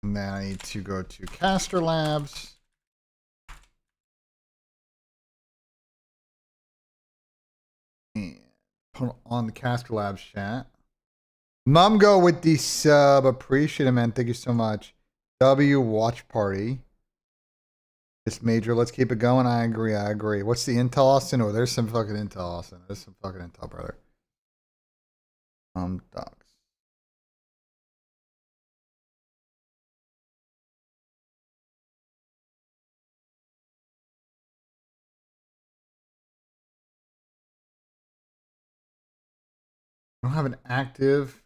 And then I need to go to Caster Labs. And put on the Caster Labs chat. Mumgo with the sub. Appreciate it, man. Thank you so much. W Watch Party. This major. Let's keep it going. I agree. I agree. What's the intel, Austin? Oh, there's some fucking intel, Austin. There's some fucking intel, brother. Docs. I don't have an active.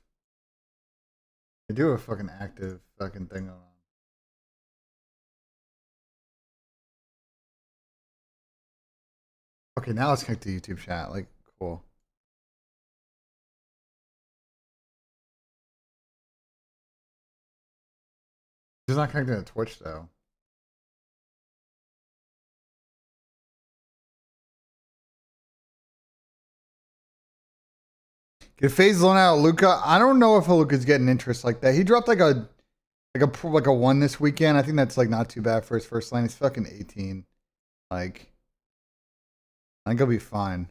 I do have a fucking active fucking thing on. Okay, now let's connect to YouTube chat. Like, cool. It's not connected to Twitch though. Get phase loan out Luca. I don't know if Luca's getting interest like that. He dropped like a 1 this weekend. I think that's like not too bad for his first line. He's fucking 18. Like, I think he'll be fine.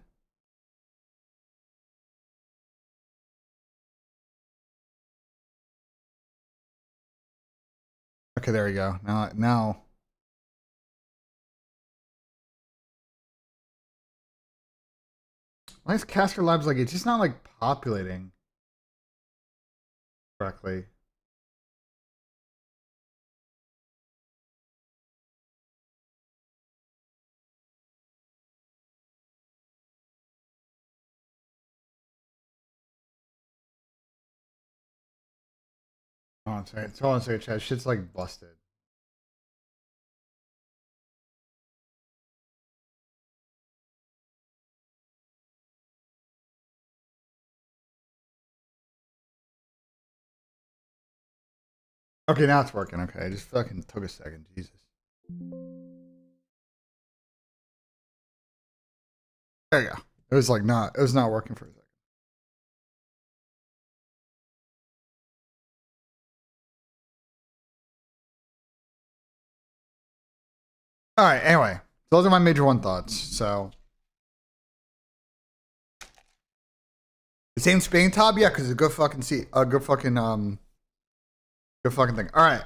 Okay, there we go. Now. Why is Caster Labs like it's just not like populating correctly? Hold on a second. Hold on a second, chat. Shit's like busted. Okay, now it's working. Okay, it just fucking took a second. Jesus. There you go. It was not working for a second. All right. Anyway, those are my major one thoughts. So, the same Spain top, yeah, because it's a good fucking seat, a good fucking good fucking thing. All right.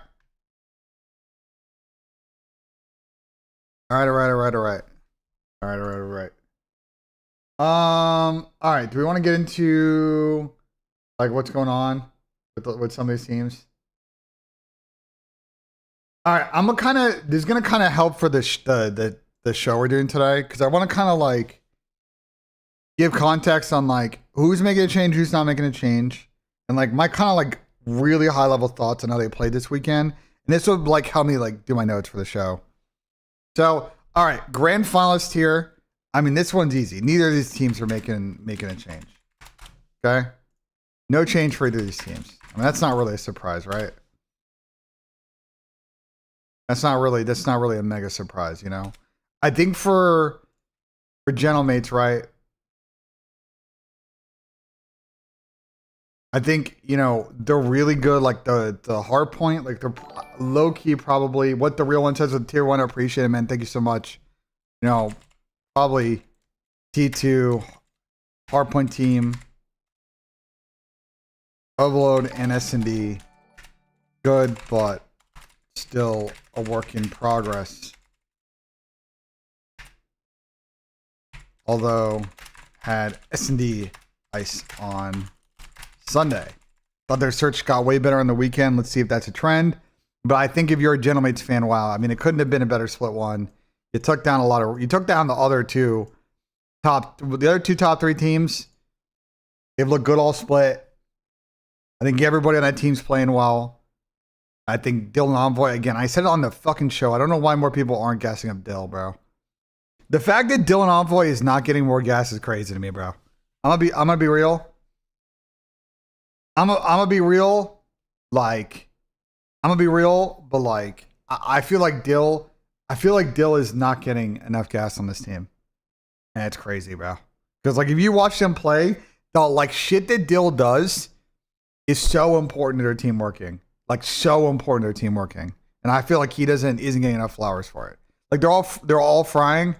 All right. All right. Do we want to get into like what's going on with some of these teams? All right, I'm gonna kind of this is gonna kind of help for the show we're doing today because I want to kind of like give context on like who's making a change, who's not making a change, and like my kind of like really high level thoughts on how they played this weekend. And this would like help me like do my notes for the show. So, all right, grand finalist here. I mean, this one's easy. Neither of these teams are making a change. Okay, no change for either of these teams. I mean, that's not really a surprise, right? That's not really a mega surprise, you know. I think for Gentlemates, right? I think, you know, they're really good, like the hard point, like they're low key probably what the real one says with tier 1. I appreciate it, man. Thank you so much. You know, probably T2 hard point team, Overload and S&D. Good, but still a work in progress. Although had S&D ice on Sunday. Thought their search got way better on the weekend. Let's see if that's a trend. But I think if you're a Gentlemates fan, wow. I mean, it couldn't have been a better split one. You took down the other two top 3 teams. They've looked good all split. I think everybody on that team's playing well. I think Dylan Envoy, again, I said it on the fucking show. I don't know why more people aren't gassing up Dill, bro. The fact that Dylan Envoy is not getting more gas is crazy to me, bro. I'm gonna be real. I'm gonna be real. Like, I'm gonna be real, but like, I feel like Dill is not getting enough gas on this team. And it's crazy, bro. Because like, if you watch them play, the like shit that Dill does is so important to their team working. Like so important to their team working. And I feel like he isn't getting enough flowers for it. Like they're all frying.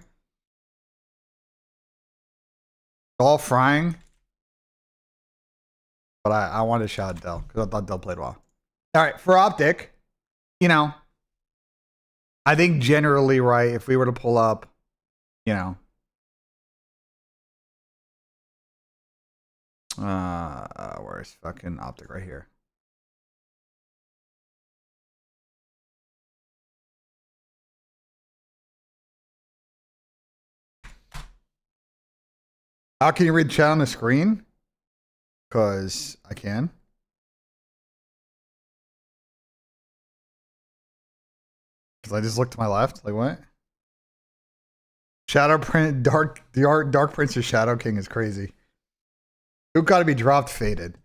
They're all frying. But I wanted to shout out Dell because I thought Dell played well. All right, for Optic, you know, I think generally, right, if we were to pull up, you know, where's fucking Optic right here? How can you read chat on the screen? Because I can. Because I just looked to my left. Like what? Shadow Print, Dark Prince of Shadow King is crazy. Who got to be dropped faded?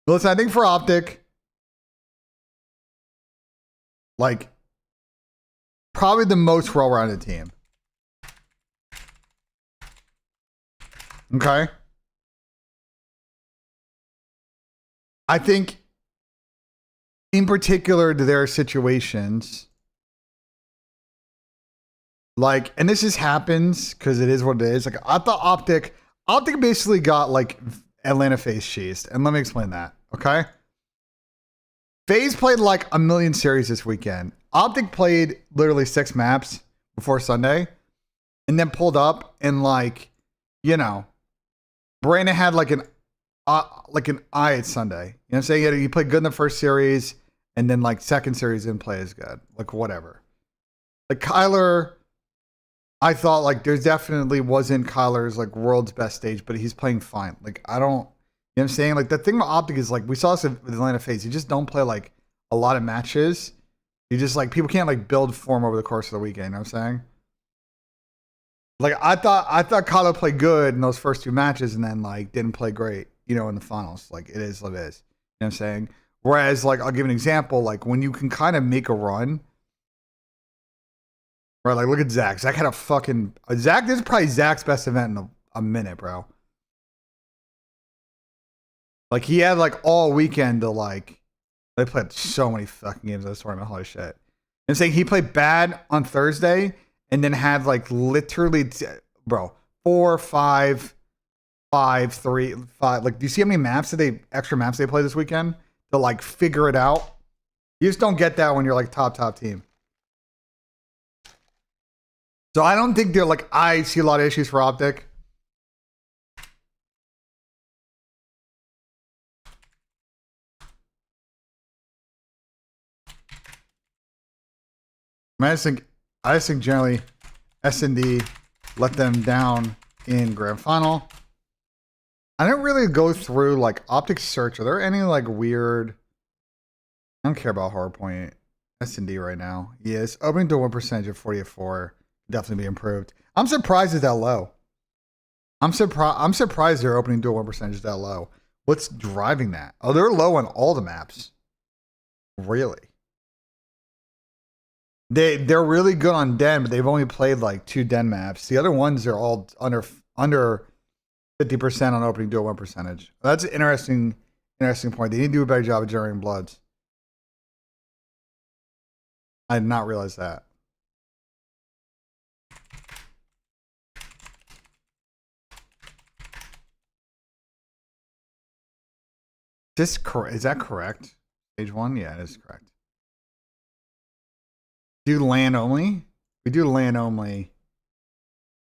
But listen, I think for Optic, like, probably the most well-rounded team. Okay. I think, in particular to their situations, like, and this just happens because it is what it is. Like, I thought Optic basically got like Atlanta FaZe cheesed, and let me explain that. Okay. FaZe played like a million series this weekend. Optic played literally 6 maps before Sunday, and then pulled up and like, you know, Brandon had like an eye at Sunday. You know what I'm saying? He played good in the first series, and then like second series didn't play as good. Like whatever. Like Kyler, I thought like there's definitely wasn't Kyler's like world's best stage, but he's playing fine. Like I don't, you know what I'm saying? Like the thing with Optic is like we saw this with Atlanta FaZe. You just don't play like a lot of matches. You just like people can't like build form over the course of the weekend. You know what I'm saying? Like I thought Kyler played good in those first 2 matches, and then like didn't play great, you know, in the finals. Like it is what it is. You know what I'm saying? Whereas like I'll give an example, like when you can kind of make a run, right? Like look at Zach. Zach had a fucking Zach. This is probably Zach's best event in a minute, bro. Like he had like all weekend to like. They played so many fucking games in this tournament. Holy shit! I'm saying he played bad on Thursday. And then had like literally, bro, 4, 5, 5, 3, 5. Like, do you see how many extra maps they play this weekend to like figure it out? You just don't get that when you're like top team. So I don't think they're like, I see a lot of issues for Optic. I just think generally S&D let them down in grand final. I didn't really go through like Optic search. Are there any like weird? I don't care about hardpoint S&D right now. Yes, opening to 1% of 40-4 definitely be improved. I'm surprised it's that low. I'm surprised their opening to 1% is that low. What's driving that? Oh, they're low on all the maps. Really? They're really good on Den, but they've only played like 2 Den maps. The other ones are all under 50% on opening duel 1 percentage. That's an interesting point. They need to do a better job of generating bloods. I did not realize that. Is that correct? Stage 1? Yeah, it is correct. Do land only? We do land only.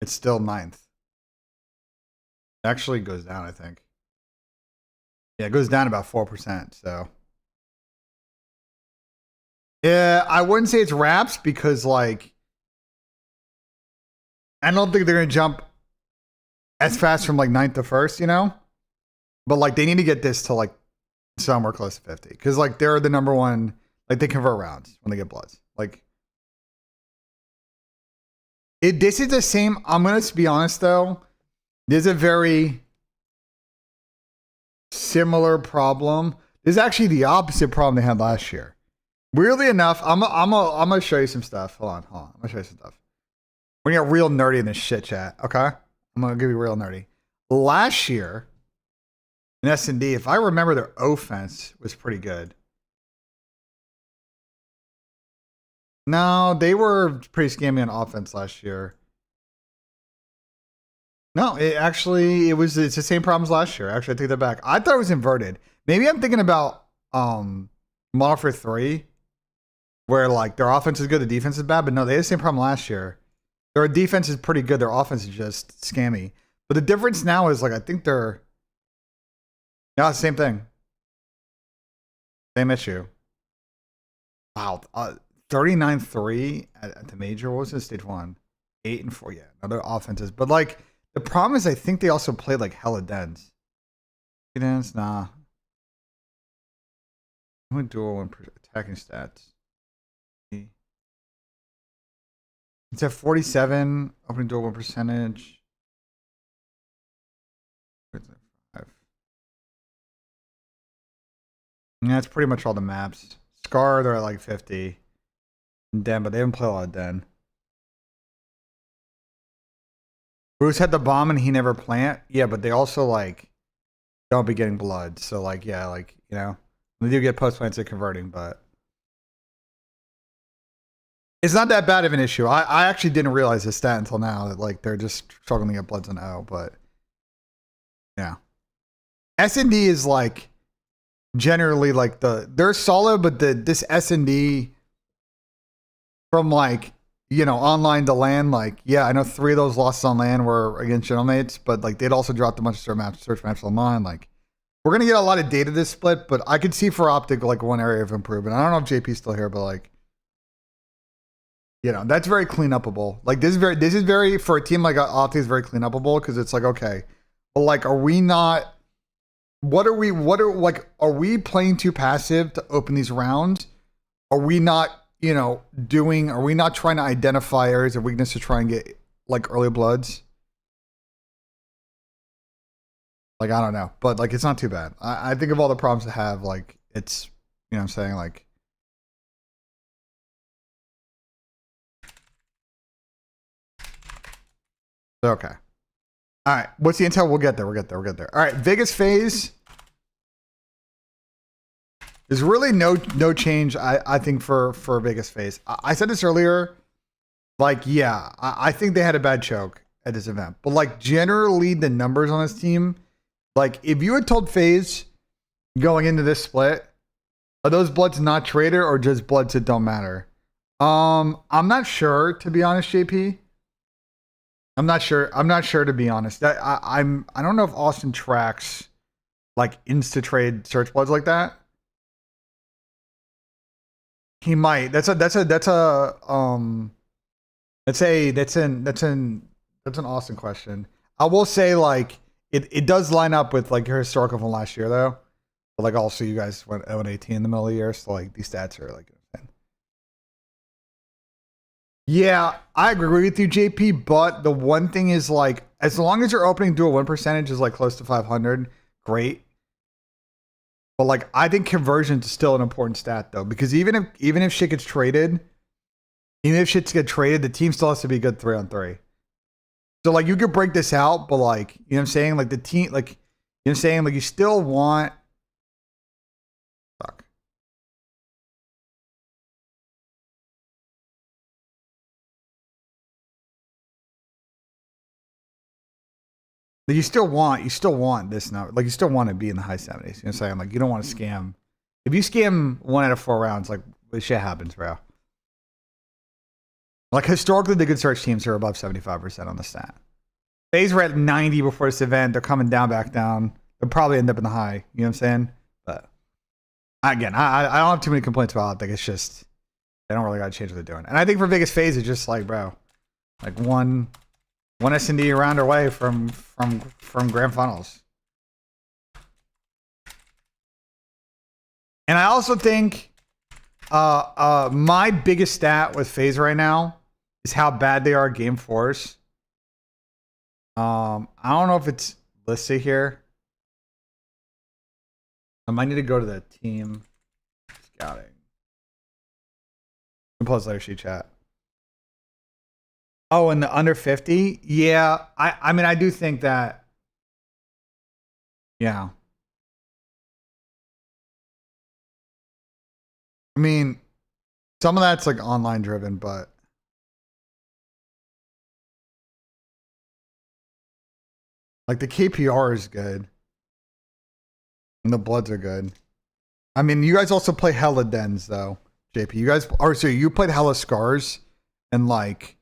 It's still 9th. It actually goes down, I think. Yeah, it goes down about 4%. So, yeah, I wouldn't say it's wraps because, like, I don't think they're gonna jump as fast from like 9th to 1st, you know. But like, they need to get this to like somewhere close to 50 because like they're the number one. Like they convert rounds when they get bloods. Like. This is the same. I'm going to be honest, though. This is a very similar problem. This is actually the opposite problem they had last year. Weirdly enough, I'm going to show you some stuff. Hold on. I'm going to show you some stuff. We're going to get real nerdy in this shit chat, okay? I'm going to give you real nerdy. Last year, in S&D, if I remember, their offense was pretty good. No, they were pretty scammy on offense last year. No, it's the same problems last year. Actually, I take that back. I thought it was inverted. Maybe I'm thinking about Model for 3, where like their offense is good, the defense is bad, but no, they had the same problem last year. Their defense is pretty good, their offense is just scammy. But the difference now is like I think they're same thing. Same issue. Wow. 39-3 at the major. What was it? Stage 1? 8-4. Yeah, another offenses. But like the problem is I think they also played like hella dense. Dense? Nah. I'm gonna dual and attacking stats. It's at 47. Opening dual 1 percentage. Yeah, it's pretty much all the maps. Scar, they're at like 50. And Den, but they haven't played a lot of Den. Bruce had the bomb and he never plant. Yeah, but they also like don't be getting blood. So like, yeah, like, you know, they do get post plants at converting, but it's not that bad of an issue. I actually didn't realize this stat until now that like they're just struggling to get bloods on O, but yeah. S&D is like generally like they're solid, but this S&D from like, you know, online to LAN, like, yeah, I know 3 of those losses on LAN were against Gentlemates, but like they'd also dropped a bunch of search maps online. Like, we're gonna get a lot of data this split, but I could see for Optic like one area of improvement. I don't know if JP's still here, but like, you know, that's very clean upable. Like this is very for a team like Optic is very clean upable because it's like, okay, but like, are we playing too passive to open these rounds? Are we not, you know, are we not trying to identify areas of weakness to try and get like early bloods? Like, I don't know, but like, it's not too bad. I think of all the problems to have, like, it's, you know what I'm saying? Like, okay. All right. What's the intel? We'll get there. All right. Vegas phase. There's really no change, I think, for Vegas phase. I said this earlier. Like, yeah, I think they had a bad choke at this event. But like generally the numbers on this team, like if you had told FaZe going into this split, are those bloods not traded or just bloods that don't matter? I'm not sure, to be honest, JP. I'm not sure to be honest. I don't know if Austin tracks like insta trade search bloods like that. He might. That's an Austin question. I will say like it does line up with like your historical from last year though. But like also you guys went 0-18 in the middle of the year, so like these stats are like insane. Yeah, I agree with you, JP. But the one thing is like as long as your opening dual win percentage is like close to 500, great. But like I think conversion is still an important stat though, because even if shit gets traded, even if shit gets traded, the team still has to be good 3-on-3. So like you could break this out, but like, you know what I'm saying? Like the team, like, you know what I'm saying? Like you still want, fuck. Like you still want this number. Like you still want to be in the high 70s. You know what I'm saying? Like you don't want to scam. If you scam 1 out of 4 rounds, like shit happens, bro. Like historically, the good search teams are above 75% on the stat. FaZe were at 90 before this event. They're coming back down. They'll probably end up in the high. You know what I'm saying? But again, I don't have too many complaints about it. I think it's just they don't really got to change what they're doing. And I think for Vegas FaZe, it's just like, bro, like one S&D round away from grand finals. And I also think my biggest stat with FaZe right now is how bad they are at game force. I don't know if it's listed here. I might need to go to the team scouting. Plus later sheet chat. Oh, and the under 50? Yeah. I mean I do think that. Yeah. I mean, Some of that's like online driven, but like the KPR is good. And the Bloods are good. I mean, you guys also play hella Dens though, JP. You guys are so you played hella Scars, and like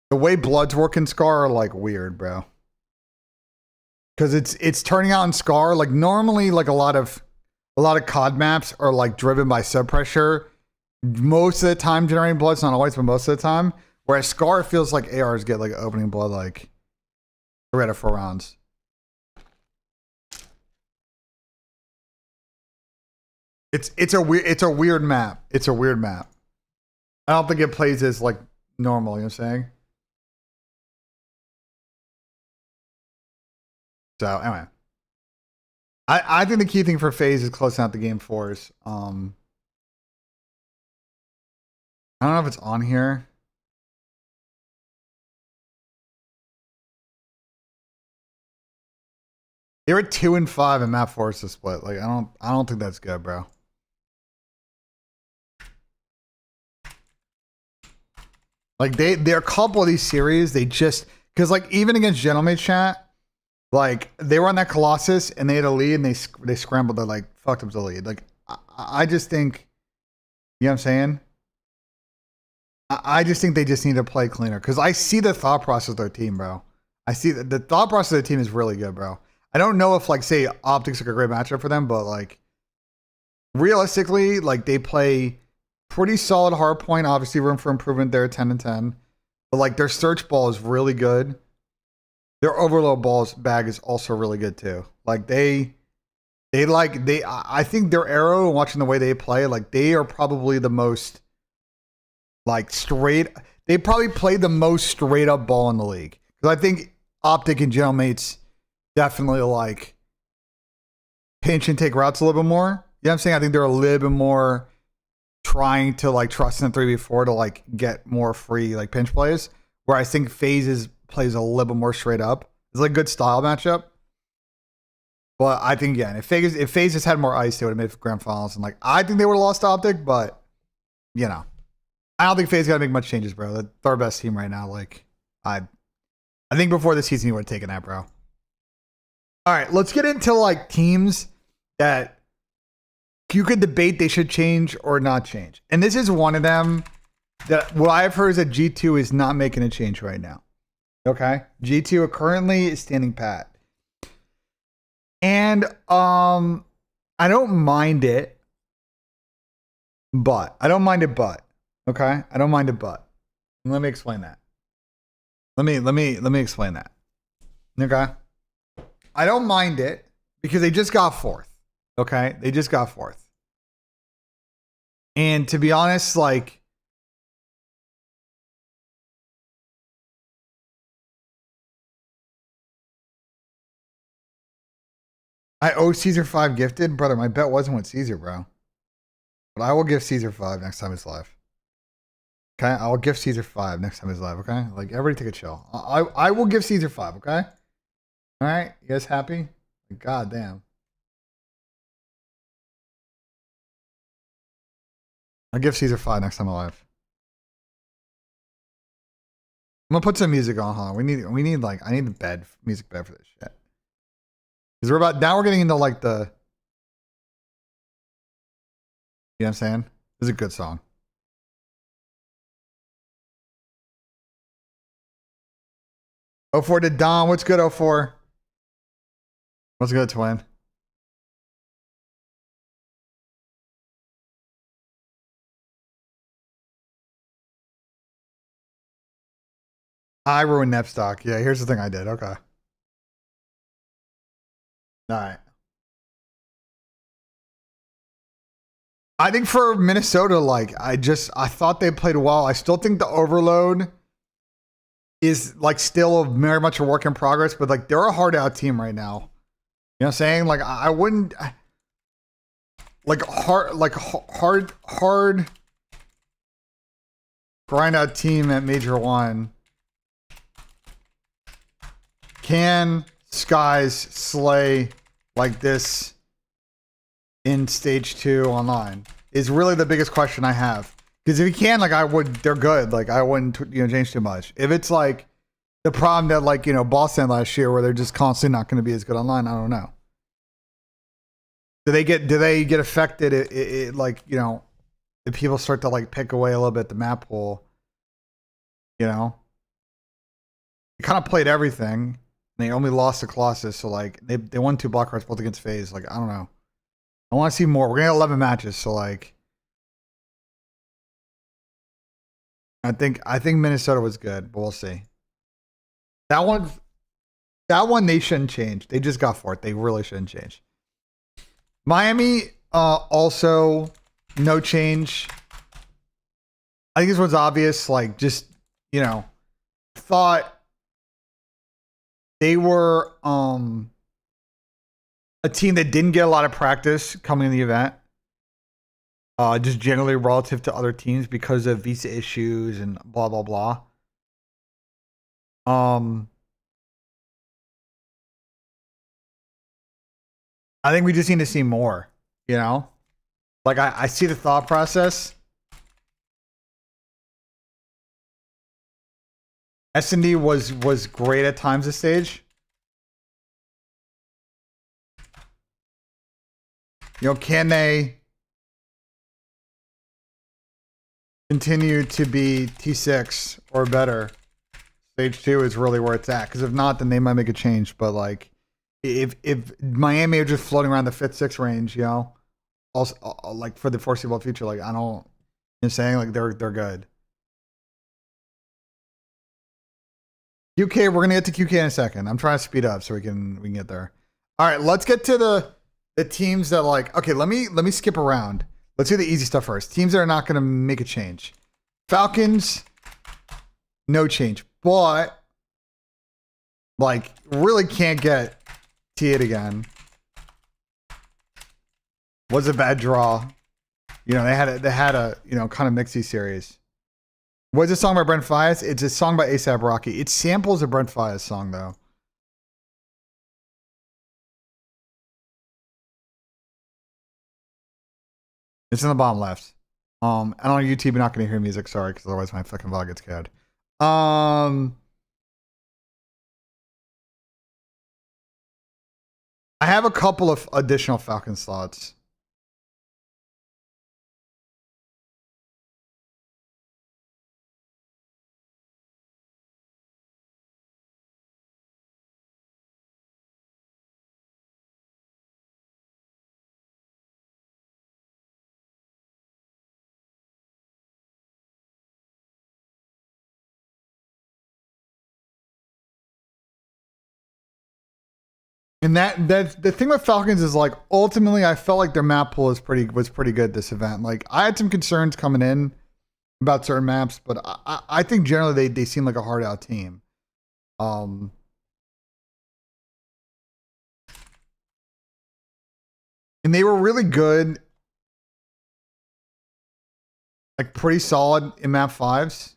the way Bloods work in Scar are like weird, bro. Because it's turning out in Scar like normally like a lot of COD maps are like driven by sub pressure. Most of the time generating Bloods, not always, but most of the time. Whereas Scar feels like ARs get like opening blood like 3 out of 4 rounds. It's a weird map. It's a weird map. I don't think it plays as like normal, you know what I'm saying? So anyway. I think the key thing for FaZe is closing out the game fours. I don't know if it's on here. They were 2 and 5 in map force to split. Like I don't think that's good, bro. Like they're a couple of these series, they just because like even against Gentleman Chat, like they were on that Colossus and they had a lead and they scrambled to like fucked up the lead. Like I just think, you know what I'm saying? I just think they just need to play cleaner because I see the thought process of their team, bro. I see the thought process of the team is really good, bro. I don't know if like say Optics are a great matchup for them, but like realistically, like they play pretty solid hard point. Obviously, room for improvement there, 10 and 10. But like their search ball is really good. Their overload balls bag is also really good too. Like I think their arrow, watching the way they play, like they are probably the most like straight. They probably play the most straight up ball in the league. Because I think Optic and Jailmates definitely like pinch and take routes a little bit more. You know what I'm saying? I think they're a little bit more trying to like trust in 3v4 to like get more free like pinch plays. Where I think FaZe plays a little bit more straight up. It's like a good style matchup. But I think again, if FaZe has had more ice, they would have made grand finals. And like I think they would have lost to Optic, but you know. I don't think FaZe gotta make much changes, bro. They're our best team right now. Like I think before the season you would have taken that, bro. All right, let's get into like teams that you could debate they should change or not change. And this is one of them that what I've heard is that G2 is not making a change right now. Okay? G2 currently is standing pat. And I don't mind it, but okay? I don't mind it, but let me explain that. Let me explain that. Okay? I don't mind it because they just got 4th. Okay? They just got 4th. And to be honest, like I owe Caesar 5 gifted. Brother, my bet wasn't with Caesar, bro. But I will give Caesar 5 next time he's live. Okay? I will give Caesar 5 next time he's live, okay? Like, everybody take a chill. I will give Caesar 5, okay? Alright? You guys happy? God damn. I'll give Caesar 5 next time I'm live. I'm gonna put some music on, huh? We need like, I need the music bed for this shit. Because now we're getting into like the, you know what I'm saying? This is a good song. O4 to Dom. What's good, O4? What's good, twin? I ruined Nepstock. Yeah, here's the thing I did. Okay. All right. I think for Minnesota, like, I thought they played well. I still think the overload is like still very much a work in progress, but like they're a hard out team right now. You know what I'm saying? Like I wouldn't like hard grind out team at Major 1. Can Skies slay like this in stage 2 online is really the biggest question I have. Because if you can, like, they're good. Like, I wouldn't, change too much. If it's like the problem that, like, Boston last year, where they're just constantly not going to be as good online, I don't know. Do they get affected? Like, if people start to like pick away a little bit the map pool, they kind of played everything. They only lost to Colossus, so like they won 2 block cards both against FaZe. Like, I don't know. I want to see more. We're gonna get 11 matches, so like I think Minnesota was good, but we'll see. That one they shouldn't change. They just got fourth. They really shouldn't change. Miami, also no change. I think this one's obvious. Like, just thought they were a team that didn't get a lot of practice coming in the event. Just generally relative to other teams because of visa issues and blah blah blah. I think we just need to see more, Like, I see the thought process. S&D was great at times this stage. Can they continue to be T6 or better? Stage 2 is really where it's at. Because if not, then they might make a change. But like, if Miami are just floating around the 5th, 6th range, also like for the foreseeable future, like I don't, saying like they're good. QK, we're gonna get to QK in a second. I'm trying to speed up so we can get there. All right, let's get to the teams that like. Okay, let me skip around. Let's do the easy stuff first. Teams that are not gonna make a change. Falcons, no change, but like really can't get T8 again. Was a bad draw. They had a kind of mixy series. What's a song by Brent Faiyaz? It's a song by A$AP Rocky. It samples a Brent Faiyaz song though. It's in the bottom left. And on YouTube you're not gonna hear music, sorry, because otherwise my fucking vlog gets canned. I have a couple of additional Falcons thoughts. And that the thing with Falcons is like ultimately I felt like their map pool was pretty good this event. Like I had some concerns coming in about certain maps, but I think generally they seem like a hard out team. And they were really good, like pretty solid in map 5s.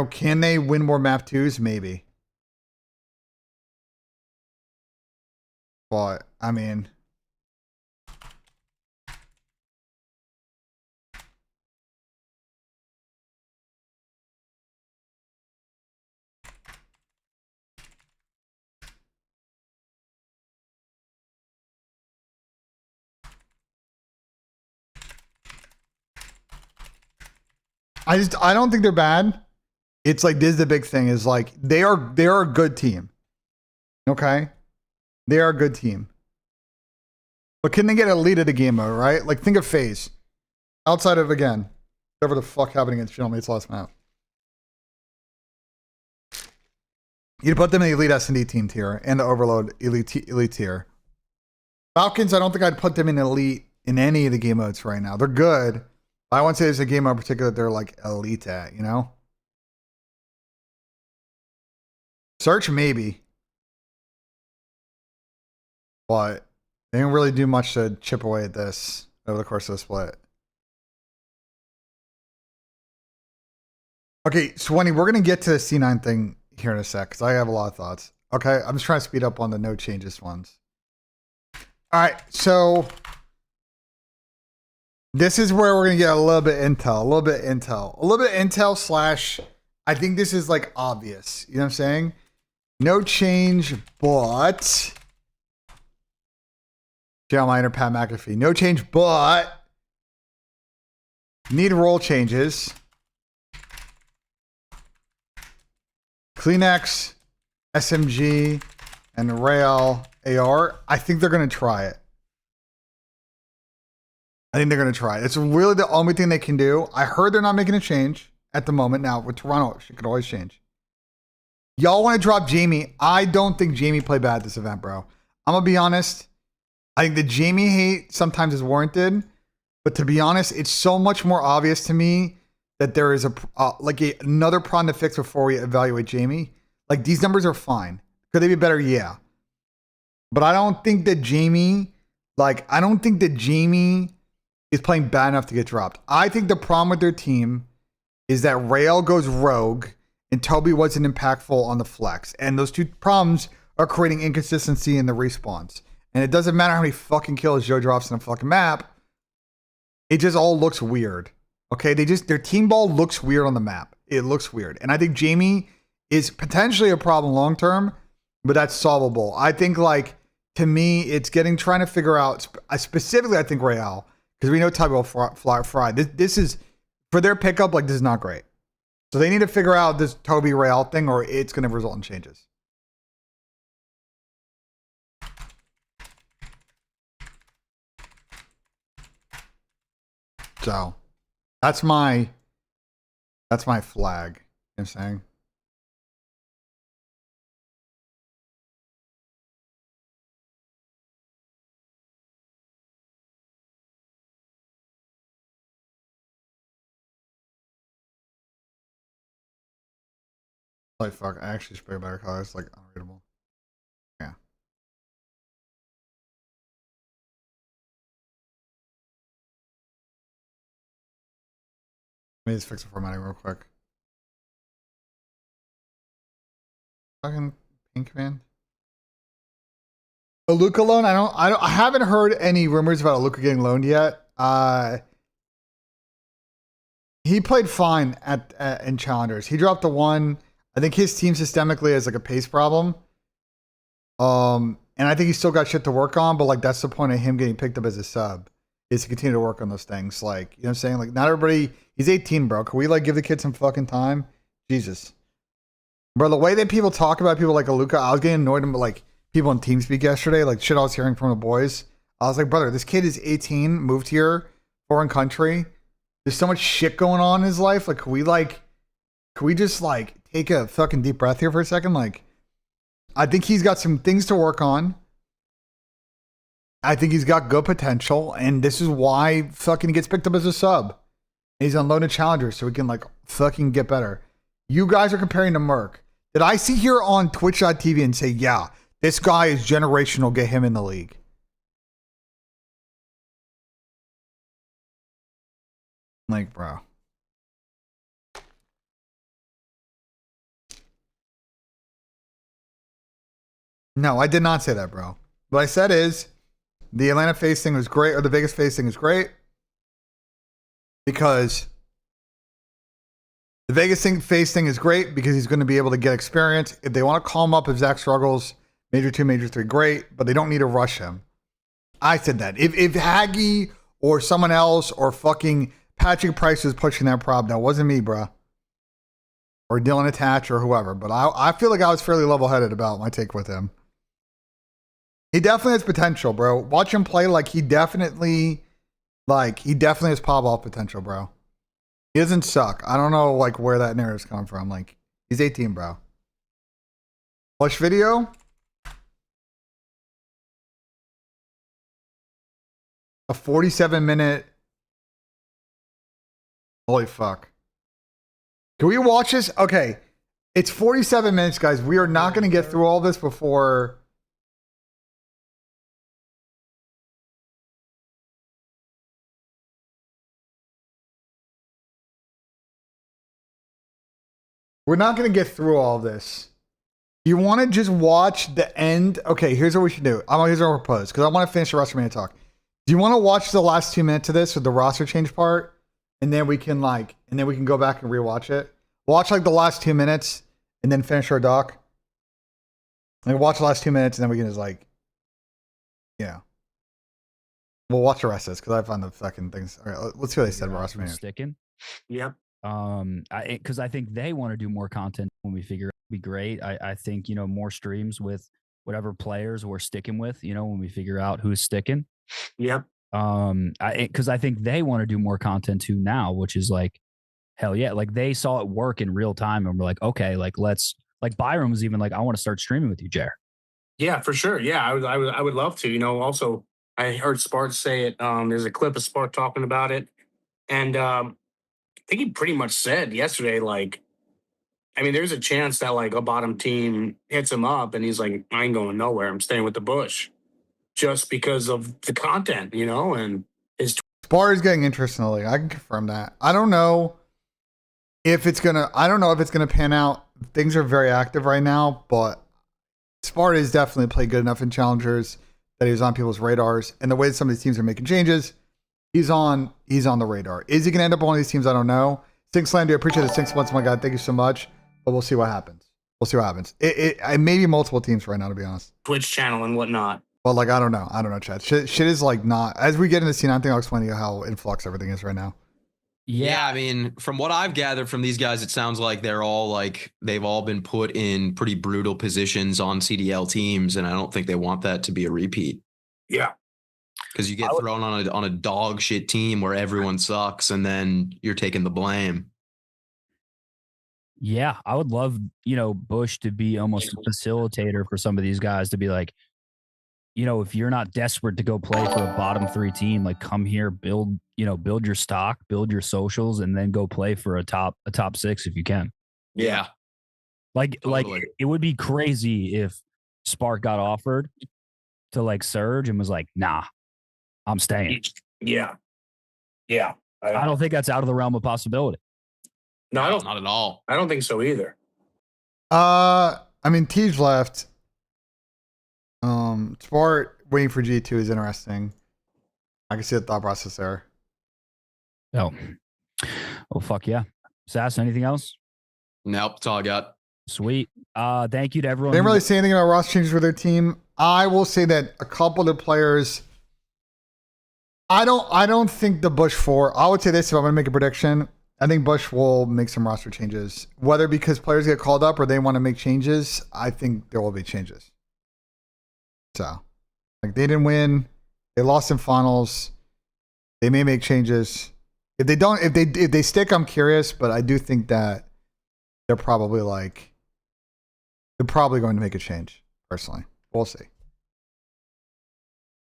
Can they win more map 2s? Maybe. But I mean, I don't think they're bad. It's like this is the big thing is like they are a good team. Okay? They are a good team. But can they get elite at the game mode, right? Like think of FaZe. Outside of again, whatever the fuck happened against Gentleman's last map. You'd put them in the elite S&D team tier and the overload elite tier. Falcons, I don't think I'd put them in elite in any of the game modes right now. They're good. I wouldn't say there's a game mode in particular that they're like elite at, Search maybe. But they didn't really do much to chip away at this over the course of the split. Okay, Swanee, we're going to get to the C9 thing here in a sec because I have a lot of thoughts. Okay, I'm just trying to speed up on the no changes ones. All right, so This is where we're gonna get a little bit intel, slash. I think this is like obvious. You know what I'm saying? No change, but Jeremiah Pat McAfee. No change, but need role changes. Kleenex, SMG, and Rail AR. I think they're gonna try it. It's really the only thing they can do. I heard they're not making a change at the moment. Now, with Toronto, it could always change. Y'all want to drop Jamie. I don't think Jamie played bad at this event, bro. I'm going to be honest. I think the Jamie hate sometimes is warranted. But to be honest, it's so much more obvious to me that there is another problem to fix before we evaluate Jamie. Like, these numbers are fine. Could they be better? Yeah. But I don't think that Jamie is playing bad enough to get dropped. I think the problem with their team is that Rail goes rogue and Toby wasn't impactful on the flex. And those two problems are creating inconsistency in the respawns. And it doesn't matter how many fucking kills Joe drops in a fucking map. It just all looks weird. Okay, their team ball looks weird on the map. It looks weird. And I think Jamie is potentially a problem long term, but that's solvable. I think, like, to me, it's trying to figure out, specifically I think Rail, because we know Toby will fly fry. This is, for their pickup, like, this is not great. So they need to figure out this Toby Rail thing, or it's going to result in changes. So that's my flag. You know what I'm saying? Like, fuck, I actually should pick a better color. It's like unreadable. Yeah. Let me just fix the formatting real quick. Fucking pink, man. A Luca loan? I haven't heard any rumors about a Luca getting loaned yet. He played fine in challengers. He dropped the one. I think his team systemically has like a pace problem. And I think he's still got shit to work on, but like that's the point of him getting picked up as a sub, is to continue to work on those things. Like, you know what I'm saying? Like, not everybody, he's 18, bro. Can we like give the kid some fucking time? Jesus. Bro, the way that people talk about people like Aluka, I was getting annoyed with like people in TeamSpeak yesterday, like shit I was hearing from the boys. I was like, brother, this kid is 18, moved here, foreign country. There's so much shit going on in his life. Like, can we just like take a fucking deep breath here for a second? Like, I think he's got some things to work on. I think he's got good potential, and this is why fucking he gets picked up as a sub. He's unloaded challenger, so he can like fucking get better. You guys are comparing to Merc. Did I see here on Twitch.tv and say, yeah, this guy is generational, get him in the league? Like, bro. No, I did not say that, bro. What I said is the Atlanta face thing was great, or the Vegas face thing is great, because the Vegas face thing is great because he's going to be able to get experience. If they want to call him up if Zach struggles, Major 2, Major 3, great, but they don't need to rush him. I said that. If Haggy or someone else or fucking Patrick Price was pushing that problem, that wasn't me, bro. Or Dylan Attach or whoever. But I feel like I was fairly level-headed about my take with him. He definitely has potential, bro. Watch him play like he definitely has pop-off potential, bro. He doesn't suck. I don't know like where that narrative's coming from. Like, he's 18, bro. Watch video. A 47-minute. Holy fuck. Can we watch this? Okay. It's 47 minutes, guys. We are not going to get through all this before. We're not going to get through all this. You want to just watch the end? Okay, here's what we should do. Here's what I'll propose, because I want to finish the Rostermania talk. Do you want to watch the last 2 minutes of this with the roster change part, and then we can go back and rewatch it? Watch like the last 2 minutes, and then finish our doc. Like watch the last 2 minutes, and then we can just we'll watch the rest of this because I found the fucking things. All right, let's see what they said about Rostermania. Sticking. Yep. Because I think they want to do more content when we figure it would be great. I think, more streams with whatever players we're sticking with, when we figure out who's sticking. Yep. Because I think they want to do more content too now, which is like, hell yeah. Like they saw it work in real time and we're like, okay, like Byron was even like, I want to start streaming with you, Jer. Yeah, for sure. Yeah, I would love to. Also, I heard Spart say it. There's a clip of Spart talking about it. And I think he pretty much said yesterday, like, I mean, there's a chance that like a bottom team hits him up and he's like, I ain't going nowhere. I'm staying with the Bush just because of the content, and his Spar is getting interest in the league. I can confirm that. I don't know if it's gonna pan out. Things are very active right now, but Spar is definitely played good enough in challengers that he's on people's radars. And the way that some of these teams are making changes, he's on the radar. Is he gonna end up on one of these teams? I don't know. Sinksland, I appreciate the 6 months, my God. Thank you so much. But we'll see what happens. It may be multiple teams right now, to be honest. Twitch channel and whatnot. Well, like, I don't know, Chad. Shit is like not, as we get into the scene, I think I'll explain to you how in flux everything is right now. Yeah, I mean, from what I've gathered from these guys, it sounds like they've all been put in pretty brutal positions on CDL teams, and I don't think they want that to be a repeat. Yeah. Because you get thrown on a dog shit team where everyone sucks, and then you're taking the blame. Yeah, I would love, Bush to be almost a facilitator for some of these guys to be like, if you're not desperate to go play for a bottom 3 team, like come here, build your stock, build your socials, and then go play for a top 6 if you can. Yeah. Like it would be crazy if Spark got offered to like Surge and was like, nah, I'm staying. Yeah. Yeah. I don't think that's out of the realm of possibility. No, I don't. Not at all. I don't think so either. I mean, Tej left. Spart waiting for G2 is interesting. I can see the thought process there. Oh, well, fuck yeah. Sass, anything else? Nope, that's all I got. Sweet. Thank you to everyone. They didn't really say anything about roster changes for their team. I will say that a couple of the players. I don't think the Bush 4. I would say this if I'm going to make a prediction. I think Bush will make some roster changes. Whether because players get called up or they want to make changes, I think there will be changes. So, like, they didn't win. They lost in finals. They may make changes. If they stick, I'm curious, but I do think that they're probably going to make a change, personally. We'll see.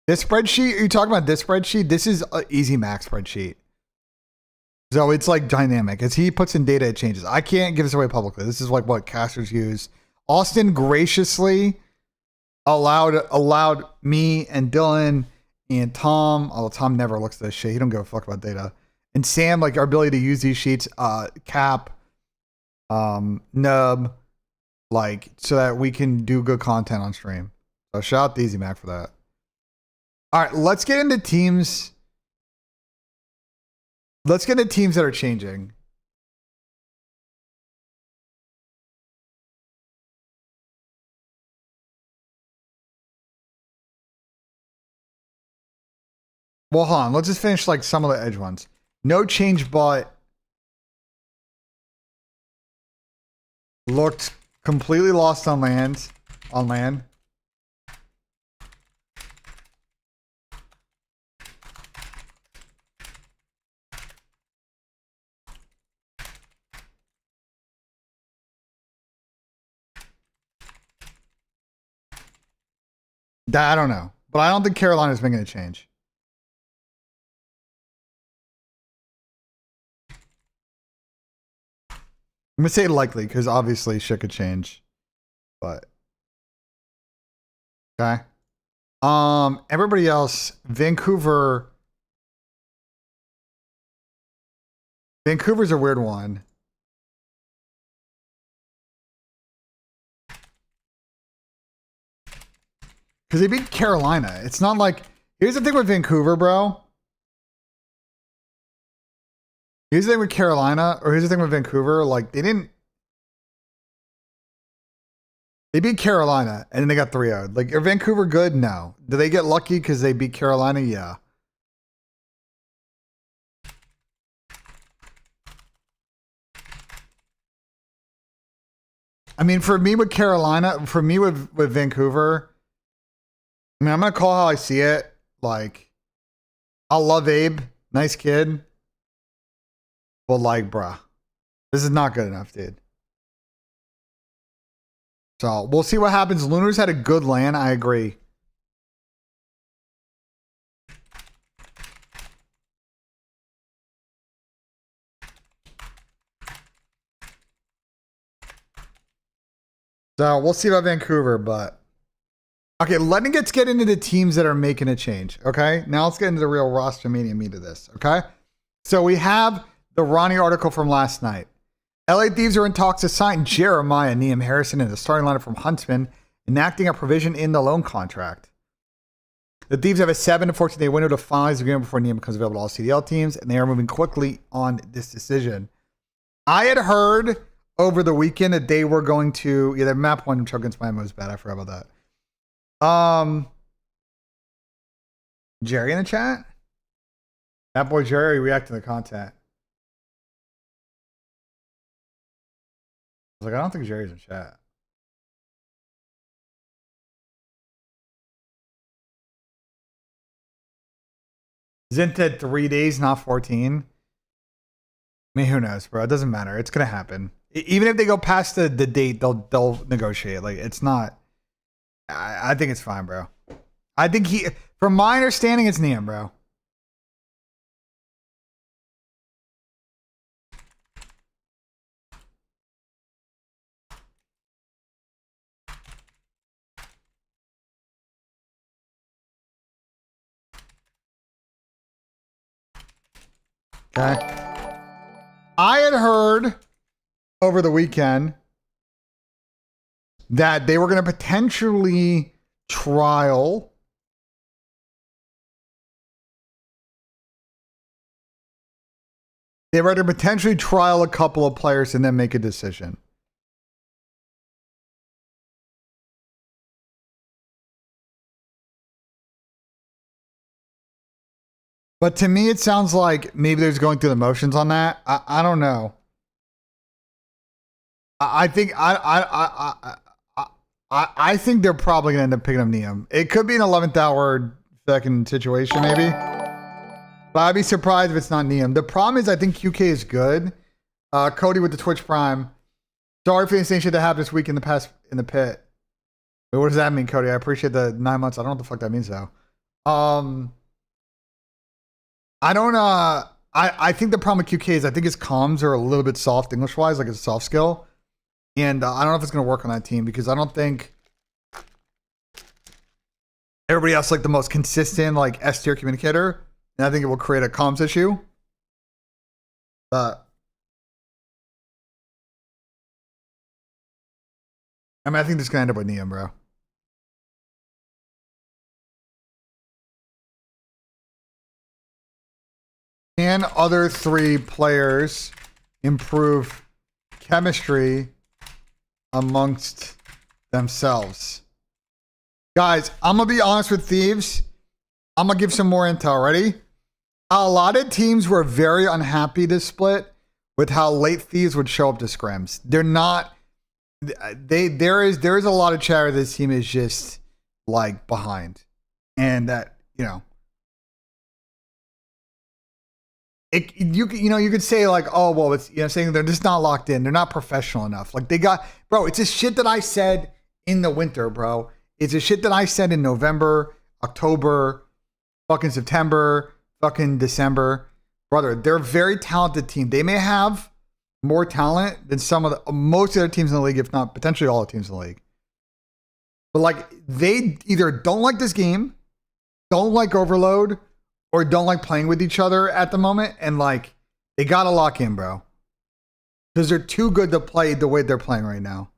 This spreadsheet, are you talking about this spreadsheet? This is an easy max spreadsheet. So it's like dynamic. As he puts in data, it changes. I can't give this away publicly. This is like what casters use. Austin graciously allowed me and Dylan and Tom, although Tom never looks at this shit. He don't give a fuck about data. And Sam, like our ability to use these sheets, Cap, Nub, like so that we can do good content on stream. So shout out to Easy Mac for that. All right, let's get into teams. Let's get into teams that are changing. Well, hold on. Let's just finish like some of the edge ones. No change, but looked completely lost on land. That I don't know, but I don't think Carolina's making a change. I'm gonna say likely because obviously shit could change, but okay. Everybody else, Vancouver's a weird one. Because they beat Carolina. It's not like Here's the thing with Vancouver, bro. Here's the thing with Carolina, or here's the thing with Vancouver. Like, they beat Carolina, and then they got 3-0'd. Like, are Vancouver good? No. Do they get lucky because they beat Carolina? Yeah. I mean, for me with Carolina, for me with Vancouver, I mean, I'm going to call how I see it. Like, I love Abe. Nice kid. But, like, bruh, this is not good enough, dude. So, we'll see what happens. Lunar's had a good land. I agree. So, we'll see about Vancouver, but... Okay, let's get into the teams that are making a change, okay? Now, let's get into the real Rostermania meat of this, okay? So, we have the Ronnie article from last night. LA Thieves are in talks to sign Jeremiah Nissim Harrison in the starting lineup from Huntsman, enacting a provision in the loan contract. The Thieves have a 7 to 14-day window to finalize the agreement before Nissim becomes available to all CDL teams, and they are moving quickly on this decision. I had heard over the weekend that they were going to... Yeah, the map one choke against Miami was bad. I forgot about that. Jerry in the chat? That boy Jerry reacting to the content. I was like, I don't think Jerry's in chat. Zinted 3 days, not 14. I mean, who knows, bro? It doesn't matter. It's gonna happen. Even if they go past the date, they'll negotiate. Like, it's not. I think it's fine, bro. I think from my understanding, it's Nissim, bro. Okay. I had heard over the weekend that they were going to potentially trial a couple of players and then make a decision. But to me, it sounds like maybe they're just going through the motions on that. I don't know. I think I think they're probably gonna end up picking up Nissim. It could be an 11th hour second situation, maybe. But I'd be surprised if it's not Nissim. The problem is I think QK is good. Cody with the Twitch Prime. Sorry for the same shit that happened this week in the pit. Wait, what does that mean, Cody? I appreciate the 9 months. I don't know what the fuck that means though. I don't I think the problem with QK is I think his comms are a little bit soft English wise, like it's a soft skill. And I don't know if it's gonna work on that team because I don't think everybody else like the most consistent like S tier communicator. And I think it will create a comms issue. But I mean I think this is gonna end up with Nissim, bro. Can other 3 players improve chemistry amongst themselves? Guys, I'm going to be honest with Thieves. I'm going to give some more intel. Ready? A lot of teams were very unhappy this split with how late Thieves would show up to scrims. They're not... There is a lot of chatter this team is just like behind. And that, you know... You could say like, oh, well, it's, saying they're just not locked in. They're not professional enough. Like bro, it's a shit that I said in the winter, bro. It's a shit that I said in November, October, fucking September, fucking December. Brother, they're a very talented team. They may have more talent than most of the teams in the league, if not potentially all the teams in the league. But like, they either don't like this game, don't like Overload, or don't like playing with each other at the moment, and like they gotta lock in, bro, because they're too good to play the way they're playing right now.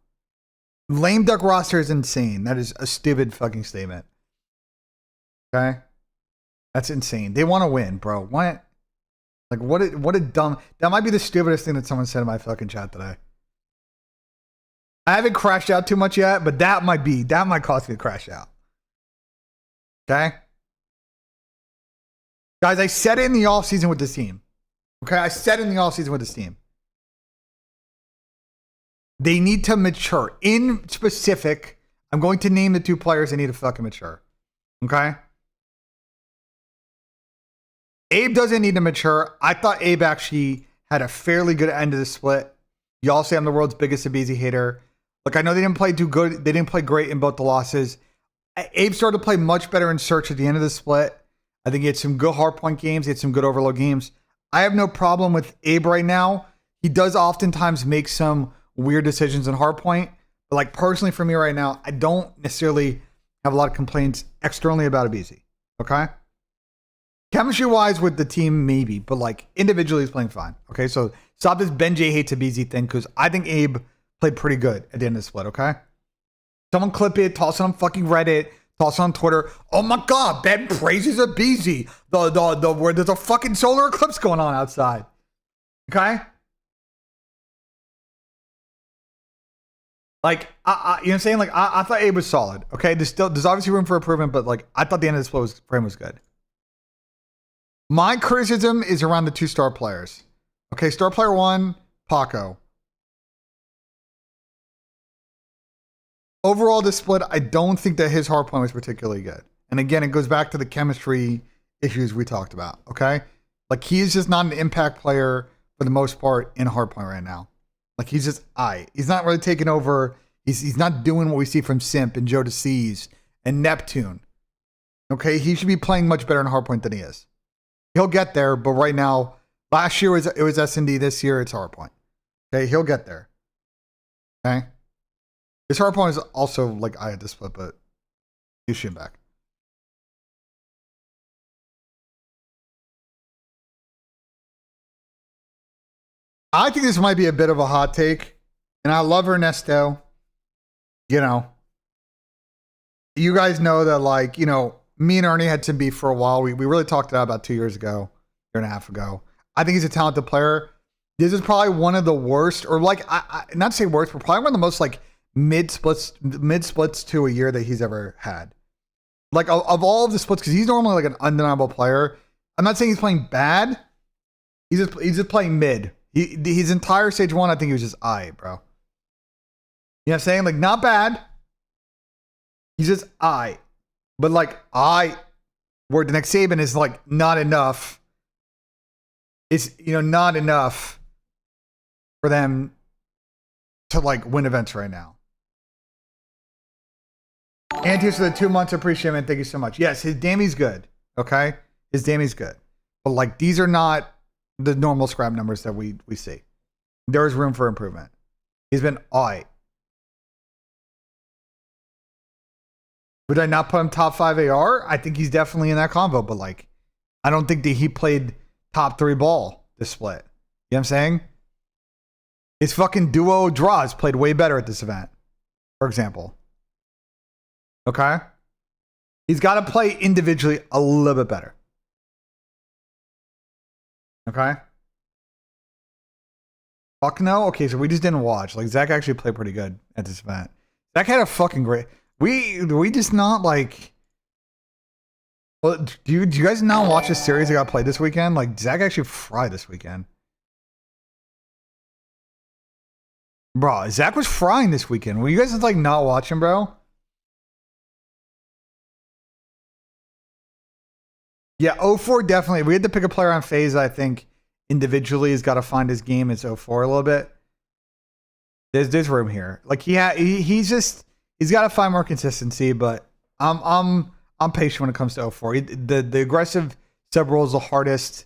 Lame duck roster is insane. That is a stupid fucking statement. Okay, That's insane. They want to win, bro. What? Like, what a dumb. That might be the stupidest thing that someone said in my fucking chat today. I haven't crashed out too much yet, but that might cause me to crash out. Okay? Guys, I said it in the offseason with this team. Okay? I said it in the offseason with this team. They need to mature. In specific, I'm going to name the 2 players that need to fucking mature. Okay? Abe doesn't need to mature. I thought Abe actually had a fairly good end of the split. Y'all say I'm the world's biggest Abizi hater. Look, I know they didn't play too good. They didn't play great in both the losses. Abe started to play much better in search at the end of the split. I think he had some good hardpoint games. He had some good overload games. I have no problem with Abe right now. He does oftentimes make some weird decisions in hardpoint. But like personally for me right now, I don't necessarily have a lot of complaints externally about Abizi. Okay? Chemistry-wise with the team, maybe. But like individually, he's playing fine. Okay? So stop this BENJ hates Abizi thing because I think Abe played pretty good at the end of the split, okay? Someone clip it, toss it on fucking Reddit, toss it on Twitter. Oh my God, Ben praises Abizi. Where there's a fucking solar eclipse going on outside. Okay? Like, you know what I'm saying? Like, I thought Abe was solid, okay? There's obviously room for improvement, but like, I thought the end of the split frame was good. My criticism is around the 2 star players. Okay, star player 1, Paco. Overall, this split, I don't think that his hardpoint was particularly good. And again, it goes back to the chemistry issues we talked about, okay? Like, he is just not an impact player for the most part in hardpoint right now. Like, he's just, he's not really taking over. He's not doing what we see from Simp and Joe DeCease and Neptune. Okay? He should be playing much better in hardpoint than he is. He'll get there, but right now, last year it was S&D. This year, it's hardpoint. Okay? He'll get there. Okay? His hardpoint is also like I had this split, but he's shooting back. I think this might be a bit of a hot take, and I love Ernesto. You know, you guys know that, like, you know, me and Ernie had some beef for a while. We really talked about 2 years ago, year and a half ago. I think he's a talented player. This is probably one of the worst, or like, I not to say worst, but probably one of the most like mid splits to a year that he's ever had. Like of all of the splits, because he's normally like an undeniable player. I'm not saying he's playing bad. He's just playing mid. His entire stage 1, I think he was just bro. You know what I'm saying? Like, not bad. He's just But like where the next Saban is like not enough. It's, you know, not enough for them to like win events right now. Antius for the 2 months, appreciate it, man. Thank you so much. Yes, his Dammy's good. Okay? His Dammy's good. But like, these are not the normal scrap numbers that we see. There is room for improvement. He's been alright. Would I not put him top 5 AR? I think he's definitely in that combo, but like, I don't think that he played top 3 ball this split. You know what I'm saying? His fucking duo draws played way better at this event, for example. Okay? He's got to play individually a little bit better. Okay? Fuck no? Okay, so we just didn't watch. Like, Zach actually played pretty good at this event. Zach had a fucking great... We just not like... Well, do you guys not watch the series that got played this weekend? Like, Zach actually fried this weekend. Bro, Zach was frying this weekend. Were you guys just like not watching, bro? Yeah, 04 definitely. We had to pick a player on phase. I think individually has got to find his game. It's 04 a little bit. There's room here. Like he's got to find more consistency. But I'm patient when it comes to 04. The aggressive sub roll is the hardest.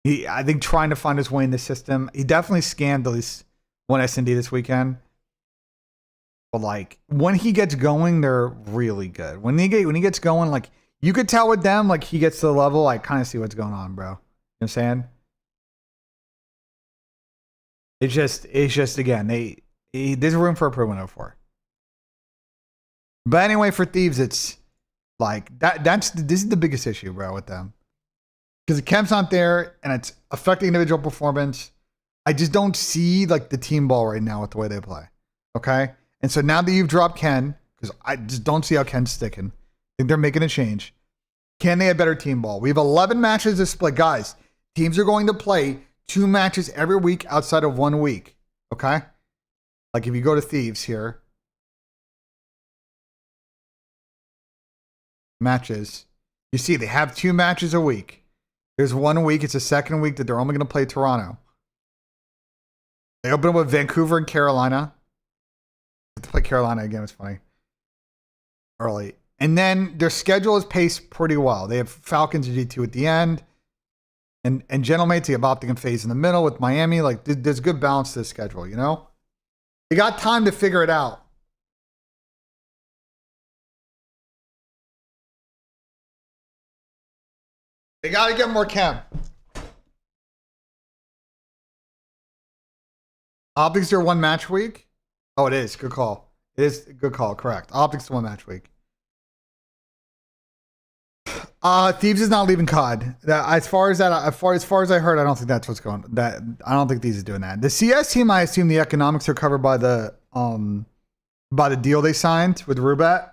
I think trying to find his way in the system. He definitely scammed at least one S&D this weekend. But like when he gets going, they're really good. When he gets going, like you could tell with them, like he gets to the level, I kind of see what's going on, bro. You know what I'm saying? It's just again, there's room for improvement 04. But anyway, for Thieves, it's Like this is the biggest issue, bro, with them. Because the Kemp's not there and it's affecting individual performance. I just don't see like the team ball right now with the way they play. Okay. And so now that you've dropped Ken, because I just don't see how Ken's sticking. I think they're making a change. Can they have better team ball? We have 11 matches to split. Guys, teams are going to play 2 matches every week outside of 1 week. Okay. Like if you go to Thieves here, matches, you see they have 2 matches a week. There's 1 week. It's the second week that they're only going to play Toronto. They open up with Vancouver and Carolina. To play Carolina again, it's funny. Early. And then their schedule is paced pretty well. They have Falcons and G2 at the end. And Gentlemates, they have Optic and FaZe in the middle with Miami. Like, there's good balance to the schedule, you know? They got time to figure it out. They got to get more Chem. Optics are 1 match week. Oh, it is. Good call. It is a good call. Correct. Optics 1 match week. Thieves is not leaving COD. As far as I heard, I don't think that's what's going. I don't think Thieves is doing that. The CS team, I assume the economics are covered by the deal they signed with Rubat,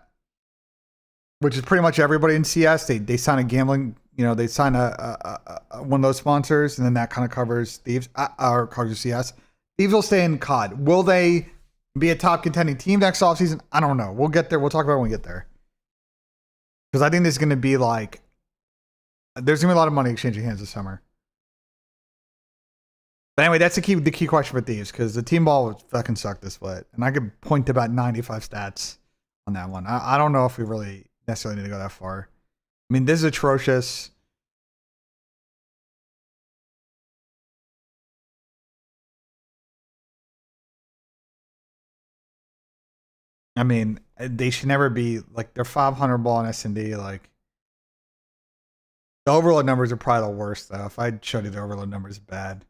which is pretty much everybody in CS. They sign a gambling. You know, they sign a one of those sponsors, and then that kind of covers Thieves or covers CS. Thieves will stay in COD. Will they be a top contending team next offseason? I don't know. We'll get there. We'll talk about it when we get there. Because I think there's going to be like, there's going to be a lot of money exchanging hands this summer. But anyway, that's the key question for Thieves, because the team ball would fucking suck this split. And I could point to about 95 stats on that one. I don't know if we really necessarily need to go that far. I mean, this is atrocious. I mean, they should never be like they're 500 ball in S&D. Like the overload numbers are probably the worst though. If I showed you the overload numbers, bad.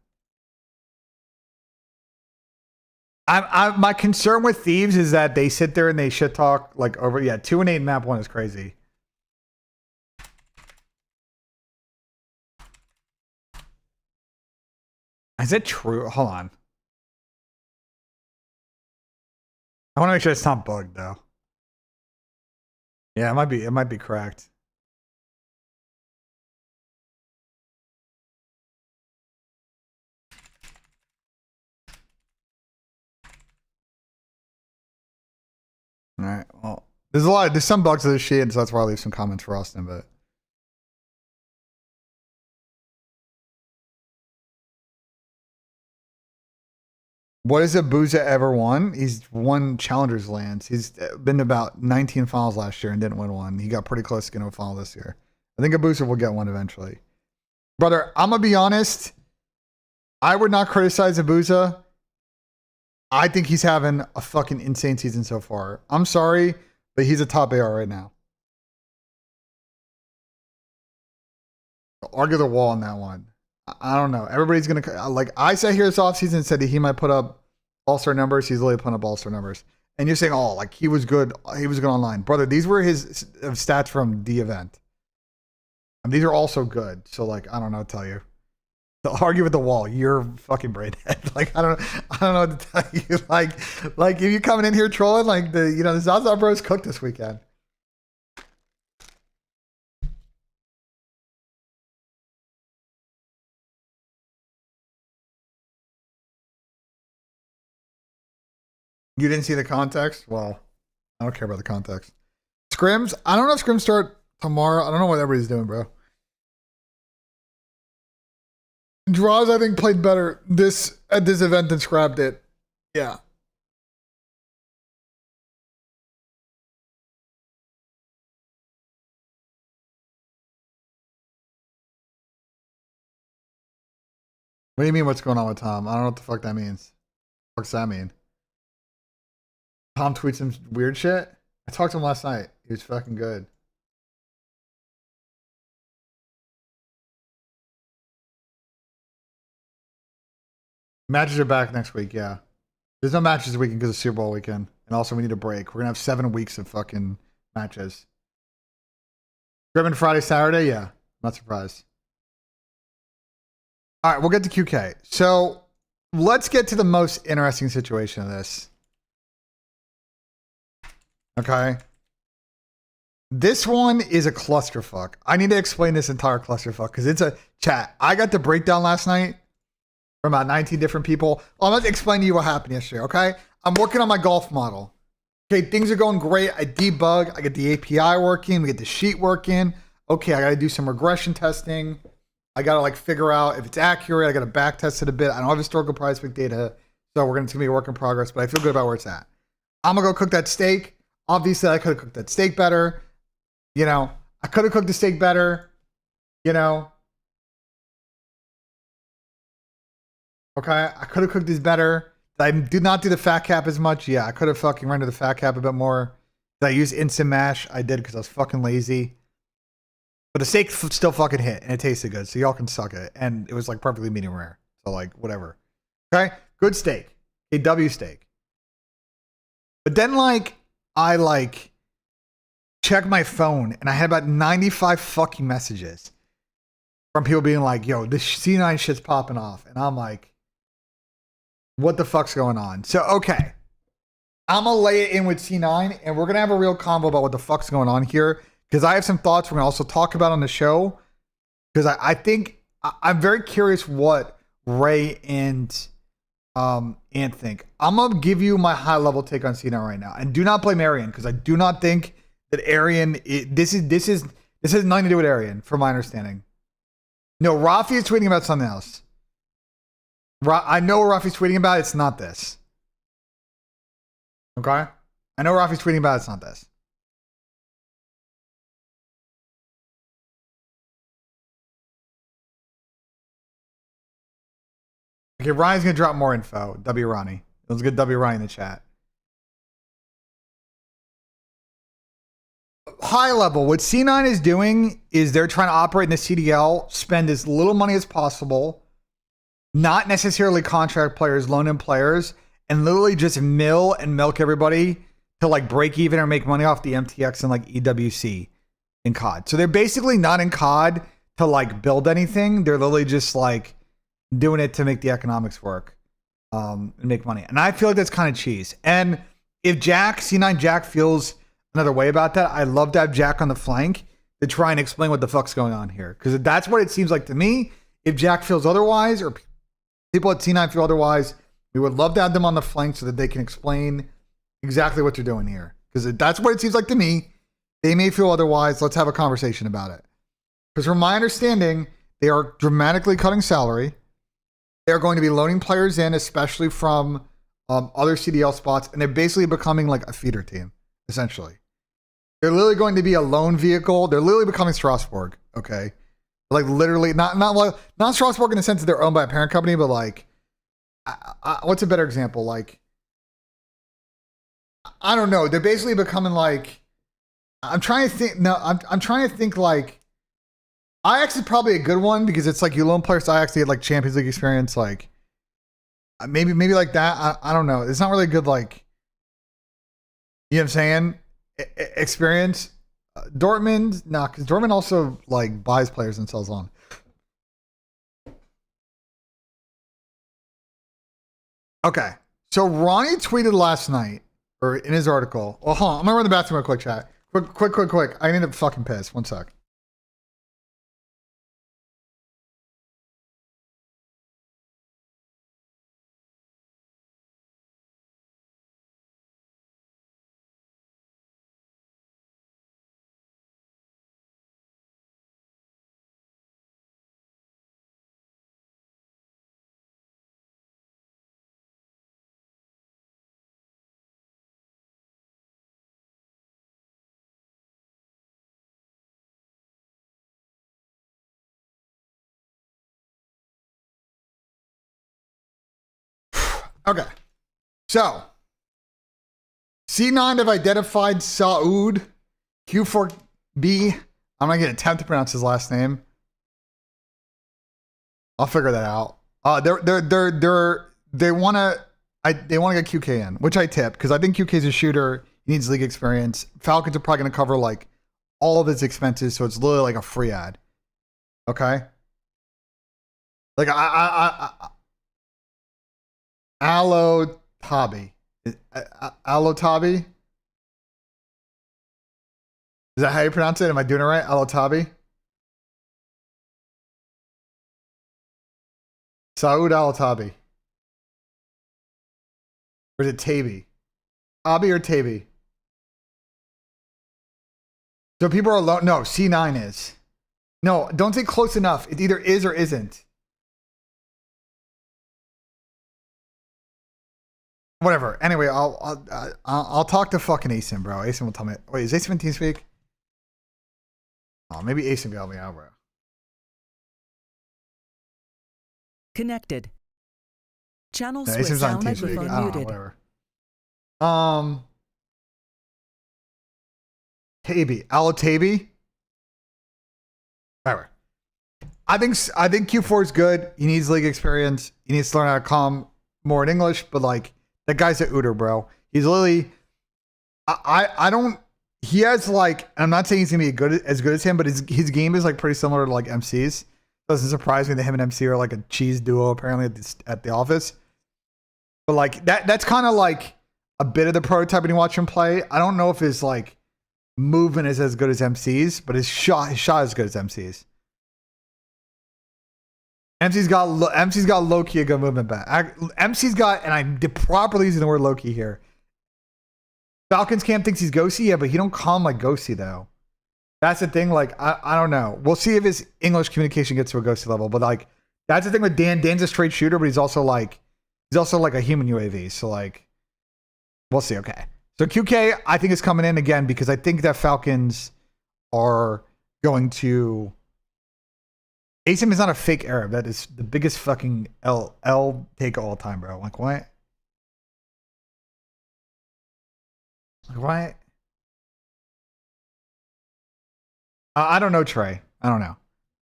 My concern with Thieves is that they sit there and they shit talk like over. Yeah, 2-8 map 1 is crazy. Is it true? Hold on. I want to make sure it's not bugged though. Yeah, it might be cracked. All right. Well, there's some bugs to this shit, so that's why I leave some comments for Austin, but what has Abuza ever won? He's won Challengers Lands. He's been to about 19 finals last year and didn't win one. He got pretty close to getting a final this year. I think Abuza will get one eventually. Brother, I'm going to be honest. I would not criticize Abuza. I think he's having a fucking insane season so far. I'm sorry, but he's a top AR right now. Argue the wall on that one. I don't know. Everybody's going to, like, I sat here this offseason and said that he might put up all-star numbers. He's literally putting up all-star numbers. And you're saying, oh, like, he was good. He was good online. Brother, these were his stats from the event. And these are also good. So, like, I don't know what to tell you. To argue with the wall, you're fucking brain dead. Like, I don't know what to tell you. Like if you're coming in here trolling, like, the Zaza Bros cooked this weekend. You didn't see the context? Well, I don't care about the context. Scrims? I don't know if scrims start tomorrow. I don't know what everybody's doing, bro. Draws, I think, played better at this event than Scrap did. Yeah. What do you mean what's going on with Tom? I don't know what the fuck that means. What does that mean? Tom tweets some weird shit. I talked to him last night. He was fucking good. Matches are back next week, yeah. There's no matches this weekend because of Super Bowl weekend. And also we need a break. We're going to have 7 weeks of fucking matches. Driven Friday, Saturday? Yeah. Not surprised. All right, we'll get to QK. So let's get to the most interesting situation of this. Okay. This one is a clusterfuck. I need to explain this entire clusterfuck because it's a chat. I got the breakdown last night from about 19 different people. I'm going to explain to you what happened yesterday, okay? I'm working on my golf model. Okay, things are going great. I debug. I get the API working. We get the sheet working. Okay, I got to do some regression testing. I got to like figure out if it's accurate. I got to back test it a bit. I don't have historical price pick data. So it's going to be a work in progress, but I feel good about where it's at. I'm going to go cook that steak. Obviously, I could have cooked that steak better. You know, I could have cooked the steak better. You know. Okay, I could have cooked this better. I did not do the fat cap as much. Yeah, I could have fucking rendered the fat cap a bit more. Did I use instant mash? I did because I was fucking lazy. But the steak still fucking hit and it tasted good. So y'all can suck it. And it was like perfectly medium rare. So like whatever. Okay, good steak. A W steak. But then like I like checked my phone and I had about 95 fucking messages from people being like, yo, this C9 shit's popping off. And I'm like, what the fuck's going on? So, okay. I'm going to lay it in with C9 and we're going to have a real convo about what the fuck's going on here. Because I have some thoughts we're going to also talk about on the show. Because I think, I'm very curious what Ray and Ant think. I'm going to give you my high level take on C9 right now. And do not blame Arian because I do not think that Arian, this has nothing to do with Arian from my understanding. No, Rafi is tweeting about something else. I know what Rafi's tweeting about. It's not this. Okay? I know Rafi's tweeting about. It's not this. Okay, Ryan's going to drop more info. W. Ronnie. Let's get W. Ronnie in the chat. High level, what C9 is doing is they're trying to operate in the CDL, spend as little money as possible, not necessarily contract players, loan in players, and literally just mill and milk everybody to like break even or make money off the MTX and like EWC in COD. So they're basically not in COD to like build anything. They're literally just like doing it to make the economics work and make money. And I feel like that's kind of cheese. And if C9 Jack feels another way about that, I'd love to have Jack on the flank to try and explain what the fuck's going on here. Because that's what it seems like to me. If Jack feels otherwise, or people at C9 feel otherwise, we would love to have them on the flank so that they can explain exactly what they're doing here. Because that's what it seems like to me. They may feel otherwise. Let's have a conversation about it. Because from my understanding, they are dramatically cutting salary. They're going to be loaning players in, especially from other CDL spots. And they're basically becoming like a feeder team, essentially. They're literally going to be a loan vehicle. They're literally becoming Strasbourg, okay? Like literally, not Strasbourg in the sense that they're owned by a parent company, but like, what's a better example? Like, I don't know. They're basically becoming like, I'm trying to think. No, I'm trying to think like, Ajax is probably a good one because it's like you loan players to Ajax to get like Champions League experience. Like, maybe like that. I don't know. It's not really good. Like, you know what I'm saying? Experience. Dortmund, nah, because Dortmund also like buys players and sells on. Okay, so Ronnie tweeted last night, or in his article. Well, hold on, I'm gonna run the bathroom real quick, chat. Quick. I need to fucking piss. 1 sec. Okay, so C9 have identified Saud Q4B. I'm not gonna attempt to pronounce his last name. I'll figure that out. They wanna get QK in, which I tip because I think QK is a shooter. He needs league experience. Falcons are probably gonna cover like all of his expenses, so it's literally like a free ad. Okay. Like Alo Tabi. Alo Tabi? Is that how you pronounce it? Am I doing it right? Alo Tabi? Saud Al Tabi. Or is it Tabi? Tabi or Tabi? So people are low. No, C9 is. No, don't say close enough. It either is or isn't. Whatever. Anyway, I'll talk to fucking Asim, bro. Asim will tell me. Wait, is Asim in TeamSpeak? Oh, maybe Asim will help me out, bro. Connected. Channel Yeah, switch. Asim's on Sound TeamSpeak. microphone I don't know, muted. whatever. Tabi. Alo Tabi? Whatever. I think Q4 is good. He needs league experience. He needs to learn how to calm more in English, but like that guy's a Uter, bro. He's literally I don't he has like I'm not saying he's gonna be as good as him, but his game is like pretty similar to like MC's. Doesn't surprise me that him and MC are like a cheese duo apparently at the office. But like that's kind of like a bit of the prototype when you watch him play. I don't know if his like movement is as good as MC's, but his shot is as good as MC's. MC's got low key a good movement back. MC's got, and I'm properly using the word low key here. Falcons camp thinks he's ghosty, yeah, but he don't calm like ghosty though. That's the thing. Like I don't know. We'll see if his English communication gets to a ghosty level. But like that's the thing with Dan. Dan's a straight shooter, but he's also like a human UAV. So like we'll see. Okay. So QK I think is coming in again because I think that Falcons are going to. Asim is not a fake Arab. That is the biggest fucking L take of all time, bro. Like what? Like what? I don't know, Trey. I don't know.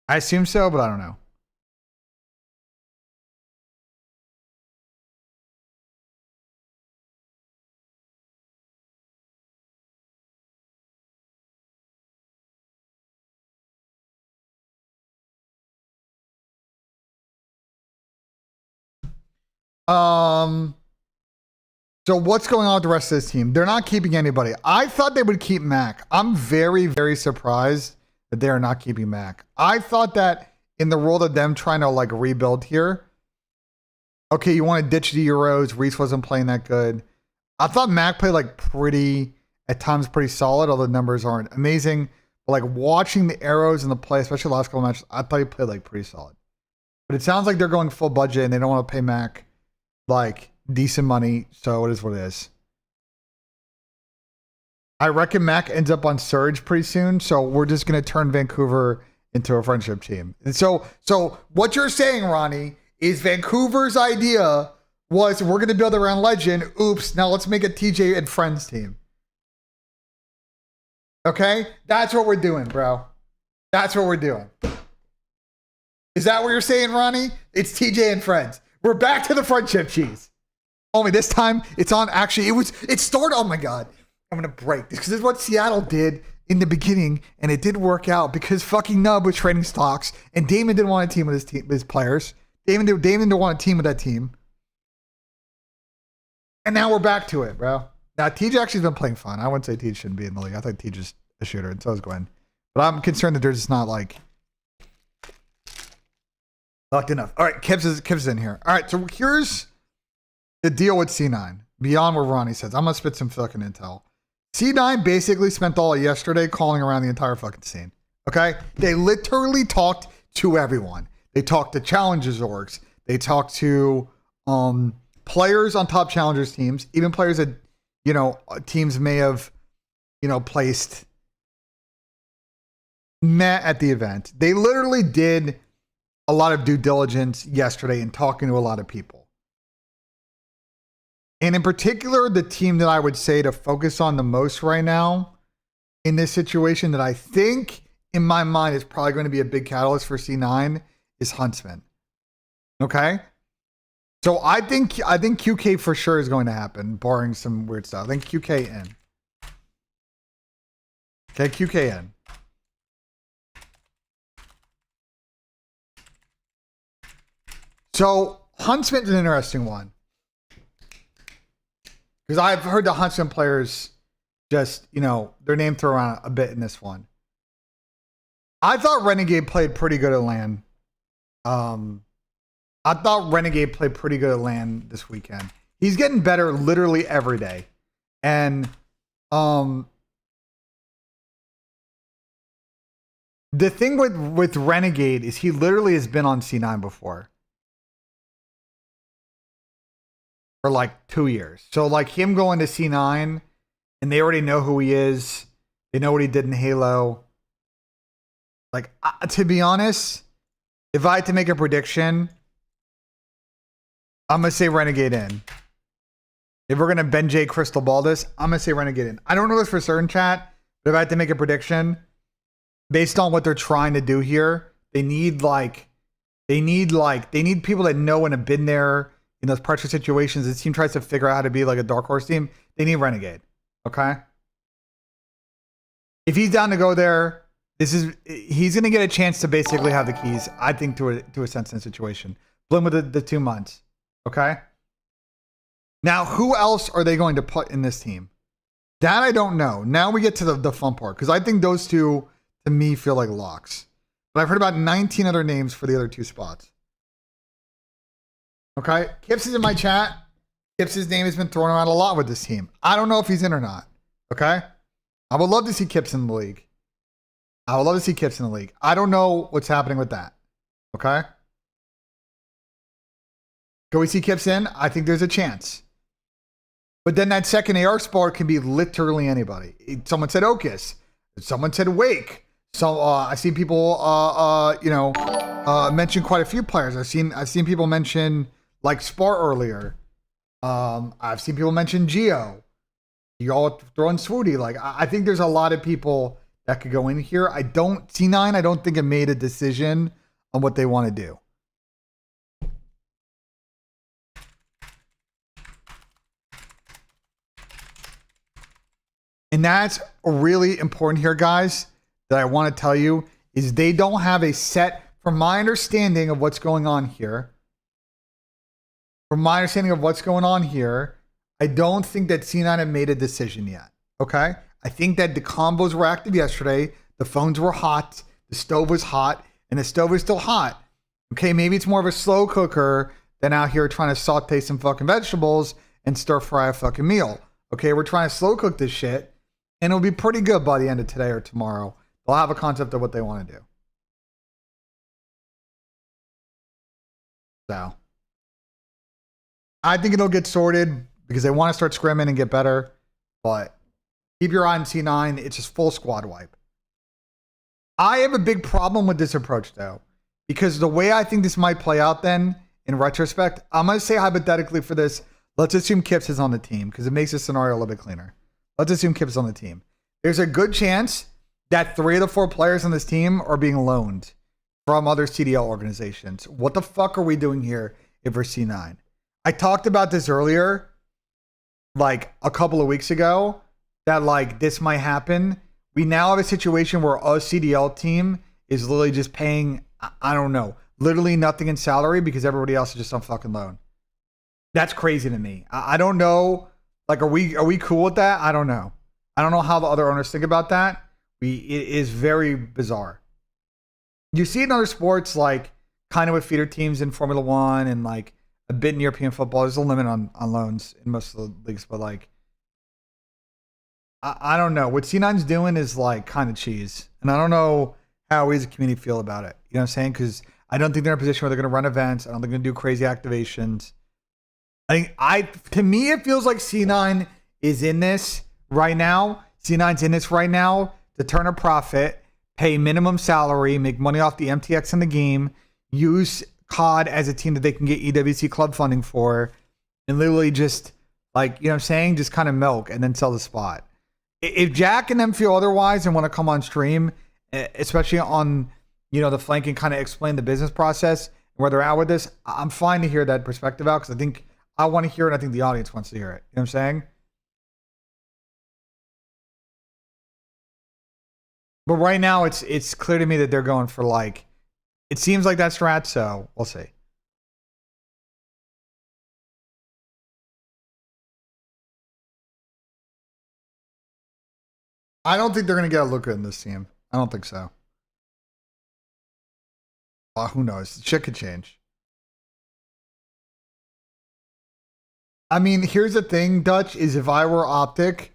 I assume so, but I don't know. So what's going on with the rest of this team? They're not keeping anybody. I thought they would keep Mac. I'm very, very surprised that they are not keeping Mac. I thought that in the role of them trying to like rebuild here. Okay, you want to ditch the Euros. Reese wasn't playing that good. I thought Mac played like at times pretty solid, although the numbers aren't amazing. But like watching the arrows in the play, especially the last couple of matches, I thought he played like pretty solid. But it sounds like they're going full budget and they don't want to pay Mac like decent money, so it is what it is. I reckon Mac ends up on Surge pretty soon, so we're just gonna turn Vancouver into a friendship team. And so what you're saying, Ronnie, is Vancouver's idea was we're gonna build around Legend. Oops, now let's make a TJ and Friends team. Okay? That's what we're doing, bro. That's what we're doing. Is that what you're saying, Ronnie? It's TJ and Friends. We're back to the friendship cheese. Only this time it's on. Actually, it started. Oh my God. I'm going to break this because this is what Seattle did in the beginning. And it did work out because fucking Nub was trading stocks and Damon didn't want a team with his players. Damon didn't want a team with that team. And now we're back to it, bro. Now, TJ actually has been playing fun. I wouldn't say TJ shouldn't be in the league. I thought TJ's a shooter and so is Gwen. But I'm concerned that they're just not like locked enough. All right, Kivs is in here. All right, so here's the deal with C9. Beyond what Ronnie says, I'm gonna spit some fucking intel. C9 basically spent all of yesterday calling around the entire fucking scene. Okay, they literally talked to everyone. They talked to challengers orgs. They talked to players on top challengers teams, even players that teams may have placed met at the event. They literally did a lot of due diligence yesterday in talking to a lot of people. And in particular, the team that I would say to focus on the most right now in this situation that I think in my mind is probably going to be a big catalyst for C9 is Huntsman. Okay? So I think QK for sure is going to happen, barring some weird stuff. I think QK in. Okay, QK in. So Huntsman's an interesting one. Because I've heard the Huntsman players just, their name thrown around a bit in this one. I thought Renegade played pretty good at LAN. I thought Renegade played pretty good at LAN this weekend. He's getting better literally every day. And the thing with Renegade is he literally has been on C9 before. For like 2 years. So like him going to C9 and they already know who he is. They know what he did in Halo. Like, to be honest, if I had to make a prediction, I'm going to say Renegade in. If we're going to BENJ crystal ball this, I'm going to say Renegade in. I don't know this for certain, chat, but if I had to make a prediction, based on what they're trying to do here, they need people that know and have been there in those pressure situations. This team tries to figure out how to be like a dark horse team. They need Renegade. Okay? If he's down to go there, he's going to get a chance to basically have the keys, I think, to a sensitive situation. Blame with the 2 months. Okay? Now, who else are they going to put in this team? That I don't know. Now we get to the fun part, because I think those two, to me, feel like locks. But I've heard about 19 other names for the other 2 spots. Okay? Kips is in my chat. Kips' name has been thrown around a lot with this team. I don't know if he's in or not. Okay? I would love to see Kips in the league. I would love to see Kips in the league. I don't know what's happening with that. Okay? Can we see Kips in? I think there's a chance. But then that second AR spot can be literally anybody. Someone said Ocus. Someone said Wake. So I've seen people, mention quite a few players. I've seen people mention like Spar earlier. I've seen people mention Geo. You all throwing Swooty. Like I think there's a lot of people that could go in here. C9, I don't think it made a decision on what they want to do. And that's really important here, guys, that I want to tell you is they don't have a set, from my understanding of what's going on here. From my understanding of what's going on here, I don't think that C9 have made a decision yet. Okay? I think that the combos were active yesterday. The phones were hot. The stove was hot. And the stove is still hot. Okay, maybe it's more of a slow cooker than out here trying to saute some fucking vegetables and stir fry a fucking meal. Okay, we're trying to slow cook this shit. And it'll be pretty good by the end of today or tomorrow. They'll have a concept of what they want to do. So, I think it'll get sorted because they want to start scrimming and get better. But keep your eye on C9. It's just full squad wipe. I have a big problem with this approach, though. Because the way I think this might play out then, in retrospect, I'm going to say hypothetically for this, let's assume Kips is on the team because it makes the scenario a little bit cleaner. Let's assume Kips is on the team. There's a good chance that 3 of the 4 players on this team are being loaned from other CDL organizations. What the fuck are we doing here if we're C9? I talked about this earlier, like a couple of weeks ago, that like this might happen. We now have a situation where a CDL team is literally just paying, I don't know, literally nothing in salary because everybody else is just on fucking loan. That's crazy to me. I don't know. Like, are we cool with that? I don't know. I don't know how the other owners think about that. It is very bizarre. You see it in other sports, like kind of with feeder teams in Formula One and like a bit in European football. There's a limit on loans in most of the leagues, but like, I don't know. What C9's doing is like kind of cheese. And I don't know how we as a community feel about it. You know what I'm saying? Because I don't think they're in a position where they're going to run events. I don't think they're going to do crazy activations. To me, it feels like C9 is in this right now. C9's in this right now to turn a profit, pay minimum salary, make money off the MTX in the game, use COD as a team that they can get EWC club funding for, and literally just like, you know what I'm saying? Just kind of milk and then sell the spot. If Jack and them feel otherwise and want to come on stream, especially on, the flank and kind of explain the business process and where they're at with this, I'm fine to hear that perspective out because I think I want to hear it. I think the audience wants to hear it. You know what I'm saying? But right now, it's clear to me that they're going for like, it seems like that strat, so we'll see. I don't think they're going to get a look good in this team. I don't think so. Well, who knows? Shit could change. I mean, here's the thing, Dutch, is if I were Optic,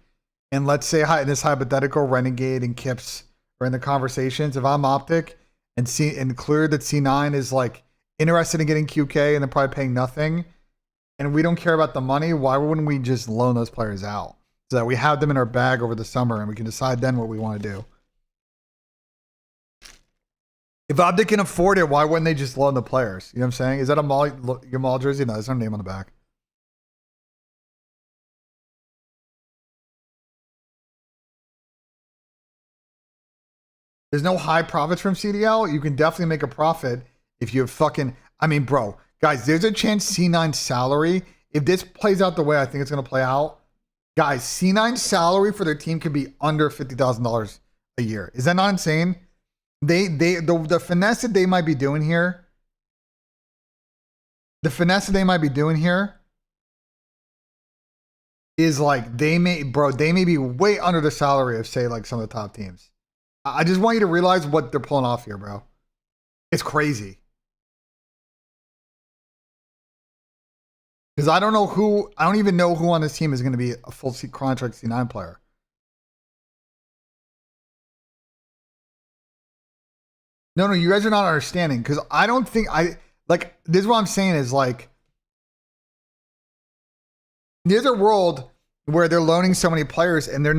and let's say in this hypothetical, Renegade and Kips are in the conversations, if I'm Optic and clear that C9 is like interested in getting QK and they're probably paying nothing, and we don't care about the money, why wouldn't we just loan those players out so that we have them in our bag over the summer and we can decide then what we want to do? If Optic can afford it, why wouldn't they just loan the players? You know what I'm saying? Is that your mall jersey? No, there's no name on the back. There's no high profits from CDL. You can definitely make a profit if you have fucking... I mean, bro, guys, there's a chance C9's salary, if this plays out the way I think it's going to play out, guys, C9's salary for their team could be under $50,000 a year. Is that not insane? The finesse that they might be doing here, is like they may be way under the salary of, say, like some of the top teams. I just want you to realize what they're pulling off here, bro. It's crazy. Because I don't even know who on this team is going to be a full contract C9 player. No, you guys are not understanding. Because I don't think this is what I'm saying is like, there's a world where they're loaning so many players and they're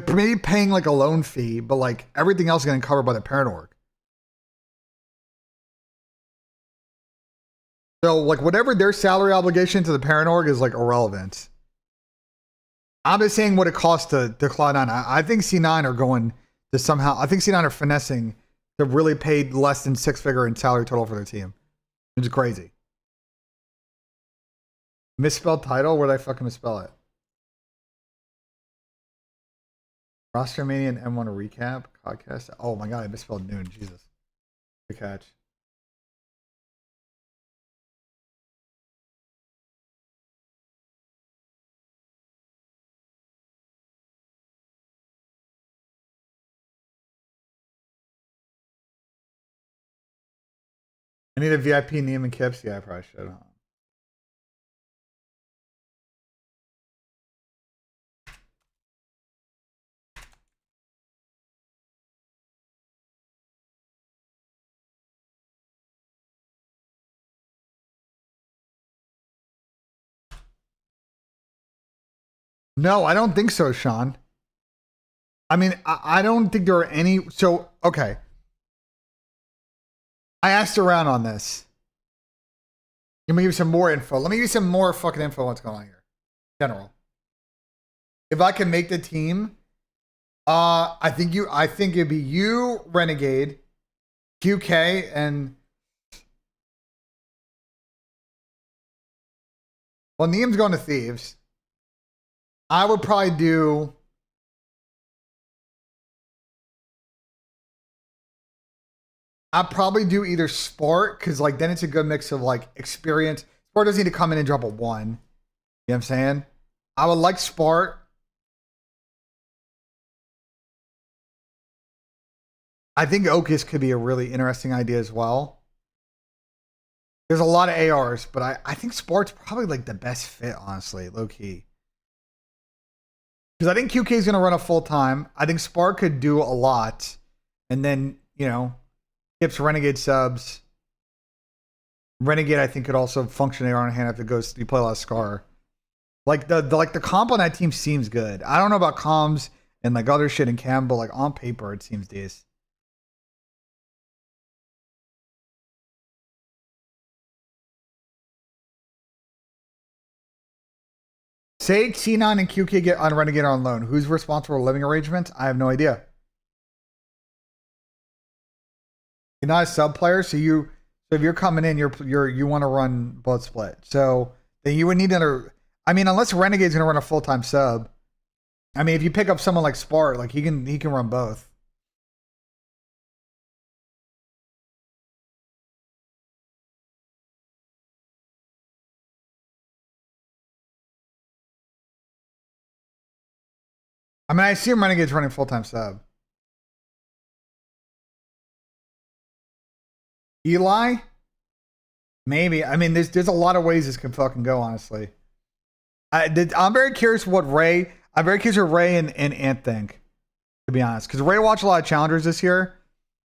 maybe paying like a loan fee, but like everything else is getting covered by the parent org. So like whatever their salary obligation to the parent org is like irrelevant. I'm just saying what it costs to Cloud9. I think C9 are going to somehow, I think C9 are finessing to really pay less than 6-figure in salary total for their team. Which is crazy. Misspelled title? Where did I fucking misspell it? Rostermania and M1 recap. Codcast. Oh my god, I misspelled noon. Jesus. Good catch. I need a VIP Nissim and Kips. Yeah, I probably should. Huh? No, I don't think so, Sean. I mean, I don't think there are any. So, okay. I asked around on this. Let me give you some more info. Let me give you some more fucking info on what's going on here. General. If I can make the team, I think it'd be you, Renegade, QK, and well, Niam's going to Thieves. I would probably do either Sport, because like then it's a good mix of like experience. Sport doesn't need to come in and drop a 1. You know what I'm saying? I would like Sport. I think Ocus could be a really interesting idea as well. There's a lot of ARs, but I think Sport's probably like the best fit, honestly, low key. Because I think QK is going to run a full time. I think Spark could do a lot. And then, you know, Kips Renegade subs. Renegade, I think, could also function AR on hand if it goes, you play a lot of Scar. Like the comp on that team seems good. I don't know about comms and like other shit in cam, but like on paper, it seems decent. Say C9 and QK get on Renegade on loan. Who's responsible for living arrangements? I have no idea. You're not a sub player, so if you're coming in, you want to run both split. So then you would need another. I mean, unless Renegade's gonna run a full-time sub. I mean, if you pick up someone like Spart, like he can run both. I mean, I assume Renegade's running full-time sub. Eli? Maybe. I mean, there's a lot of ways this can fucking go, honestly. I'm very curious what Ray... I'm very curious what Ray and Ant think, to be honest. Because Ray watched a lot of challengers this year.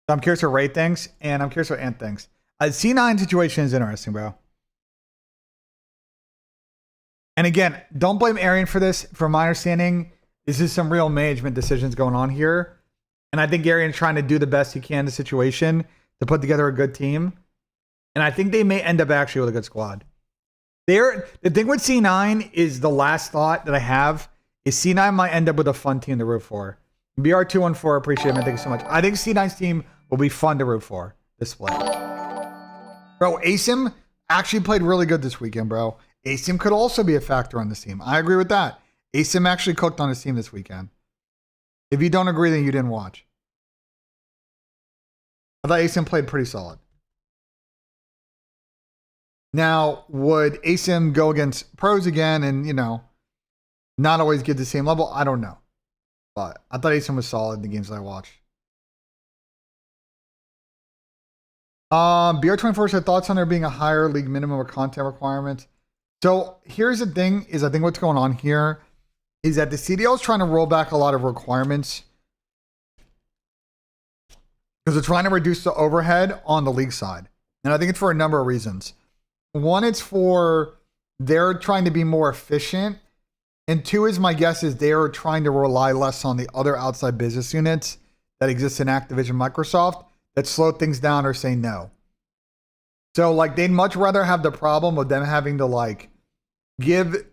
So I'm curious what Ray thinks, and I'm curious what Ant thinks. C9 situation is interesting, bro. And again, don't blame Arian for this. From my understanding, this is some real management decisions going on here. And I think Arian's trying to do the best he can in the situation to put together a good team. And I think they may end up actually with a good squad. The thing with C9 is the last thought that I have is C9 might end up with a fun team to root for. BR214, appreciate it, man. Thank you so much. I think C9's team will be fun to root for this split. Bro, Asim actually played really good this weekend, bro. Asim could also be a factor on this team. I agree with that. Asim actually cooked on his team this weekend. If you don't agree, then you didn't watch. I thought Asim played pretty solid. Now, would Asim go against pros again and, you know, not always get the same level? I don't know. But I thought Asim was solid in the games that I watched. BR24 said thoughts on there being a higher league minimum or content requirement. So here's the thing is I think what's going on here is that the CDL is trying to roll back a lot of requirements because they're trying to reduce the overhead on the league side. And I think it's for a number of reasons. One, it's for they're trying to be more efficient. And two is my guess is they're trying to rely less on the other outside business units that exist in Activision Microsoft that slow things down or say no. So like they'd much rather have the problem of them having to like give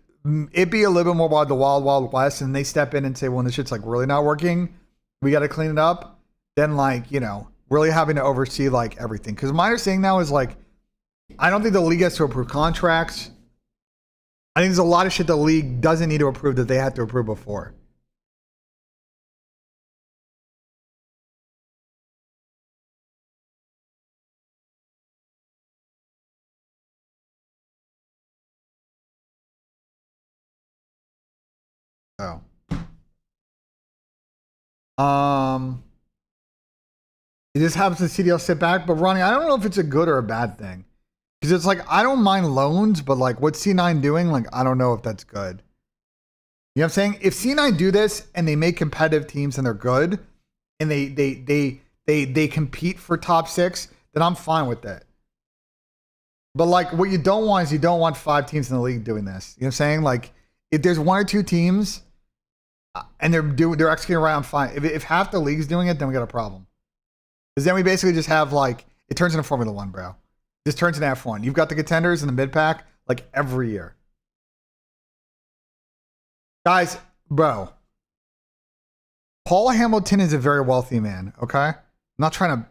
it be a little bit more about the wild west and they step in and say, well, this shit's like really not working. We got to clean it up. Then like, you know, really having to oversee like everything. Because my understanding now is like, I don't think the league has to approve contracts. I think there's a lot of shit the league doesn't need to approve that they had to approve before. Oh. It just happens to CDL sit back, but Ronnie, I don't know if it's a good or a bad thing. Because it's like, I don't mind loans, but like what's C9 doing? Like, I don't know if that's good. You know what I'm saying? If C9 do this and they make competitive teams and they're good and they compete for top 6, then I'm fine with that. But like what you don't want is you don't want 5 teams in the league doing this. You know what I'm saying? Like if there's 1 or 2 teams and they're executing right, I'm fine. If half the league's doing it, then we got a problem. Because then we basically just have like, it turns into Formula 1, bro. Just turns into F1. You've got the contenders in the mid pack like every year. Guys, bro. Paul Hamilton is a very wealthy man, okay? I'm not trying to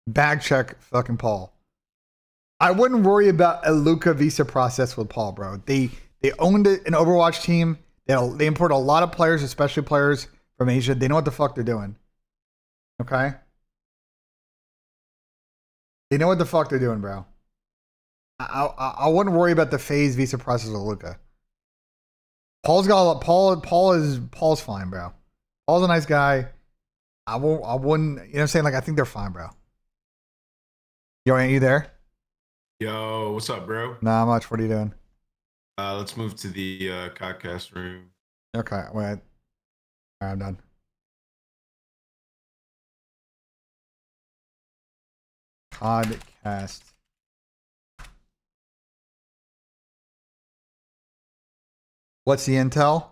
bag check fucking Paul. I wouldn't worry about a Luca visa process with Paul, bro. They owned an Overwatch team. They import a lot of players, especially players from Asia. They know what the fuck they're doing. Okay? They know what the fuck they're doing, bro. I wouldn't worry about the phase visa process with Luca. Paul's fine, bro. Paul's a nice guy. I wouldn't, you know what I'm saying? Like, I think they're fine, bro. Yo, ain't you there? Yo, what's up, bro? Not much. What are you doing? Let's move to the Codcast room. Okay, wait. All right, I'm done. Codcast. What's the intel?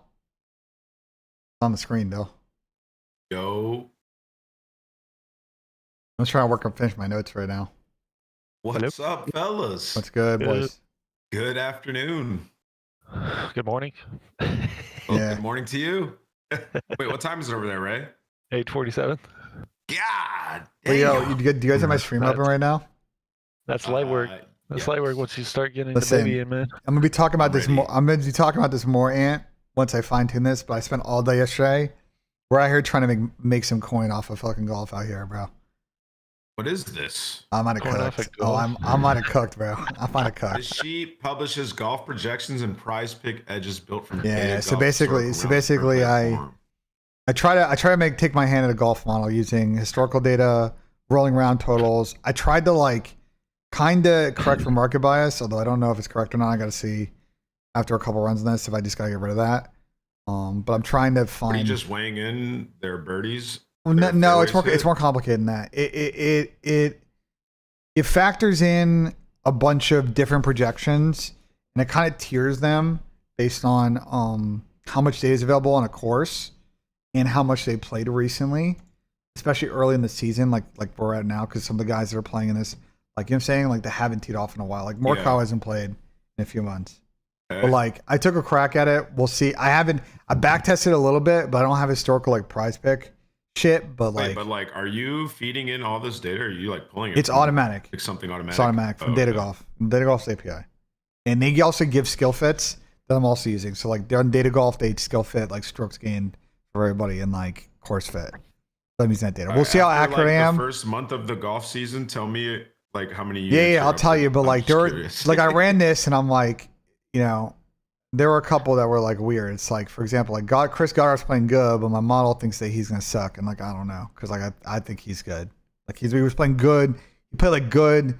On the screen, though. Yo, I'm just trying to finish my notes right now. what's up, fellas? What's good, boys? Good afternoon. Good morning. Well, Yeah. Good morning to you. Wait, what time is it over there, Ray? 8:47. God Hey, yo, damn. do you guys have my stream open right now? That's light work. That's yeah. light work once you start getting Listen, the baby in, man. I'm gonna be talking about this Already. more. I'm gonna be talking about this more, Ant. Once I fine tune this, but I spent all day yesterday. We're out here trying to make some coin off of fucking golf out here, bro. What is this? I might have Coin off cooked. of golf. I might have cooked, bro. I might have The cooked. sheet publishes golf projections and prize pick edges built from Yeah, data so golf basically- circle rounds per platform. I try to take my hand at a golf model using historical data, rolling round totals. I tried to like kind of correct for market bias, although I don't know if it's correct or not. I got to see after a couple runs on this if I just got to get rid of that. But I'm trying to find. Are you just weighing in their birdies? Well, no, it's more complicated than that. It factors in a bunch of different projections, and it kind of tiers them based on how much data is available on a course and how much they played recently, especially early in the season, like we're at now, because some of the guys that are playing in this, like you know what I'm saying, like they haven't teed off in a while. Like Morikawa hasn't played in a few months. Okay. But like I took a crack at it. We'll see. I back tested a little bit, but I don't have historical like prize pick shit. But like, are you feeding in all this data? Or are you like pulling it? It's automatic. Like something automatic. It's automatic from Data Golf. Data Golf's API, and they also give skill fits that I'm also using. So like on Data Golf, they skill fit like strokes gained for everybody and like course fit. So I'm using that data. We'll see how accurate I am. The first month of the golf season, tell me like how many. Yeah, I'll tell you. But like there were like I ran this and I'm like, you know, there were a couple that were like weird. It's like, for example, like Chris Goddard's playing good, but my model thinks that he's gonna suck, and like I don't know, because like I think he's good. Like he was playing good. He played like good.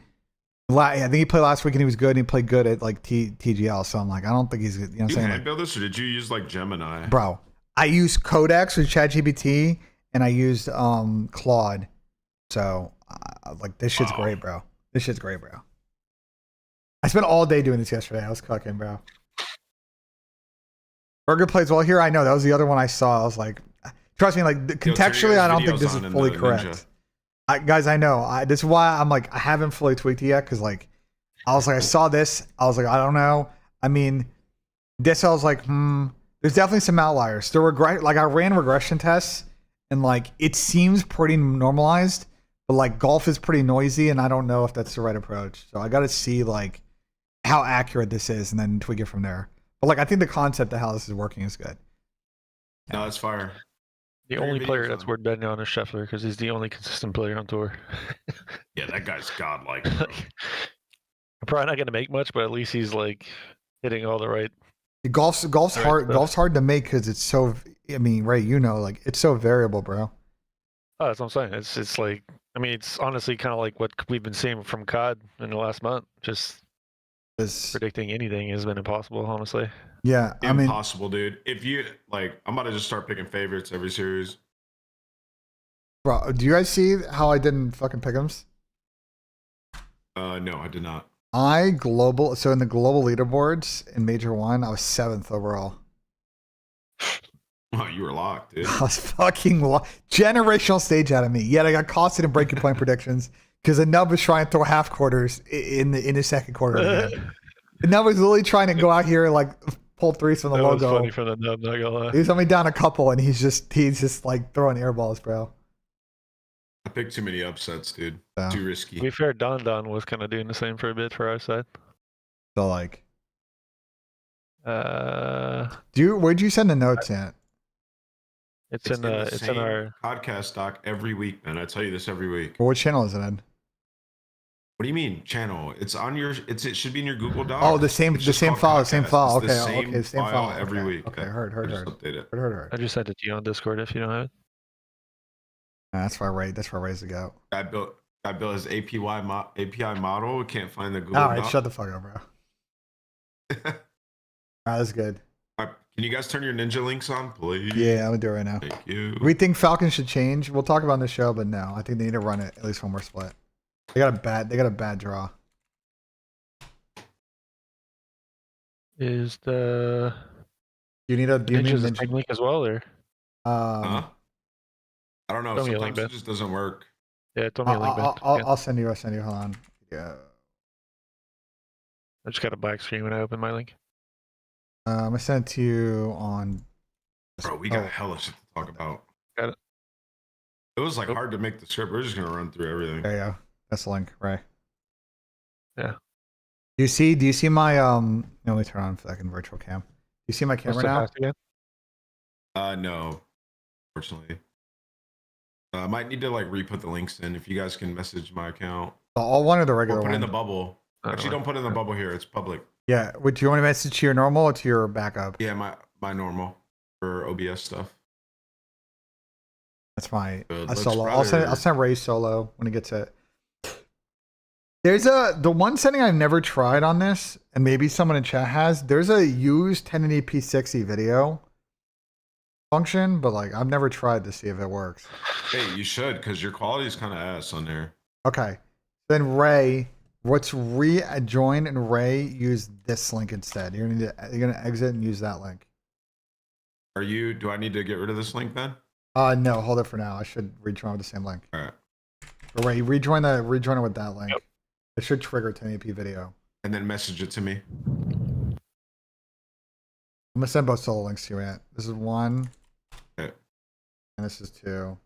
I think he played last week and he was good. And he played good at like TGL. So I'm like, I don't think he's good. You know what I'm saying? Did you build this or did you use like Gemini? Bro, I used Codex with ChatGPT and I used Claude. So like this shit's great, bro. This shit's great, bro. I spent all day doing this yesterday. I was cooking, bro. Burger plays well here. I know that was the other one I saw. I was like, trust me, like contextually, I don't think this is fully correct. Guys, I know. This is why I'm like, I haven't fully tweaked it yet, because like, I was like, I saw this. I was like, I don't know. I mean, this I was like, there's definitely some outliers. Like I ran regression tests, and like it seems pretty normalized, but like golf is pretty noisy, and I don't know if that's the right approach. So I got to see like how accurate this is, and then tweak it from there. But like, I think the concept of how this is working is good. No, it's fire. The only player that's worth betting on is Scheffler, because he's the only consistent player on tour. Yeah, that guy's godlike, bro. I'm probably not going to make much, but at least he's like hitting all the right. Golf's hard. Stuff. Golf's hard to make because it's so. I mean, right? You know, like it's so variable, bro. Oh, that's what I'm saying. It's like, I mean, it's honestly kind of like what we've been seeing from COD in the last month. Just predicting anything has been impossible, honestly. Yeah, impossible, dude. If you like, I'm about to just start picking favorites every series. Bro, do you guys see how I didn't fucking pick 'ems? No, I did not. So in the global leaderboards in Major 1, I was 7th overall. Oh, you were locked, dude. I was fucking generational stage out of me. Yet I got costed in breaking point predictions because the nub was trying to throw half quarters in the second quarter again. The nub was literally trying to go out here and like pull threes from the logo. That was funny for the nub, not gonna lie. He's only down a couple, and he's just like throwing air balls, bro. I picked too many upsets, dude. So, too risky. To be fair, Don was kind of doing the same for a bit for our side. So like, where'd you send the notes at? It's in our podcast doc every week, man. I tell you this every week. Well, what channel is it in? What do you mean channel? It's on your. It should be in your Google Doc. Oh, the same file. Same file. Okay, the same file every week. Okay, heard. I just sent it to you on Discord if you don't have it. That's far right. That's far ways to go. I built his API model. Can't find the Google. All right, shut the fuck up, bro. That's good. Can you guys turn your ninja links on, please? Yeah, I'm gonna do it right now. Thank you. We think Falcons should change. We'll talk about it on the show, but no, I think they need to run it at least one more split. They got a bad draw. Is the do you need ninja link as well, or I don't know. Sometimes it just doesn't work. Yeah, tell me a link. I'll send you. Hold on. Yeah. I just got a black screen when I open my link. I'm gonna send it to you on. Bro, we got hella shit to talk about. Got it. It was like hard to make the script. We're just gonna run through everything. There you go. That's the link, right? Yeah. Do you see my let me turn on fucking virtual cam. Do you see my camera now? No, unfortunately. I might need to like re-put the links in. If you guys can message my account. All one of the regular. Or put one. In the bubble. Actually, don't put it in the bubble here. It's public. Yeah. Do you want to message to your normal or to your backup? Yeah, my normal for OBS stuff. That's my Good a looks, solo. brother. I'll send Ray solo when he gets it. There's the one setting I've never tried on this, and maybe someone in chat has. There's a use 1080p 60 video function, but like I've never tried to see if it works. Hey, you should, because your quality is kind of ass on there. Okay. Then Ray, let's rejoin and Ray use this link instead. You're gonna exit and use that link. Do I need to get rid of this link then? No, hold it for now. I should rejoin with the same link. All right. But Ray, rejoin it with that link. Yep. It should trigger 1080p video. And then message it to me. I'm gonna send both solo links to you, Ant. This is 1. Okay. And this is 2.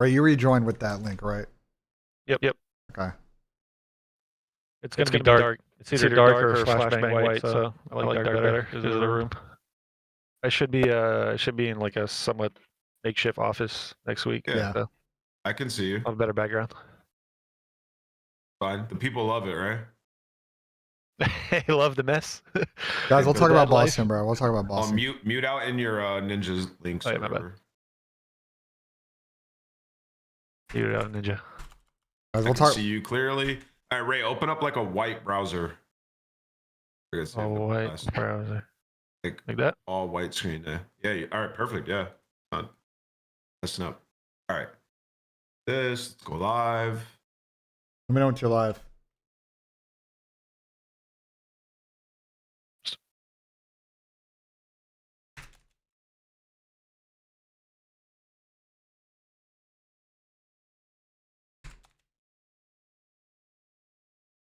Ray, you rejoin with that link, right? Yep. Okay. It's gonna be dark. It's either dark or flashbang white. So I like dark better because of the room. I should be in like a somewhat makeshift office next week. Yeah. So I can see you. I'll have a better background. Fine. The people love it, right? They love the mess. Guys, we'll The talk about bad life. Boston, bro. We'll talk about I'll Boston. mute out in your ninjas links. Oh, yeah, or my bad. whatever. You're out, Ninja. Guys, I we'll can talk. see you clearly. All right, Ray, open up like a white browser. I guess Oh, white last- browser. Like Like that? all white screen there. Yeah. All right. Perfect. Yeah. Done. Listen up. All right. Let's go live. Let me know when you're live.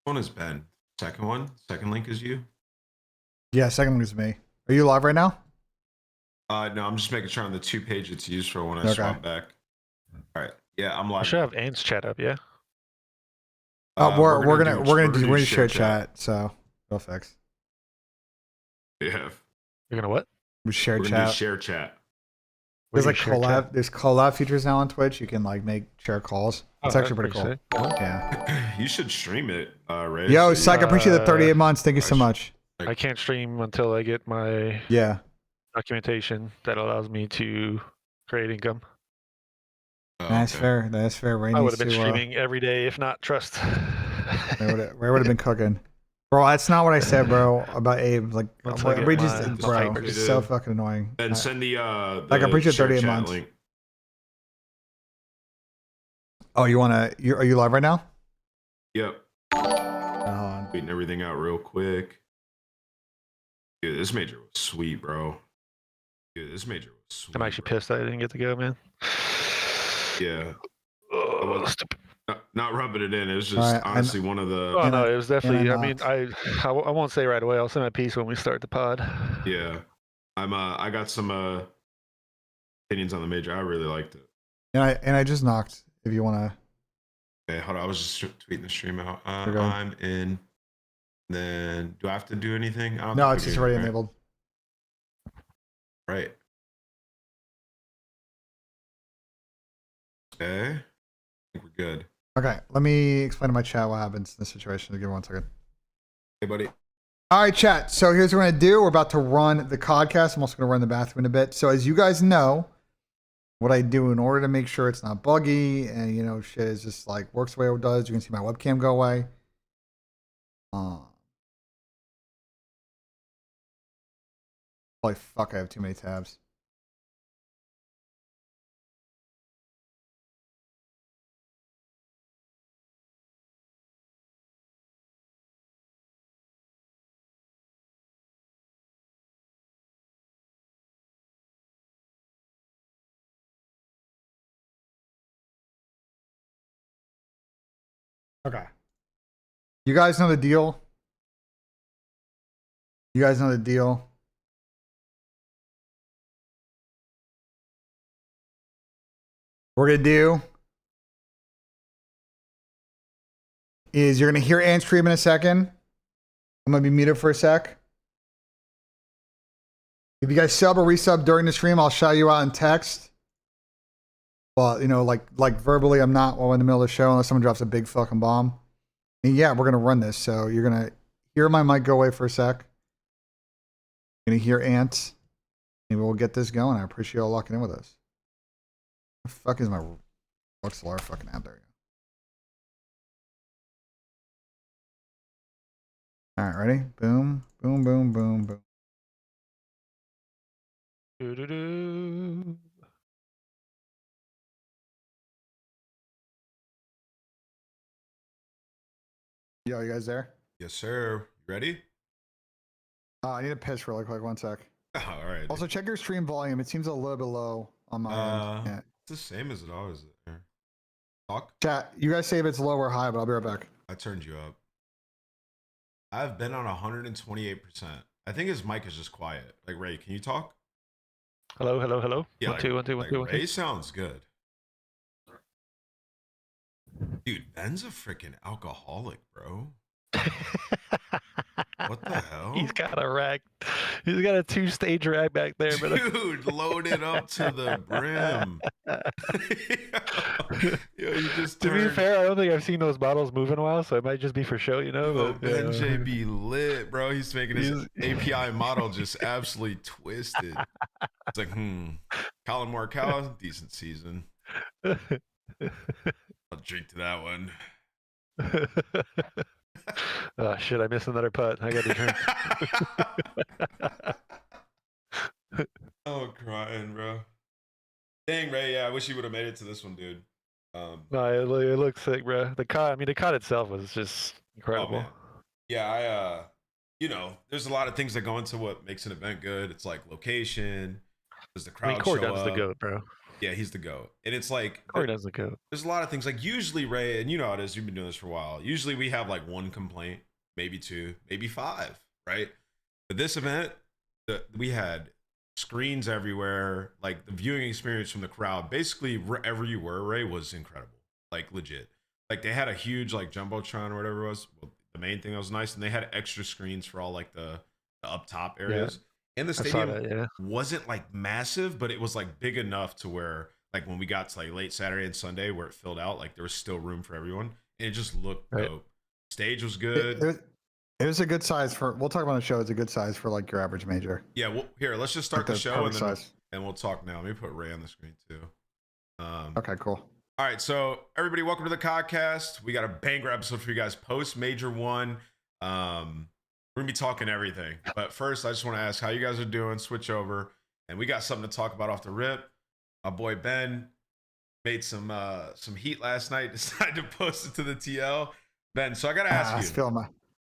One is Ben. Second link is you. Yeah, second link is me. Are you live right now? No, I'm just making sure on the 2 page it's used for when I Okay. swap back. All right. Yeah, I'm I live. should have Ant's chat up, yeah? We're gonna do share chat. So go fix. Yeah. You're gonna what? We share We're gonna do chat. share chat. There's Where like do you share collab. chat? There's collab features now on Twitch. You can like make share calls. It's Oh, actually pretty that's cool. sick. Yeah. You should stream it, Ray. Yo, so Psych, I appreciate the 38 months. Thank you so I much. I can't stream until I get my Yeah. documentation that allows me to create income. That's okay. fair. That's fair. Ray I would needs have been to. streaming every day if not trust. Ray would have been cooking. Bro, that's not what I said, bro, about Abe. Like, Once I get Ray my- just, my bro, papers. it's so fucking annoying. And send the Like, I appreciate share 38 chat months. link. Oh, you wanna? Are you live right now? Yep. Hold on. Tweeting everything out real quick. Dude, this major was sweet, bro. Dude, this major was sweet. I'm actually bro. pissed that I didn't get to go, man. Yeah. Oh, was- stupid. Not rubbing it in. It was just Alright, I honestly one of the. Oh And no, I- it was definitely. and I I mean, I won't say right away. I'll say my piece when we start the pod. Yeah. I got some opinions on the major. I really liked it. And I just knocked. If you wanna. Okay, hold on. I was just tweeting the stream out. Okay. I'm in. Then do I have to do anything? I don't No, think it's I just do, already right? enabled. Right. Okay. I think we're good. Okay, let me explain to my chat what happens in this situation. Give me 1 second. Hey, buddy. All right, chat. So here's what we're gonna do. We're about to run the Codcast. I'm also gonna run the bathroom in a bit. So as you guys know, what I do in order to make sure it's not buggy and shit is just like works the way it does. You can see my webcam go away. Holy fuck! I have too many tabs. Okay. You guys know the deal. You guys know the deal. What we're gonna do is you're gonna hear Ant stream in a second. I'm gonna be muted for a sec. If you guys sub or resub during the stream, I'll shout you out in text. But like verbally, I'm not while in the middle of the show unless someone drops a big fucking bomb. And yeah, we're gonna run this. So you're gonna hear my mic go away for a sec. You're gonna hear Ant, and we'll get this going. I appreciate you all locking in with us. The fuck is my Rockstar fucking out there? All right, ready? Boom, boom, boom, boom, boom. Doo-doo-doo. Yo, you guys there? Yes, sir. You ready? I need a piss really quick. 1 sec. All right. Also, check your stream volume. It seems a little bit low on my end. Yeah. It's the same as it always is. There. Talk. Chat, you guys say if it's low or high, but I'll be right back. I turned you up. I've been on 128%. I think his mic is just quiet. Like, Ray, can you talk? Hello, hello, hello. Yeah, One, two, one, two, one, like two, one, two. Ray sounds good. Dude, Ben's a freaking alcoholic, bro. What the hell? He's got a rack. He's got a 2-stage rack back there, but Dude, load it up to the brim. Yo, you just to be turned- fair, I don't think I've seen those bottles move in a while, so it might just be for show, you know. Yo, But, yeah. BENJ be lit, bro. He's making his API model just absolutely twisted. It's like, Colin Morikawa, decent season. I'll drink to that one. Oh shit! I missed another putt. I got to drink. Oh, crying, bro. Dang, Ray. Yeah, I wish you would have made it to this one, dude. No, it looks sick, bro. The cut. I mean, the cut itself was just incredible. man. Yeah, you know, there's a lot of things that go into what makes an event good. It's like location. Does the crowd show Cordon's up? the goat, bro. Yeah, he's the GOAT. And it's like Cordon's the goat. there's a lot of things. Like usually, Ray, and you know how it is, you've been doing this for a while. Usually we have like one complaint, maybe 2, maybe 5, right? But this event, we had screens everywhere. Like the viewing experience from the crowd, basically wherever you were, Ray, was incredible. Like legit. Like they had a huge like jumbotron or whatever it was. Well, the main thing that was nice, and they had extra screens for all like the up top areas. Yeah. And the stadium wasn't like massive, but it was like big enough to where like when we got to like late Saturday and Sunday where it filled out, like there was still room for everyone. And it just looked dope. Stage was good. It was a good size for, we'll talk about the show. It's a good size for like your average major. Yeah. Well, here, let's just start the show and we'll talk now. Let me put Ray on the screen too. Okay, cool. All right. So everybody, welcome to the Codcast. We got a banger episode for you guys post major one. We're gonna be talking everything, but first I just want to ask how you guys are doing. Switch over, and we got something to talk about off the rip. My boy Ben made some heat last night. Decided to post it to the TL. Ben, so I gotta ask you.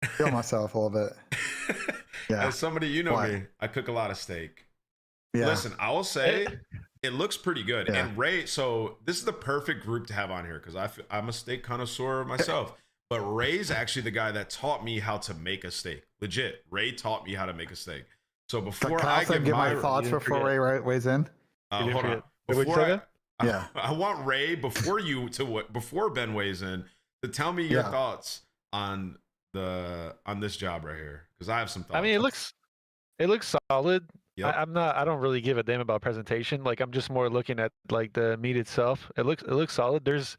I feel myself a little bit. Yeah. As somebody, you know me, I cook a lot of steak. Yeah. Listen, I will say it looks pretty good. Yeah. And Ray, so this is the perfect group to have on here because I'm a steak connoisseur myself. But Ray's actually the guy that taught me how to make a steak. Legit, Ray taught me how to make a steak. So before I give my thoughts before Ray weighs in. Hold on. I want Ray before Ben weighs in to tell me your thoughts on this job right here because I have some thoughts. I mean, it looks solid. Yep. I don't really give a damn about presentation. Like I'm just more looking at like the meat itself. It looks solid. There's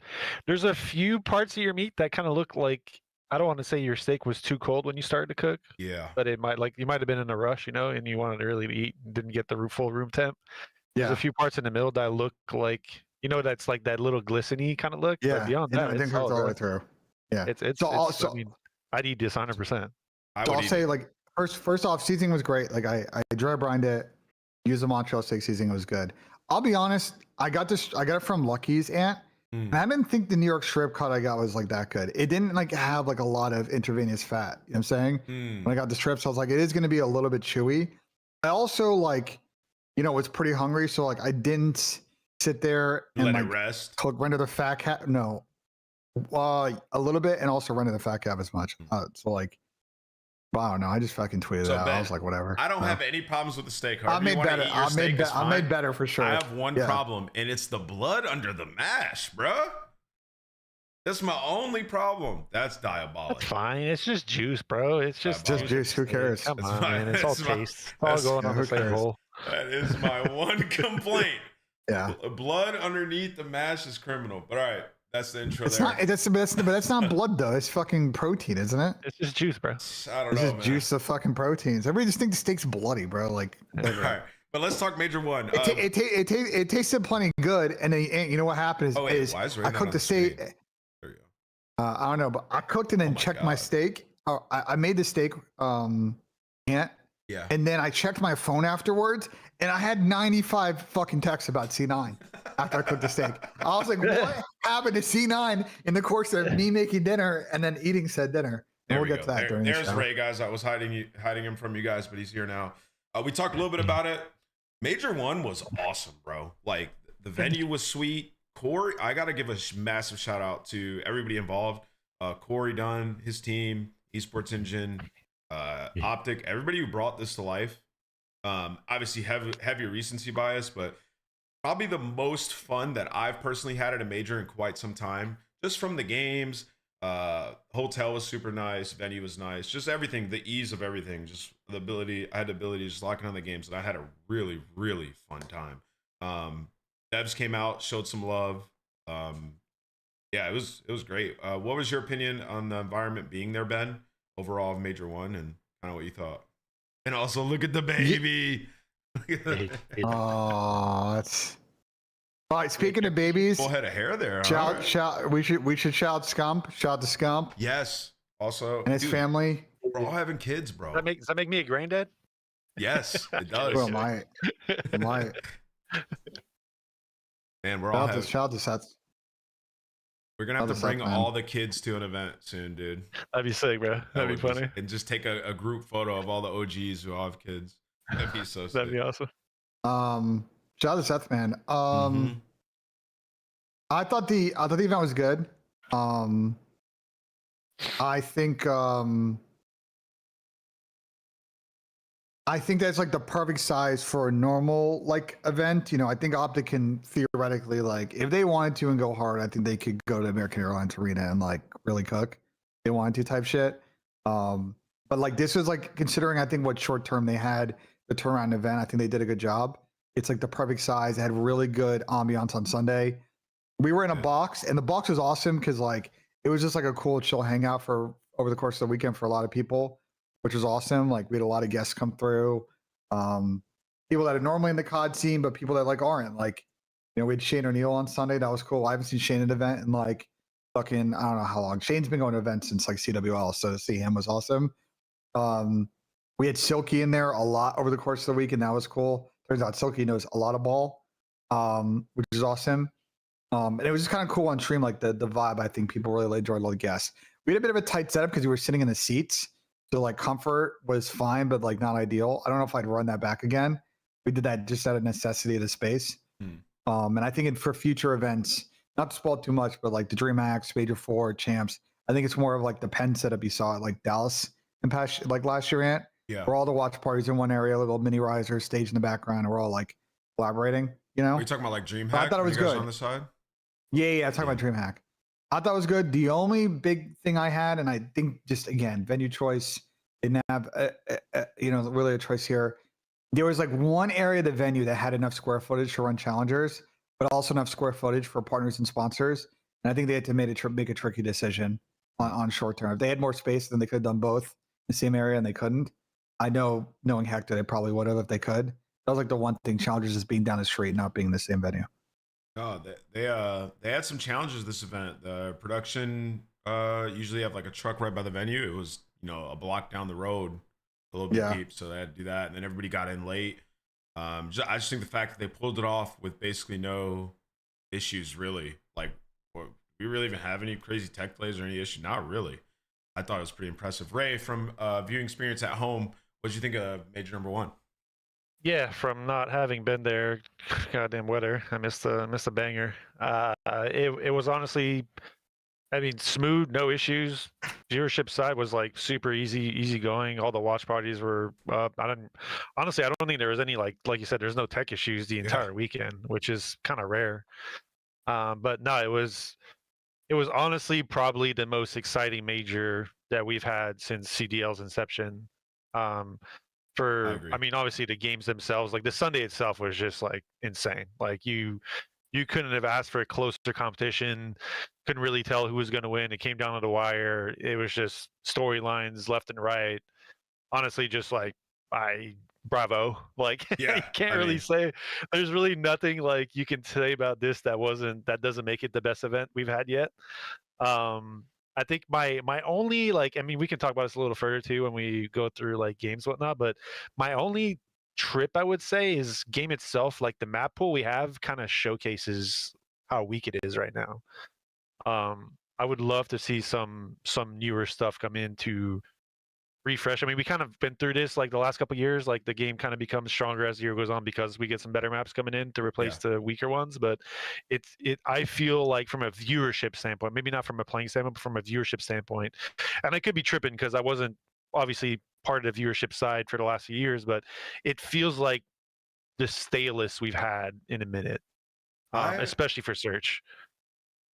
a few parts of your meat that kind of look like, I don't want to say your steak was too cold when you started to cook. Yeah. But it might, like you might have been in a rush, you know, and you wanted to really eat and didn't get the full room temp. There's a few parts in the middle that look like, you know, that's like that little glistening kind of look. Yeah. But beyond that, I think all the way through. Yeah. I mean, I'd eat this 100%. I'll say like, First off, seasoning was great. Like I dry brined it, used the Montreal steak seasoning. It was good. I'll be honest. I got it from Lucky's aunt. And I didn't think the New York strip cut I got was like that good. It didn't like have like a lot of intravenous fat. You know what I'm saying? When I got the strips, I was like, it is going to be a little bit chewy. I also like, you know, was pretty hungry. So like I didn't sit there and let like it rest. Render the fat cap. No, a little bit. And also render the fat cap as much. So like, I don't know. I just fucking tweeted out. I was like, whatever. I don't have any problems with the steak. I made better. I made better for sure. I have one problem, and it's the blood under the mash, bro. That's my only problem. That's diabolical. That's fine. It's just juice, bro. It's just juice. Who cares? Come on, man. It's all taste. It's all going on the same bowl. That is my one complaint. Yeah. Blood underneath the mash is criminal. But all right. That's the intro. That's not blood though. It's fucking protein, isn't it? It's just juice, bro. I don't know. It's just juice of fucking proteins. Everybody just thinks the steak's bloody, bro. Like, all right. But let's talk Major One. It tasted plenty good, and then you know what happened is, Oh wait, why is Ray I not cooked on the steak. screen? There you go. I don't know, but I cooked and then my checked my God. steak. Oh, I made the steak. Yeah. Yeah. And then I checked my phone afterwards, and I had 95 fucking texts about C9 after I cooked the steak. I was like, what happened to C9 in the course of me making dinner and then eating said dinner? And There we'll we get go. to that during the There's show. Ray, guys. I was hiding him from you guys, but he's here now. We talked a little bit about it. Major One was awesome, bro. Like the venue was sweet. Corey, I got to give a massive shout out to everybody involved. Corey Dunn, his team, Esports Engine, Optic, everybody who brought this to life. Obviously heavy recency bias, but probably the most fun that I've personally had at a major in quite some time. Just from the games, hotel was super nice, venue was nice, just everything, the ease of everything, just I had the ability to just lock in on the games, and I had a really, really fun time. Devs came out, showed some love. Yeah, it was great. What was your opinion on the environment being there, Ben, overall of Major One, and kind of what you thought? And also, look at the baby. Oh, that's all right. Speaking of babies, Full head of hair there. shout. We should shout Scump. Shout to Scump Yes. Also, and his family. We're all having kids, bro. Does that make me a granddad? Yes, it does. Well, my Man, we're all shout to Seth. we're gonna have to Seth, bring man. all the kids to an event soon, dude. That'd be sick, bro. That'd be funny. And just take a group photo of all the OGs who all have kids. That'd be so sick. That'd be awesome. Shout out to Seth, man. Mhm. I thought the event was good. I think that's like the perfect size for a normal like event. You know, I think Optic can theoretically, like, if they wanted to and go hard, I think they could go to American Airlines Arena and like really cook. If they wanted to type shit. But like this was like, considering I think what short term they had the turnaround event, I think they did a good job. It's like the perfect size. It had really good ambiance on Sunday. We were in a box, and the box was awesome because like it was just like a cool chill hangout for over the course of the weekend for a lot of people, which was awesome. Like we had a lot of guests come through, people that are normally in the COD scene, but people that like aren't. Like, you know, we had Shane O'Neill on Sunday. That was cool. I haven't seen Shane at an event in like fucking, I don't know how long. Shane's been going to events since like CWL, so to see him was awesome. We had Silky in there a lot over the course of the week, and that was cool. Turns out Silky knows a lot of ball, which is awesome. And it was just kind of cool on stream, like the vibe. I think people really enjoyed all the guests. We had a bit of a tight setup because we were sitting in the seats. So like comfort was fine, but like not ideal. I don't know if I'd run that back again. We did that just out of necessity of the space. And I think for future events, not to spoil too much, but like the DreamHack, Major 4, Champs, I think it's more of like the pen setup you saw at like Dallas and past, like last year, Ant. Yeah. Where all the watch parties in one area, little mini riser stage in the background, and we're all like collaborating, you know? Are you talking about like DreamHack? I thought it was you guys good. On the side? Yeah, I'm talking about DreamHack. I thought it was good. The only big thing I had, and I think just again, venue choice, didn't have really a choice here. There was like one area of the venue that had enough square footage to run challengers, but also enough square footage for partners and sponsors. And I think they had to make a tricky decision on short term. If they had more space, then they could have done both in the same area, and they couldn't. I know, knowing Hector, they probably would have if they could. That was like the one thing, challengers just being down the street, not being in the same venue. No, they had some challenges this event. The production usually have like a truck right by the venue. It was, you know, a block down the road, a little bit deep, so they had to do that, and then everybody got in late. I just think the fact that they pulled it off with basically no issues, really. Like, do we really even have any crazy tech plays or any issue? Not really. I thought it was pretty impressive. Ray, from viewing experience at home, what did you think of Major Number One? Yeah, from not having been there, goddamn weather. I missed the banger. It was honestly, I mean, smooth, no issues. Viewership side was like super easy going. All the watch parties were up. I don't think there was any like you said, there's no tech issues the entire weekend, which is kind of rare. But no, it was honestly probably the most exciting major that we've had since CDL's inception. I mean, obviously the games themselves, like the Sunday itself was just like insane. Like you couldn't have asked for a closer competition. Couldn't really tell who was going to win. It came down to the wire. It was just storylines left and right. Honestly, just like I bravo. Like Yeah, you can't I really mean- say there's really nothing like you can say about this that doesn't make it the best event we've had yet. I think my only like, I mean, we can talk about this a little further too when we go through like games and whatnot, but my only trip I would say is game itself. Like the map pool we have kind of showcases how weak it is right now. I would love to see some newer stuff come in to refresh. I mean, we kind of been through this like the last couple of years. Like the game kind of becomes stronger as the year goes on because we get some better maps coming in to replace the weaker ones. But I feel like from a viewership standpoint, maybe not from a playing standpoint, but from a viewership standpoint, and I could be tripping because I wasn't obviously part of the viewership side for the last few years, but it feels like the stalest we've had in a minute, especially for search.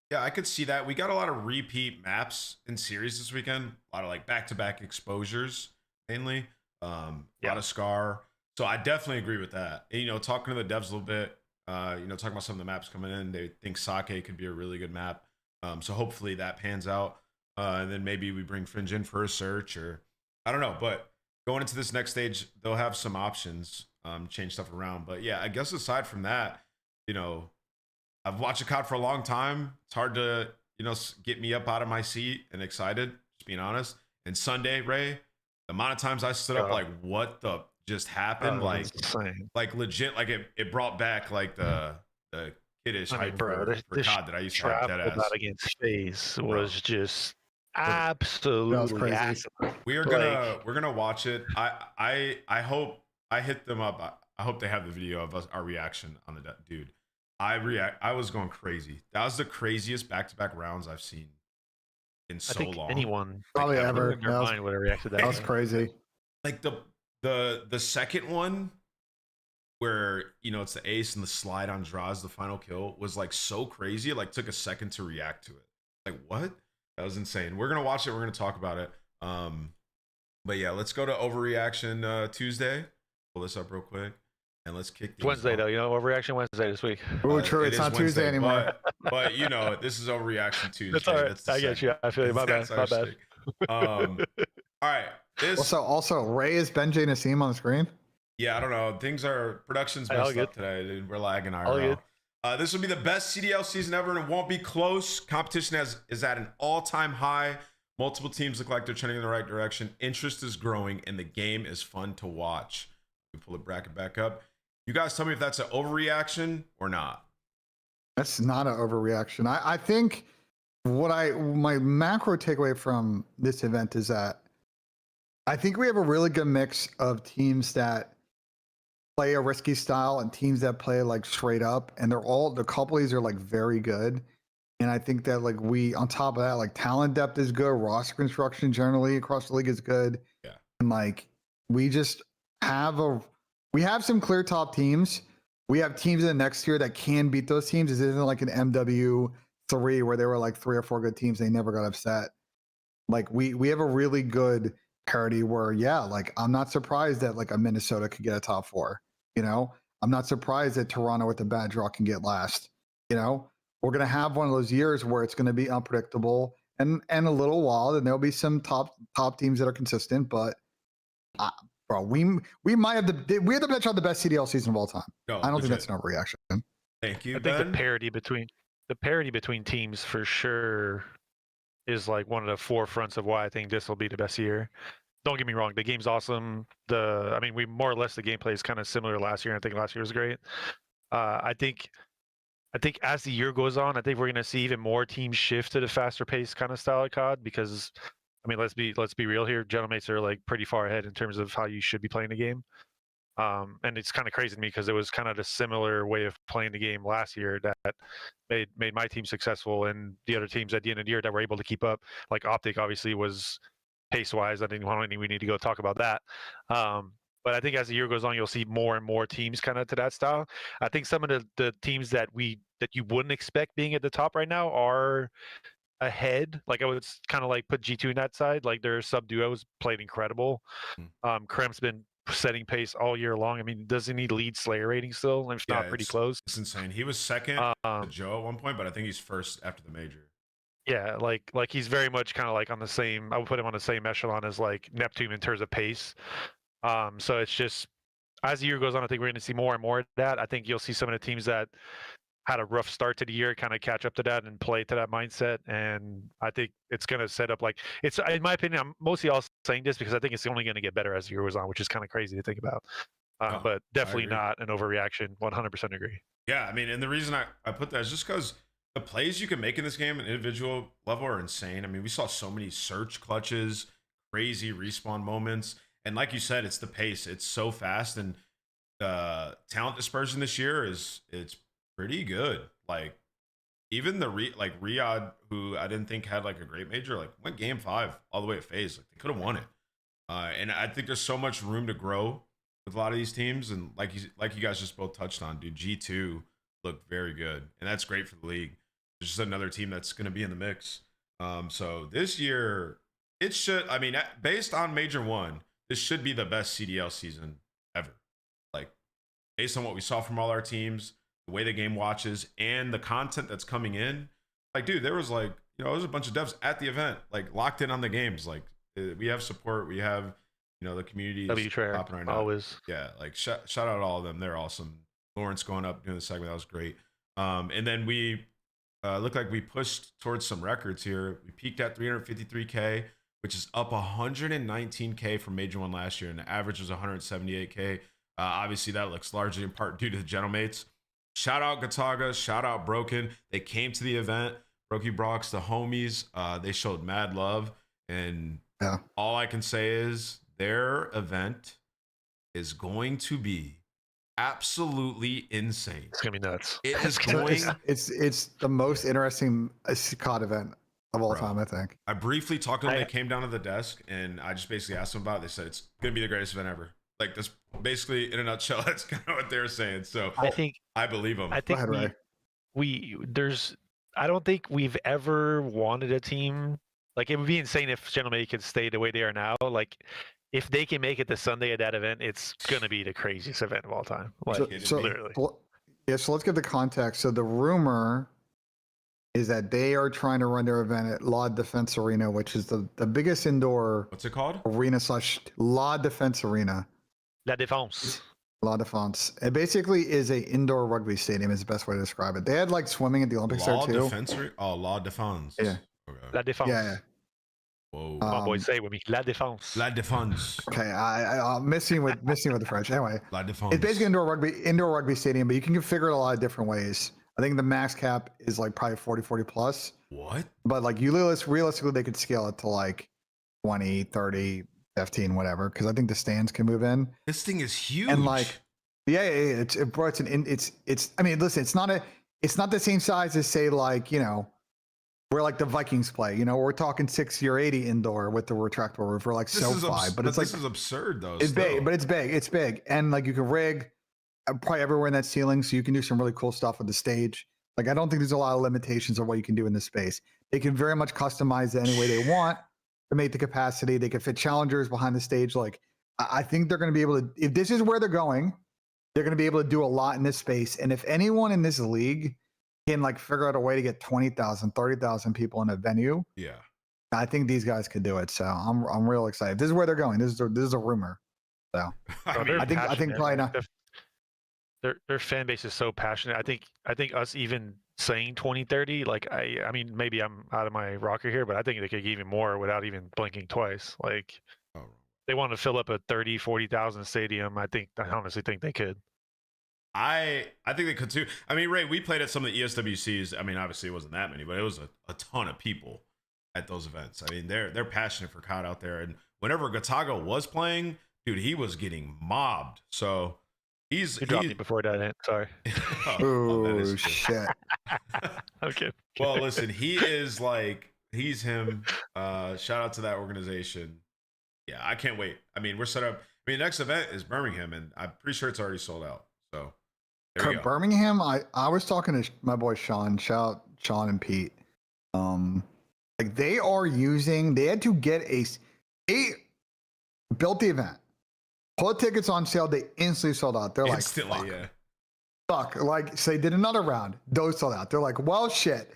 Yeah, I could see that. We got a lot of repeat maps in series this weekend. A lot of like back-to-back exposures, mainly. A lot of Scar. So I definitely agree with that. And, talking to the devs a little bit, talking about some of the maps coming in, they think Sake could be a really good map. So hopefully that pans out. And then maybe we bring Fringe in for a search, or I don't know. But going into this next stage, they'll have some options, change stuff around. But yeah, I guess aside from that, I've watched a COD for a long time. It's hard to, get me up out of my seat and excited, just being honest. And Sunday, Ray, the amount of times I stood up, like, what the just happened? Like legit, like it brought back like the kiddish hype for COD that I used to have dead ass. Against FaZe was just absolutely crazy. We're gonna watch it. I hope I hit them up. I hope they have the video of our reaction on the dude. I was going crazy. That was the craziest back-to-back rounds I've seen in so long. Anyone probably ever in their mind would have reacted that. That was crazy. Like the second one where it's the ace and the slide on draws, the final kill was like so crazy. It like took a second to react to it. Like what? That was insane. We're gonna watch it. We're gonna talk about it. But yeah, let's go to overreaction Tuesday. Pull this up real quick. And let's kick things Wednesday off. though, overreaction Wednesday this week. Oh, true. It's not Tuesday anymore. But this is overreaction Tuesday. That's all right. I get you. I feel you. My bad. All right. Also, Ray is BENJ Nissim on the screen. Yeah, I don't know. Production's messed up today, dude. We're lagging our. This will be the best CDL season ever, and it won't be close. Competition is at an all-time high. Multiple teams look like they're trending in the right direction. Interest is growing, and the game is fun to watch. We pull the bracket back up. You guys tell me if that's an overreaction or not. That's not an overreaction. I think my macro takeaway from this event is that I think we have a really good mix of teams that play a risky style and teams that play like straight up, and the couple of these are like very good. And I think that like on top of that, like talent depth is good, roster construction generally across the league is good. Yeah. And like we just we have some clear top teams. We have teams in the next tier that can beat those teams. This isn't like an MW3 where there were like 3 or 4 good teams. They never got upset. Like we have a really good parity where, like I'm not surprised that like a Minnesota could get a top 4. I'm not surprised that Toronto with a bad draw can get last. We're going to have one of those years where it's going to be unpredictable and a little wild, and there'll be some top teams that are consistent, but bro, we have the best shot, the best CDL season of all time. No, I don't think that's an overreaction. Thank you. I think the parity between teams for sure is like one of the forefronts of why I think this will be the best year. Don't get me wrong, the game's awesome. We more or less the gameplay is kind of similar to last year. I think last year was great. I think as the year goes on, I think we're going to see even more teams shift to the faster pace kind of style of COD because. Let's be real here. Gentlemates are like pretty far ahead in terms of how you should be playing the game. And it's kind of crazy to me because it was kind of a similar way of playing the game last year that made my team successful and the other teams at the end of the year that were able to keep up. Like Optic obviously was pace-wise. I don't think we need to go talk about that. But I think as the year goes on, you'll see more and more teams kind of to that style. I think some of the teams that you wouldn't expect being at the top right now are ahead. Like I would kind of like put G2 in that side. Like their sub duos played incredible. Krem's been setting pace all year long. Doesn't he lead Slayer rating still? If not, pretty close. It's insane. He was second to Joe at one point, but I think he's first after the major. Yeah, like he's very much kind of like on the same. I would put him on the same echelon as like Neptune in terms of pace. So it's just as the year goes on, I think we're going to see more and more of that. I think you'll see some of the teams that had a rough start to the year kind of catch up to that and play to that mindset. And I think it's going to set up like it's, in my opinion, I'm mostly all saying this because I think it's only going to get better as the year goes on, which is kind of crazy to think about. But definitely not an overreaction. 100% agree. Yeah, I mean, and the reason I put that is just because the plays you can make in this game at individual level are insane. I mean, we saw so many search clutches, crazy respawn moments. And like you said, it's the pace. It's so fast. And the talent dispersion this year it's pretty good. Like even the Riyadh, who I didn't think had like a great major, like went game 5 all the way at phase. Like they could have won it. And I think there's so much room to grow with a lot of these teams. And like you guys just both touched on, dude, G2 looked very good. And that's great for the league. It's just another team that's going to be in the mix. So this year, it should, I mean, based on Major 1, this should be the best CDL season ever. Like, based on what we saw from all our teams, the way the game watches, and the content that's coming in. Like, dude, there was like, there's a bunch of devs at the event, like, locked in on the games. Like, we have support. We have, the community is popping right now. Always. Yeah, like, shout out all of them. They're awesome. Lawrence going up, doing the segment, that was great. And then we looked like we pushed towards some records here. We peaked at 353K, which is up 119K from Major 1 last year, and the average was 178K. Obviously, that looks largely in part due to the Gentlemates. Shout out Gataga, shout out Broken. They came to the event. Brokey Brox, the homies, they showed mad love. And all I can say is their event is going to be absolutely insane. It's gonna be nuts. It is going. It's the most interesting COD event of all time, I think. I briefly talked to them. They came down to the desk, and I just basically asked them about it. They said it's going to be the greatest event ever. Like, this, basically, in a nutshell, that's kind of what they're saying. So I believe them. I think I don't think we've ever wanted a team. Like, it would be insane if Gentlemen could stay the way they are now. Like, if they can make it to Sunday at that event, it's going to be the craziest event of all time. Like, literally. So let's get the context. So the rumor is that they are trying to run their event at La Defense Arena, which is the biggest indoor. What's it called? Arena / La Defense Arena. La Défense. La Défense. It basically is a indoor rugby stadium is the best way to describe it. They had like swimming at the Olympics there too. La Défense. Yeah. Okay. La Défense. Yeah. Whoa. My boy, say it with me. La Défense. La Défense. Okay, I'm missing with the French. Anyway, La Défense. it's basically indoor rugby stadium, but you can configure it a lot of different ways. I think the max cap is like probably 40 plus. What? But like realistically, they could scale it to like 20, 30, 15, whatever. Because I think the stands can move in. This thing is huge. And like, it's I mean, listen, it's not the same size as say like, where like the Vikings play, we're talking 60 or 80 indoor with the retractable roof or like SoFi, but it's like, this is absurd though. It's big, but it's big. And like you can rig probably everywhere in that ceiling. So you can do some really cool stuff with the stage. Like, I don't think there's a lot of limitations of what you can do in this space. They can very much customize it any way they want to make the capacity. They can fit challengers behind the stage. Like, I think they're going to be able to, if this is where they're going, they're going to be able to do a lot in this space. And if anyone in this league can like figure out a way to get 20,000, 30,000 people in a venue, I think these guys could do it. So I'm real excited. This is where they're going. This is a rumor. So I think probably not. Their fan base is so passionate. I think us even saying 2030, like I mean, maybe I'm out of my rocker here, but I think they could get even more without even blinking twice. Like, they want to fill up a 30, 40,000 stadium. I honestly think they could. I think they could too. I mean, Ray, we played at some of the ESWCs. I mean, obviously it wasn't that many, but it was a ton of people at those events. I mean, they're passionate for COD out there. And whenever Gataga was playing, dude, he was getting mobbed. So he dropped me before that. Sorry. Oh shit. Okay. Well, listen, he's him. Shout out to that organization. Yeah, I can't wait. I mean, we're set up. I mean, the next event is Birmingham, and I'm pretty sure it's already sold out. So there we go. Birmingham, I was talking to my boy Sean. Shout out Sean and Pete. Like they built the event, put tickets on sale. They instantly sold out. They're like, fuck. Like, so they did another round. Those sold out. They're like, well, shit.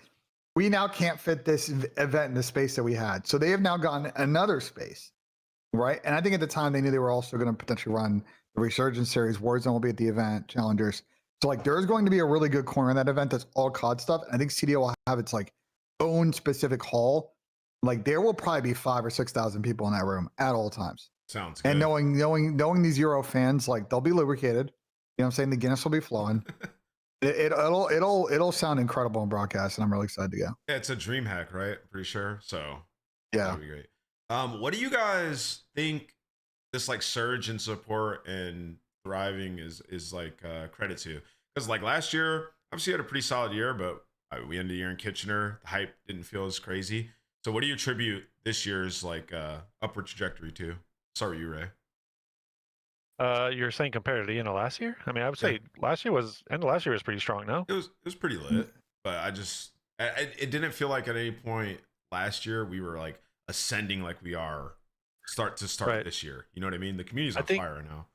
We now can't fit this event in the space that we had. So they have now gotten another space, right? And I think at the time they knew they were also going to potentially run the Resurgence Series, Warzone will be at the event, Challengers. So like there's going to be a really good corner in that event that's all COD stuff. I think CDL will have its like own specific hall. Like there will probably be 5,000 or 6,000 people in that room at all times. Sounds good. And knowing these Euro fans, like they'll be lubricated. You know what I'm saying? The Guinness will be flowing. It'll sound incredible in broadcast, and I'm really excited to go. Yeah, it's a dream hack, right? Pretty sure. So yeah, that'd be great. What do you guys think this like surge in support and thriving is like credit to? Because like last year, obviously you had a pretty solid year, but we ended the year in Kitchener. The hype didn't feel as crazy. So what do you attribute this year's like upward trajectory to? Sorry, you Ray. You're saying compared to last year? I mean, I would say last year was pretty strong. No, it was pretty lit, but it didn't feel like at any point last year we were like ascending like we are start right. this year. You know what I mean? The community's on fire now.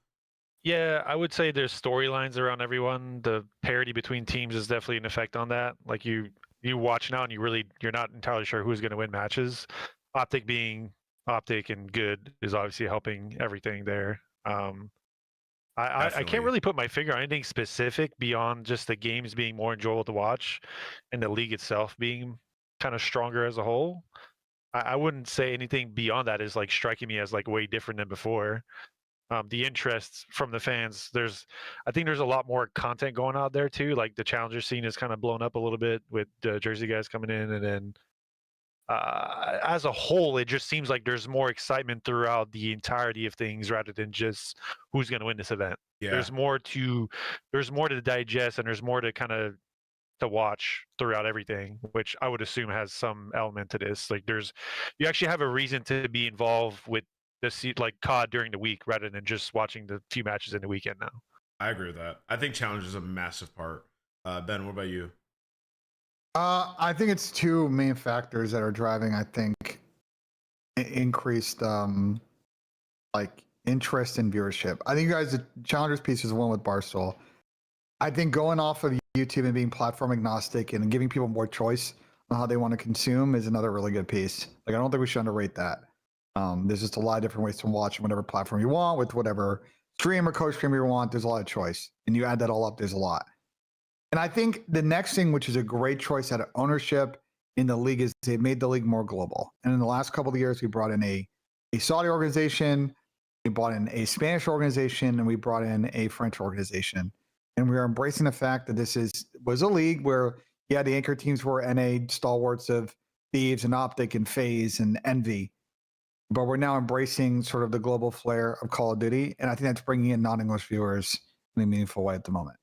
Yeah, I would say there's storylines around everyone. The parity between teams is definitely an effect on that. Like you watch now and you're not entirely sure who's going to win matches. Optic being Optic and good is obviously helping everything there. I can't really put my finger on anything specific beyond just the games being more enjoyable to watch and the league itself being kind of stronger as a whole. I wouldn't say anything beyond that is like striking me as like way different than before. The interest from the fans, I think there's a lot more content going out there too. Like the challenger scene is kind of blown up a little bit with Jersey guys coming in, and then as a whole, it just seems like there's more excitement throughout the entirety of things rather than just who's going to win this event. Yeah. There's more to digest, and there's more to kind of to watch throughout everything, which I would assume has some element to this. Like you actually have a reason to be involved with this, like COD during the week rather than just watching the few matches in the weekend now. I agree with that. I think challenge is a massive part. Ben, what about you? I think it's two main factors that are driving, I think, increased like interest and viewership. I think you guys, the Challengers piece is one with Barstool. I think going off of YouTube and being platform agnostic and giving people more choice on how they want to consume is another really good piece. Like I don't think we should underrate that. There's just a lot of different ways to watch whatever platform you want with whatever streamer, co-streamer you want. There's a lot of choice, and you add that all up, there's a lot. And I think the next thing, which is a great choice out of ownership in the league, is they made the league more global. And in the last couple of years, we brought in a Saudi organization, we brought in a Spanish organization, and we brought in a French organization. And we are embracing the fact that this was a league where, yeah, the anchor teams were NA stalwarts of Thieves and Optic and FaZe and Envy. But we're now embracing sort of the global flair of Call of Duty. And I think that's bringing in non-English viewers in a meaningful way at the moment.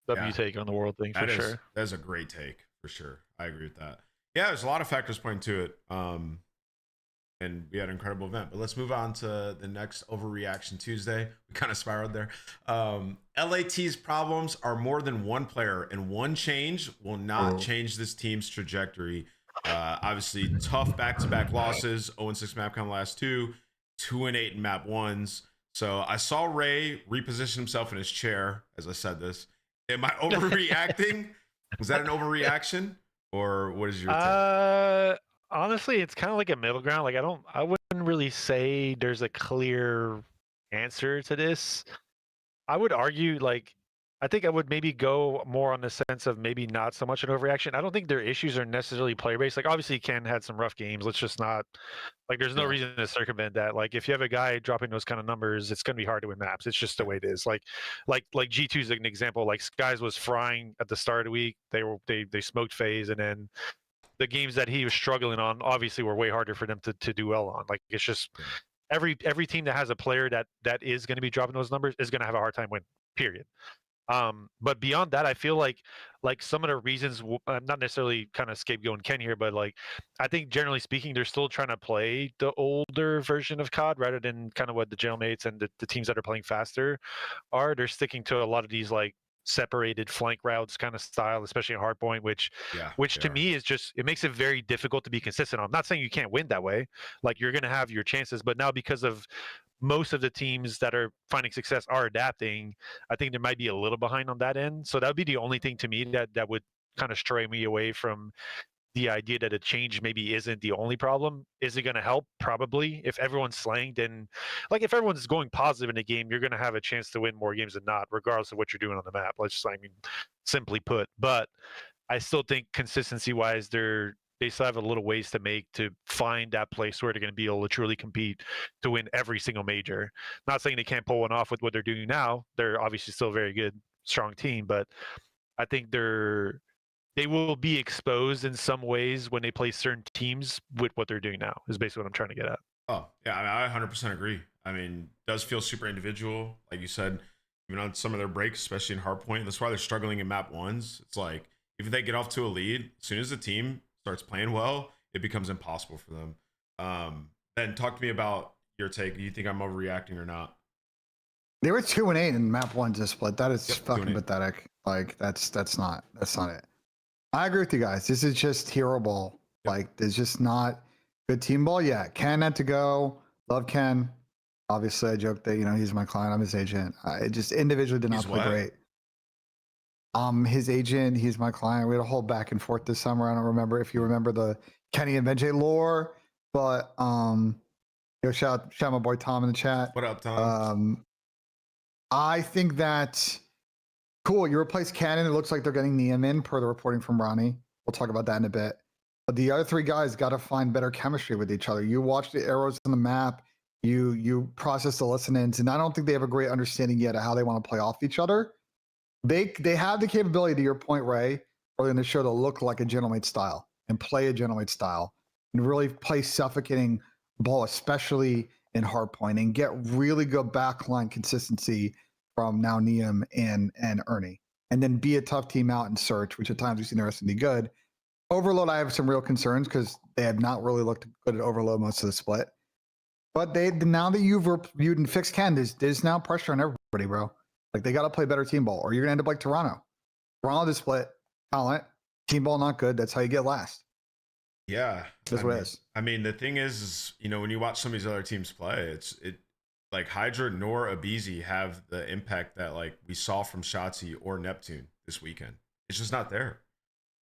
You take on the world thing for sure. That's a great take for sure. I agree with that. Yeah, there's a lot of factors pointing to it. And we had an incredible event. But let's move on to the next Overreaction Tuesday. We kind of spiraled there. LAT's problems are more than one player, and one change will not change this team's trajectory. Obviously, tough back-to-back losses. 0-6 MapCon last 2-8 in map 1s. So I saw Ray reposition himself in his chair as I said this. Am I overreacting? Was that an overreaction, or what is your take? Honestly, it's kind of like a middle ground. Like I wouldn't really say there's a clear answer to this. I would argue, like, I think I would maybe go more on the sense of maybe not so much an overreaction. I don't think their issues are necessarily player based. Like, obviously, Ken had some rough games. Let's just not, like, there's no reason to circumvent that. Like, if you have a guy dropping those kind of numbers, it's going to be hard to win maps. It's just the way it is. Like G2 is an example. Like, Skies was frying at the start of the week. They smoked FaZe, and then the games that he was struggling on obviously were way harder for them to do well on. Like, it's just every team that has a player that is going to be dropping those numbers is going to have a hard time winning. Period. But beyond that, I feel like some of the reasons, I'm not necessarily kind of scapegoating Ken here, but like, I think generally speaking, they're still trying to play the older version of COD rather than kind of what the jailmates and the teams that are playing faster are. They're sticking to a lot of these like separated flank routes kind of style, especially in Hardpoint, which to me is just, it makes it very difficult to be consistent on. I'm not saying you can't win that way. Like, you're going to have your chances, but now because of most of the teams that are finding success are adapting, I think there might be a little behind on that end. So that would be the only thing to me that would kind of stray me away from the idea that a change maybe isn't the only problem. Is it going to help? Probably. If everyone's slaying, then like if everyone's going positive in the game, you're going to have a chance to win more games than not, regardless of what you're doing on the map. Simply put. But I still think consistency wise, they still have a little ways to make to find that place where they're going to be able to truly compete to win every single major. Not saying they can't pull one off with what they're doing now. They're obviously still a very good, strong team, but I think they will be exposed in some ways when they play certain teams with what they're doing now, is basically what I'm trying to get at. Oh, yeah, I 100% agree. I mean, it does feel super individual. Like you said, even on some of their breaks, especially in hardpoint. That's why they're struggling in map ones. It's like, if they get off to a lead, as soon as the team starts playing well, it becomes impossible for them. Then talk to me about your take. Do you think I'm overreacting or not? They were 2-8 in map 1 to split. That is fucking 2-8. pathetic. Like that's not it. I agree with you guys. This is just hero ball. Like there's just not good team ball. Yeah, Ken had to go. Love Ken. Obviously, I joked that he's my client. I'm his agent. I just individually did not play great. His agent. He's my client. We had a whole back and forth this summer. I don't remember if you remember the Kenny and BENJ lore, but shout out my boy Tom in the chat. What up, Tom? I think that cool. You replace Cannon. It looks like they're getting Nissim in per the reporting from Ronnie. We'll talk about that in a bit. But the other three guys got to find better chemistry with each other. You watch the arrows on the map. You process the listen-ins, and I don't think they have a great understanding yet of how they want to play off each other. They have the capability, to your point, Ray, earlier in the show, to look like a gentleman style and play a gentleman style and really play suffocating ball, especially in hardpoint, and get really good backline consistency from now Nissim and Ernie, and then be a tough team out in search, which at times we've seen the rest of the good. Overload, I have some real concerns because they have not really looked good at overload most of the split. But now that you've reviewed and fixed Ken, there's now pressure on everybody, bro. Like they got to play better team ball, or you're gonna end up like Toronto. Toronto just split talent, team ball not good. That's how you get last. Yeah, that's what it is. I mean, the thing is, when you watch some of these other teams play, it like Hydra nor Abizi have the impact that like we saw from Shotzi or Neptune this weekend. It's just not there.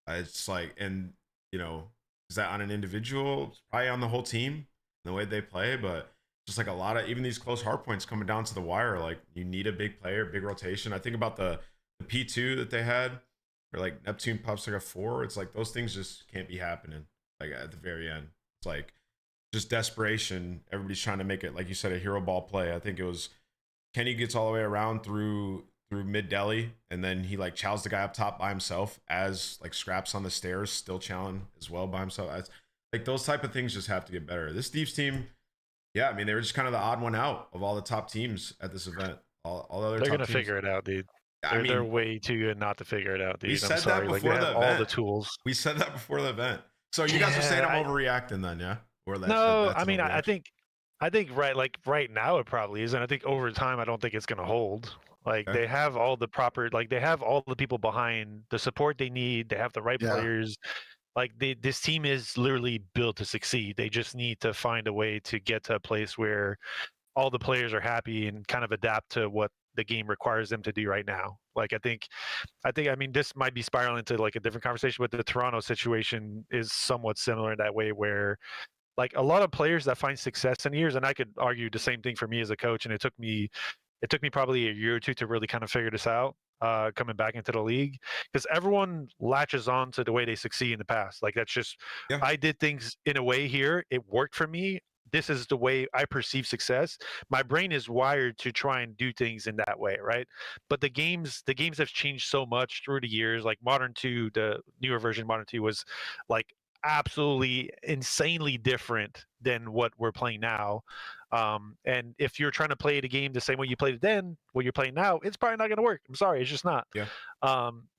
It's like, and is that on an individual? It's probably on the whole team, the way they play, but just like a lot of even these close hard points coming down to the wire, like you need a big player, big rotation. I think about the P2 that they had, or like Neptune pops like a 4. It's like those things just can't be happening. Like at the very end, it's like just desperation. Everybody's trying to make it, like you said, a hero ball play. I think it was Kenny gets all the way around through mid deli, and then he like chows the guy up top by himself as like Scraps on the stairs still chowing as well by himself. Like those type of things just have to get better. This Steve's team, yeah, I mean they were just kind of the odd one out of all the top teams at this event. All the other they're top gonna teams. figure it out, dude. I mean, they're way too good not to figure it out, dude. We said that before the event. All the tools. We said that before the event. So you guys are saying I'm overreacting then, yeah? Or no, I mean I think right now it probably is, and I think over time I don't think it's gonna hold. Like they have all the proper, like they have all the people behind the support they need. They have the right players. Like this team is literally built to succeed. They just need to find a way to get to a place where all the players are happy and kind of adapt to what the game requires them to do right now. Like I mean this might be spiraling into like a different conversation, but the Toronto situation is somewhat similar in that way where like a lot of players that find success in years, and I could argue the same thing for me as a coach, and it took me probably a year or two to really kind of figure this out, coming back into the league, because everyone latches on to the way they succeed in the past. Like that's just, I did things in a way here, it worked for me. This is the way I perceive success. My brain is wired to try and do things in that way, right? But the games have changed so much through the years. Like Modern 2, the newer version Modern 2 was like absolutely insanely different than what we're playing now. And if you're trying to play the game the same way you played it then, what you're playing now, it's probably not going to work. I'm sorry, it's just not.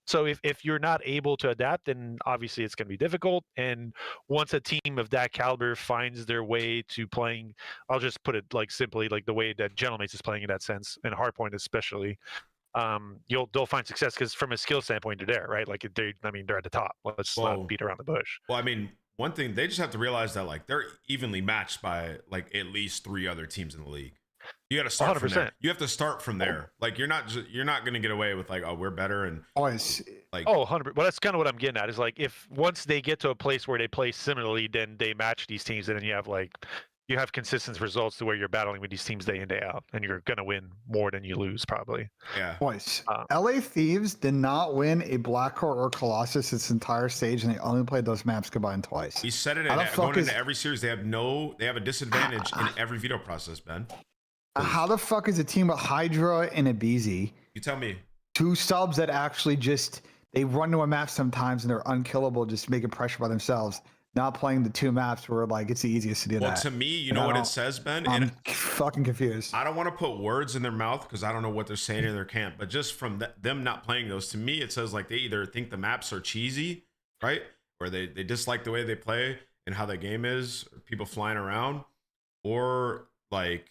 So if you're not able to adapt, then obviously it's going to be difficult. And once a team of that caliber finds their way to playing, I'll just put it like simply, like the way that Gentleman's is playing in that sense, and Hardpoint especially, they'll find success because from a skill standpoint, they're there, right? Like they're at the top. Let's not beat around the bush. Well, I mean, one thing they just have to realize that like they're evenly matched by like at least 3 other teams in the league. You got to start from 100%. there. You have to start from there. Like you're not going to get away with like, oh, we're better and Boys, like 100%. Well, that's kind of what I'm getting at. Is like if once they get to a place where they play similarly, then they match these teams, and then you have consistent results to where you're battling with these teams day in day out, and you're gonna win more than you lose probably. yeah. boys. LA Thieves did not win a Blackheart or Colossus its entire stage, and they only played those maps combined twice. He said it How the fuck going is- into every series. They have a disadvantage in every veto process, Ben. How the fuck is a team with Hydra and Abizi, You tell me. two subs that actually just they run to a map sometimes and they're unkillable, just making pressure by themselves, not playing the two maps where like it's the easiest to do Well, that? to me, you know what it says, Ben? I'm And fucking confused. I don't want to put words in their mouth because I don't know what they're saying in their camp, but just from them not playing those, to me, it says like they either think the maps are cheesy, right? Or they dislike the way they play and how the game is, or people flying around, or like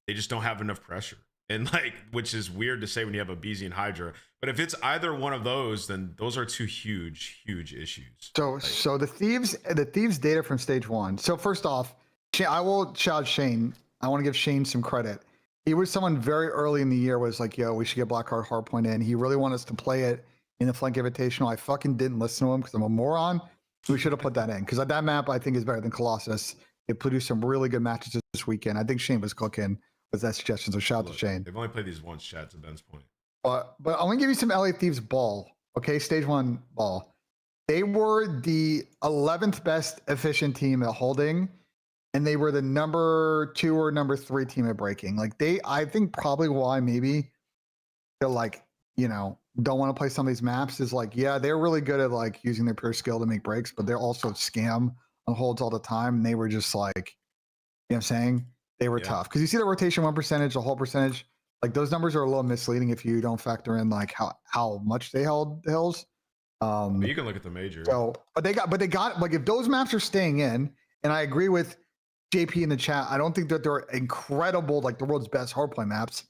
they just don't have enough pressure. And like, which is weird to say when you have a BZ and Hydra. But if it's either one of those, then those are two huge issues. So the thieves data from stage one. So first off, I will shout Shane. I want to give Shane some credit. He was someone very early in the year was like, yo, we should get Blackheart Hardpoint in. He really wanted us to play it in the Flank Invitational. I fucking didn't listen to him because I'm a moron. We should have put that in because that map I think is better than Colossus. It produced some really good matches this weekend. I think Shane was cooking with that suggestion. So shout out to Shane. They've only played these once, Chad, to Ben's point. But I'm gonna give you some LA Thieves ball. Okay, stage one ball. They were the 11th best efficient team at holding, and they were the number 2 or number 3 team at breaking. Like I think probably why maybe they're like, don't want to play some of these maps is like, yeah, they're really good at like using their pure skill to make breaks, but they're also scam on holds all the time. And they were just like, you know what I'm saying? They were tough. Because you see the rotation 1%, the whole percentage, like those numbers are a little misleading if you don't factor in like how much they held the hills. But you can look at the major. So, but they got like if those maps are staying in, and I agree with JP in the chat, I don't think that they're incredible, like the world's best hardplay maps.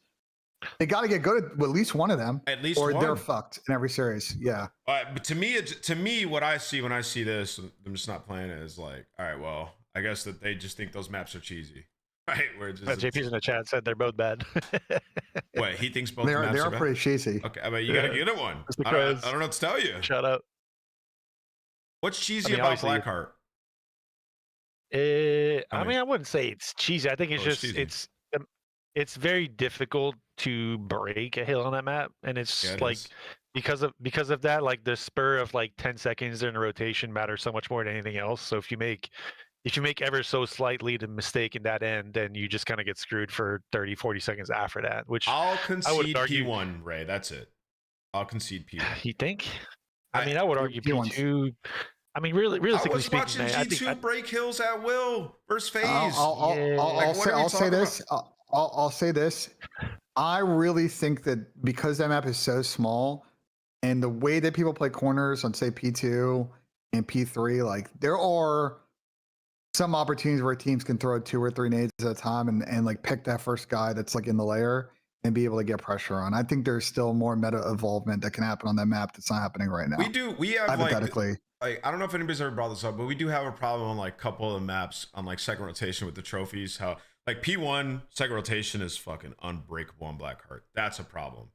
They got to get good at least one of them, At least or one. they're fucked in every series. Yeah. But to me, what I see when I see this, I'm just not playing it, is like, all right, well, I guess that they just think those maps are cheesy, right? Where it's just, JP's in the chat said they're both bad. Wait, he thinks both They maps are bad? pretty cheesy. Okay, I mean, you gotta get it one. Just I don't because- know what to tell you. Shout out. What's cheesy I mean, about obviously- Blackheart? I mean, I wouldn't say it's cheesy. I think it's it's just cheesy. it's very difficult to break a hill on that map, and it's Yeah, it like is. because of that, like the spur of like 10 seconds in a rotation matters so much more than anything else. So if you make ever so slightly the mistake in that end, then you just kind of get screwed for 30, 40 seconds after that. Which I'll concede argue- P1, Ray. That's it. I'll concede P1. you think? I mean, I would argue P1's P2. I mean, I realistically was speaking, watching man, I G2 think break hills at will versus phase. I'll what are we say talking this. I'll say this. I really think that because that map is so small, and the way that people play corners on say P2 and P3, like there are some opportunities where teams can throw 2 or 3 nades at a time and like pick that first guy that's like in the layer and be able to get pressure on. I think there's still more meta evolvement that can happen on that map that's not happening right now. We have hypothetically. like I don't know if anybody's ever brought this up, but we do have a problem on like a couple of the maps on like second rotation with the trophies. How like P1 second rotation is fucking unbreakable on Blackheart. That's a problem.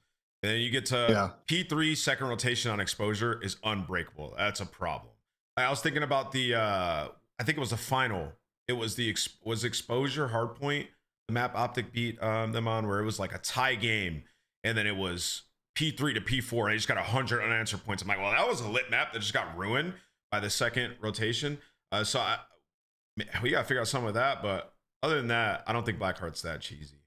And then you get to P3 second rotation on exposure is unbreakable. That's a problem. I was thinking about the I think it was the final. It was was exposure hardpoint. The map Optic beat them on where it was like a tie game, and then it was P3 to P4, and they just got 100 unanswered points. I'm like, well, that was a lit map that just got ruined by the second rotation. So we gotta figure out something with that. But other than that, I don't think Blackheart's that cheesy.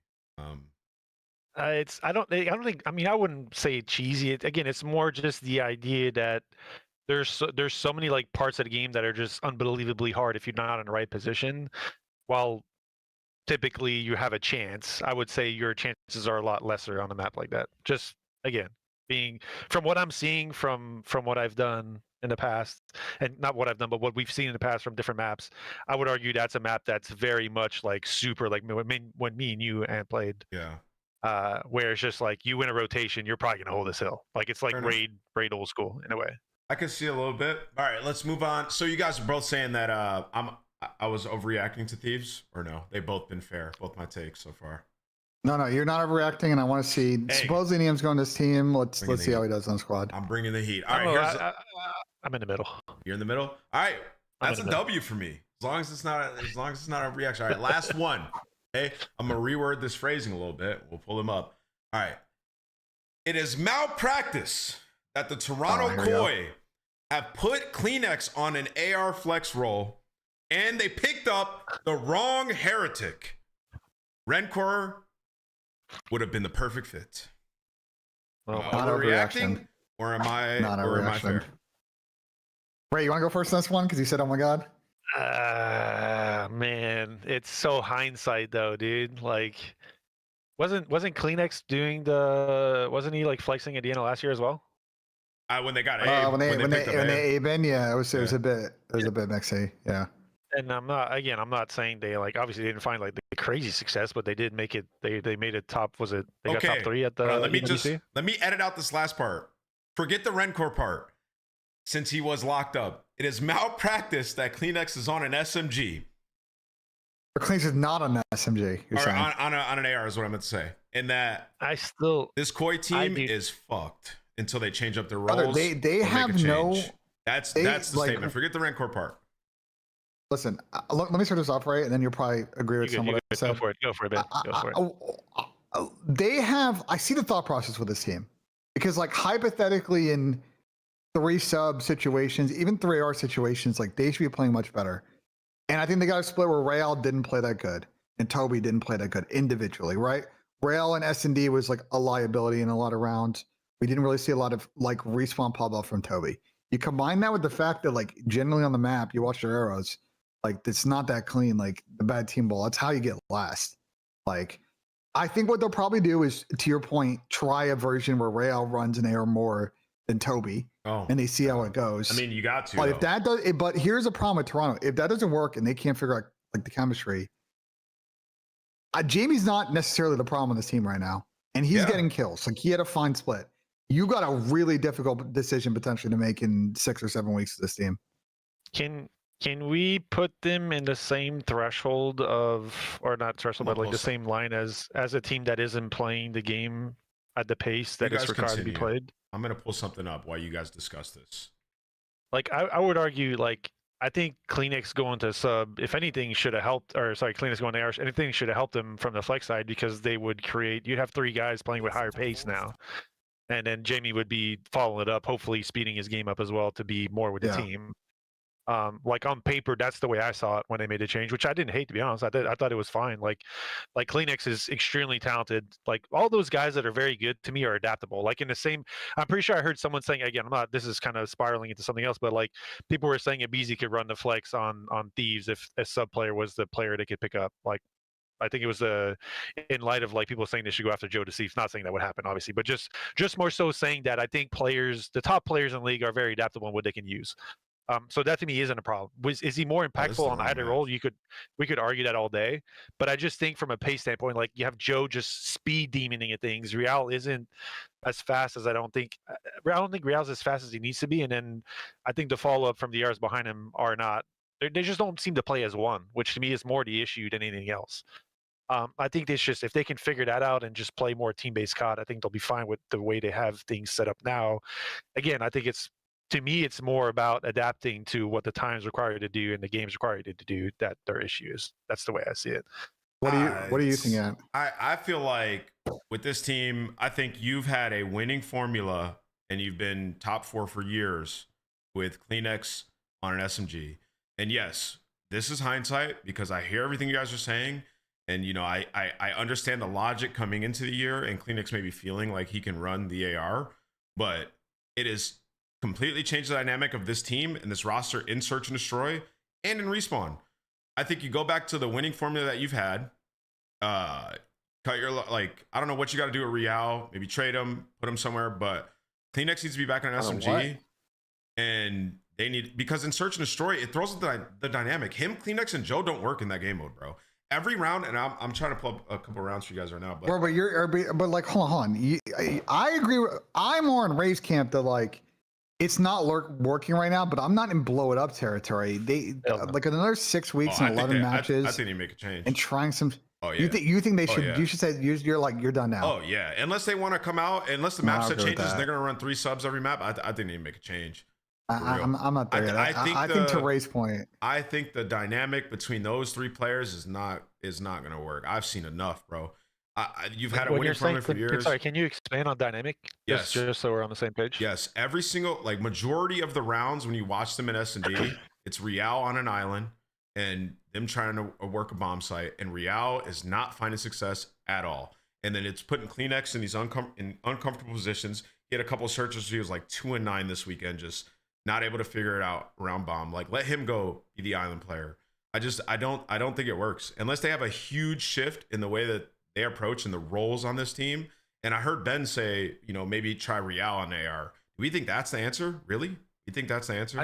I don't think. I mean, I wouldn't say cheesy. Again, it's more just the idea that there's so many like parts of the game that are just unbelievably hard if you're not in the right position. While typically you have a chance, I would say your chances are a lot lesser on a map like that. Just again, being from what I'm seeing from what I've done in the past, and not what I've done, but what we've seen in the past from different maps, I would argue that's a map that's very much like super like when me and you played. Yeah. Where it's just like you win a rotation, you're probably gonna hold this hill. Like it's like Fair enough. raid old school in a way. I can see a little bit. All right, let's move on. So you guys are both saying that I was overreacting to Thieves, or no? They've both been fair. Both my takes so far. No, you're not overreacting, and I want to see. Hey. Supposedly Niam's going to this team. Let's Bring see the how heat. he does on the squad. I'm bringing the heat. All right, I'm in the middle. you're in the middle. All right, that's a in the middle. W for me. As long as it's not a reaction. All right, last one. Okay, I'm gonna reword this phrasing a little bit. We'll pull them up. All right. It is malpractice that the Toronto here we go. Koi have put Kleenex on an AR flex roll, and they picked up the wrong heretic. Rencor would have been the perfect fit. Well, Not Overreacting, overreaction. or am I? Not Or am I overreaction. fair? Ray, you want to go first on this one? Because you said, "Oh my god." Man, it's so hindsight though, dude. Like, wasn't Kleenex doing the? Wasn't he like flexing at the end of last year as well? When they got A, When they picked up A. Ben, yeah, it was a bit mixy. Yeah. And I'm not saying they like obviously didn't find like the crazy success, but they did make it. They made it top. Was it? They got top 3 at the. Hold on, EWC? let me edit out this last part. Forget the Rencor part. Since he was locked up, it is malpractice that Kleenex is on an SMG. Or Kleenex is not on that SMG. You're Or saying. on an AR is what I meant to say. And that this Koi team is fucked until they change up their roles. Brother, they or make a have no. change. That's the statement. Forget the Rencor part. Listen, let me start this off, right, and then you'll probably agree with some of what I said. Go for it, Ben. Go for it. They have. I see the thought process with this team because, like, hypothetically, in 3 sub situations, even 3 AR situations, like they should be playing much better. And I think they got a split where Rael didn't play that good and Toby didn't play that good individually, right? Rael and S&D was like a liability in a lot of rounds. We didn't really see a lot of like respawn pop up from Toby. You combine that with the fact that like generally on the map, you watch their arrows, like it's not that clean, like the bad team ball. That's how you get last. Like, I think what they'll probably do is, to your point, try a version where Rael runs an AR more than Toby. Oh, and they see how it goes. I mean, you got to. But if that does, but here's a problem with Toronto. If that doesn't work and they can't figure out like the chemistry, Jamie's not necessarily the problem on this team right now, and he's getting kills. Like he had a fine split. You got a really difficult decision potentially to make in 6 or 7 weeks of this team. Can we put them in the same threshold of, or not threshold, but like the same line as a team that isn't playing the game at the pace that is required to be played? I'm going to pull something up while you guys discuss this. Like, I would argue, like, I think Kleenex going to sub, if anything, should have helped, or sorry, Kleenex going to AR, anything should have helped them from the flex side because they would create, you'd have 3 guys playing with higher pace now. And then Jamie would be following it up, hopefully speeding his game up as well to be more with the team. Like on paper, that's the way I saw it when they made a change, which I didn't hate, to be honest. I thought it was fine. Like Kleenex is extremely talented. Like all those guys that are very good to me are adaptable. Like in the same, I'm pretty sure I heard someone saying, again, this is kind of spiraling into something else, but like people were saying Abizi could run the flex on Thieves if a sub player was the player they could pick up. Like I think it was in light of like people saying they should go after Joe Deceif. Not saying that would happen, obviously, but just more so saying that I think the top players in the league are very adaptable in what they can use. So that to me isn't a problem. Is he more impactful on either role? We could argue that all day, but I just think from a pace standpoint, like you have Joe just speed demoning at things. Real isn't as fast as I don't think Real's as fast as he needs to be, and then I think the follow up from the R's behind him are not. They just don't seem to play as one, which to me is more the issue than anything else. I think it's just if they can figure that out and just play more team-based COD, I think they'll be fine with the way they have things set up now. Again, I think to me, it's more about adapting to what the times require you to do and the games require you to do that their issue is. That's the way I see it. What do you think, Ant? I feel like with this team, I think you've had a winning formula and you've been top 4 for years with Kleenex on an SMG. And yes, this is hindsight because I hear everything you guys are saying. And, you know, I understand the logic coming into the year and Kleenex may be feeling like he can run the AR, but it is completely changed the dynamic of this team and this roster in Search and Destroy and in Respawn. I think you go back to the winning formula that you've had. Cut your, like, I don't know what you got to do at Real. Maybe trade him, put him somewhere, but Kleenex needs to be back in an SMG. And they need, because in Search and Destroy, it throws the dynamic. Him, Kleenex, and Joe don't work in that game mode, bro. Every round, and I'm trying to pull up a couple rounds for you guys right now. But bro, but like, hold on. I agree. I'm more in Ray's camp that like, it's not working right now, but I'm not in blow it up territory. They like another 6 weeks and 11 matches. I think you make a change and trying some. Oh yeah. You think they Oh, should? yeah. You should say you're like you're done now. Oh yeah. Unless they want to come out, unless the No, map I'll set go with changes, and that. they're gonna run 3 subs every map. I think they need to make a change. For real. I'm not there yet. I think to Ray's point, I think the dynamic between those 3 players is not gonna work. I've seen enough, bro. You've had a When winning you're saying, formula for years. sorry, can you expand on dynamic? Yes. Just so we're on the same page. Yes, every single majority of the rounds when you watch them in S&D, it's Real on an island and them trying to work a bomb site, and Real is not finding success at all. And then it's putting Kleenex in these uncomfortable positions. He had a couple of searches. He was like 2 and 9 this weekend, just not able to figure it out around bomb. Like, let him go be the island player. I don't think it works unless they have a huge shift in the way that they approach and the roles on this team. And I heard Ben say, maybe try Real on AR. Do we think that's the answer? Really? You think that's the answer?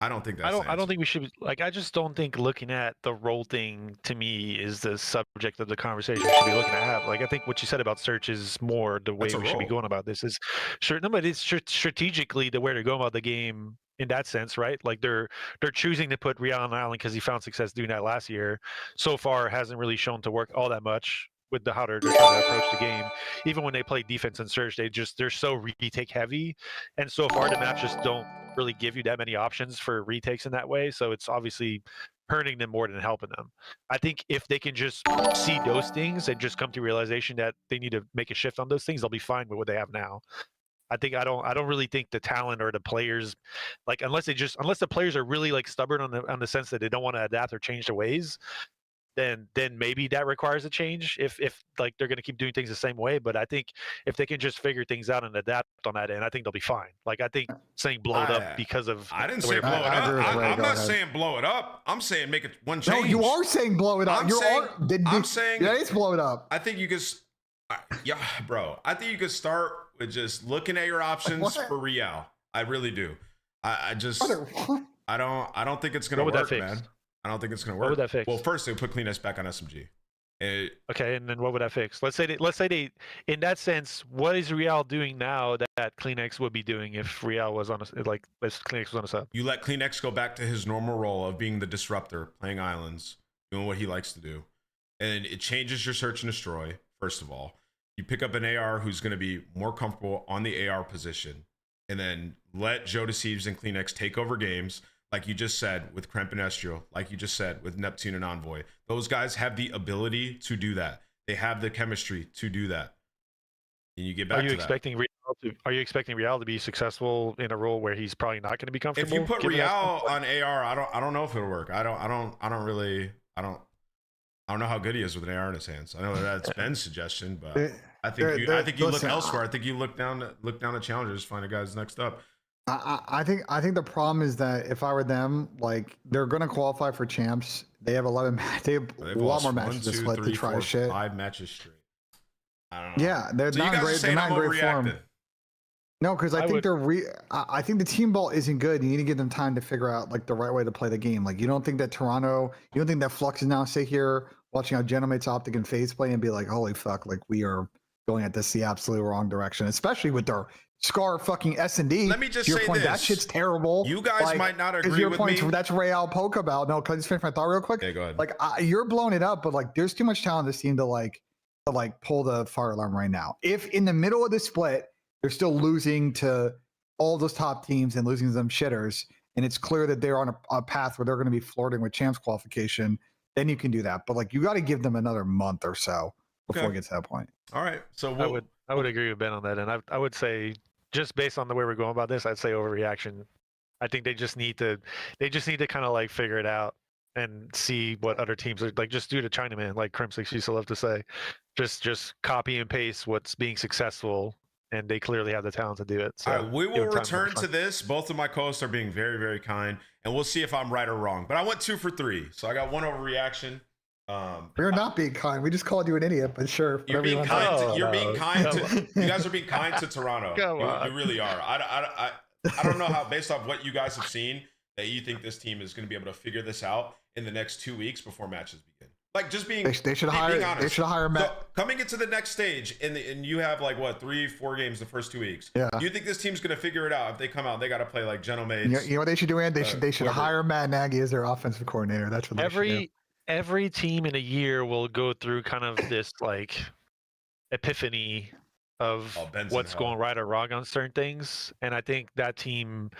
I don't think that's the answer. I don't think we should I just don't think looking at the role thing to me is the subject of the conversation we should be looking to have. Like, I think what you said about search is more the way we should be going about this is sure. No, but it's strategically the way they're going about the game in that sense, right? Like they're choosing to put Real on the island because he found success doing that last year. So far hasn't really shown to work all that much with how they're trying to approach the game. Even when they play defense and search, they're so retake heavy, and so far the maps just don't really give you that many options for retakes in that way. So it's obviously hurting them more than helping them. I think if they can just see those things and just come to realization that they need to make a shift on those things, they'll be fine with what they have now. I don't really think the talent or the players, like unless the players are really like stubborn on the sense that they don't want to adapt or change their ways, then maybe that requires a change if like they're going to keep doing things the same way. But I think if they can just figure things out and adapt on that end, I think they'll be fine. Like, I think saying blow it up because of I didn't say blow it up. I'm not saying blow it up. I'm saying make it one change. No, you are saying blow it up. I'm saying yeah, it's blow it up. I think you could, yeah, bro. I think you could start with just looking at your options for Real. I really do. I don't think it's gonna work, man. I don't think it's going to work. What would that fix? Well, first, they put Kleenex back on SMG. Okay, and then what would that fix? Let's say they, in that sense, what is Real doing now that Kleenex would be doing if Real was on a, like, if Kleenex was on a sub? You let Kleenex go back to his normal role of being the disruptor, playing islands, doing what he likes to do. And it changes your search and destroy, first of all. You pick up an AR who's going to be more comfortable on the AR position, and then let Joe Deceives and Kleenex take over games. Like you just said with Kremp and Estrio, like you just said with Neptune and Envoy. Those guys have the ability to do that. They have the chemistry to do that. And you get back to that. Are you expecting Real to be successful in a role where he's probably not going to be comfortable? If you put Real on AR, I don't know if it'll work. I don't know how good he is with an AR in his hands. I know that's Ben's suggestion, but I think you look elsewhere. I think you look down the challengers, find the guys next up. I think the problem is that if I were them, like they're going to qualify for champs. They have 11. They have a lot more matches to split to try shit. 5 matches straight. I don't know. Yeah, they're not great. They're not in great form. No, because I think I think the team ball isn't good. You need to give them time to figure out like the right way to play the game. Like you don't think that Flux is now sit here watching how Genomate's Optic and FaZe play and be like, holy fuck, like we are going at this the absolute wrong direction, especially with their Scar fucking S&D. Let me just say this. That shit's terrible. You guys might not agree with me. That's Real Pokeball. No, can I just finish my thought real quick? Okay, go ahead. Like you're blowing it up, but like there's too much talent in this team to pull the fire alarm right now. If in the middle of the split, they're still losing to all those top teams and losing to them shitters, and it's clear that they're on a path where they're going to be flirting with champs qualification, then you can do that. But like you got to give them another month or so before it gets to that point. All right. So I would agree with Ben on that, and I would say just based on the way we're going about this, I'd say overreaction. I think they just need to kind of like figure it out and see what other teams are like. Just do the Chinaman, like Crimsix used to love to say. Just copy and paste what's being successful, and they clearly have the talent to do it. So all right, we will return to this. Both of my co-hosts are being very, very kind, and we'll see if I'm right or wrong. But I went 2 for 3, so I got 1 overreaction. We're not being kind. We just called you an idiot, but sure. You're being kind. You're being kind to. You guys are being kind to Toronto. You really are. I don't know how, based off what you guys have seen, that you think this team is going to be able to figure this out in the next 2 weeks before matches begin. Like just being. They should hire. They should hire Matt. So, coming into the next stage, and you have like what 3-4 games the first 2 weeks. Yeah. You think this team's going to figure it out? If they come out, they got to play like Genomates. You know what they should do? They should hire Matt Nagy as their offensive coordinator. That's what they should do. every team in a year will go through kind of this like epiphany of Ben's in what's hell. going right or wrong on certain things, and I think that team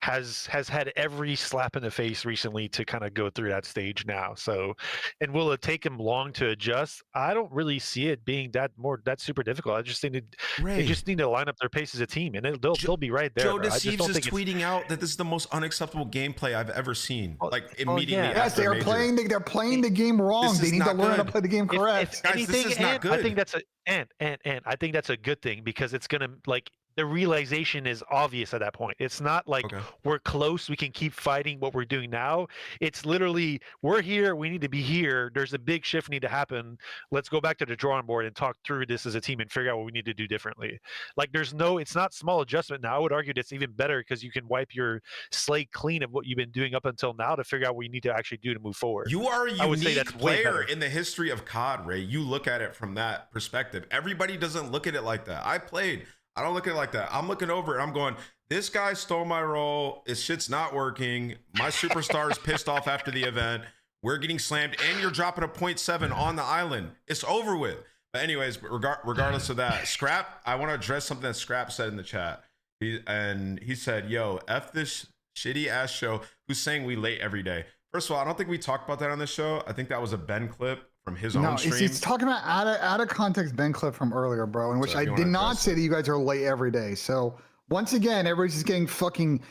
has had every slap in the face recently to kind of go through that stage now. So, and will it take them long to adjust? I don't really see it being that super difficult. I just think they just need to line up their pace as a team, and they'll be right there. Joe bro. I just Deceives don't is think tweeting out that this is the most unexacceptable gameplay I've ever seen. Oh, Like oh, immediately yeah. Yes, after they are major. playing. They're playing the game wrong. This They is need to not learn how to good. play the game correct. If Guys, anything, this is not and I think good. that's I think that's a good thing because it's gonna like the realization is obvious at that point. It's not like Okay. we're close, we can keep fighting what we're doing now. It's literally we're here, we need to be here. There's a big shift need to happen. Let's go back to the drawing board and talk through this as a team and figure out what we need to do differently. Like it's not small adjustment now. I would argue that's even better because you can wipe your slate clean of what you've been doing up until now to figure out what you need to actually do to move forward. You are a I would say unique that's way player better. in the history of COD, Ray. You look at it from that perspective. Everybody doesn't look at it like that. I played. I don't look at it like that. I'm looking over it. I'm going, this guy stole my role. His shit's not working. My superstar is pissed off after the event. We're getting slammed, and you're dropping a 0.7 on the island. It's over with. But anyways, regardless of that, Scrap, I want to address something that Scrap said in the chat. He said, yo, F this shitty ass show who's saying we late every day. First of all, I don't think we talked about that on this show. I think that was a Ben clip from his own stream. He's talking about out of context Ben clip from earlier, bro, in which So I if you did wanna not address say that you guys are late every day. So once again, everybody's just getting fucking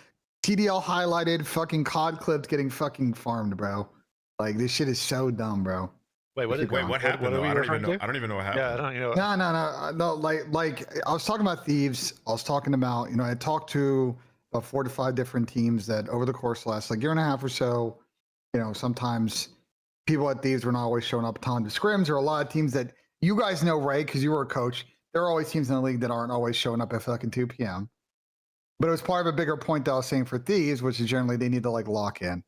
TDL highlighted, fucking COD clips getting fucking farmed, bro. Like this shit is so dumb, bro. Wait, what happened? are we I referring to? don't even know what happened. Yeah, I don't know. No. Like I was talking about thieves. I was talking about, I talked to about 4 to 5 different teams that over the course of the last year and a half or so, sometimes people at thieves were not always showing up on the scrims. There are a lot of teams that you guys know, Ray, because you were a coach. There are always teams in the league that aren't always showing up at fucking 2 p.m. But it was part of a bigger point that I was saying for thieves, which is generally they need to like lock in.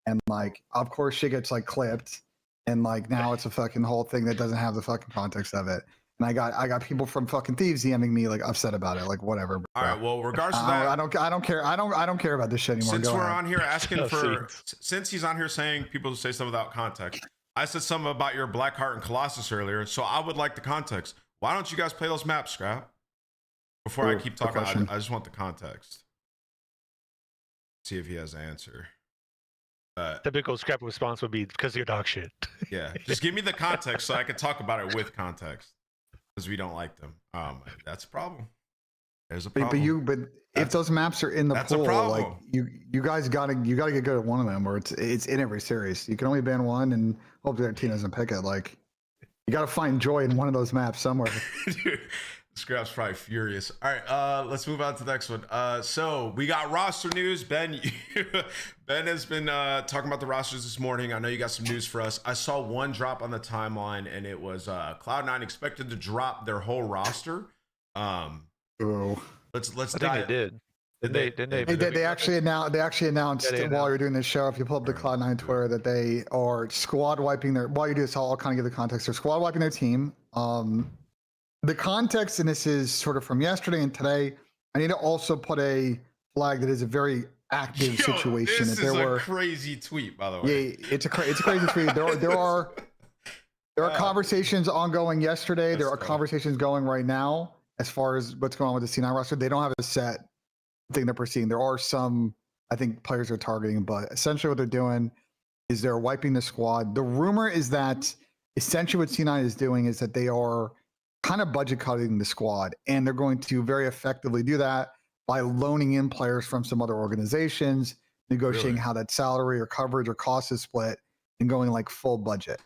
And like, of course, shit gets like clipped. And like now it's a fucking whole thing that doesn't have the fucking context of it. And I got people from fucking thieves DMing me like upset about it, like whatever. Bro. All right. Well, regardless of that, I don't care. I don't care about this shit anymore. Since Go we're ahead. on here asking since he's on here saying people say stuff without context, I said something about your Blackheart and Colossus earlier, so I would like the context. Why don't you guys play those maps, Scrap? Before I keep talking, I just want the context. See if he has an answer. Typical Scrap response would be because you're dog shit. Yeah, just give me the context so I can talk about it with context. Because we don't like them. That's a problem. There's a problem. But if those maps are in the that's a pool, problem. like you guys gotta get good at one of them, or it's in every series. You can only ban one, and hope their team doesn't pick it. Like you gotta find joy in one of those maps somewhere. Dude, Scrap's probably furious. All right, let's move on to the next one. So we got roster news. Ben has been talking about the rosters this morning. I know you got some news for us. I saw one drop on the timeline, and it was Cloud9 expected to drop their whole roster. Oh, Let's I think dive. they did. Didn't they? they actually announced while you're doing this show. If you pull up the Cloud9 Twitter, that they are squad wiping their. While you do this, I'll kind of give the context. They're squad wiping their team. The context, and this is sort of from yesterday and today. I need to also put a flag that is a very active situation. This that is a crazy tweet, by the way. Yeah, it's a crazy tweet. There are conversations ongoing yesterday. There are conversations going right now as far as what's going on with the C9 roster. They don't have a set thing they're proceeding. There are some, I think, players are targeting, but essentially what they're doing is they're wiping the squad. The rumor is that essentially what C9 is doing is that they are kind of budget cutting the squad, and they're going to very effectively do that by loaning in players from some other organizations, negotiating how that salary or coverage or cost is split, and going like full budget.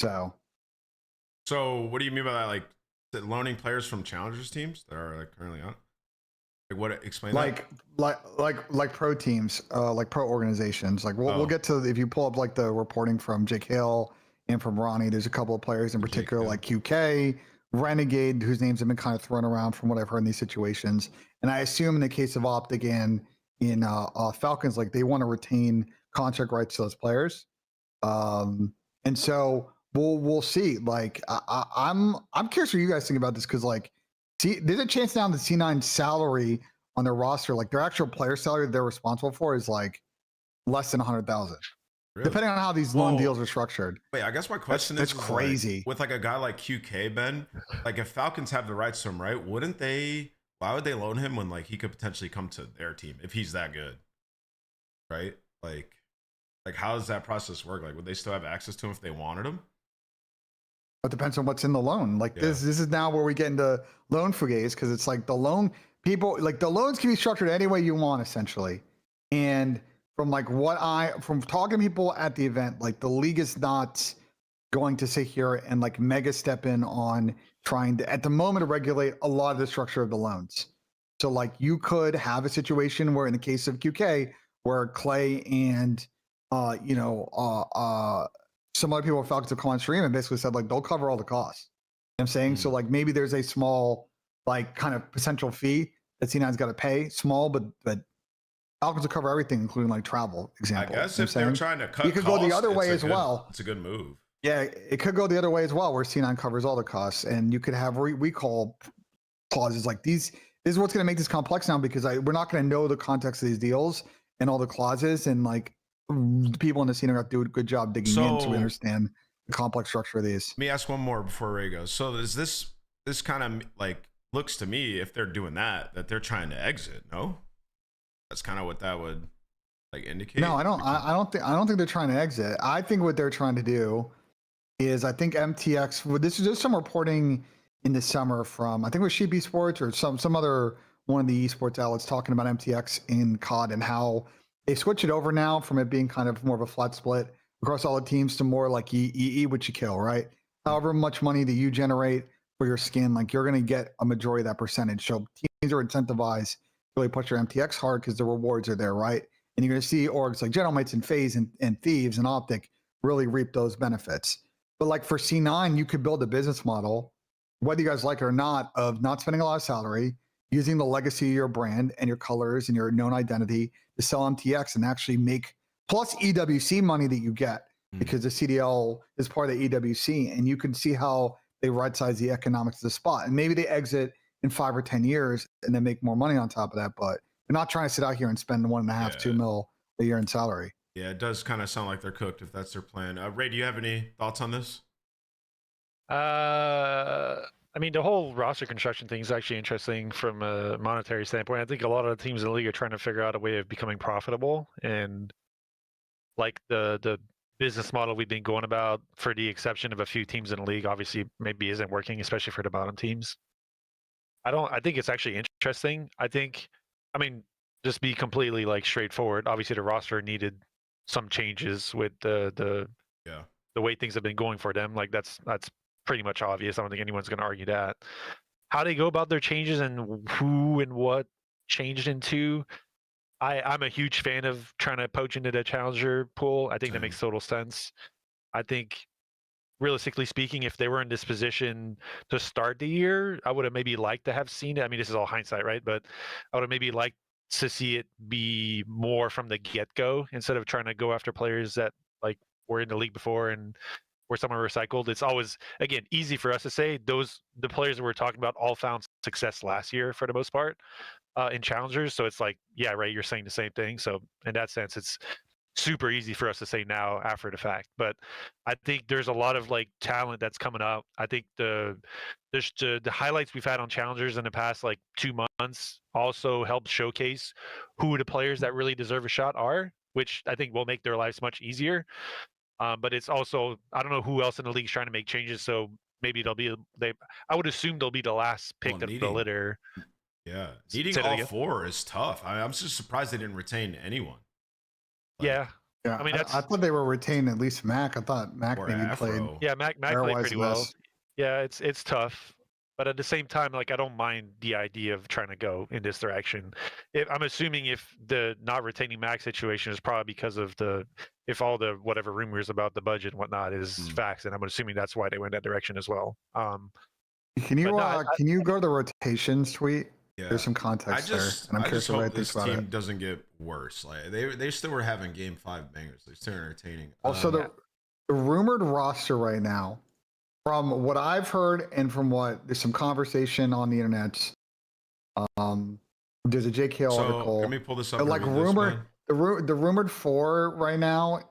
So what do you mean by that? Like loaning players from challengers teams that are like currently on? Like what? Explain that. Like pro teams, like pro organizations. Like we'll get to, if you pull up like the reporting from Jake Hill and from Ronnie, there's a couple of players in particular like QK, Renegade, whose names have been kind of thrown around from what I've heard in these situations. And I assume in the case of Optic and in Falcons, like they want to retain contract rights to those players. And so we'll see. Like I'm curious what you guys think about this, because like there's a chance now the C9 salary on their roster, like their actual player salary they're responsible for, is like less than 100,000. Really? depending on how these loan Well, deals are structured. Wait, I guess my question That's is like, crazy. with like a guy like QK, Ben, like if Falcons have the rights to him, right? Wouldn't they? Why would they loan him when like he could potentially come to their team if he's that good, right? Like how does that process work? Like would they still have access to him if they wanted him? It depends on what's in the loan. Like Yeah. this is now where we get into loan fugazi, because it's like the loan people, like the loans can be structured any way you want essentially. And from from talking to people at the event, like the league is not going to sit here and like mega step in on trying to at the moment to regulate a lot of the structure of the loans. So like you could have a situation where in the case of QK, where Clay and some other people at Falcons have come on stream and basically said like they'll cover all the costs. You know what I'm saying? So like maybe there's a small like kind of potential fee that C9's got to pay, small, but Falcons will cover everything, including like travel. Example. I guess you know if they're trying to cut, you could go the other way as good, well. It's a good move. Yeah, it could go the other way as well, where C9 covers all the costs, and you could have recall clauses like these. This is what's going to make this complex now, because we're not going to know the context of these deals and all the clauses, and like the people in the scene are going to do a good job digging in so we understand the complex structure of these. Let me ask one more before Ray goes. So is this kind of like looks to me, if they're doing that they're trying to exit? No, that's kind of what that would like indicate. No, I don't think they're trying to exit. I think what they're trying to do is, I think MTX. Well, this is just some reporting in the summer from, I think it was Sheep Esports or some other one of the esports outlets talking about MTX in COD and how they switch it over now from it being kind of more of a flat split across all the teams to more like eat what you kill, right? However much money that you generate for your skin, like you're going to get a majority of that percentage. So teams are incentivized to really push your MTX hard because the rewards are there, right? And you're going to see orgs like Gentleman's and FaZe and Thieves and Optic really reap those benefits. But like for C9, you could build a business model, whether you guys like it or not, of not spending a lot of salary, using the legacy of your brand and your colors and your known identity to sell MTX and actually make plus EWC money that you get because the CDL is part of the EWC, and you can see how they right size the economics of the spot. And maybe they exit in 5 or 10 years and then make more money on top of that. But they're not trying to sit out here and spend 1.5, 2 mil a year in salary. Yeah, it does kind of sound like they're cooked if that's their plan. Ray, do you have any thoughts on this? I mean, the whole roster construction thing is actually interesting from a monetary standpoint. I think a lot of the teams in the league are trying to figure out a way of becoming profitable, and like the business model we've been going about, for the exception of a few teams in the league, obviously maybe isn't working, especially for the bottom teams. I think it's actually interesting. I mean, just be completely like straightforward. Obviously, the roster needed some changes with the way things have been going for them. Like that's pretty much obvious. I don't think anyone's going to argue that. How they go about their changes and who and what changed into, I'm a huge fan of trying to poach into the challenger pool. I think that makes total sense. I think, realistically speaking, if they were in this position to start the year, I would have maybe liked to have seen it. I mean, this is all hindsight, right? But I would have maybe liked to see it be more from the get-go instead of trying to go after players that like were in the league before and were somewhere recycled. It's always, again, easy for us to say the players that we're talking about all found success last year for the most part in challengers. So it's like, yeah, right, you're saying the same thing. So in that sense, it's super easy for us to say now after the fact. But I think there's a lot of like talent that's coming up. I think the highlights we've had on challengers in the past like 2 months also help showcase who the players that really deserve a shot are, which I think will make their lives much easier. But it's also, I don't know who else in the league is trying to make changes, so maybe I would assume they'll be the last pick of the litter. Yeah, needing all 4 is tough. I'm just surprised they didn't retain anyone. Yeah. I mean, I thought they were retaining at least Mac. I thought Mac maybe played. Yeah, Mac played pretty well. Yeah, it's tough. But at the same time, like I don't mind the idea of trying to go in this direction. I'm assuming if the not retaining Mac situation is probably because of if all the whatever rumors about the budget and whatnot is facts, and I'm assuming that's why they went that direction as well. Can you go to the rotations tweet? Yeah. There's some context there, and I'm curious what this team doesn't get worse. Like they still were having Game 5 bangers. They're still entertaining. Also, the rumored roster right now, from what I've heard and from what there's some conversation on the internet. There's a JKL article. Let me pull this up. Like the rumored 4 right now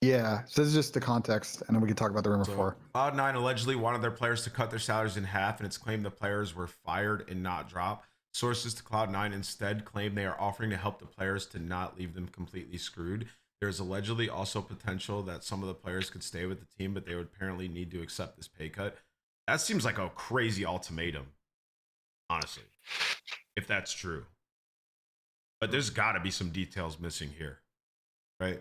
Yeah, so this is just the context, and then we can talk about the rumor So for. Cloud9 allegedly wanted their players to cut their salaries in half, and it's claimed the players were fired and not dropped. Sources to Cloud9 instead claim they are offering to help the players to not leave them completely screwed. There's allegedly also potential that some of the players could stay with the team, but they would apparently need to accept this pay cut. That seems like a crazy ultimatum, honestly, if that's true. But there's got to be some details missing here, right?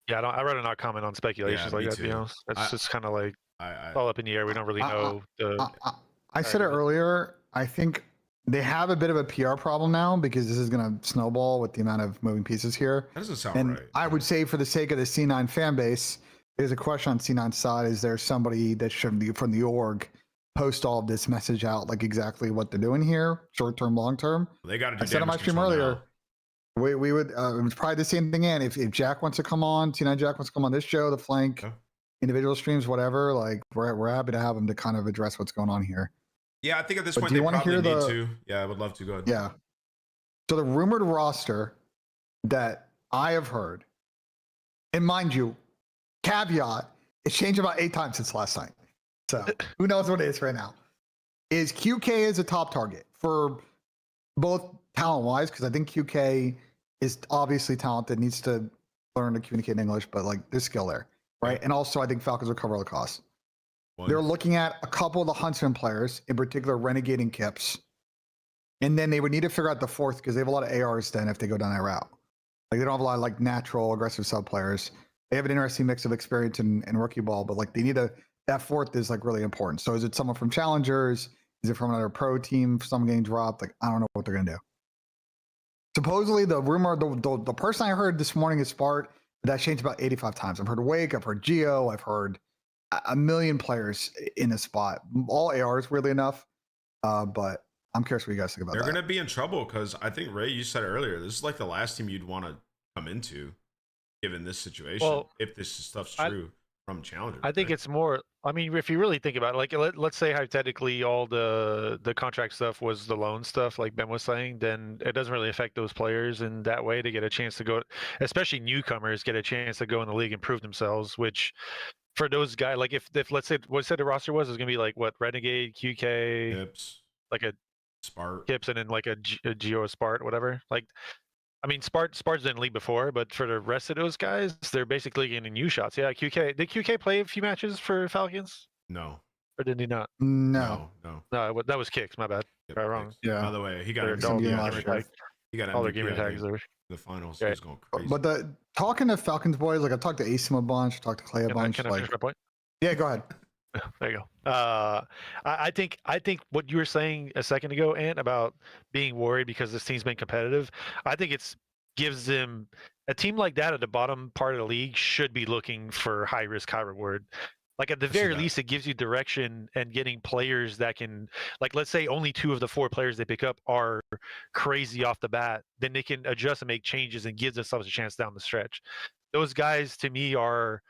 Yeah, I'd rather not comment on speculations Yeah, like me that. To be too. honest, it's just kind of like I all up in the air. We don't really know the. I said it earlier. I think they have a bit of a PR problem now because this is going to snowball with the amount of moving pieces here. that doesn't sound And right. I would say, for the sake of the C9 fan base, there's a question on C9's side: is there somebody that should be from the org post all of this message out, like exactly what they're doing here, short term, long term? They got to do I said on my damage stream control earlier. now. We would it was probably the same thing. And if Jack wants to come on, C9 Jack wants to come on this show, the flank, Yeah. individual streams, whatever, like we're happy to have him to kind of address what's going on here. Yeah, I think at this But point do you they wanna probably hear need the- to. Yeah, I would love to. Go ahead. Yeah. So the rumored roster that I have heard, and mind you, caveat, it's changed about 8 times since last night. So who knows what it is right now. Is QK as a top target for both talent wise, because I think QK is obviously talented, needs to learn to communicate in English, but like there's skill there, right? And also I think Falcons will cover all the costs. One. They're looking at a couple of the Huntsman players, in particular Renegade and Kips. And then they would need to figure out the fourth because they have a lot of ARs then if they go down that route. Like they don't have a lot of like natural aggressive sub players. They have an interesting mix of experience and rookie ball, but like they need that fourth is like really important. So is it someone from Challengers? Is it from another pro team? Someone getting dropped? Like I don't know what they're gonna do. Supposedly the rumor, the person I heard this morning is Spart. That changed about 85 times. I've heard Wake, I've heard Geo, I've heard a million players in a spot. All ARs, weirdly enough. But I'm curious what you guys think about They're that. going to be in trouble because I think, Ray, you said earlier, this is like the last team you'd want to come into given this situation, Well, if this stuff's true from Challenger. I think it's more. I mean, if you really think about it, like let's say hypothetically all the contract stuff was the loan stuff, like Ben was saying, then it doesn't really affect those players in that way to get a chance to go, especially newcomers get a chance to go in the league and prove themselves. Which for those guys, like if let's say what said the roster was going to be like what Renegade, QK, Hips, like a Spart. Kips, and then like a Geo Spart, whatever. Like, I mean, Spart's been in league before, but for the rest of those guys, they're basically getting new shots. Yeah, QK. Did QK play a few matches for Falcons, No. or did he not? No. No. No, that was Kicks. My bad. Yep, Right, wrong. thanks. Yeah. By the way, he got They're MVP. all gamer gamer tag. tag. He got All their MVP, gamer I tags. think, Are, in the finals. Right. He was going crazy. But talking to Falcons boys, like I talked to Asim a bunch, talked to Clay a bunch. can I Like, finish my point? yeah, go ahead. There you go. I think what you were saying a second ago, Ant, about being worried because this team's been competitive, I think it's gives them a team like that at the bottom part of the league should be looking for high risk, high reward. Like at the see very that. least, it gives you direction and getting players that can, like, let's say only 2 of the 4 players they pick up are crazy off the bat, then they can adjust and make changes and give themselves a chance down the stretch. Those guys to me are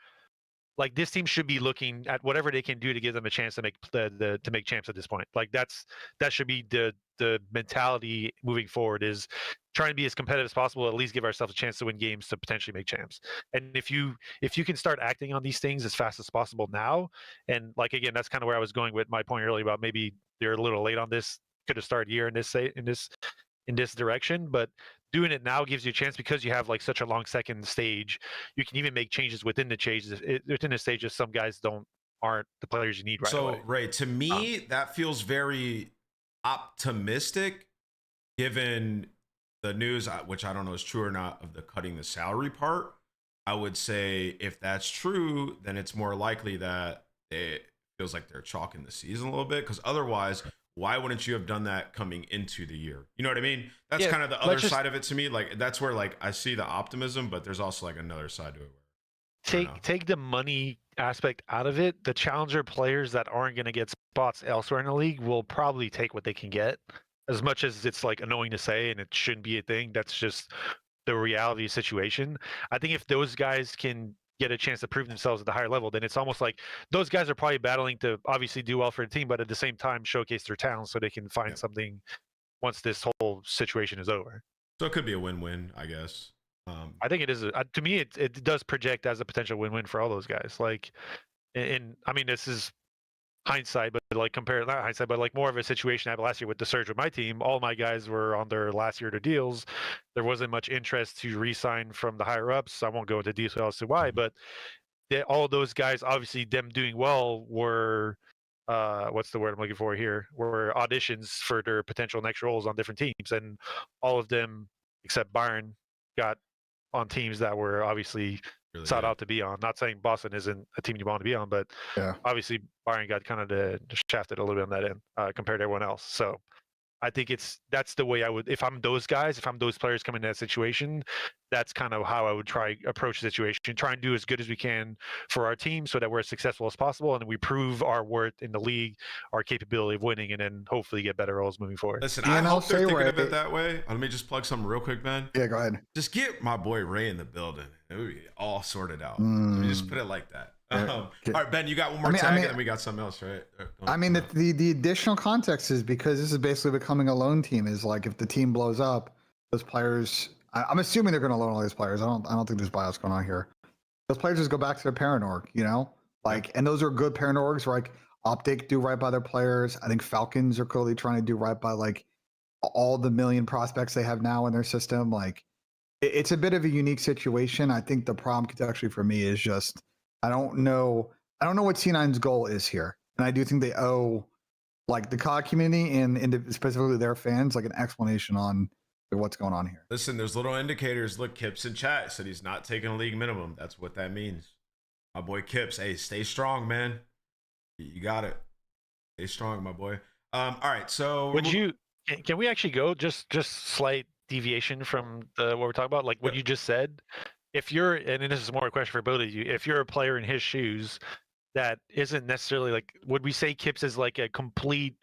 like this team should be looking at whatever they can do to give them a chance to make to make champs at this point. Like that should be the mentality moving forward, is trying to be as competitive as possible, at least give ourselves a chance to win games to potentially make champs. And if you can start acting on these things as fast as possible now, and like again, that's kind of where I was going with my point earlier about maybe they're a little late on this, could have started year in this direction, but doing it now gives you a chance because you have like such a long second stage. You can even make changes within the changes within the stages. Some guys aren't the players you need right away. So, Ray, to me, that feels very optimistic given the news, which I don't know is true or not, of the cutting the salary part. I would say if that's true, then it's more likely that it feels like they're chalking the season a little bit, because otherwise, why wouldn't you have done that coming into the year? You know what I mean? That's kind of the other side of it to me. Like that's where like I see the optimism, but there's also like another side to it. Take the money aspect out of it. The challenger players that aren't going to get spots elsewhere in the league will probably take what they can get. As much as it's like annoying to say and it shouldn't be a thing, that's just the reality of the situation. I think if those guys can get a chance to prove themselves at the higher level, then it's almost like those guys are probably battling to obviously do well for the team, but at the same time showcase their talent so they can find something once this whole situation is over. So it could be a win-win, I guess. I think it is. To me, it does project as a potential win-win for all those guys. Like, I mean, this is hindsight, but like compare not hindsight, but like more of a situation I had last year with the surge with my team. All my guys were on their last year to deals. There wasn't much interest to re-sign from the higher ups. I won't go into details as to why, but all those guys, obviously, them doing well were. What's the word I'm looking for here? Were auditions for their potential next roles on different teams, and all of them except Byron got on teams that were obviously Really sought good. out to be on. Not saying Boston isn't a team you want to be on, but Yeah. obviously Byron got kind of shafted a little bit on that end compared to everyone else. So I think that's the way I would, if I'm those guys, if I'm those players coming in that situation, that's kind of how I would try approach the situation. Try and do as good as we can for our team so that we're as successful as possible, and we prove our worth in the league, our capability of winning, and then hopefully get better roles moving forward. Listen, And I I'll hope they're say, thinking of Ray- it that way. Let me just plug something real quick, Ben. Yeah, go ahead. Just get my boy Ray in the building. It would be all sorted out. Let me just put it like that. All right, Ben, you got one more tag, and then we got something else, right? I mean, the additional context is because this is basically becoming a loan team. Is like if the team blows up, those players. I'm assuming they're going to loan all these players. I don't think there's buyouts going on here. Those players just go back to their parent org, you know, like, and those are good parent orgs. Like Optic do right by their players. I think Falcons are clearly trying to do right by like all the million prospects they have now in their system. Like, it's a bit of a unique situation. I think the problem contextually for me is just I don't know what C9's goal is here, and I do think they owe like the COD community and specifically their fans like an explanation on what's going on here. Listen, there's little indicators. Look, Kips in chat said he's not taking a league minimum. That's what that means. My boy Kips, hey, stay strong, man. You got it. Stay strong, my boy. All right, so Can we actually go just slight deviation from what we're talking about? Like what you just said. If you're, and this is more a question for both of you, if you're a player in his shoes, that isn't necessarily like, would we say Kips is like a complete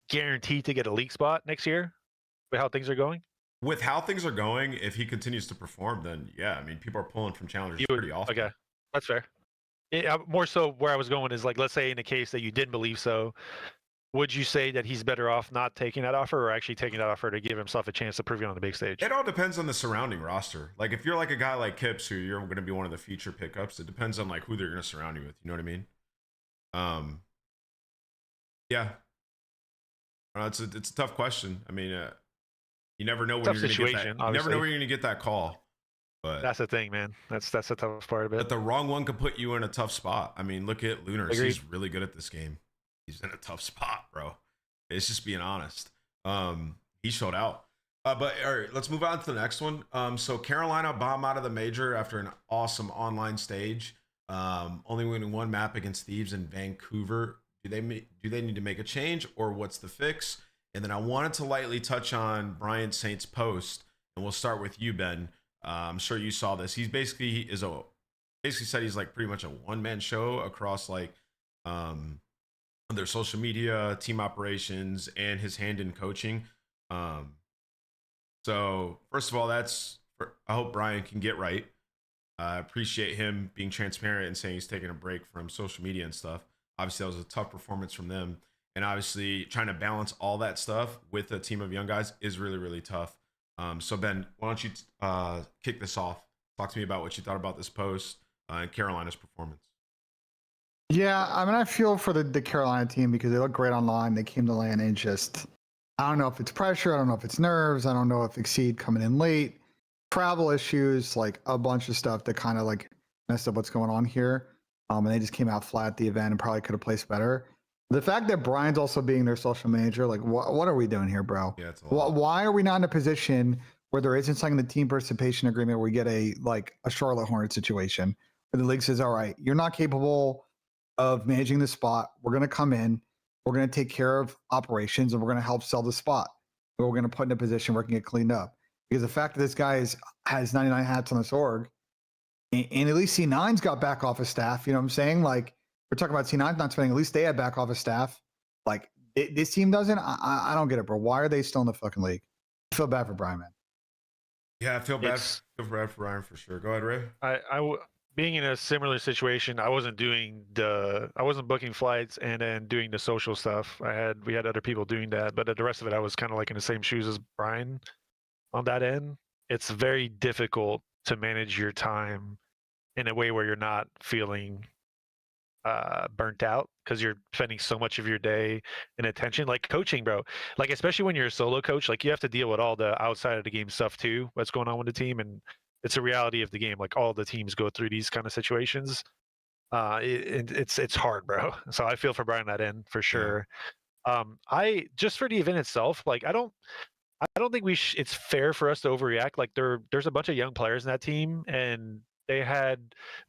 guarantee to get a league spot next year with how things are going? with how things are going, if he continues to perform, then yeah, I mean, people are pulling from challengers pretty often. Okay, that's fair. More so where I was going is like, let's say in a case that you didn't believe so, would you say that he's better off not taking that offer or actually taking that offer to give himself a chance to prove it on the big stage? It all depends on the surrounding roster. Like if you're like a guy like Kips, who you're going to be one of the future pickups, it depends on like who they're going to surround you with. You know what I mean? Yeah. It's a tough question. I mean, you never know when you're going to get that. You never know when you're going to get that call. But that's the thing, man. That's the toughest part of it. But the wrong one could put you in a tough spot. I mean, look at Lunars. Agreed. He's really good at this game. He's in a tough spot, bro. It's just being honest. He showed out. But all right, let's move on to the next one. So Carolina bomb out of the major after an awesome online stage. Only winning one map against Thieves in Vancouver. Do they need to make a change, or what's the fix? And then I wanted to lightly touch on Brian Saint's post, and we'll start with you, Ben. I'm sure you saw this. He's basically said he's like pretty much a one-man show across like their social media, team operations, and his hand in coaching. So first of all, I hope Brian can get right. I appreciate him being transparent and saying he's taking a break from social media and stuff. Obviously, that was a tough performance from them. And obviously, trying to balance all that stuff with a team of young guys is really, really tough. So, Ben, why don't you kick this off? Talk to me about what you thought about this post and Carolina's performance. Yeah, I mean, I feel for the Carolina team because they look great online. They came to LAN and just, I don't know if it's pressure. I don't know if it's nerves. I don't know if Exceed coming in late, travel issues, like a bunch of stuff that kind of like messed up what's going on here. And they just came out flat at the event and probably could have placed better. The fact that Brian's also being their social manager, like, what are we doing here, bro? Yeah, it's a lot. Why are we not in a position where there isn't something in the team participation agreement where we get a Charlotte Hornet situation where the league says, all right, you're not capable of managing the spot. We're going to come in, we're going to take care of operations, and we're going to help sell the spot. We're going to put in a position where it can get cleaned up. Because the fact that this guy has 99 hats on this org, and at least C9's got back office staff, you know what I'm saying? Like, we're talking about C9 not spending, at least they have back office staff. Like, this team doesn't. I don't get it, bro. Why are they still in the fucking league? I feel bad for Brian, man. Yeah, I feel bad for Brian for sure. Go ahead, Ray. Being in a similar situation, I wasn't booking flights and then doing the social stuff. We had other people doing that, but the rest of it, I was kind of like in the same shoes as Brian on that end. It's very difficult to manage your time in a way where you're not feeling burnt out because you're spending so much of your day and attention. Like coaching, bro, like especially when you're a solo coach, like you have to deal with all the outside of the game stuff too, what's going on with the team. And it's a reality of the game. Like all the teams go through these kind of situations. It's hard, bro. So I feel for Brian that end for sure. I just for the event itself, like I don't think it's fair for us to overreact. Like there's a bunch of young players in that team, and they had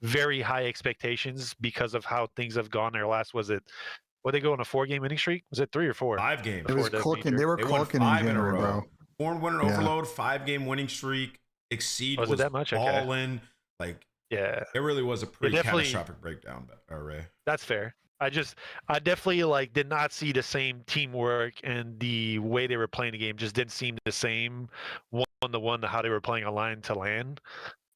very high expectations because of how things have gone. Their last what they go on a 4-game winning streak? Was it 3 or 4? 5 games. It was clicking. They were They won clicking in 5 in a January, row. bro. Born winner overload, 5-game winning streak. Exceed Was it that much? Okay. all in. Like, Yeah, it really was a pretty definitely- catastrophic breakdown, Ray. that's fair. I definitely like did not see the same teamwork, and the way they were playing the game just didn't seem the same one-to-one to how they were playing online to land.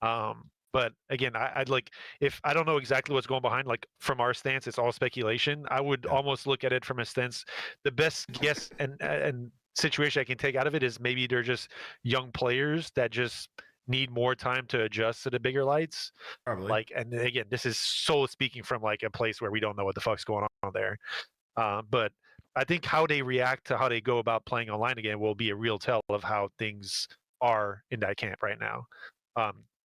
But again, I'd like, if I don't know exactly what's going behind, like from our stance, it's all speculation. I would almost look at it from a stance. The best guess and situation I can take out of it is maybe they're just young players that just need more time to adjust to the bigger lights. Probably. Like, and again, this is so speaking from like a place where we don't know what the fuck's going on there. But I think how they react to how they go about playing online again will be a real tell of how things are in that camp right now.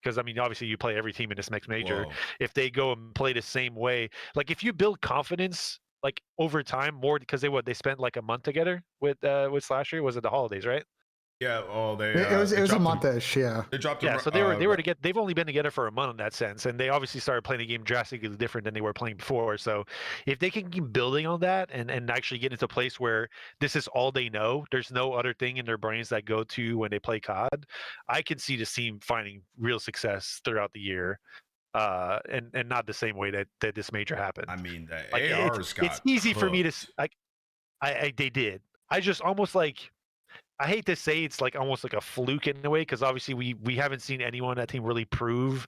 Because I mean, obviously, you play every team in this mixed major. Whoa. If they go and play the same way, like if you build confidence, like over time, more because they spent like a month together with Slasher. Was it the holidays, right? Yeah. Oh, they. It was they a dropped month-ish, yeah. They dropped. Yeah, so they were together. They've only been together for a month in that sense, and they obviously started playing the game drastically different than they were playing before. So, if they can keep building on that and actually get into a place where this is all they know, there's no other thing in their brains that go to when they play COD, I can see this team finding real success throughout the year, and not the same way that this major happened. I mean, the Like, ARs got. it's easy for me to cooked. like. They did. I just almost like. I hate to say it's like almost like a fluke in a way, because obviously we haven't seen anyone on that team really prove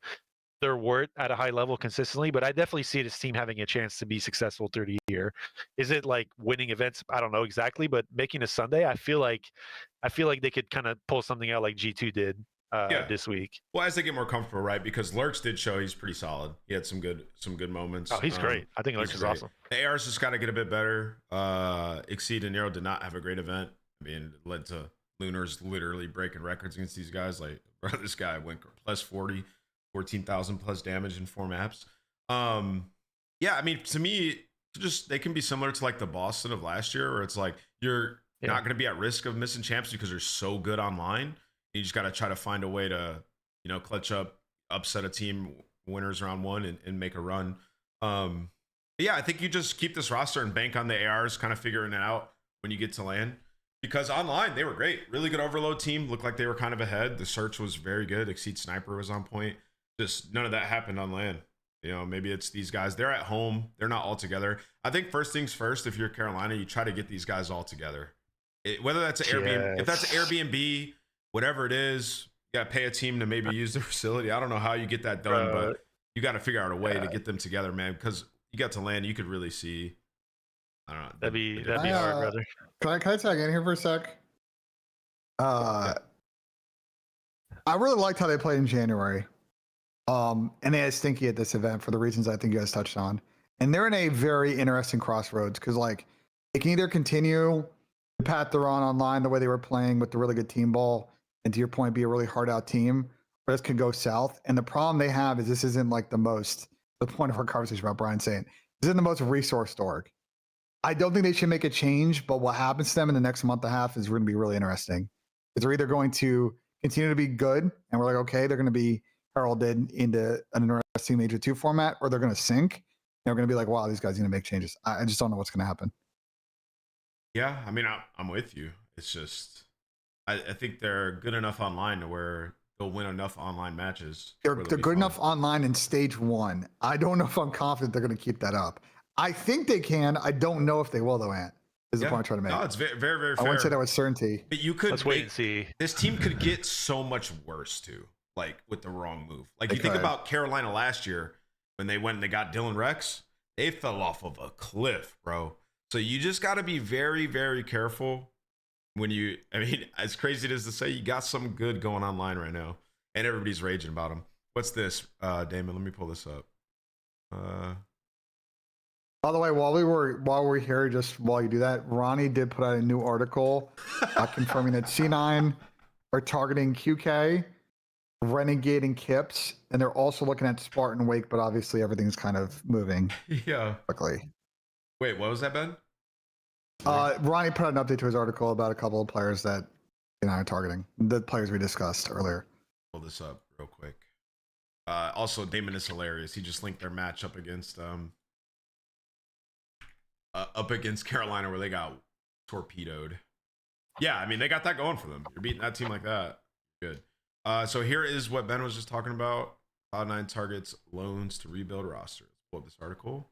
their worth at a high level consistently, but I definitely see this team having a chance to be successful through the year. Is it like winning events? I don't know exactly, but making a Sunday, I feel like they could kind of pull something out like G2 did this week. Well, as they get more comfortable, right? Because Lurch did show he's pretty solid. He had some good moments. Oh, he's great. I think Lurch he's is great. awesome. The ARs just got to get a bit better. Exceed and Nero did not have a great event. I mean, it led to Lunars literally breaking records against these guys. Like, bro, this guy went plus 40, 14,000 plus damage in 4 maps. Yeah, I mean, to me, just they can be similar to like the Boston of last year, where it's like you're not going to be at risk of missing champs because they're so good online. You just got to try to find a way to, clutch up, upset a team, winners round 1, and make a run. Yeah, I think you just keep this roster and bank on the ARs, kind of figuring it out when you get to LAN. Because online, they were great. Really good overload team. Looked like they were kind of ahead. The search was very good. Exceed Sniper was on point. Just none of that happened on LAN. Maybe it's these guys. They're at home. They're not all together. I think first things first, if you're Carolina, you try to get these guys all together. Whether that's an Airbnb, if that's an Airbnb, whatever it is, you got to pay a team to maybe use the facility. I don't know how you get that done, but you got to figure out a way to get them together, man. Because you got to LAN, you could really see. I don't know. That'd be hard, brother. Can I tag in here for a sec? I really liked how they played in January. And they had Stinky at this event for the reasons I think you guys touched on. And they're in a very interesting crossroads because, like, they can either continue the path they're on online the way they were playing with the really good team ball, and to your point, be a really hard out team, or this could go south. And the problem they have is this isn't like the point of our conversation about Brian saying, this isn't the most resourced org. I don't think they should make a change, but what happens to them in the next month and a half is going to be really interesting. Because they're either going to continue to be good, and we're like, okay, they're going to be heralded into an interesting Major 2 format, or they're going to sink, and we're going to be like, wow, these guys are going to make changes. I just don't know what's going to happen. Yeah, I mean, I'm with you. It's just, I think they're good enough online to where they'll win enough online matches. They're good enough online in stage 1. I don't know if I'm confident they're going to keep that up. I think they can. I don't know if they will, though, Ant. Is the point I'm trying to make. No, it's very, very, very fair. I wouldn't say that with certainty. But you could Let's wait and see. This team could get so much worse, too, like with the wrong move. Like, you think about Carolina last year when they went and they got Dylan Rex. They fell off of a cliff, bro. So you just got to be very, very careful when I mean, as crazy as it is to say, you got something good going online right now. and everybody's raging about him. What's this, Damon? Let me pull this up. By the way, while we're here, just while you do that, Ronnie did put out a new article confirming that C9 are targeting QK, Renegade, and Kips, and they're also looking at Spartan Wake, but obviously everything's kind of moving quickly. Wait, what was that, Ben? Ronnie put out an update to his article about a couple of players that are targeting, the players we discussed earlier. Pull this up real quick. Also, Damon is hilarious. He just linked their match up against Carolina, where they got torpedoed. Yeah, I mean, they got that going for them. You're beating that team like that. Good. So here is what Ben was just talking about. Cloud9 targets loans to rebuild roster. Let's pull up this article.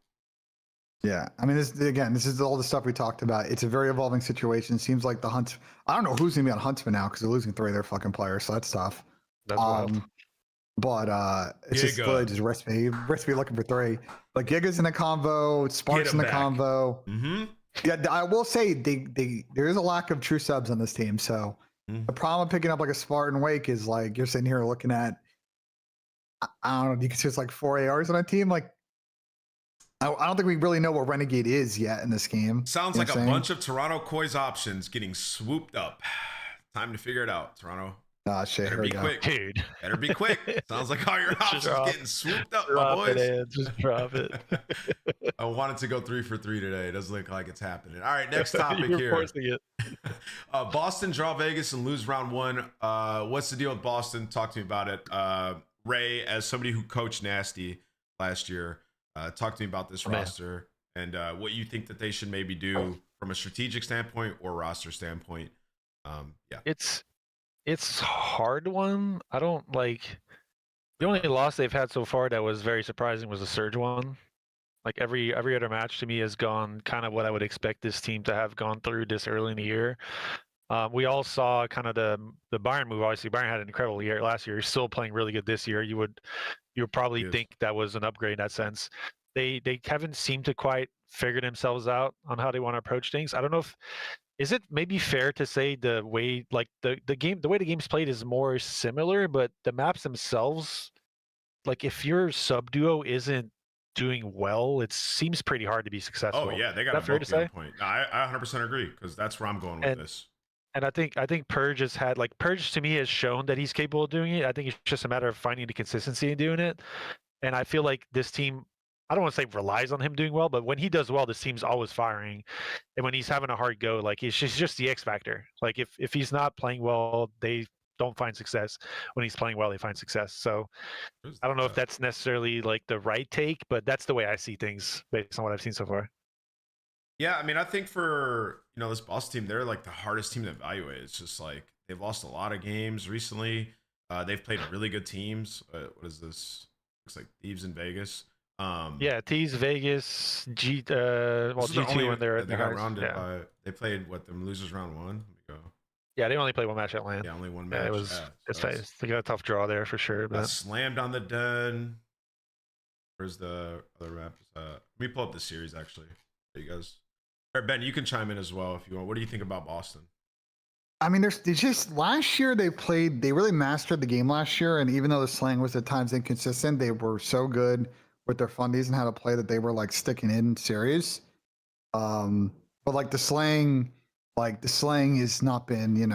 Yeah, I mean, this is all the stuff we talked about. It's a very evolving situation. Seems like the Hunts. I don't know who's gonna be on Huntsman now because they're losing 3 of their fucking players, so that's tough. That's wild. But it's just really just recipe looking for 3. Like Giga's in the convo, Sparks in the convo. Mm-hmm. Yeah, I will say there is a lack of true subs on this team. So the problem of picking up like a Spartan Wake is like you're sitting here looking at, I don't know, you can see it's like 4 ARs on a team. Like I don't think we really know what Renegade is yet in this game. Sounds like a bunch of Toronto Koi's options getting swooped up. Time to figure it out, Toronto. Ah, shit. Better be quick, dude. Better be quick. Sounds like all your options getting swooped up, my Drop boys. it, just drop it. I wanted to go 3 for 3 today. It doesn't look like it's happening. All right, next topic You're here. forcing it. Boston draw Vegas and lose round 1. What's the deal with Boston? Talk to me about it. Ray, as somebody who coached Nasty last year, talk to me about this roster and what you think that they should maybe do from a strategic standpoint or roster standpoint. Yeah, it's hard one. I don't like the only loss they've had so far that was very surprising was the Surge one. Like every other match to me has gone kind of what I would expect this team to have gone through this early in the year. We all saw kind of the Bayern move. Obviously, Bayern had an incredible year last year. He's still playing really good this year. You would probably think that was an upgrade in that sense. They haven't seemed to quite figure themselves out on how they want to approach things. I don't know if is it maybe fair to say the way like the way the game's played is more similar, but the maps themselves, like if your sub duo isn't doing well, it seems pretty hard to be successful. Oh yeah, they got a fair to say. Point. I 100% agree because that's where I'm going with this. And I think Purge has had Purge to me has shown that he's capable of doing it. I think it's just a matter of finding the consistency in doing it. And I feel like this team, I don't want to say relies on him doing well, but when he does well, this team's always firing. And when he's having a hard go, like it's just the X factor. Like if he's not playing well, they don't find success. When he's playing well, they find success. So I don't know if that's necessarily like the right take, but that's the way I see things based on what I've seen so far. Yeah, I mean, I think for this Boston team, they're like the hardest team to evaluate. It's just like they've lost a lot of games recently. They've played really good teams. What is this? Looks like Thieves in Vegas. Yeah, Thieves, Vegas, G2 when they're they got rounded by. They played them losers round 1. Let me go. Yeah, they only played 1 match at LAN. Yeah, only 1 match. Yeah, it was. They got a tough draw there for sure. But slammed on the den. Where's the other map? Let me pull up the series actually. There you guys. All right, Ben, you can chime in as well if you want. What do you think about Boston? I mean, there's just last year they really mastered the game last year, and even though the slang was at times inconsistent, they were so good with their fundies and how to play that they were like sticking in series. But like the slang has not been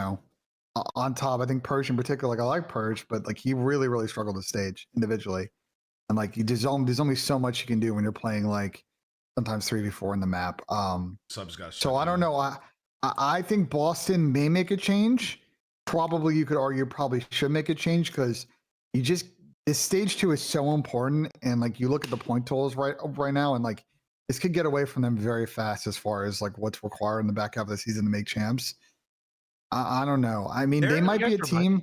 on top. I think Purge in particular, like I like Purge, but like he really really struggled to stage individually, and like there's only so much you can do when you're playing like sometimes 3v4 in the map. Subs got so I don't know. I think Boston may make a change. Probably you could argue probably should make a change because this stage 2 is so important, and like you look at the point totals right now, and like this could get away from them very fast as far as like what's required in the back half of the season to make champs. I don't know. I mean, they might be a team.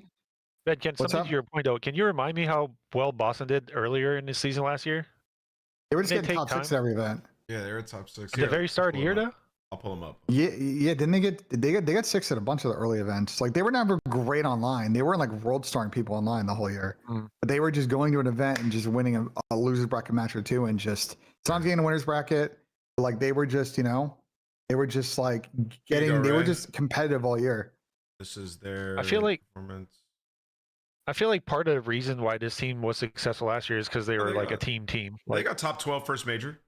Ben, something to your point though, can you remind me how well Boston did earlier in the season last year? They were just getting top 6 at every event. Yeah, they were top 6 at the very start of the year though. I'll pull them up. Yeah. Didn't they got 6 at a bunch of the early events? Like they were never great online. They weren't like world starring people online the whole year, but they were just going to an event and just winning a losers bracket match or 2 and just sometimes getting a winners bracket. But like they were just they were just like getting. They were just competitive all year. This is their. I feel like performance. I feel like part of the reason why this team was successful last year is because they were like a team. They Like, got top 12 first major.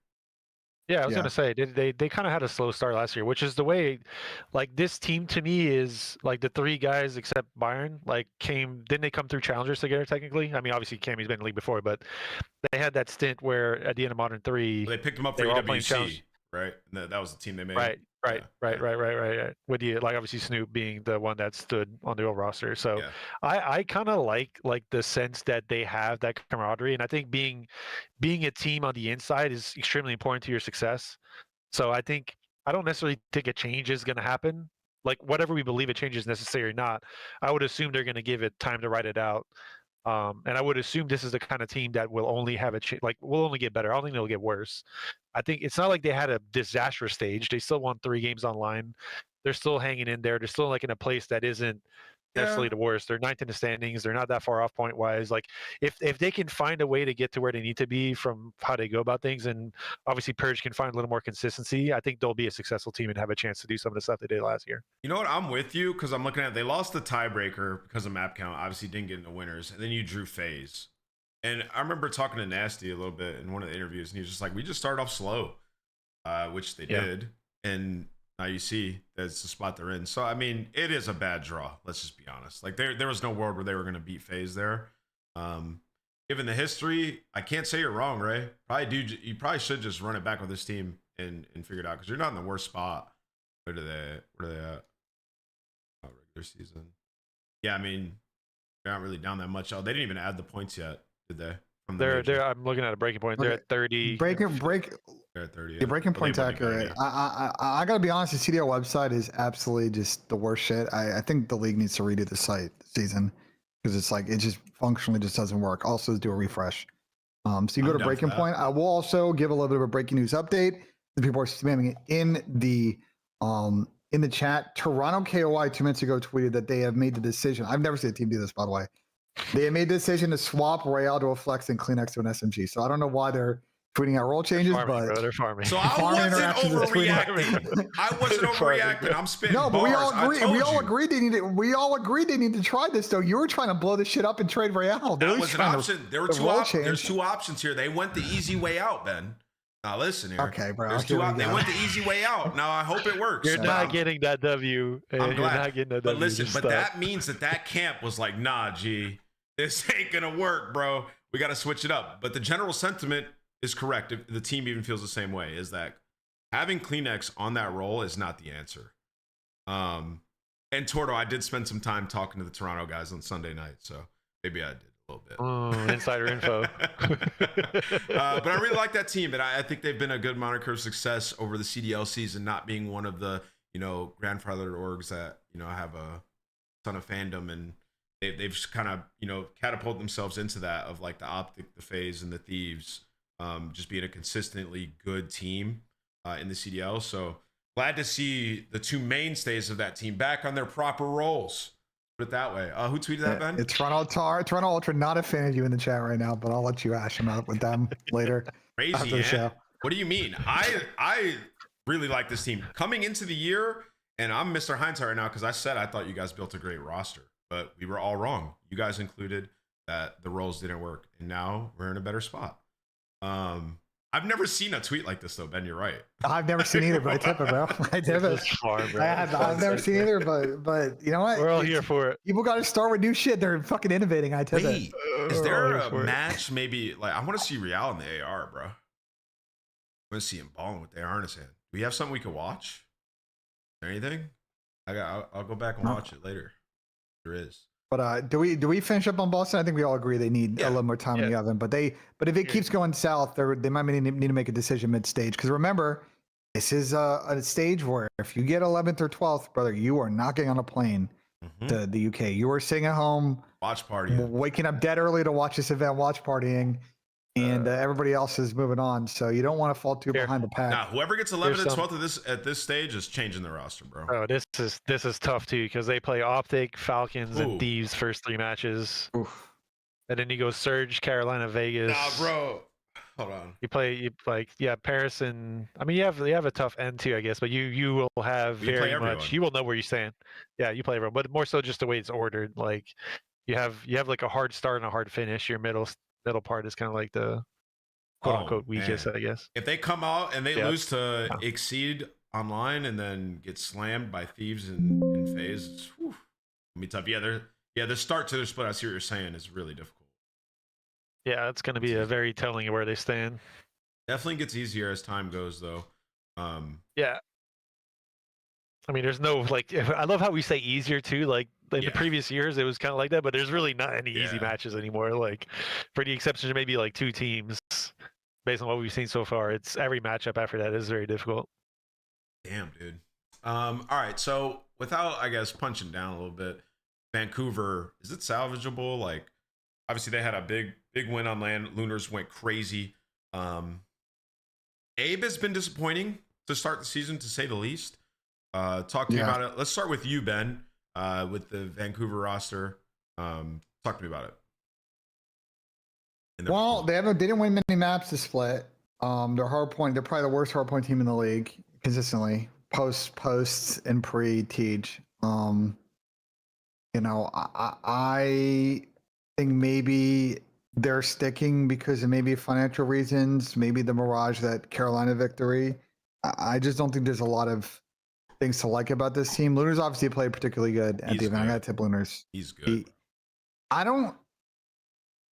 yeah, I was Yeah. gonna say they kind of had a slow start last year, which is the way, like this team to me is like the three guys except Bayern like didn't they come through challengers together technically? I mean, obviously Cammy's been in the league before, but they had that stint where at the end of Modern 3, Well, they picked them up they for were all playing EWC, challenge. right? And that was the team they made. Right. Yeah. Right. With the like obviously Snoop being the one that stood on the old roster. So Yeah. I kind of like the sense that they have that camaraderie, and I think being a team on the inside is extremely important to your success. So I don't necessarily think a change is going to happen. Like whatever we believe a change is necessary or not, I would assume they're going to give it time to write it out. And I would assume this is the kind of team that will only have will only get better. I don't think they'll get worse. I think it's not like they had a disastrous stage. They still won 3 games online. They're still hanging in there. They're still like in a place that isn't necessarily the worst. They're 9th in the standings. They're not that far off point wise. Like if they can find a way to get to where they need to be from how they go about things, and obviously Purge can find a little more consistency, I think they'll be a successful team and have a chance to do some of the stuff they did last year. You know what? I'm with you because I'm looking at they lost the tiebreaker because of map count. Obviously didn't get into winners, and then you drew FaZe. And I remember talking to Nasty a little bit in one of the interviews, and he was just like, "We just started off slow," which they did, and now you see that's the spot they're in. So I mean, it is a bad draw. Let's just be honest. Like there was no world where they were going to beat FaZe there. Given the history, I can't say you're wrong, Ray. You probably should just run it back with this team and figure it out because you're not in the worst spot. Where are they at? Oh, regular season. Yeah, I mean, they're not really down that much. Oh, they didn't even add the points yet, did they? They're I'm looking at a breaking point. They're at 30. They're at 30. Your breaking point's accurate. I gotta be honest, the CDL website is absolutely just the worst shit. I think the league needs to redo the site this season because it's like it just functionally just doesn't work. Also, do a refresh. So you go to breaking point. I will also give a little bit of a breaking news update. The people are spamming it in the chat. Toronto KOI 2 minutes ago tweeted that they have made the decision. I've never seen a team do this, by the way. They have made the decision to swap Royale to a Flex and Kleenex to an SMG. So I don't know why they're tweeting out role changes, They're farming. So I wasn't overreacting. I wasn't overreacting. I'm spitting No, but bars. we all agree. We all you. agreed they need to. We all agreed they need to try this. Though you were trying to blow this shit up and trade Royale. That was an option. There were there's 2 options here. They went the easy way out, Ben. Now listen here. Okay, bro. There's 2 they went the easy way out. Now I hope it works. You're not getting that W. I'm glad. You're not getting that but W. listen, but that means that camp was like, nah, G, this ain't gonna work, bro. We got to switch it up. But the general sentiment is correct. If the team even feels the same way, is that having Kleenex on that role is not the answer. And Torto, I did spend some time talking to the Toronto guys on Sunday night, so maybe I did a little bit. Oh, insider info. But I really like that team, and I think they've been a good moniker of success over the CDL season, not being one of the grandfathered orgs that have a ton of fandom, and they've kind of catapulted themselves into that of like the Optic, the FaZe, and the Thieves. Just being a consistently good team in the CDL. So glad to see the 2 mainstays of that team back on their proper roles. Put it that way. Who tweeted that, Ben? It's Toronto Ultra. Not a fan of you in the chat right now, but I'll let you ash him out with them later. Crazy, after the show. What do you mean? I really like this team coming into the year, and I'm Mr. Hindsight right now because I said I thought you guys built a great roster, but we were all wrong. You guys included that the roles didn't work, and now we're in a better spot. I've never seen a tweet like this though, Ben. You're right. I've never seen either, but I tip it, bro. I tip it. I've never seen either, but you know what? We're all here for it. People got to start with new shit. They're fucking innovating. I tip it. Is there a match? Maybe like I want to see Real in the AR, bro. I want to see him balling with the AR in his hand. Do we have something we can watch? Is there anything? I'll go back and watch it later. There is. But do we finish up on Boston? I think we all agree they need a little more time in the oven. But if it keeps going south, they might need to make a decision mid-stage. Because remember, this is a stage where if you get 11th or 12th, brother, you are not getting on a plane to the UK. You are sitting at home, watch partying, waking up dead early to watch this event, watch partying, and everybody else is moving on. So you don't want to fall too behind the pack. Now, whoever gets 11th and 12th at this stage is changing the roster, bro. Oh, this is tough too because they play Optic, Falcons, and Thieves first 3 matches. Oof. And then you go Surge, Carolina, Vegas. Nah, bro. Hold on. You play Paris, and I mean you have a tough end too, I guess, but you will have very much. You will know where you stand. Yeah, you play everyone, but more so just the way it's ordered. Like you have like a hard start and a hard finish. Your middle part is kind of like the quote unquote weakest, man. I guess. If they come out and they Yeah. lose to Yeah. Exceed online and then get slammed by Thieves in phase, it's gonna be tough. Yeah, the start to their split, I see what you're saying, is really difficult. Yeah, it's going to be a very telling of where they stand. Definitely gets easier as time goes, though. Yeah. I mean, there's no like. I love how we say easier too. Like in the previous years, it was kind of like that, but there's really not any easy matches anymore. Like, for the exception of maybe like 2 teams, based on what we've seen so far, it's every matchup after that is very difficult. Damn, dude. All right, so without, I guess, punching down a little bit, Vancouver, is it salvageable? Like, obviously they had a big win on land. Lunars went crazy. Abe has been disappointing to start the season, to say the least. Talk to me about it. Let's start with you, Ben, with the Vancouver roster. Talk to me about it. Well, they didn't win many maps to split. They're hardpoint. They're probably the worst hardpoint team in the league consistently. Posts and pre-Teej. I think maybe they're sticking because of maybe financial reasons, maybe the mirage that Carolina victory. I just don't think there's a lot of things to like about this team. Lunars obviously played particularly good at the event. I got to tip Lunars. He's good. I don't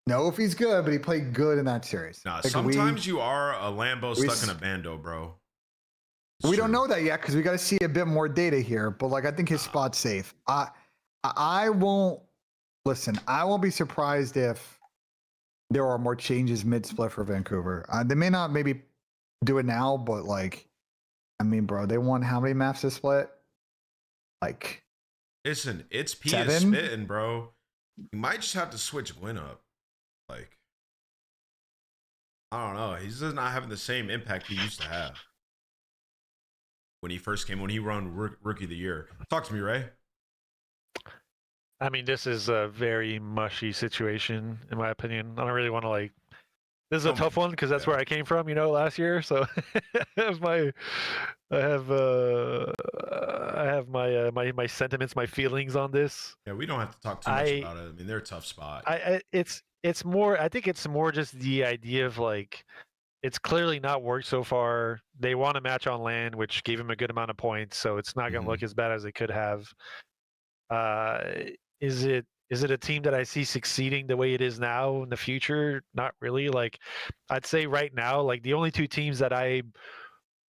know if he's good, but he played good in that series. Nah, sometimes you are a Lambo stuck in a bando, bro. We don't know that yet because we got to see a bit more data here. But like, I think his spot's safe. I won't listen. I won't be surprised if there are more changes mid-split for Vancouver. They may not maybe do it now, but like, I mean, bro, they won how many maps to split? Like, listen, it's P 7? is spitting, bro. You might just have to switch Gwyn up. Like, I don't know. He's just not having the same impact he used to have when he first came, when he won Rookie of the Year. Talk to me, Ray. I mean, this is a very mushy situation, in my opinion. I don't really want to like. This is a tough one because that's where I came from, last year. So I have my sentiments, my feelings on this. Yeah, we don't have to talk too much about it. I mean, they're a tough spot. It's more. I think it's more just the idea of like, it's clearly not worked so far. They won a match on land, which gave him a good amount of points, so it's not going to look as bad as it could have. Is it a team that I see succeeding the way it is now in the future? Not really. Like, I'd say right now, like the only 2 teams that I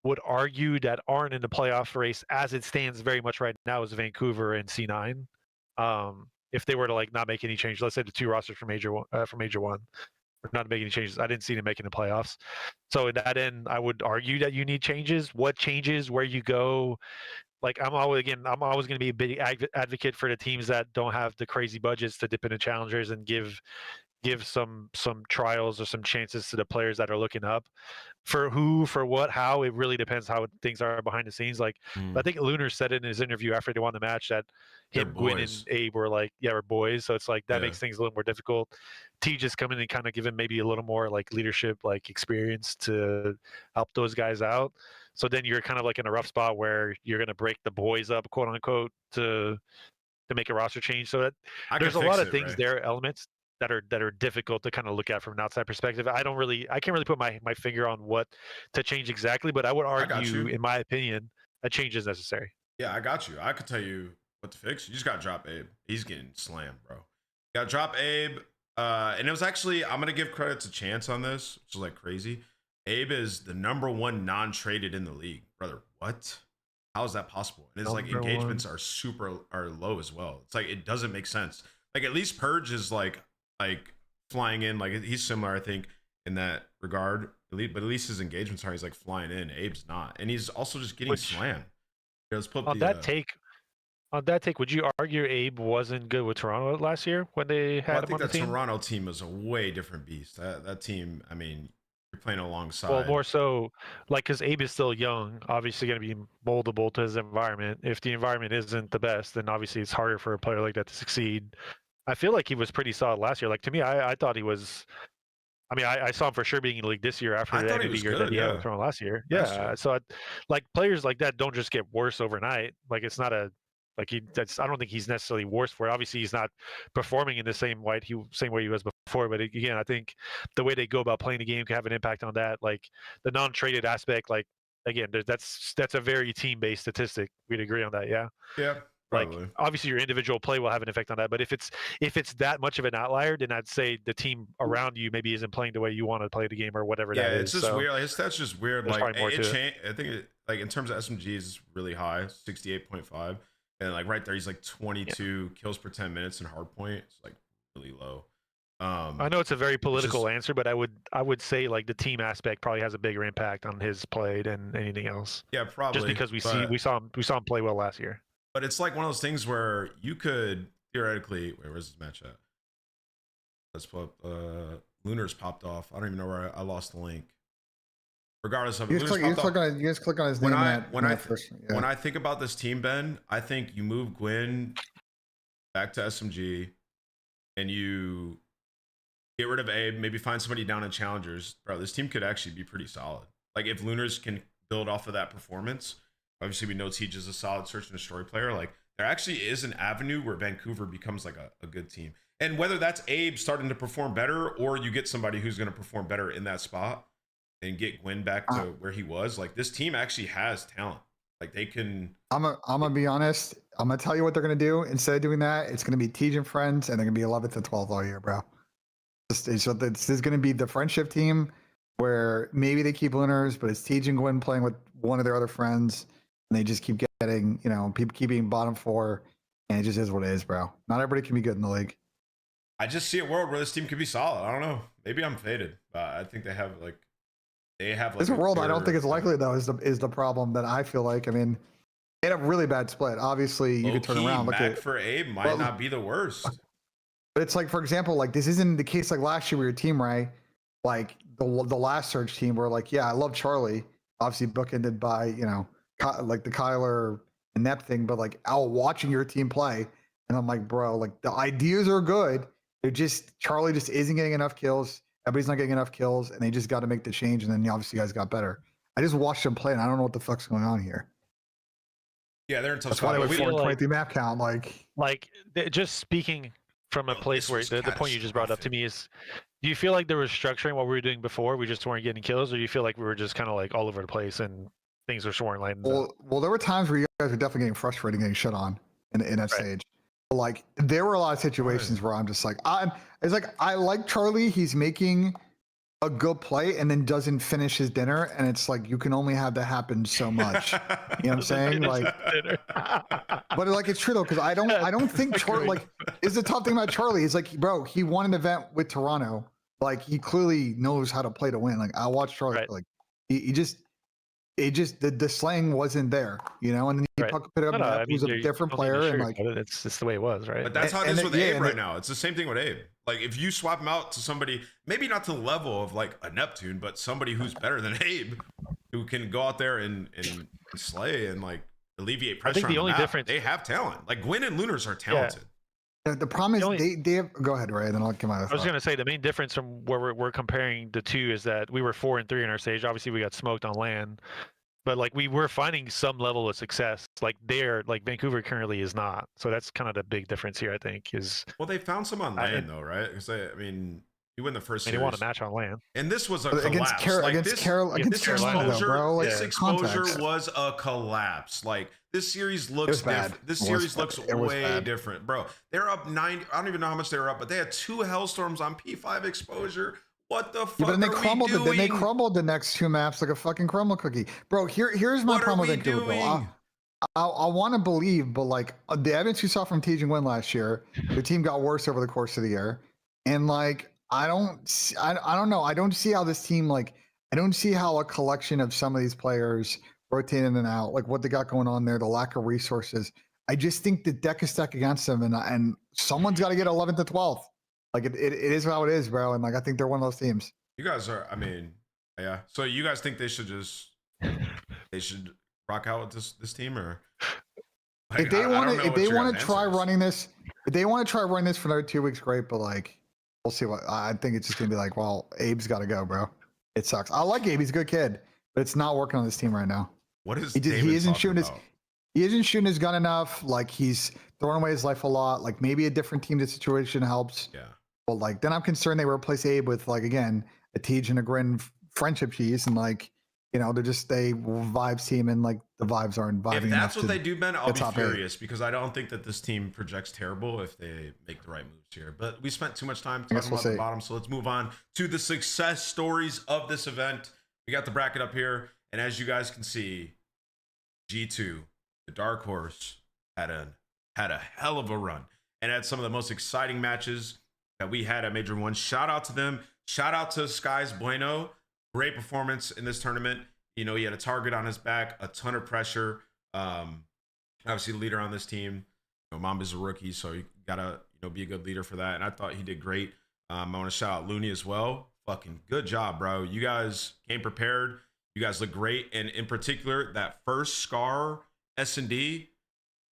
would argue that aren't in the playoff race as it stands very much right now is Vancouver and C9. If they were to like not make any changes, let's say the 2 rosters for Major One, or not making any changes, I didn't see them making the playoffs. So in that end, I would argue that you need changes. What changes? Where you go? Like, I'm always going to be a big advocate for the teams that don't have the crazy budgets to dip into challengers and give some trials or some chances to the players that are looking up. For who, for what, how, it really depends how things are behind the scenes. Like, I think Lunar said it in his interview after they won the match that him, Gwyn, and Abe were like, we're boys. So it's like that makes things a little more difficult. T just come in and kind of give him maybe a little more like leadership, like experience to help those guys out. So then you're kind of like in a rough spot where you're going to break the boys up, quote unquote, to make a roster change. So that there's a lot of things there, elements that are difficult to kind of look at from an outside perspective. I can't really put my finger on what to change exactly, but I would argue, in my opinion, a change is necessary. Yeah, I got you. I could tell you what to fix. You just got to drop Abe. He's getting slammed, bro. You got to drop Abe. And it was actually, I'm going to give credit to Chance on this, which is like crazy. Abe is the #1 non-traded in the league. Brother, what? How is that possible? And his like engagements are low as well. It's like, it doesn't make sense. Like, at least Purge is like flying in. Like, he's similar, I think, in that regard. But at least his engagements are, he's like flying in. Abe's not. And he's also just getting slammed. Yeah, let's put on that take, would you argue Abe wasn't good with Toronto last year when they had him on the team? I think that Toronto team was a way different beast. That team, I mean, you're playing alongside. Well, more so, like, because Abe is still young, obviously going to be moldable to his environment. If the environment isn't the best, then obviously it's harder for a player like that to succeed. I feel like he was pretty solid last year. Like, to me, I thought he was. I mean, I saw him for sure being in the league this year after the end of the year that he had with Toronto last year. Yeah, so like players like that don't just get worse overnight. Like, it's not a Like I don't think he's necessarily worse for it. Obviously, he's not performing in the same way he was before. But again, I think the way they go about playing the game can have an impact on that. Like the non-traded aspect. Like again, that's a very team-based statistic. We'd agree on that, yeah. Yeah. Like Probably. obviously your individual play will have an effect on that, but if it's that much of an outlier, then I'd say the team around you maybe isn't playing the way you want to play the game or whatever that is. It's just weird. Like, that's just weird. There's Like probably more it to it. changed. I think like in terms of SMGs, it's really high, 68.5, and like right there, he's like 22 kills per 10 minutes in hardpoint. It's like really low. I know it's a very political answer, but I would say like the team aspect probably has a bigger impact on his play than anything else. Yeah, probably. Just because we saw him play well last year. But it's like one of those things where you could theoretically. Wait, where's this match at? Let's pull up. Lunar's popped off. I don't even know where I lost the link. Regardless of you just click on his name. When I think about this team, Ben, I think you move Gwyn back to SMG, and you get rid of Abe. Maybe find somebody down in challengers. Bro, this team could actually be pretty solid. Like if Lunars can build off of that performance. Obviously, we know Teej is a solid search and destroy player. Like, there actually is an avenue where Vancouver becomes like a good team. And whether that's Abe starting to perform better or you get somebody who's going to perform better in that spot and get Gwyn back to where he was, like, this team actually has talent. Like, they can... I'm gonna be honest. I'm going to tell you what they're going to do. Instead of doing that, it's going to be Teej and friends, and they're going to be 11th and 12th all year, bro. So this is going to be the friendship team where maybe they keep Lunars, but it's Teej and Gwyn playing with one of their other friends. And they just keep getting, people keep being bottom 4, and it just is what it is, bro. Not everybody can be good in the league. I just see a world where this team could be solid. I don't know. Maybe I'm faded. I think they have like. There's a world I don't think it's likely though. Is the problem that I feel like? I mean, they had a really bad split. Obviously, you could turn around. Look at for Abe might not be the worst. But it's like, for example, like this isn't the case like last year with your team, right? Like the last Surge team, where like, yeah, I love Charlie. Obviously, bookended by like the Kyler and Nep thing, but like watching your team play, and I'm like, bro, like the ideas are good. They're just Charlie just isn't getting enough kills. Everybody's not getting enough kills, and they just got to make the change. And then obviously you guys got better. I just watched them play, and I don't know what the fuck's going on here. Yeah, they're in tough That's why they spot. were 423 map count. Like just speaking from a place where the point you just brought up to me is, do you feel like there was structuring what we were doing before? We just weren't getting kills, or do you feel like we were just kind of like all over the place and things are short line? Well, there were times where you guys were definitely getting frustrated, getting shit on in that stage. But like there were a lot of situations where I'm just like, I like Charlie. He's making a good play and then doesn't finish his dinner, and it's like you can only have that happen so much. You know what I'm saying? Like, but like it's true though, because I don't think Charlie like is the tough thing about Charlie is like, bro, he won an event with Toronto. Like he clearly knows how to play to win. Like I watched Charlie, like he just. It just the slang wasn't there, and then you pick it up. He was a different player, and like it's just the way it was, right? But that's how it is with Abe right now. It's the same thing with Abe. Like if you swap him out to somebody, maybe not to the level of like a Neptune, but somebody who's better than Abe, who can go out there and slay and like alleviate pressure. I think the only difference, they have talent. Like Gwyn and Lunars are talented. Yeah. The problem is they have. Go ahead, Ray, then I'll come out. I was going to say the main difference from where we're comparing the two is that we were 4-3 in our stage. Obviously, we got smoked on LAN. But like we were finding some level of success, like Vancouver currently is not. So that's kind of the big difference here, I think. Is they found some on LAN though, right? Because I mean, you win the first series. They want a match on LAN, and this was a collapse. Against Carolina, bro. Like, this exposure was a collapse. Like this series looks different. This series looks way different, bro. They're up 9. I don't even know how much they were up, but they had 2 Hellstorms on P5 exposure. What the fuck? Yeah, but then they crumbled the next 2 maps like a fucking crumble cookie, bro. Here's my problem with Vancouver, bro. I want to believe, but like the evidence you saw from Teej and Gwyn last year, the team got worse over the course of the year, and like I don't know. I don't see how this team I don't see how a collection of some of these players rotate in and out, like what they got going on there, the lack of resources. I just think the deck is stacked against them, and someone's got to get 11th to 12th. Like it is how it is, bro. And like I think they're one of those teams. You guys are. I mean, yeah. So you guys think they should rock out with this team, or like, if they want to try running this, for another 2 weeks, great. But like, we'll see what. I think it's just gonna be like, well, Abe's got to go, bro. It sucks. I like Abe. He's a good kid, but it's not working on this team right now. What is he isn't shooting his. he isn't shooting his gun enough. Like he's throwing away his life a lot. Like maybe a different team, the situation helps. Yeah. But like then I'm concerned they replace Abe with like again a Tej and a Grin friendship cheese, and like they're just a vibes team, and like the vibes aren't vibing. If that's what enough they do, Ben, I'll be top furious because I don't think that this team projects terrible if they make the right moves here. But we spent too much time talking about the bottom, so let's move on to the success stories of this event. We got the bracket up here, and as you guys can see, G2, the dark horse, had a hell of a run and had some of the most exciting matches that we had at Major One. Shout out to them. Shout out to Skies Bueno. Great performance in this tournament. He had a target on his back, a ton of pressure. Obviously, the leader on this team. Mamba's a rookie, so you gotta be a good leader for that. And I thought he did great. I want to shout out Looney as well. Fucking good job, bro. You guys came prepared. You guys look great, and in particular, that first Scar S&D.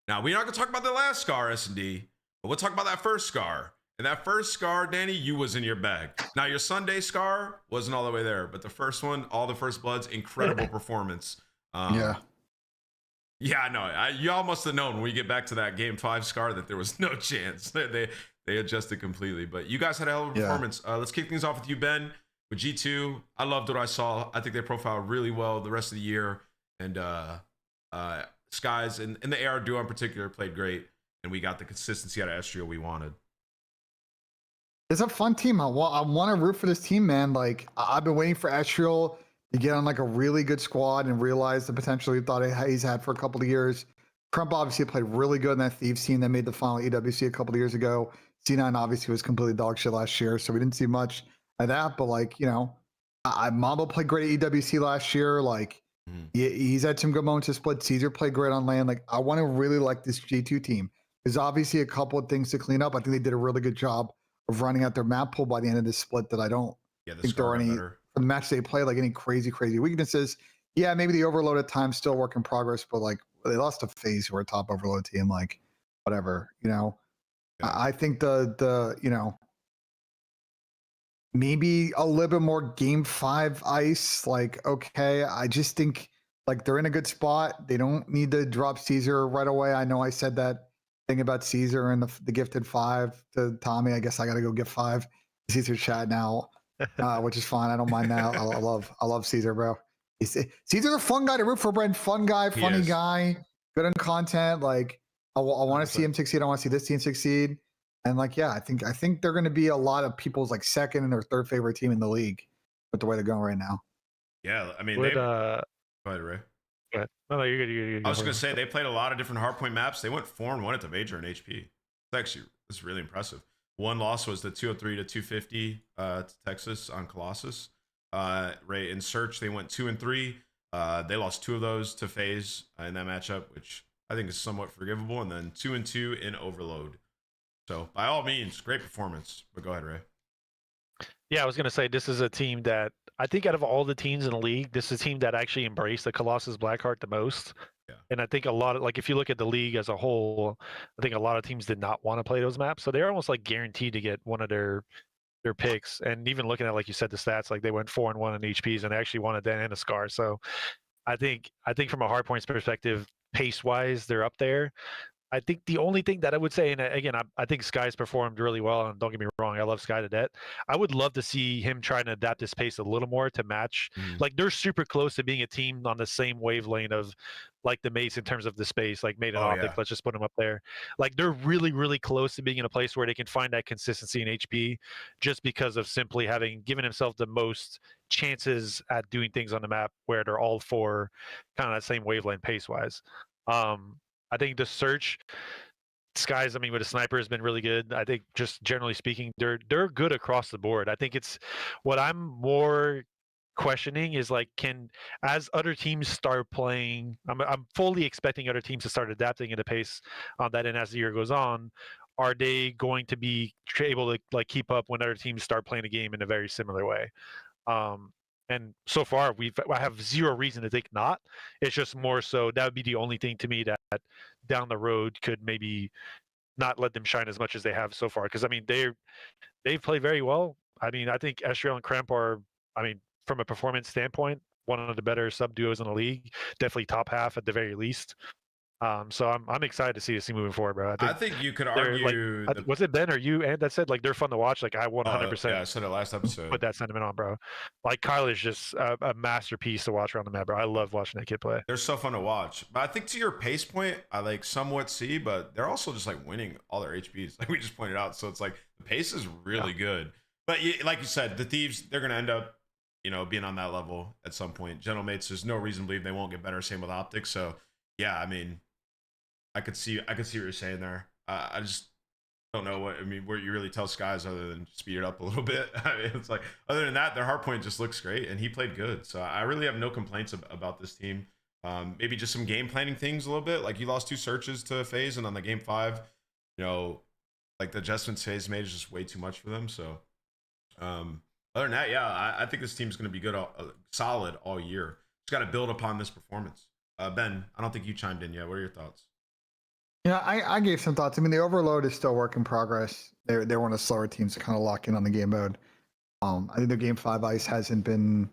Now we're not gonna talk about the last Scar S&D, but we'll talk about that first Scar. And that first Scar, Danny, you was in your bag. Now your Sunday Scar wasn't all the way there, but the first one, all the first bloods, incredible performance. Yeah, I know. Y'all must have known when we get back to that Game 5 Scar that there was no chance. They adjusted completely. But you guys had a hell of a performance. Let's kick things off with you, Ben. With G2, I loved what I saw. I think they profiled really well the rest of the year. And Skies and the AR duo in particular played great. And we got the consistency out of Estrio we wanted. It's a fun team. I want to root for this team, man. Like I've been waiting for Estriel to get on like a really good squad and realize the potential he thought he's had for a couple of years. Crump obviously played really good in that Thieves team that made the final EWC a couple of years ago. C9 obviously was completely dog shit last year, so we didn't see much of that. But like Mambo played great at EWC last year. Like he's had some good moments to split. Caesar played great on lane. Like I want to really like this G2 team. There's obviously a couple of things to clean up. I think they did a really good job of running out their map pool by the end of this split that I don't think there are any, from the match they play, like any crazy weaknesses. Yeah, maybe the overload at times still work in progress, but like they lost to FaZe, who are a top overload team, like whatever, I think the maybe a little bit more Game 5 ice, like, okay, I just think like they're in a good spot. They don't need to drop Caesar right away. I know I said that thing about Caesar and the gifted 5 to Tommy. I guess I got to go get 5 Caesar chat now, which is fine. I don't mind that. I love Caesar, bro. Caesar's a fun guy to root for, Brent. Fun guy, funny guy, good on content. Like I want to see him succeed. I want to see this team succeed. And like, yeah, I think they're going to be a lot of people's like second or third favorite team in the league with the way they're going right now. Yeah, I mean, go ahead, Ray. No, you're good. I was going to say they played a lot of different hardpoint maps. They went 4-1 at the major in HP. It's really impressive. One loss was the 203 to 250 to Texas on Colossus. Ray in Search, they went 2-3. They lost 2 of those to FaZe in that matchup, which I think is somewhat forgivable. And then 2-2 in Overload. So by all means, great performance. But go ahead, Ray. Yeah, I was going to say this is a team that I think out of all the teams in the league, this is a team that actually embraced the Colossus Blackheart the most. Yeah. And I think a lot of, like, if you look at the league as a whole, I think a lot of teams did not want to play those maps. So they're almost like guaranteed to get one of their picks. And even looking at, like you said, the stats, like they went 4-1 in HPs and they actually wanted that and a Scar. So I think from a hardpoints perspective, pace wise, they're up there. I think the only thing that I would say, and again, I think Sky's performed really well, and don't get me wrong, I love Sky to death. I would love to see him trying to adapt his pace a little more to match. Like they're super close to being a team on the same wavelength of like the Mates in terms of the space, like Mate and Optic. Let's just put them up there. Like they're really, really close to being in a place where they can find that consistency in HP, just because of simply having given himself the most chances at doing things on the map where they're all 4 kind of that same wavelength pace wise. I think the Search Skies, I mean, with a sniper has been really good. I think just generally speaking, they're good across the board. I think it's what I'm more questioning is like, as other teams start playing, I'm fully expecting other teams to start adapting at a pace on that end as the year goes on. Are they going to be able to like keep up when other teams start playing a game in a very similar way? And so far, I have zero reason to think not. It's just more so that would be the only thing to me that down the road could maybe not let them shine as much as they have so far. Because I mean, they've played very well. I mean, I think Estriel and Kremp are, I mean, from a performance standpoint, one of the better sub duos in the league. Definitely top half at the very least. So I'm excited to see this team moving forward, bro. I think you could they're, argue. was it Ben or you and that said like they're fun to watch? Like I 100% Yeah, I said it last episode. put that sentiment on, bro. Like Kyler's just a masterpiece to watch around the map, bro. I love watching that kid play. They're so fun to watch. But I think to your pace point, I like somewhat see, but they're also just like winning all their HPs, like we just pointed out. So it's like the pace is really good. But like you said, the Thieves, they're gonna end up, being on that level at some point. Gentlemates, there's no reason to believe they won't get better. Same with Optics. So yeah, I mean, I could see what you're saying there. I just don't know where you really tell Skies other than speed it up a little bit. I mean, it's like, other than that, their hardpoint just looks great, and he played good. So I really have no complaints about this team. Maybe just some game planning things a little bit. Like you lost 2 searches to FaZe, and on the game 5, like the adjustments FaZe made is just way too much for them. So other than that, yeah, I think this team's going to be good, solid all year. Just got to build upon this performance. Ben, I don't think you chimed in yet. What are your thoughts? Yeah, I gave some thoughts. I mean, the overload is still work in progress. They're one of the slower teams to kind of lock in on the game mode. I think the game 5 ice hasn't been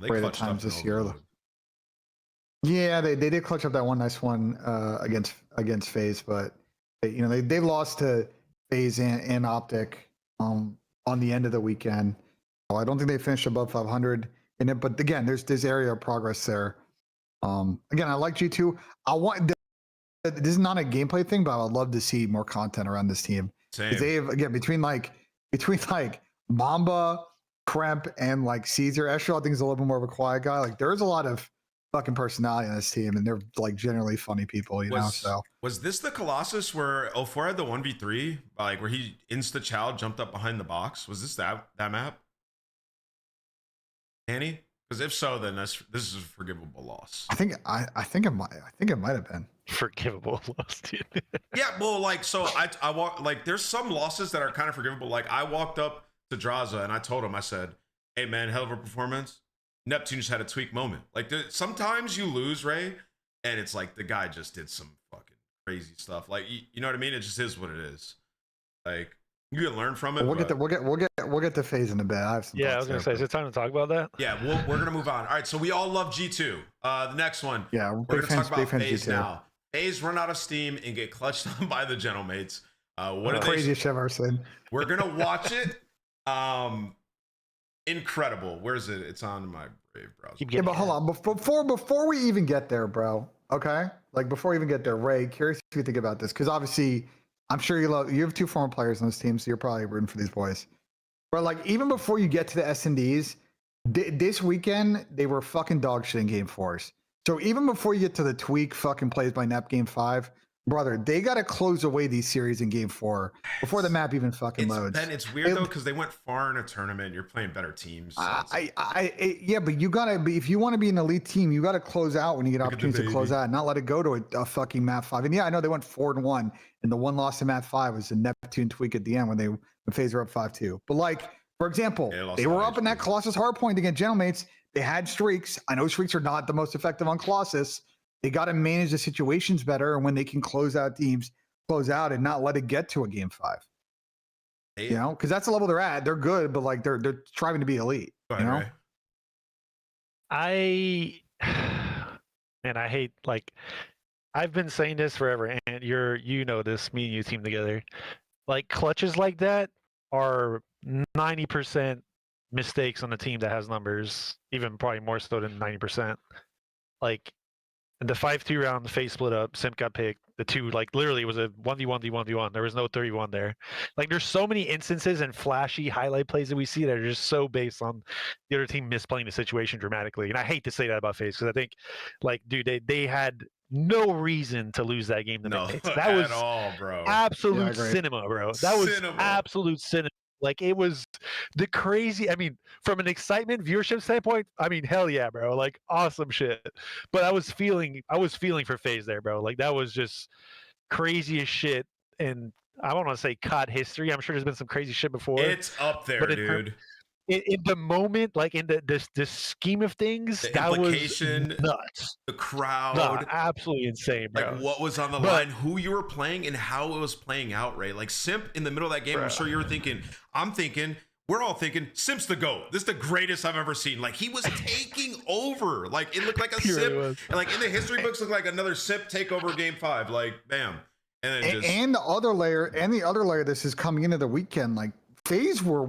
great at times this year. Yeah, they did clutch up that one nice one against FaZe, but they lost to FaZe and Optic on the end of the weekend. So I don't think they finished above 500 in it. But again, there's area of progress there. Again, I like G2. This is not a gameplay thing, but I would love to see more content around this team. Same. They have, again, between Mamba, Kremp, and like Caesar. Escher, I think is a little bit more of a quiet guy. Like there's a lot of fucking personality on this team, and they're like generally funny people, So was this the Colossus where 04 had the 1v3, like where he insta-chow jumped up behind the box? Was this that map? Annie? Because if so, then this is a forgivable loss. I think it might have been Forgivable loss, dude. Yeah, well, like so I walk like there's some losses that are kind of forgivable. Like I walked up to Draza and I told him, I said, "Hey man, hell of a performance." Neptune just had a tweak moment. Like sometimes you lose, Ray, and it's like the guy just did some fucking crazy stuff. Like you know what I mean? It just is what it is. Like you can learn from it. We'll get to FaZe in a bit. I have some I was gonna say, is it time to talk about that? Yeah, we're gonna move on. All right, so we all love G2. The next one. Yeah, we're gonna talk about FaZe G2 now. FaZe run out of steam and get clutched on by the Gentlemates. What are craziest shit I've ever seen. We're gonna watch it. Incredible. Where is it? It's on my Brave browser. Yeah, but hold on. Before we even get there, bro. Okay, like before we even get there, Ray. Curious if you think about this, because obviously, I'm sure you have 2 former players on this team, so you're probably rooting for these boys. But like, even before you get to the S&Ds, this weekend they were fucking dog shit in game 4s. So even before you get to the tweak fucking plays by Nep game 5, brother, they got to close away these series in game 4 before the map even fucking loads. Ben, it's weird though, because they went far in a tournament. You're playing better teams. So yeah, but you gotta be, if you want to be an elite team, you got to close out when you get opportunities to close out, and not let it go to a fucking map 5. And yeah, I know they went 4-1, and the one loss to map 5 was a Neptune tweak at the end when FaZe were up 5-2. But like, for example, they were up in that Colossus hardpoint against Gentlemates. They had streaks. I know streaks are not the most effective on Colossus. They got to manage the situations better, and when they can close out teams, close out and not let it get to a game 5. Because that's the level they're at. They're good, but like they're striving to be elite. Ray. I hate, like, I've been saying this forever, and this, me and you team together. Like clutches like that are 90% mistakes on the team that has numbers, even probably more so than 90%. Like the 5-2 round, the FaZe split up, Simp got picked. The 2, like literally was a 1v1v1v1. There was no 31 there. Like there's so many instances and flashy highlight plays that we see that are just so based on the other team misplaying the situation dramatically. And I hate to say that about FaZe, because I think, like, dude, they had no reason to lose that game. That was all, bro. Absolute cinema, bro. That was absolute cinema. Like it was the crazy. I mean, from an excitement viewership standpoint, I mean, hell yeah, bro. Like awesome shit. But I was feeling for FaZe there, bro. Like that was just crazy as shit. And I don't want to say COD history. I'm sure there's been some crazy shit before. It's up there, dude. In the moment, like in the scheme of things, that was nuts. The crowd, absolutely insane, bro. Like what was on the line, who you were playing, and how it was playing out, Ray. Like Simp in the middle of that game, I'm sure you were thinking. I'm thinking, we're all thinking Simp's the GOAT. This is the greatest I've ever seen. Like he was taking over. Like it looked like a Simp. And like in the history books, looked like another Simp takeover game 5. Like bam. And then and the other layer, this is coming into the weekend. Like FaZe were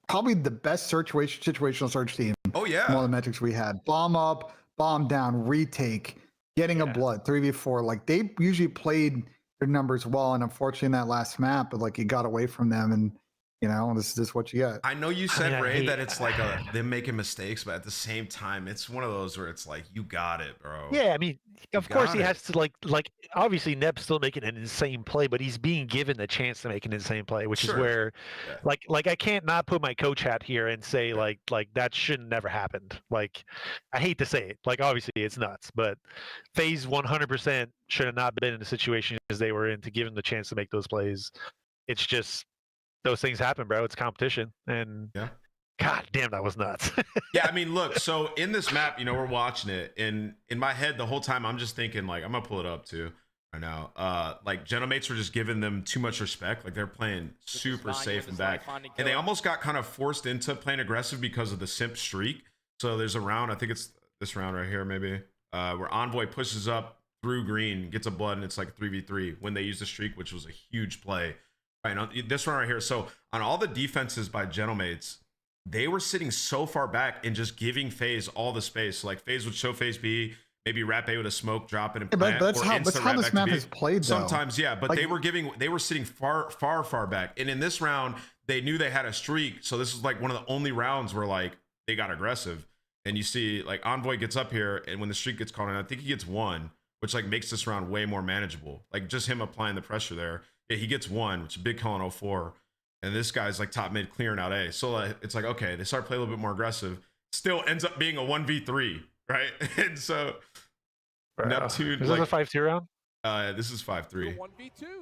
probably the best situational search team. Oh yeah. From all the metrics we had. Bomb up, bomb down, retake, getting a blood, 3v4. Like they usually played their numbers well, and unfortunately in that last map, but like you got away from them, and you know, this is what you get. I know you said, Ray, that it's like them making mistakes, but at the same time, it's one of those where it's like, you got it, bro. Yeah, I mean, of course he has to like obviously Neb's still making an insane play, but he's being given the chance to make an insane play, which is where like I can't not put my coach hat here and say like that shouldn't never happened. Like I hate to say it, like obviously it's nuts, but FaZe 100% should have not been in the situation as they were in to give him the chance to make those plays. It's just those things happen, bro. It's competition, and God damn, that was nuts. Yeah, I mean, look. So in this map, you know, we're watching it, and in my head, the whole time, I'm just thinking, like, I'm gonna pull it up too right now. Like, Gentlemates were just giving them too much respect. Like, they're playing super safe and back, and they almost got kind of forced into playing aggressive because of the Simp streak. So there's a round, I think it's this round right here, maybe, where Envoy pushes up through green, gets a blood, and it's like 3v3 when they use the streak, which was a huge play. Right, now, this one right here. So on all the defenses by Gentlemates, they were sitting so far back and just giving FaZe all the space. So like FaZe would show FaZe B, maybe Rat A with a smoke, drop it and plant. But that's how this map is played, though. Sometimes, yeah, but like, they were sitting far back. And in this round, they knew they had a streak. So this is like one of the only rounds where like they got aggressive. And you see like Envoy gets up here, and when the streak gets called in, I think he gets 1, which like makes this round way more manageable. Like just him applying the pressure there. Yeah, he gets 1, which is a big call in 04. And this guy's like top mid clearing out A. So it's like, okay, they start playing a little bit more aggressive. Still ends up being a 1v3, right? And so Neptune. Is this a 5-2 round? This is 5-3.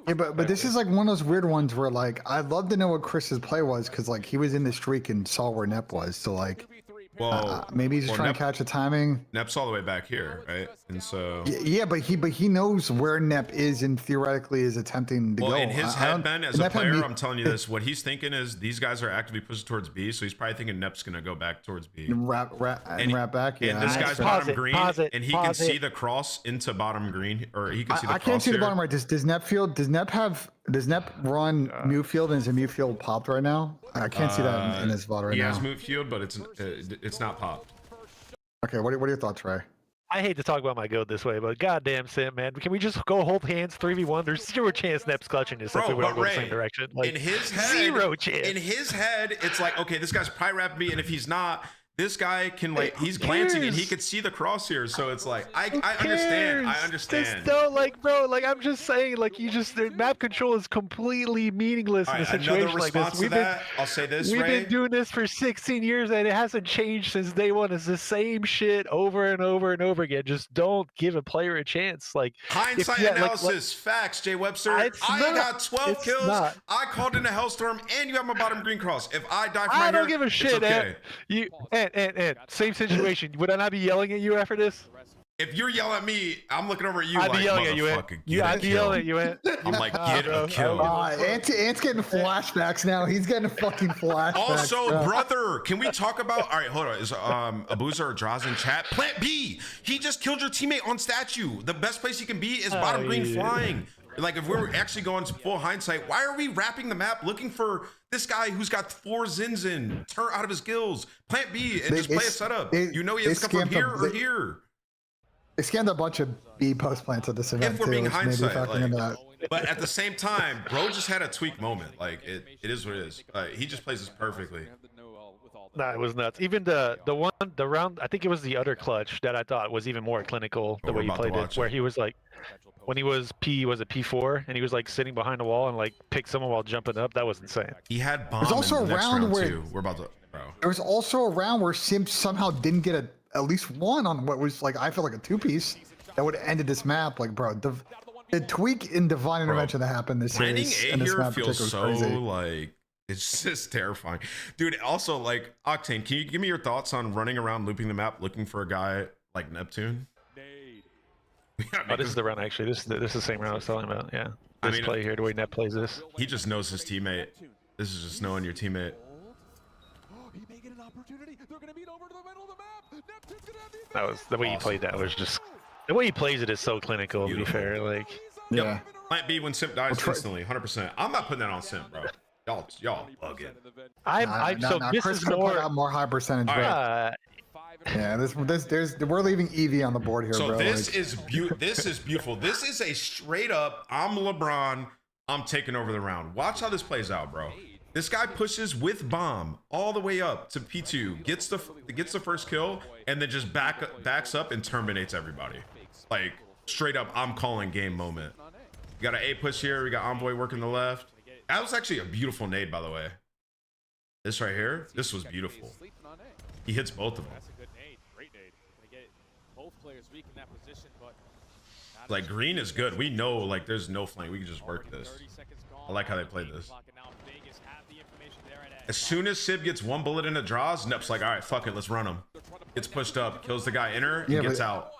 Yeah, but this is like one of those weird ones where like I'd love to know what Chris's play was, because like he was in the streak and saw where Nep was. So like maybe he's just trying to catch the timing. Nep's all the way back here, right? And so yeah, but he knows where Nep is and theoretically is attempting to go. In his head, Ben, as a player, I'm telling you this: what he's thinking is these guys are actively pushing towards B, so he's probably thinking Nep's gonna go back towards B. And wrap back. Yeah. And this guy's bottom green, and he can see the cross into bottom green, or he can see the cross. I can't see the bottom right. Does Nep run Mu Field, and is a Mu Field popped right now? I can't see that in his VOD right now. He has Mu Field, but it's not popped. Okay, what are your thoughts, Ray? I hate to talk about my goat this way, but goddamn Sim, man, can we just go hold hands 3v1? There's 0 chance Nep's clutching this if we don't go the same direction. Like, in his head, 0 chance. In his head, it's like, okay, this guy's probably rapping me, and if he's not, this guy can like he's glancing and he could see the crosshair, so it's like I understand. Just don't like, bro. Like I'm just saying, like the map control is completely meaningless in a situation like this. I'll say this. We've been doing this for 16 years and it hasn't changed since day one. It's the same shit over and over and over again. Just don't give a player a chance. Like hindsight analysis, facts. Jay Webster. I got 12 kills. I called in a hellstorm, and you have my bottom green cross. If I die from I don't give a shit. Okay. And same situation. Would I not be yelling at you after this? If you're yelling at me, I'm looking over at you. I'd be yelling at you. I'd be yelling at you. I'm like, get a kill. Ant's getting flashbacks now. He's getting fucking flashbacks. Also, brother, can we talk about? All right, hold on. Is Abuza or Draws in chat? Plant B. He just killed your teammate on statue. The best place he can be is bottom green flying. Like, if we're actually going to full hindsight, why are we wrapping the map looking for this guy who's got 4 Zins in, turn out of his gills, plant B, and just play a setup? You know he has to come from here or here. They scanned a bunch of B post plants at this event. If we're being hindsight, like, but at the same time, bro just had a tweak moment. Like, it is what it is. He just plays this perfectly. Nah, it was nuts. Even the round, I think it was the other clutch that I thought was even more clinical the way he played it, where he was like, when he was P4 and he was like sitting behind the wall and like picked someone while jumping up. That was insane. He had bomb. There's also a round where too. We're about to, bro. There was also a round where Sim somehow didn't get at least one on what was like, I feel like a 2-piece that would have ended this map. Like, bro, the tweak in divine intervention that happened this series A here feels so crazy. Like, it's just terrifying, dude. Also, like, Octane, can you give me your thoughts on running around looping the map looking for a guy like Neptune? Oh, this is the round actually. This is the same round I was talking about. Yeah, this play here, the way Nep plays this. He just knows his teammate. This is just knowing your teammate. That was the way you played that was just the way he plays it is so clinical. To be fair, like Yeah. Plant B when Simp dies instantly, 100%. I'm not putting that on Simp, bro. Y'all bugging. This Chris is could put more. out more high percentage. All But yeah, we're leaving Evie on the board here, So bro. this like, is beautiful. This is a straight up, I'm LeBron, I'm taking over the round. Watch how this plays out, bro. This guy pushes with bomb all the way up to P2, gets the first kill, and then just backs up and terminates everybody. Like straight up, I'm calling game moment. We got an A push here. We got Envoy working the left. That was actually a beautiful nade, by the way. This right here, this was beautiful. He hits both of them. That's a good nade. Great nade. They get both players weak in that position, but Like green is good. We know like there's no flank. We can just work this. I like how they played this. As soon as Sib gets one bullet in the draws, Nep's like, all right, fuck it, let's run him. Gets pushed up, kills the guy inner, and gets out.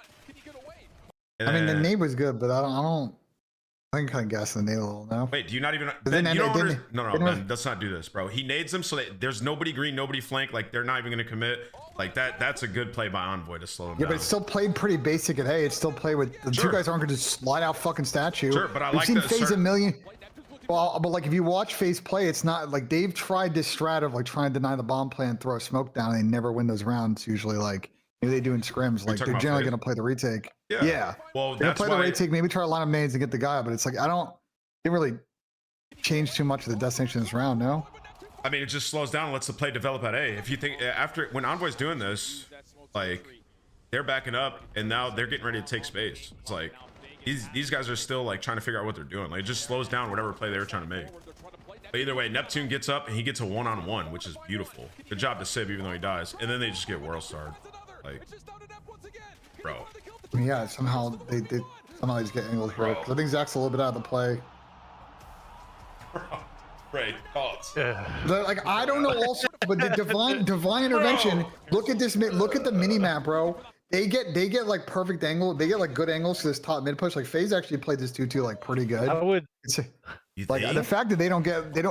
And I mean, the then- nade was good, but I think kind of guess the nade a little now. Wait, do you not even? then Ben, you don't didn't- no, didn't- Ben, let's not do this, bro. He nades them so that there's nobody green, nobody flank. Like they're not even gonna commit. Like that's a good play by Envoy to slow him Yeah, down. but it's still played pretty basic at hey. It's still played with the Sure. two guys aren't gonna just slide out fucking statue. Sure, but I We've like seen the FaZe certain- a million. Well, but like if you watch FaZe play, it's not like they've tried this strat of like trying to deny the bomb play and throw smoke down. And they never win those rounds. Usually, like maybe they do in scrims. Like talking they're about generally FaZe? gonna play the retake. Yeah. Well, They're gonna that's play why. the retake. Maybe try to line up nades and get the guy. But it's like didn't really change too much of the destination this round. No. I mean, it just slows down and lets the play develop at A. If you think when Envoy's doing this, like they're backing up and now they're getting ready to take space. It's like these guys are still like trying to figure out what they're doing. Like it just slows down whatever play they were trying to make. But either way, Neptune gets up and he gets a one-on-one, which is beautiful. Good job to Sib, even though he dies. And then they just get world starred. Like, bro. I mean, yeah. Somehow they just get angled here. 'Cause I think Zach's a little bit out of the play. Right. Thoughts. Like I don't know also, but the divine intervention. Look at this. Look at the mini map, bro. They get like perfect angle. They get like good angles to this top mid push. Like FaZe actually played this 2-2 like pretty good. I would You Like think? the fact that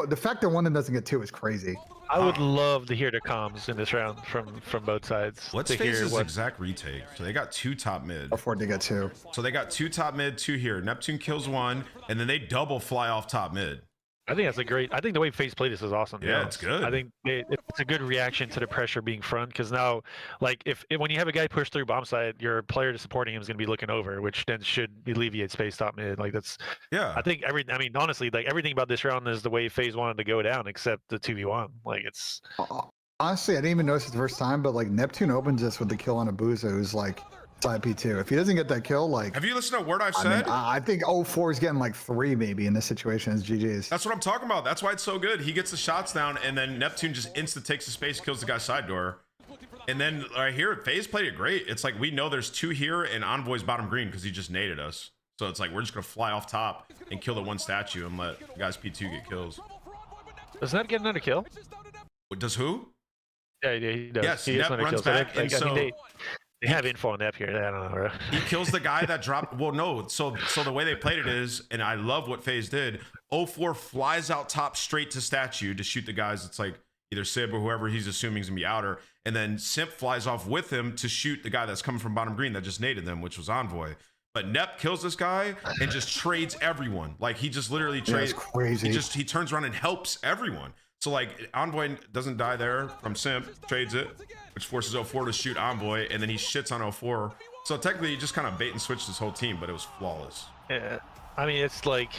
the fact that one of them doesn't get two is crazy. love to hear the comms in this round from both sides. What's to hear FaZe's what exact retake? So they got two top mid. Before they get two. So they got two top mid, two here. Neptune kills one, and then they double fly off top mid. I think that's a great. I think the way FaZe played this is awesome. to be Yeah, honest. it's good. I think it's a good reaction to the pressure being front because now, like, if when you have a guy push through bomb side, your player supporting him is going to be looking over, which then should alleviate space top mid. Like that's. Yeah. I think honestly, like everything about this round is the way FaZe wanted to go down, except the 2v1. Like it's. Honestly, I didn't even notice it the first time, but like Neptune opens this with the kill on Abuza, who's like side P2. If he doesn't get that kill, like Have you listened to a word I've I mean, said? I think 04 is getting like 3 maybe in this situation as GG's. That's what I'm talking about. That's why it's so good. He gets the shots down, and then Neptune just insta takes the space, kills the guy's side door. And then right here, FaZe played it great. It's like we know there's two here, and Envoy's bottom green because he just naded us. So it's like we're just gonna fly off top and kill the one statue and let the guys P2 get kills. Does Nep get another kill? Does who? Yeah, he does. Yes, he gets Nep another runs kill. back, and so they have info on Nep here. I don't know. Bro. he kills the guy that dropped. Well, no. So the way they played it is, and I love what FaZe did. 04 flies out top straight to statue to shoot the guys. It's like either Sib or whoever he's assuming is gonna be outer, and then Simp flies off with him to shoot the guy that's coming from bottom green that just naded them, which was Envoy. But Nep kills this guy and just trades everyone. Like he just literally trades. That's crazy. He turns around and helps everyone. So like Envoy doesn't die there from Simp, trades it, which forces 04 to shoot Envoy, and then he shits on 04. So technically, he just kind of bait and switched this whole team, but it was flawless. Yeah, I mean it's like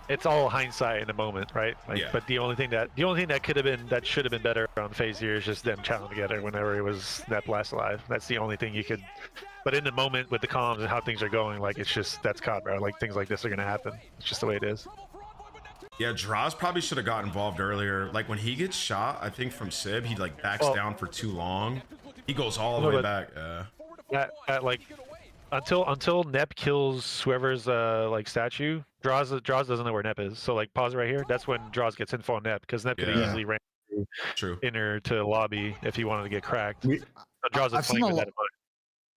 it's all hindsight in the moment, right? Like, Yeah. but the only thing that should have been better on FaZe here is just them chatting together whenever it was Nep last alive. That's the only thing you could. But in the moment with the comms and how things are going, like it's just that's COD, bro. Like things like this are gonna happen. It's just the way it is. Yeah, Draws probably should have got involved earlier. Like when he gets shot, I think from Sib, he like backs down for too long. He goes all the way back. At like until Nep kills whoever's like statue, Draws doesn't know where Nep is. So like pause it right here. That's when Draws gets info on Nep because Nep could Yeah. easily ran True. inner to lobby if he wanted to get cracked. We- So Draws I've is seen playing a with lot- that in mind.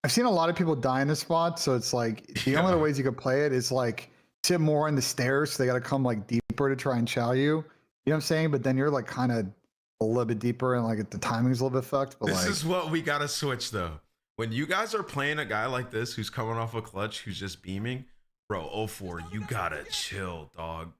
I've seen a lot of people die in this spot, so it's like the only ways you could play it is like sit more in the stairs, so they got to come like deeper to try and chow you. You know what I'm saying? But then you're like kind of a little bit deeper and like the timing's a little bit fucked. But This like, is what we gotta switch though. When you guys are playing a guy like this who's coming off a clutch, who's just beaming, bro, 04, you gotta chill, dog.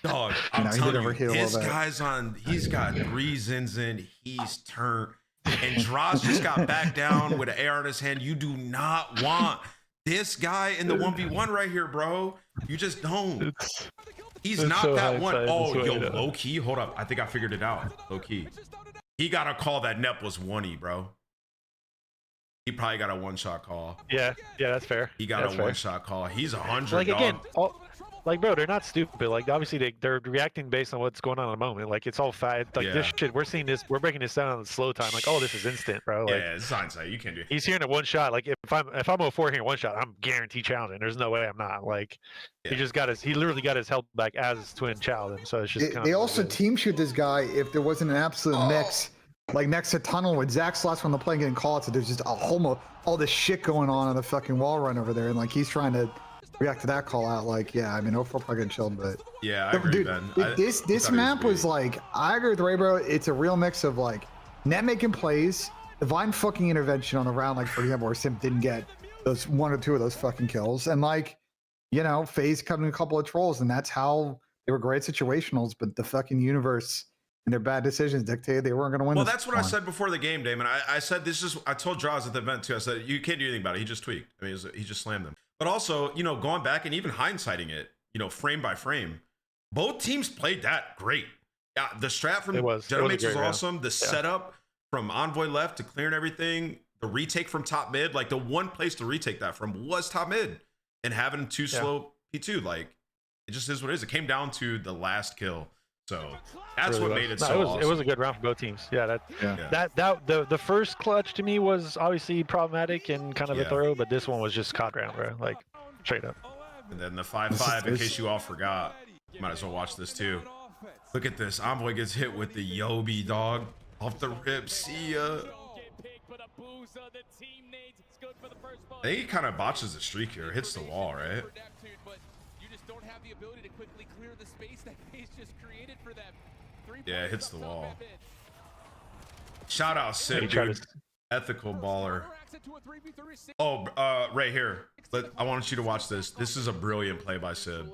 Dog, I'm telling you, this guy's on, he's got 3 zins in, he's turned, and Droz just got back down with an AR in his hand. You do not want this guy in the 1v1 right here, bro. You just don't. He's not so that one. Oh, yo, way low key, hold up. I think I figured it out. Low key. He got a call that Nep was 1E, bro. He probably got a one-shot call. Yeah, that's fair. He got that's a fair. one-shot call. He's 100. Like dog. again, like bro, they're not stupid. Like obviously they're reacting based on what's going on in the moment. Like it's all fat. Like this shit, we're seeing this. We're breaking this down on the slow time. Like, oh, this is instant, bro. Like, yeah, it's hindsight. You can't do it. He's hearing a one shot. Like if I'm 04 hearing one shot, I'm guaranteed challenging. There's no way I'm not. Like he just got he literally got his health back as his twin challenge. So it's just. They also team shoot this guy if there wasn't an absolute mix. Like next to tunnel with Zach's last one the play getting called, so there's just a whole all this shit going on the fucking wall run over there, and like he's trying to react to that call out. Like, yeah, I mean, 04 probably getting chilled, but yeah, I agree, dude, Ben. This map was like, I agree with Ray, bro. It's a real mix of like net making plays, divine fucking intervention on the round, like for example, where Sim didn't get those 1 or 2 of those fucking kills, and like, you know, FaZe cutting a couple of trolls, and that's how they were great situationals, but the fucking universe and their bad decisions dictated they weren't going to win. Well, that's what I said before the game, Damon. I said this is. I told Droz at the event too. I said you can't do anything about it. He just tweaked. I mean, he just slammed them. But also, you know, going back and even hindsighting it, you know, frame by frame, both teams played that great. Yeah, the strat from Gentlemates was awesome. The setup from Envoy left to clearing everything, the retake from top mid, like the one place to retake that from was top mid, and having 2 slow P2, like it just is what it is. It came down to the last kill. So that's what made it so awesome. It was a good round for both teams. Yeah, the first clutch to me was obviously problematic and kind of a throw, but this one was just caught round, bro. Like straight up. And then the 5-5, in case you all forgot, you might as well watch this too. Look at this. Envoy gets hit with the Yobi, dog. Off the rip. See ya. I think he kind of botches the streak here. Hits the wall, right? Don't have the ability to quickly clear the space that FaZe just created for them. Yeah, it hits the wall. Shout out Sid, dude. Ethical baller. Oh, right here. I want you to watch this. This is a brilliant play by Sid.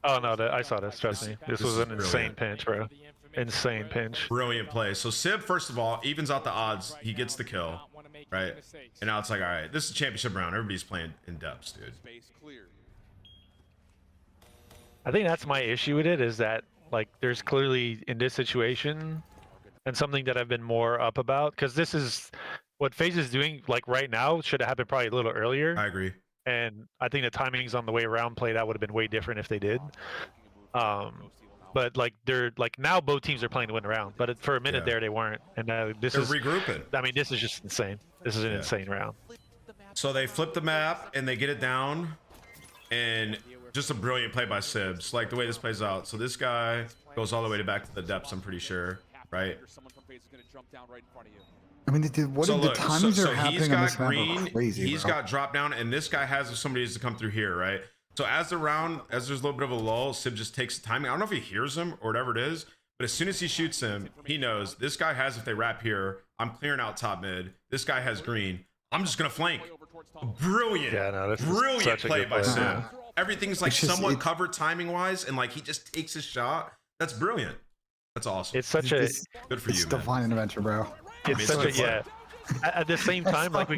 Oh no, I saw this. Trust me, this was an insane pinch, bro. Insane pinch. Brilliant play. So Sib, first of all, evens out the odds. He gets the kill, right? And now it's like, all right, this is a championship round. Everybody's playing in depths, dude. I think that's my issue with it, is that like there's clearly in this situation and something that I've been more up about, because this is what FaZe is doing like right now should have happened probably a little earlier. I agree. And I think the timings on the way around play that would have been way different if they did. But like they're like now both teams are playing to win the round, but for a minute there they weren't, and this they're is regrouping. I mean, this is just insane. This is an insane round. So they flip the map and they get it down, and just a brilliant play by Sibs, like the way this plays out. So this guy goes all the way back to the depths, I'm pretty sure, right? I mean, the timings are happening he's on got this map green, are crazy, he's bro. got drop down, and this guy has if somebody needs to come through here, right? So as there's a little bit of a lull, Sib just takes the timing. I don't know if he hears him or whatever it is, but as soon as he shoots him, he knows this guy has, if they wrap here, I'm clearing out top mid. This guy has green. I'm just going to flank. Brilliant. Yeah, no, brilliant play by play. Sib. Everything's like somewhat covered timing wise, and like he just takes his shot. That's brilliant. That's awesome. It's such a good for you, man. Divine intervention, bro. It's such a At the same time, like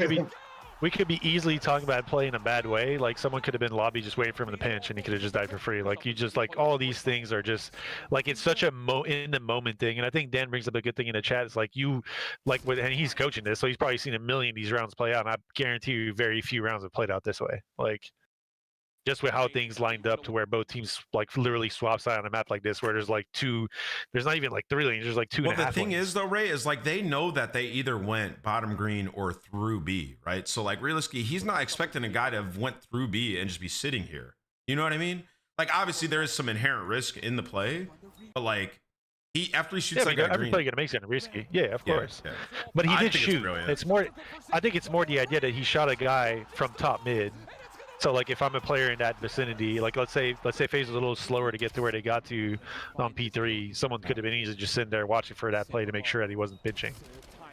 we could be easily talking about playing a bad way. Like someone could have been lobby just waiting for him in the pinch, and he could have just died for free. Like you just like all these things are just like it's such a in the moment thing. And I think Dan brings up a good thing in the chat. It's like and he's coaching this, so he's probably seen a million of these rounds play out. And I guarantee you, very few rounds have played out this way. Like just with how things lined up to where both teams like literally swap side on a map like this, where there's like there's not even like 3 lanes, there's like 2 and a half. Well, the thing lanes. is though, Ray, is like they know that they either went bottom green or through B, right? So like realistically, he's not expecting a guy to have went through B and just be sitting here. You know what I mean? Like obviously there is some inherent risk in the play, but like after he shoots like every play gonna make it risky. Yeah, of course. Yeah. But he did shoot. It's more. I think it's more the idea that he shot a guy from top mid, So like if I'm a player in that vicinity, like let's say FaZe was a little slower to get to where they got to on P3, someone could have been easily just sitting there watching for that play to make sure that he wasn't pinching.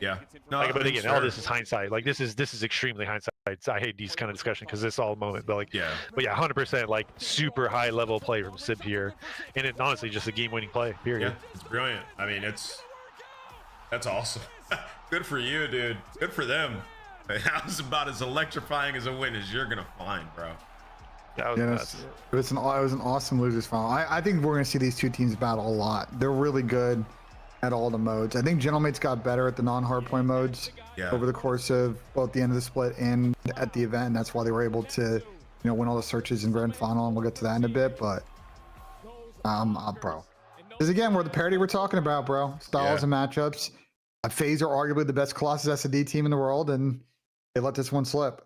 Yeah. No, Like, but that's again, all fair. this is hindsight. Like this is extremely hindsight. I hate these kind of discussions because it's all a moment. But like, Yeah. but yeah, 100% like super high level play from Sib here, and it honestly just a game winning play. Period. Yeah, it's brilliant. I mean, that's awesome. Good for you, dude. Good for them. That was about as electrifying as a win as you're gonna find, bro. That was nuts. It was an awesome losers final. I think we're gonna see these two teams battle a lot. They're really good at all the modes. I think Gentlemates got better at the non-hardpoint modes over the course of both the end of the split and at the event. And that's why they were able to, win all the searches in grand final. And we'll get to that in a bit. But, bro, this is again where the parity we're talking about, bro. Styles and matchups. FaZe are arguably the best Colossus S&D team in the world, and they let this one slip.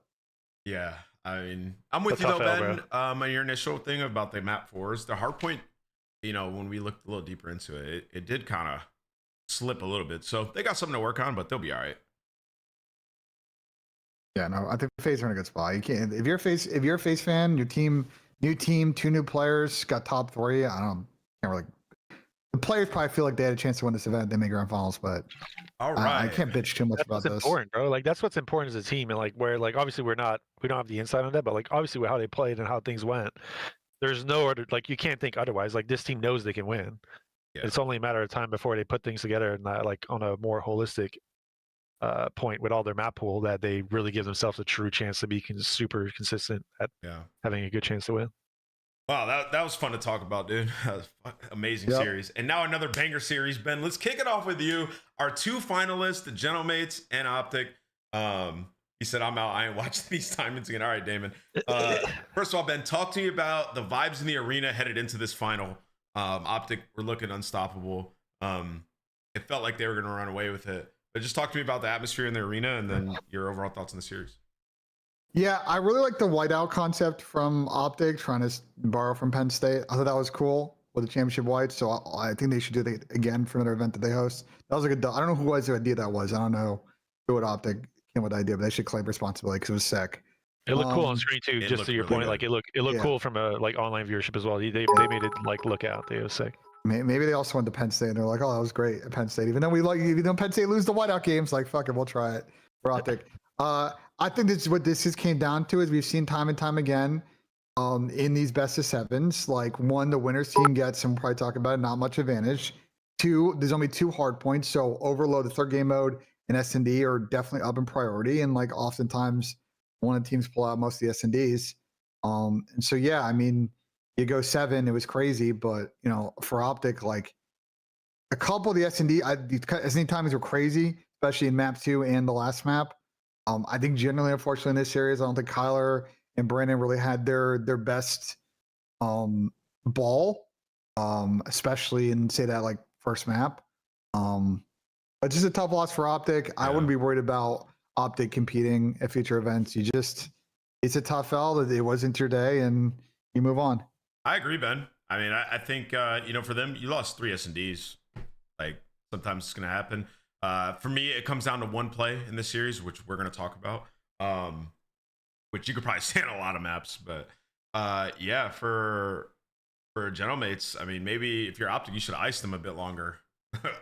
Yeah, I mean, I'm with you though, Ben. On your initial thing about the map 4s, the hardpoint, when we looked a little deeper into it, it did kind of slip a little bit. So they got something to work on, but they'll be all right. Yeah, no, I think FaZe are in a good spot. You can't if you're a FaZe fan, new team, 2 new players, got top 3. Can't really. The players probably feel like they had a chance to win this event. They make grand finals, but all right, I can't bitch too much about this. That's important, bro. Like that's what's important as a team, and like where like obviously we don't have the insight on that, but like obviously how they played and how things went. There's no other, like you can't think otherwise. Like this team knows they can win. Yeah. It's only a matter of time before they put things together and like on a more holistic point with all their map pool that they really give themselves a true chance to be super consistent at having a good chance to win. Wow, that was fun to talk about, dude. That was amazing series. And now another banger series. Ben, let's kick it off with you. Our 2 finalists, the Gentlemates and Optic. He said, I'm out. I ain't watching these timings again. All right, Damon. First of all, Ben, talk to me about the vibes in the arena headed into this final. Optic were looking unstoppable. It felt like they were going to run away with it. But just talk to me about the atmosphere in the arena and then your overall thoughts on the series. Yeah, I really like the whiteout concept from Optic, trying to borrow from Penn State. I thought that was cool with the championship white. So I think they should do that again for another event that they host. That was a good. I don't know who was the idea that was. I don't know who at Optic came with the idea, but they should claim responsibility because it was sick. It looked cool on screen too. Just to your point, like it looked cool from a like online viewership as well. They made it like look out. It was sick. Maybe they also went to Penn State and they're like, oh, that was great at Penn State. Even though Penn State lose the whiteout games, like fuck it, we'll try it for Optic. I think this is what this came down to is we've seen time and time again in these best of 7s. Like 1, the winners team gets, and we'll probably talk about it, not much advantage. 2, there's only 2 hard points. So overload, the third game mode, and S&D are definitely up in priority. And like oftentimes one of the teams pull out most of the S&Ds. And so, yeah, I mean, you go 7, it was crazy. But, for Optic, like a couple of the S&D timings were crazy, especially in map 2 and the last map. I think generally, unfortunately, in this series, I don't think Kyler and Brandon really had their best ball, especially in say that like first map. But just a tough loss for Optic. I wouldn't be worried about Optic competing at future events. It's a tough L. It wasn't your day, and you move on. I agree, Ben. I mean, I think for them, you lost 3 S&Ds. Like sometimes it's gonna happen. For me, it comes down to one play in this series, which we're going to talk about, which you could probably say on a lot of maps. But for Gentlemates, I mean, maybe if you're Optic, you should ice them a bit longer.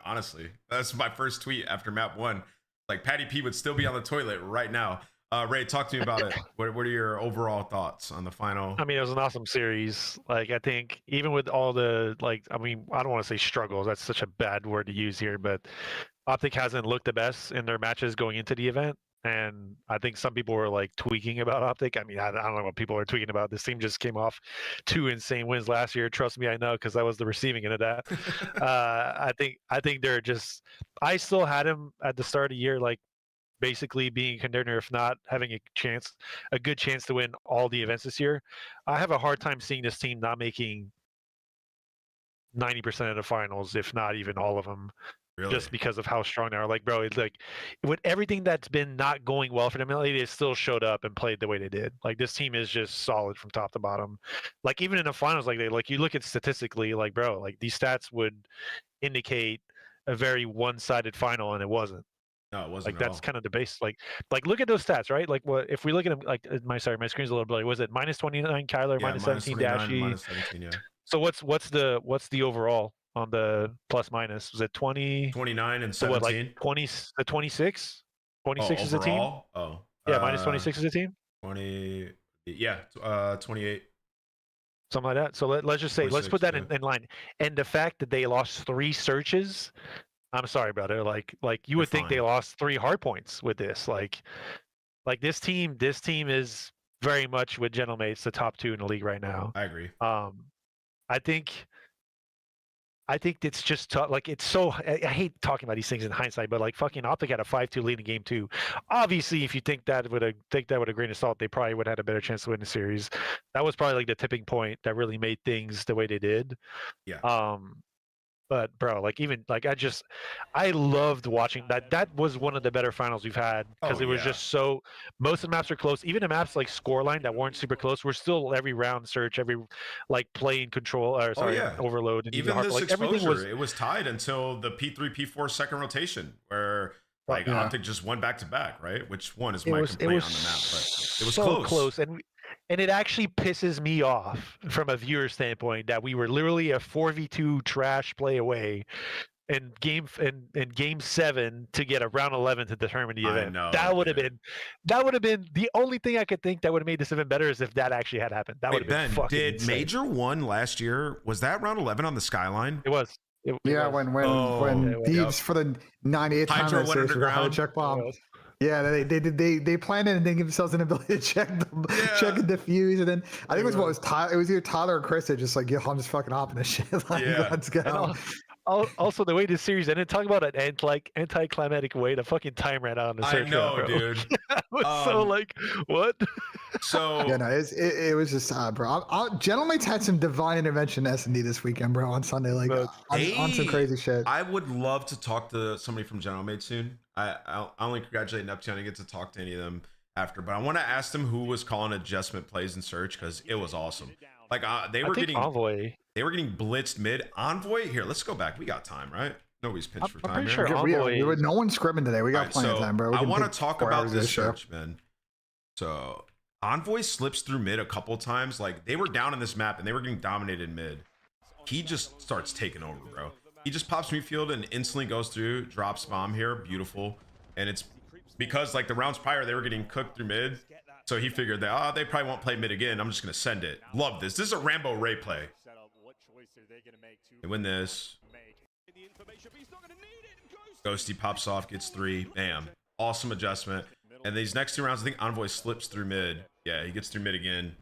Honestly, that's my first tweet after map 1. Like Patty P would still be on the toilet right now. Ray, talk to me about it. What are your overall thoughts on the final? I mean, it was an awesome series. Like, I think even with all the, like, I mean, I don't want to say struggles. That's such a bad word to use here, but Optic hasn't looked the best in their matches going into the event. And I think some people were like tweaking about Optic. I mean, I don't know what people are tweaking about. This team just came off 2 insane wins last year. Trust me, I know, because I was the receiving end of that. I think they're just, I still had him at the start of the year, like, basically being a contender, if not having a good chance to win all the events this year. I have a hard time seeing this team not making 90% of the finals, if not even all of them. Really? Just because of how strong they are. Like, bro, it's like with everything that's been not going well for them, they still showed up and played the way they did. Like, this team is just solid from top to bottom. Like, even in the finals, like you look at statistically, like, bro, like these stats would indicate a very one-sided final, and it wasn't. No, it wasn't Like at that's all. kind of the base. Like look at those stats, right? Like what if we look at them? Like my screen's a little blurry. Was it -29 Kyler, Yeah, minus minus 17 29, Dashy? minus 17, yeah. So what's the overall on the plus minus? Was it 20? 29 and So what, 17. like 20? The 26? 26 is a team. Overall? Oh, Yeah, minus 26 is a team. 20. Yeah, 28. Something like that. So let's just say, let's 26, put that yeah. in line. And the fact that they lost 3 searches, I'm sorry, brother. Like you would think they fine. lost 3 hard points with this. Like this team is very much with Gentlemates the top 2 in the league right now. I agree. I think it's just tough. Like it's so. I hate talking about these things in hindsight, but like fucking Optic had a 5-2 lead in game 2. Obviously, if you think that with a grain of salt, they probably would have had a better chance to win the series. That was probably like the tipping point that really made things the way they did. Yeah. But bro, like even like I loved watching that. That was one of the better finals we've had because Oh, it was yeah. just so. Most of the maps are close. Even the maps like scoreline that weren't super close, we're still every round search, every like play in control or sorry yeah. overload. And Even this like everything exposure, it was tied until the P3, P4 second rotation where like Optic just went back to back, right? Which one is my complaint on the map? But it was so close. And it actually pisses me off from a viewer standpoint that we were literally a 4v2 trash play away in game 7 to get a round 11 to determine the event. Know, that would have been the only thing I could think that would have made this event better is if that actually had happened. That would have been fucking did insane. Major 1 last year? Was that round 11 on the Skyline? It was. Yeah, when Thieves for the 98th time Hydra that went series with a underground. check bomb. Yeah, they planned it and didn't give themselves an ability to check and defuse, and then I think it was Tyler. It was either Tyler or Chris that just like, yo, I'm just fucking hopping this shit. Like, let's go. Also, the way this series ended, talk about an anticlimactic way. The fucking time ran out on the search. I know, round, dude. I was so like, what? So yeah, no, it was just bro. Gentlemates had some divine intervention in S&D this weekend, bro. On Sunday, like on some crazy shit. I would love to talk to somebody from Gentlemate soon. I only congratulate Neptune. I didn't get to talk to any of them after, but I want to ask them who was calling adjustment plays in search because it was awesome. Like they were getting Envoy. They were getting blitzed mid. Envoy, here, let's go back. We got time, right? Nobody's pinched for time. I'm pretty here. sure Envoy. No one's scrimming today. We got plenty of time, bro. I want to talk about this search, man. So Envoy slips through mid a couple times. Like they were down in this map and they were getting dominated mid. He just starts taking over, bro. He just pops midfield and instantly goes through, drops bomb here, beautiful. And it's because like the rounds prior, they were getting cooked through mid. So he figured that, they probably won't play mid again. I'm just going to send it. Love this. This is a Rambo Ray play. They win this. Ghosty pops off, gets 3. Bam. Awesome adjustment. And these next 2 rounds, I think Envoy slips through mid. Yeah, he gets through mid again.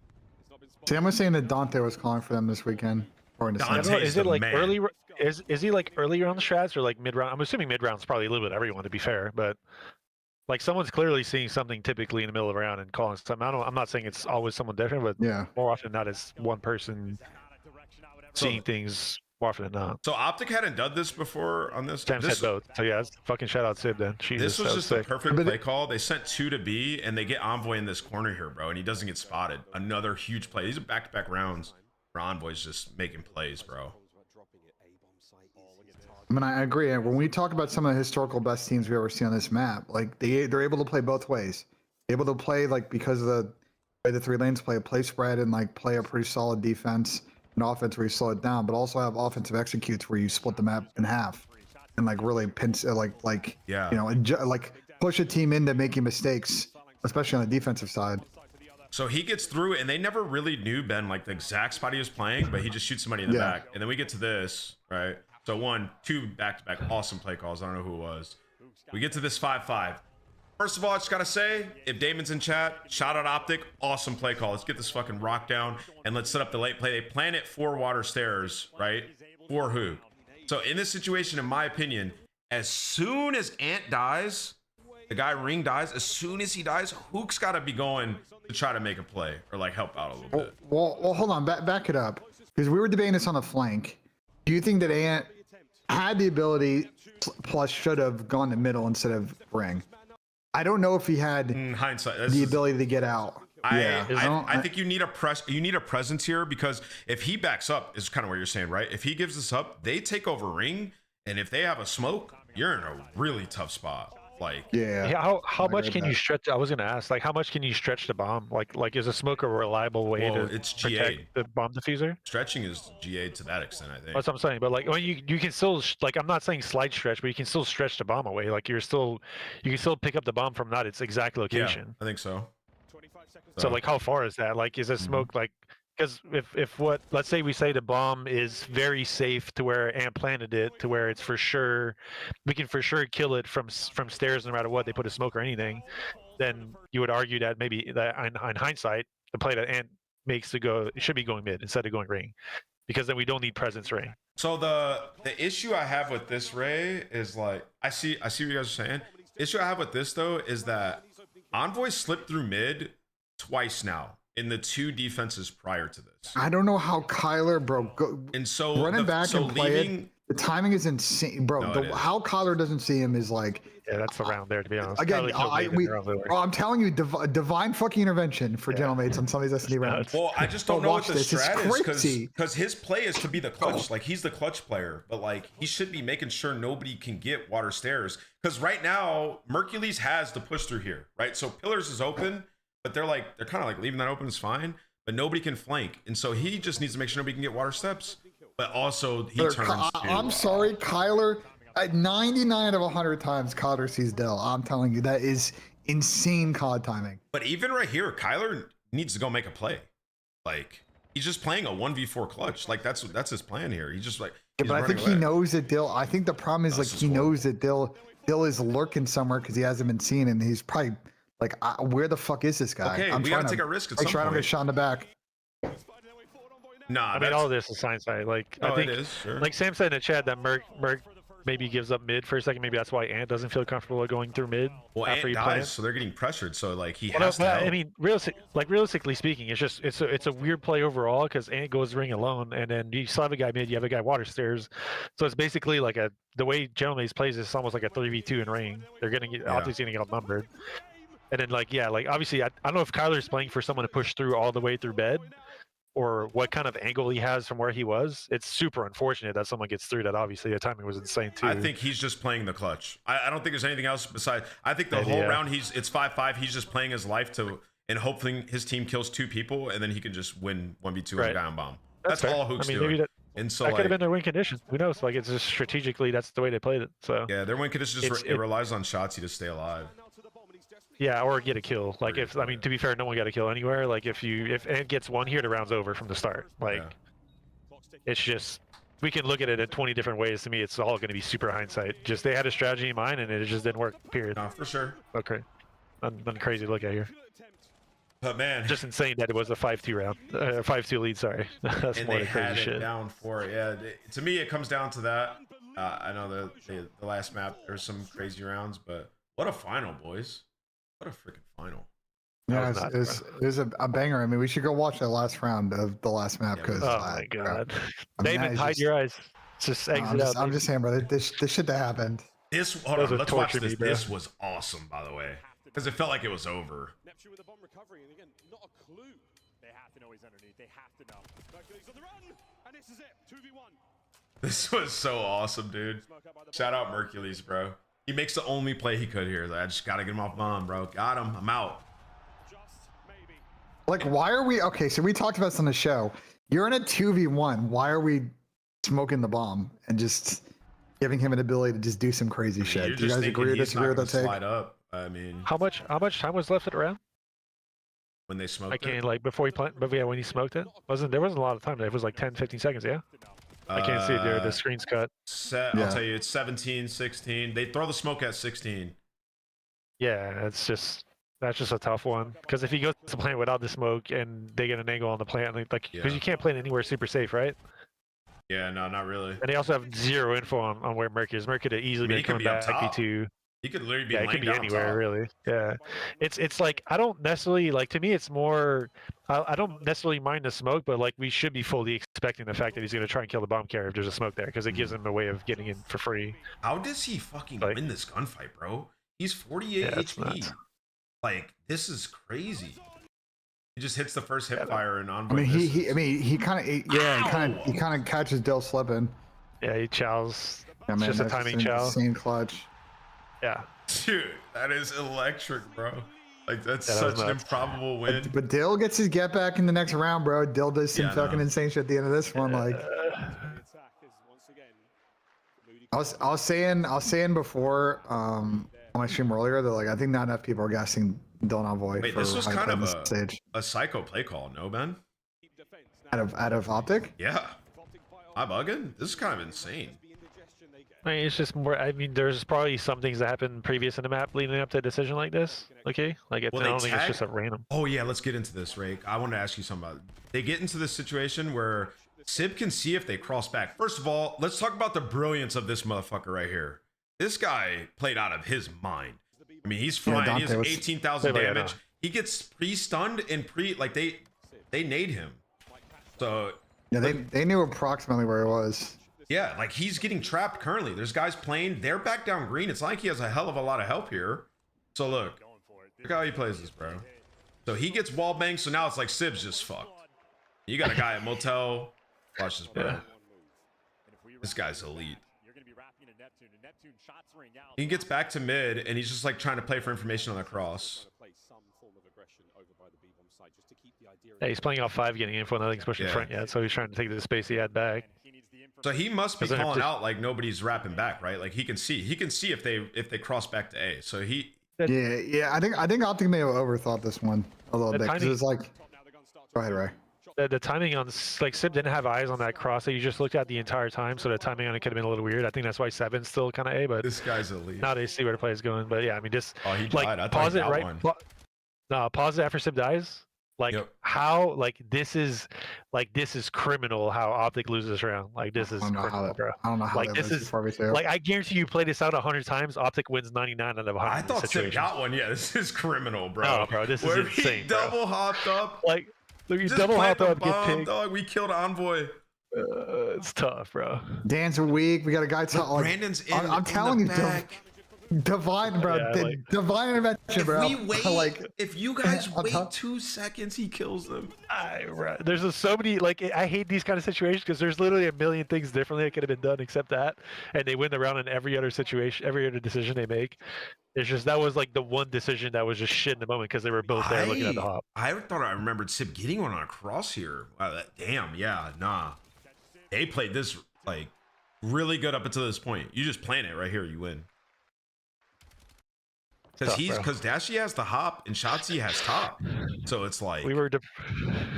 See, I'm saying that Dante was calling for them this weekend. Is it like early? Is he like earlier on the strats or like mid round? I'm assuming mid round's probably a little bit everyone to be fair, but like someone's clearly seeing something typically in the middle of the round and calling something. I'm not saying it's always someone different, but more often than not, it's one person seeing things more often than not. So Optic hadn't done this before on this. Sam said both. So yeah, fucking shout out Sib then. This was just a perfect play call. They sent 2 to B and they get Envoy in this corner here, bro, and he doesn't get spotted. Another huge play. These are back-to-back rounds where Envoy's just making plays, bro. I mean, I agree. And when we talk about some of the historical best teams we've ever seen on this map, like they're able to play both ways. They're able to play like because of the way the 3 lanes play spread and like play a pretty solid defense and offense where you slow it down, but also have offensive executes where you split the map in half and like really pinch like you know, like push a team into making mistakes, especially on the defensive side. So he gets through, and they never really knew Ben like the exact spot he was playing, but he just shoots somebody in the back, and then we get to this, right? So 1, 2 back-to-back awesome play calls. I don't know who it was. We get to this 5-5. First of all, I just gotta say, if Damon's in chat, shout out Optic, awesome play call. Let's get this fucking rock down and let's set up the late play. They plan it for water stairs, right? For who? So in this situation, in my opinion, as soon as Ant dies, the guy Ring dies, as soon as he dies, Hook's gotta be going to try to make a play or like help out a little bit. Well, hold on, back it up, because we were debating this on the flank. Do you think that Ant had the ability plus should have gone to middle instead of Ring? I don't know if he had hindsight the ability to get out. I think you need a presence here, because if he backs up, is kind of what you're saying, right? If he gives this up, they take over Ring, and if they have a smoke, you're in a really tough spot. Like, Yeah. How I much heard can you that. stretch? I was gonna ask, like, how much can you stretch the bomb? Like is a smoke a reliable way well, to it's protect GA. the bomb diffuser? Stretching is GA to that extent, I think. That's what I'm saying. But like, when you can still like, I'm not saying slide stretch, but you can still stretch the bomb away. Like you can still pick up the bomb from not its exact location. Yeah, I think so. So like, how far is that? Like, is a smoke like? Because if what, let's say we say the bomb is very safe to where Ant planted it, to where it's for sure, we can for sure kill it from stairs no matter what they put a smoke or anything, then you would argue that maybe that in hindsight, the play that Ant makes to go, it should be going mid instead of going ring, because then we don't need presence ring. So the issue I have with this, Ray, is like I see what you guys are saying. Issue I have with this though is that Envoy slipped through mid twice now in the 2 defenses prior to this. I don't know how Kyler, bro, And so running back and play it. The timing is insane, bro. No, it is. How Kyler doesn't see him is like, Yeah, that's around there, to be honest. again, Probably bro, I'm telling you, divine fucking intervention for gentlemen on some of these SD rounds. Well, I just don't know what watch the this. It's strat is crazy. because his play is to be the clutch. Like he's the clutch player, but like he should be making sure nobody can get water stairs. Because right now, Mercules has the push through here, right? So Pillars is open, but they're kind of like leaving that open is fine, but nobody can flank, and so he just needs to make sure nobody can get water steps. But also he turns. I'm sorry, Kyler. At 99 of 100 times, Kyler sees Dell. I'm telling you, that is insane COD timing. But even right here, Kyler needs to go make a play. Like he's just playing a 1v4 clutch. Like that's his plan here. He's just like. Yeah, but I think he knows that Dill. I think the problem is like he knows that Dill is lurking somewhere because he hasn't been seen, and he's probably like, where the fuck is this guy? Okay, I'm we trying gotta to take a risk at make some sure I don't point. get shot in the back. Nah, I mean, all of this is hindsight. Like, I think, it is, sure. like Sam said in the chat, that Merc maybe gives up mid for a second. Maybe that's why Ant doesn't feel comfortable going through mid Well, after Ant he dies, plants. so they're getting pressured. So like he Well, has to. but, Help. I mean, realistically speaking, it's a weird play overall because Ant goes ring alone, and then you still have a guy mid, you have a guy water stairs, so it's basically like the way General plays is almost like a 3v2 in ring. They're gonna get obviously gonna get outnumbered, and then like obviously I don't know if Kyler's playing for someone to push through all the way through bed, or what kind of angle he has from where he was. It's super unfortunate that someone gets through that. Obviously, the timing was insane too. I think he's just playing the clutch. I don't think there's anything else besides. I think the whole round it's 5-5. He's just playing his life and hoping his team kills 2 people and then he can just win 1v2 with a guy on bomb. That's all Hook's doing. Maybe and so that like, could have been their win condition. Who knows? Like it's just strategically that's the way they played it. So yeah, their win condition just it relies on Shotzi to stay alive. yeah, or get a kill. Like if I mean, to be fair, no one got a kill anywhere. Like if Ant gets one here, the round's over from the start. Like it's just we can look at it in 20 different ways. To me, it's all going to be super hindsight. Just they had a strategy in mind and it just didn't work. Period. No, for sure. Okay, nothing crazy to look at here. But man, Just insane that it was a 5-2 round, 5-2 lead. Sorry, that's and more they than crazy had shit. it down for it. Yeah, to me, it comes down to that. I know the last map there's some crazy rounds, but what a final, boys! What a freaking final! Yeah, it was a banger. I mean, we should go watch that last round of the last map because. Oh my god, I mean, David, hide your eyes. Just exit out. I'm just saying, brother. This shit that happened. Hold on, let's watch this. This was awesome, by the way, because it felt like it was over. Neptune with the bomb recovering, and again, not a clue. They have to know he's underneath. They have to know. Mercury's on the run, and this is it. 2v1. This was so awesome, dude. Shout out Mercules, bro. He makes the only play he could here. I just gotta get him off bomb, bro. Got him. I'm out. Just maybe. Like, why are we okay? So we talked about this on the show. You're in a 2v1. Why are we smoking the bomb and just giving him an ability to just do some crazy shit? Do you guys agree or disagree with that take? Slide up. I mean, How much time was left at the round? when they smoked I can't like before he planted, but yeah, when he smoked it, there wasn't a lot of time. It was like 10-15 seconds. Yeah, I can't see it there. The screen's cut. I'll tell you, it's 17, 16. They throw the smoke at 16. Yeah, that's just a tough one because if he goes to plant without the smoke and they get an angle on the plant, like because you can't plant anywhere super safe, right? Yeah, no, not really. And they also have zero info on where Merc is. Merc could easily be coming back B2. He could literally be Yeah, it could be down anywhere, top. really. Yeah, it's like I don't necessarily like. To me, it's more. I don't necessarily mind the smoke, but like we should be fully expecting the fact that he's going to try and kill the bomb carrier if there's a smoke there, because it gives him a way of getting in for free. How does he fucking win this gunfight, bro? He's 48 HP. Like this is crazy. He just hits the first hip fire and on. I mean, he kind of catches Dell slipping. Yeah, he chows. Yeah, It's man, just a that's timing chow. insane clutch. Yeah. Dude, that is electric, bro. Like that's Yeah, that was such an nuts. improbable win. But Dill gets his get back in the next round, bro. Dill does some Yeah, I fucking know. insane shit at the end of this one. Like I was saying before on my stream earlier that like I think not enough people are guessing Dylan Envoy. Wait, for this was how he kind played of this stage. a psycho play call, no, Ben? Out of Optic. Yeah. I'm bugging? This is kind of insane. I mean, it's just more. I mean, there's probably some things that happened previous in the map leading up to a decision like this. Okay, like it's, Well, I they don't think it's tag- just a random. Oh yeah, let's get into this, Rake. I want to ask you something about it. They get into this situation where Sib can see if they cross back. First of all, let's talk about the brilliance of this motherfucker right here. This guy played out of his mind. I mean, he's flying. He has Dante was- 18,000 Wait, damage. no. He gets pre-stunned and like they nade him. So Yeah, they knew approximately where he was. yeah, like he's getting trapped currently. There's guys playing. They're back down green. It's not like he has a hell of a lot of help here. So look how he plays this, bro. So he gets wall banged. So now it's like Sib's just fucked. You got a guy at Motel. Watch this, bro. Yeah. This guy's elite. He gets back to mid and he's just like trying to play for information on the cross. Yeah, he's playing off 5, getting info, nothing's pushing Yeah. front yet, so he's trying to take the space he had back. So he must be Doesn't have calling to- out like nobody's wrapping back, right? Like he can see if they cross back to A. So he Yeah. I think Optic may have overthought this one a little The bit because timing- it's like. Go ahead, Ray. The timing on like Sib didn't have eyes on that cross that you just looked at the entire time, so the timing on it could have been a little weird. I think that's why 7's still kind of A, but this guy's elite. now they see where the play is going. But yeah, I mean, just Oh, he like died. I thought pause he it got right. one. No, pause it after Sib dies. Like Yep. how like this is criminal how Optic loses this round. Like this is I don't know how criminal, that, bro. I don't know how Like, that this was is- 4v2. Like I guarantee you play this out 100 times, Optic wins 99 out of 100. I in this thought Sib situation. got one. Yeah, this is criminal, bro. No, bro, this is Where insane, he bro. double hopped up. Like look, you Just double hop plant up, the get bomb, picked. dog. We killed Envoy. It's tough, bro. Dan's weak. We got a guy Look, like, Brandon's in. I'm in telling the you, back. divine, bro. Yeah, like- Divine intervention, If bro. we wait, like, if you guys on wait top- 2 seconds, he kills them. There's just so many like I hate these kind of situations because there's literally a million things differently that could have been done except that, and they win the round in every other situation, every other decision they make. It's just that was like the one decision that was just shit in the moment because they were both there looking at the hop. I thought I remembered Sib getting one on a cross here. Wow, damn, yeah, nah. They played this like really good up until this point. You just plan it right here, you win. Tough, bro. Because Dashi has the hop and Shotzi has top, so it's like We were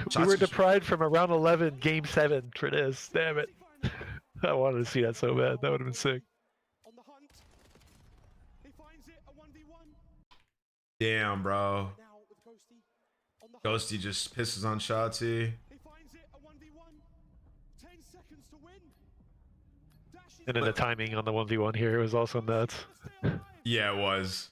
Shots- deprived from a round 11 game 7 for this. Damn it! I wanted to see that so bad. That would have been sick. On the hunt. He finds it, a 1v1. damn, bro. Now with Ghosty on the hunt. Ghosty just pisses on Shotzi. He finds it, a 1v1. 10 seconds to win. Dash is And then the timing on the 1v1 here was also nuts. Yeah, it was.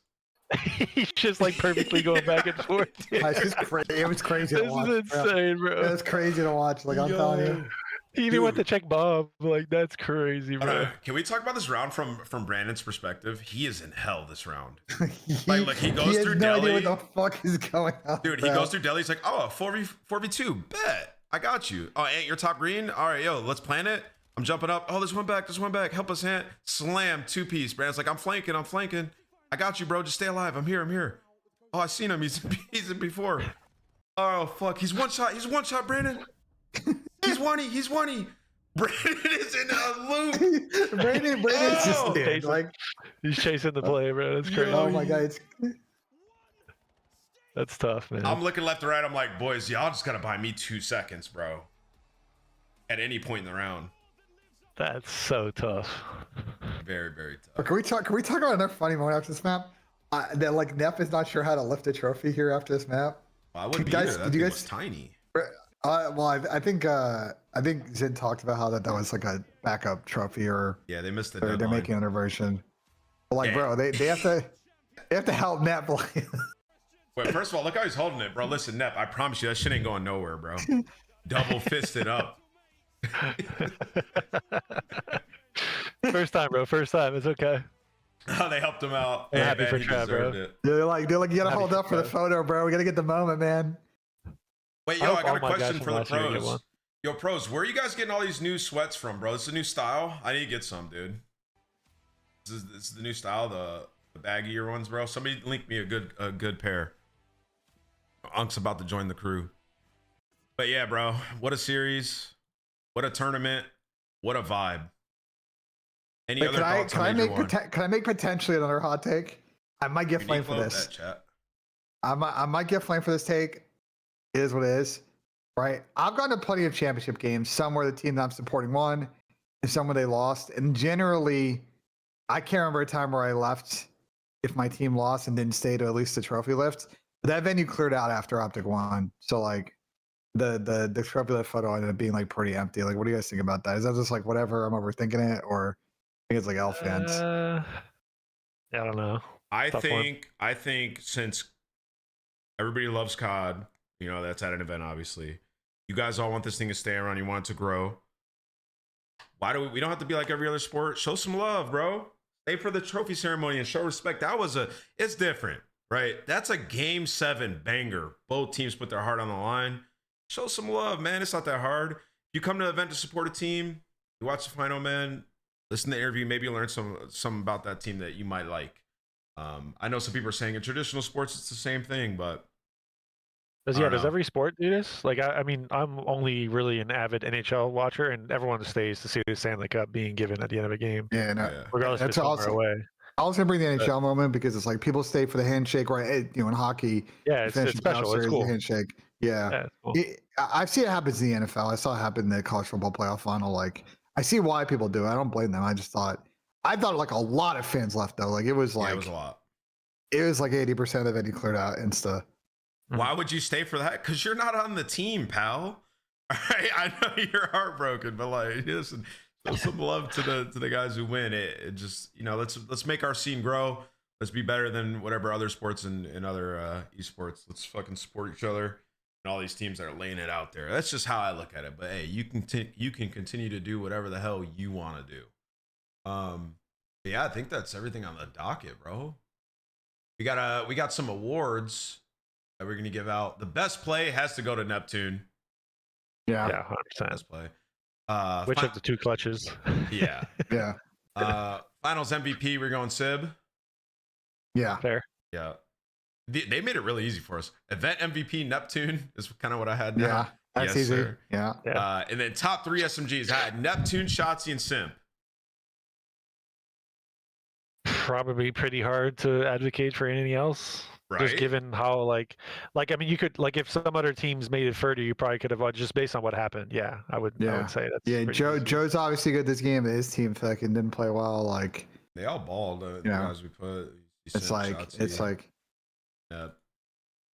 He's just like perfectly going back and forth. it's just it was crazy to This watch. is bro. insane, bro. It was crazy to watch. Like I'm telling you. He even went to check Bob. Like that's crazy, bro. Can we talk about this round from Brandon's perspective? He is in hell this round. he, Like, he goes has through no idea Delhi. what the fuck is going on. Dude, he bro. goes through Delhi. He's like, oh, 4v2. Bet. I got you. Oh, Ant, you're top green? All right, yo, let's plan it. I'm jumping up. Oh, there's one back. Help us, Ant. Slam, 2-piece. Brandon's like, I'm flanking. I got you, bro. Just stay alive. I'm here. Oh, I seen him. He's in before. Oh, fuck. He's one shot, Brandon. He's one-y. Brandon is in a loop. Brandon's just Oh! dead. Like, He's chasing the play, bro. That's crazy. oh my god, it's That's tough, man. I'm looking left to right. I'm like, boys, y'all just gotta buy me 2 seconds, bro. At any point in the round. That's so tough. Very, very tough. But can we talk about another funny moment after this map? That like Neff is not sure how to lift a trophy here after this map. Well, I wouldn't be Guys, either. That did you thing guys- was tiny. Well, I think Zid talked about how that was like a backup trophy, or Yeah, they missed the they're deadline. making another version. But like, Yeah. bro, they have to help Neff play. Wait, first of all, look how he's holding it, bro. Listen, Nep, I promise you that shit ain't going nowhere, bro. Double fisted up. First time, bro. First time. It's okay. Oh, they helped him out. I'm happy man, for he Trav, bro. deserved it. They're like, you gotta Happy hold up for the for photo, bro. We gotta get the moment, man. Wait, I yo, hope I got all a my guys question from for the last year get pros. one. Yo, pros, where are you guys getting all these new sweats from, bro? This is a new style. I need to get some, dude. This is the new style. the baggier ones, bro. Somebody link me a good pair. Unk's about to join the crew. But yeah, bro, what a series, what a tournament, what a vibe. Any Wait, other thoughts can I on Major One? can I make potentially another hot take? I might get flamed for this. That chat. I might get flamed for this take. It is what it is, right? I've gone to plenty of championship games. Some where the team that I'm supporting won, and some where they lost. And generally, I can't remember a time where I left if my team lost and didn't stay to at least the trophy lift. But that venue cleared out after Optic won. So like the trophy lift photo ended up being like pretty empty. Like, what do you guys think about that? Is that just like whatever, I'm overthinking it, or I think it's like Elf fans? I don't know. I Tough think since everybody loves COD, you know, that's at an event, obviously. You guys all want this thing to stay around. You want it to grow. Why do we don't have to be like every other sport? Show some love, bro. Stay for the trophy ceremony and show respect. It's different, right? That's a game 7 banger. Both teams put their heart on the line. Show some love, man. It's not that hard. You come to the event to support a team, you watch the final, man. Listen to the interview. Maybe you learn some about that team that you might like. I know some people are saying in traditional sports it's the same thing, but does every sport do this? Like, I mean, I'm only really an avid NHL watcher, and everyone stays to see the Stanley Cup being given at the end of a game, Yeah, no, regardless if it's home or away. I was gonna bring the NHL moment because it's like people stay for the handshake, right? You know, in hockey, Yeah, it's special. It's cool. The handshake. Yeah, it's cool. I see it happens in the NFL. I saw it happen in the college football playoff final. Like, I see why people do it. I don't blame them. I thought like a lot of fans left though. Like it was like it was a lot. It was like 80% of any cleared out insta. Why would you stay for that? Because you're not on the team, pal. All right, I know you're heartbroken, but like, listen, show some love to the guys who win. It just, you know, let's make our scene grow. Let's be better than whatever other sports and other esports. Let's fucking support each other and all these teams that are laying it out there. That's just how I look at it. But hey, you can continue to do whatever the hell you want to do. Yeah, I think that's everything on the docket, bro. We got some awards that we're gonna give out. The best play has to go to Neptune. Yeah, 100%. Best play. Which of the two clutches? Yeah. Yeah. Finals MVP, we're going Sib. Yeah. Fair. Yeah. They made it really easy for us. Event MVP, Neptune is kind of what I had now. Yeah, that's yes, easy. Sir. Yeah. And then top 3 SMGs. I had Neptune, Shotzi, and Simp. Probably pretty hard to advocate for anything else. Right. Just given how like I mean, you could, like, if some other teams made it further, you probably could have, just based on what happened. Yeah, I would say that's Joe's obviously good this game, but his team fucking didn't play well. Like, they all balled. The guys we put. It's like. Yeah.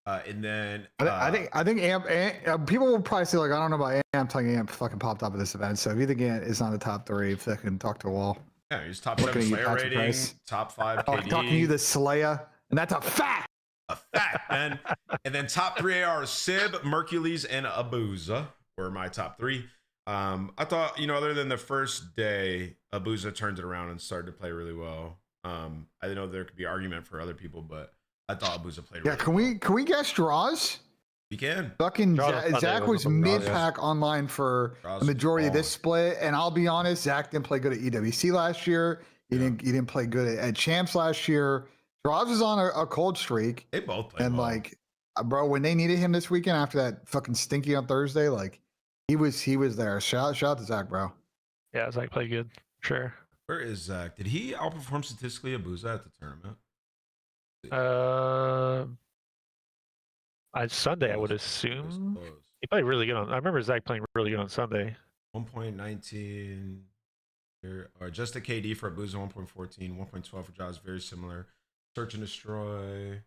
And then I think Amp people will probably say, like, I don't know about Amp. Telling Amp fucking popped up at this event. So if you think Amp is on the top 3, fucking talk to a wall. Yeah, he's top 7 Slayer rating, top 5 KD. I'm talking to you, the Slayer, and that's a fact. A fact, man. And then top 3 AR Sib, Mercules, and Abuza were my top 3. I thought, you know, other than the first day, Abuza turned it around and started to play really well. I didn't know there could be argument for other people, but I thought Abuza played really well. Can we guess draws? We can. Fucking Zach was mid-pack online for the majority of this split, and I'll be honest, Zach didn't play good at EWC last year. He didn't play good at Champs last year. Draws was on a cold streak. They both played and well. Like, bro, when they needed him this weekend after that fucking stinky on Thursday, like, he was there. Shout out to Zach, bro. Yeah, Zach played good. Sure. Where is Zach? Did he outperform statistically Abuza at the tournament? Sunday, I would assume. He played really good I remember Zach playing really good on Sunday. 1.19 or just a KD for Abuza, 1.14, 1.12 for Jaws, very similar. Search and destroy.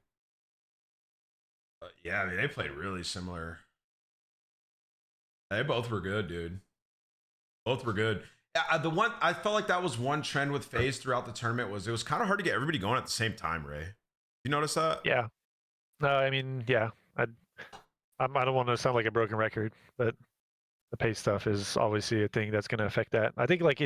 Yeah, I mean, they played really similar. They both were good, dude. Both were good. The one I felt like that was one trend with FaZe throughout the tournament was it was kind of hard to get everybody going at the same time, Ray. You notice that? Yeah. No, I mean, yeah. I don't want to sound like a broken record, but the pace stuff is obviously a thing that's going to affect that. I think, like,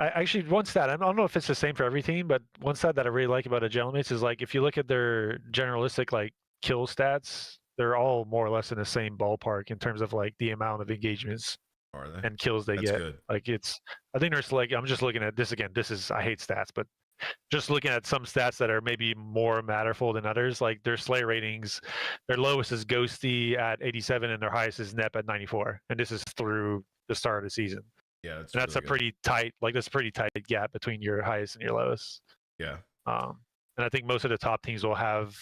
actually one stat, I don't know if it's the same for every team, but one stat that I really like about a Gentleman's is, like, if you look at their generalistic, like, kill stats, they're all more or less in the same ballpark in terms of, like, the amount of engagements and kills they get. Good. Like, I think there's, like, I'm just looking at this again. I hate stats, but just looking at some stats that are maybe more matterful than others, like their Slay ratings, their lowest is Ghosty at 87 and their highest is Nep at 94. And this is through the start of the season. Yeah, And that's really a pretty tight, that's a pretty tight gap between your highest and your lowest. Yeah. And I think most of the top teams will have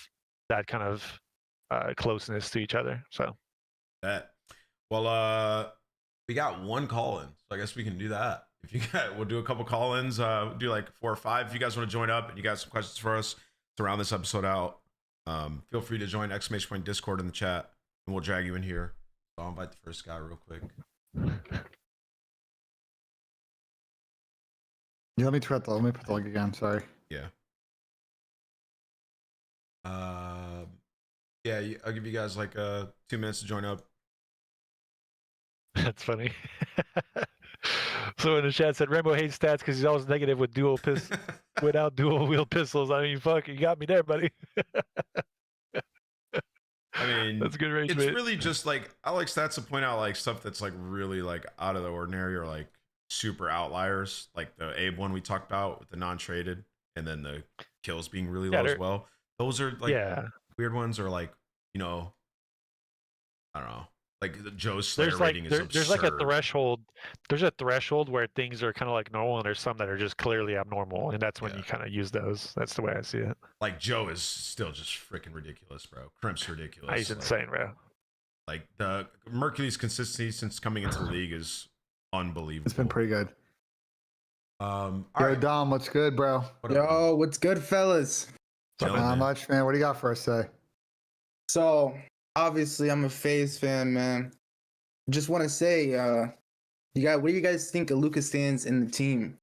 that kind of closeness to each other. So that. Well, we got one call in, so I guess we can do that. If you got, we'll do a couple call-ins. Do like 4 or 5. If you guys want to join up and you got some questions for us to round this episode out, feel free to join !point Discord in the chat, and we'll drag you in here. So I'll invite the first guy real quick. Yeah, let me put the link again. Sorry. Yeah. Yeah, I'll give you guys like 2 minutes to join up. That's funny. So in the chat said Rambo hates stats because he's always negative with without dual wheel pistols. I mean, fuck, you got me there, buddy. I mean, that's good range. It's mate. really just like, I like stats to point out like stuff that's like really like out of the ordinary or like super outliers, like the Abe one we talked about with the non-traded, and then the kills being really low as well. Those are like weird ones, or like, you know, I don't know. Like the Joe's Slayer rating is absurd. There's like a threshold. There's a threshold where things are kind of like normal, and there's some that are just clearly abnormal, and that's when you kind of use those. That's the way I see it. Like Joe is still just freaking ridiculous, bro. Crimp's ridiculous. He's insane, bro. Like the Mercury's consistency since coming into the league is unbelievable. It's been pretty good. All Yo, right. Dom, what's good, bro? Yo, what's good, fellas? Not much, man. What do you got for us today? So, obviously, I'm a FaZe fan, man. Just want to say, what do you guys think of Luka stands in the team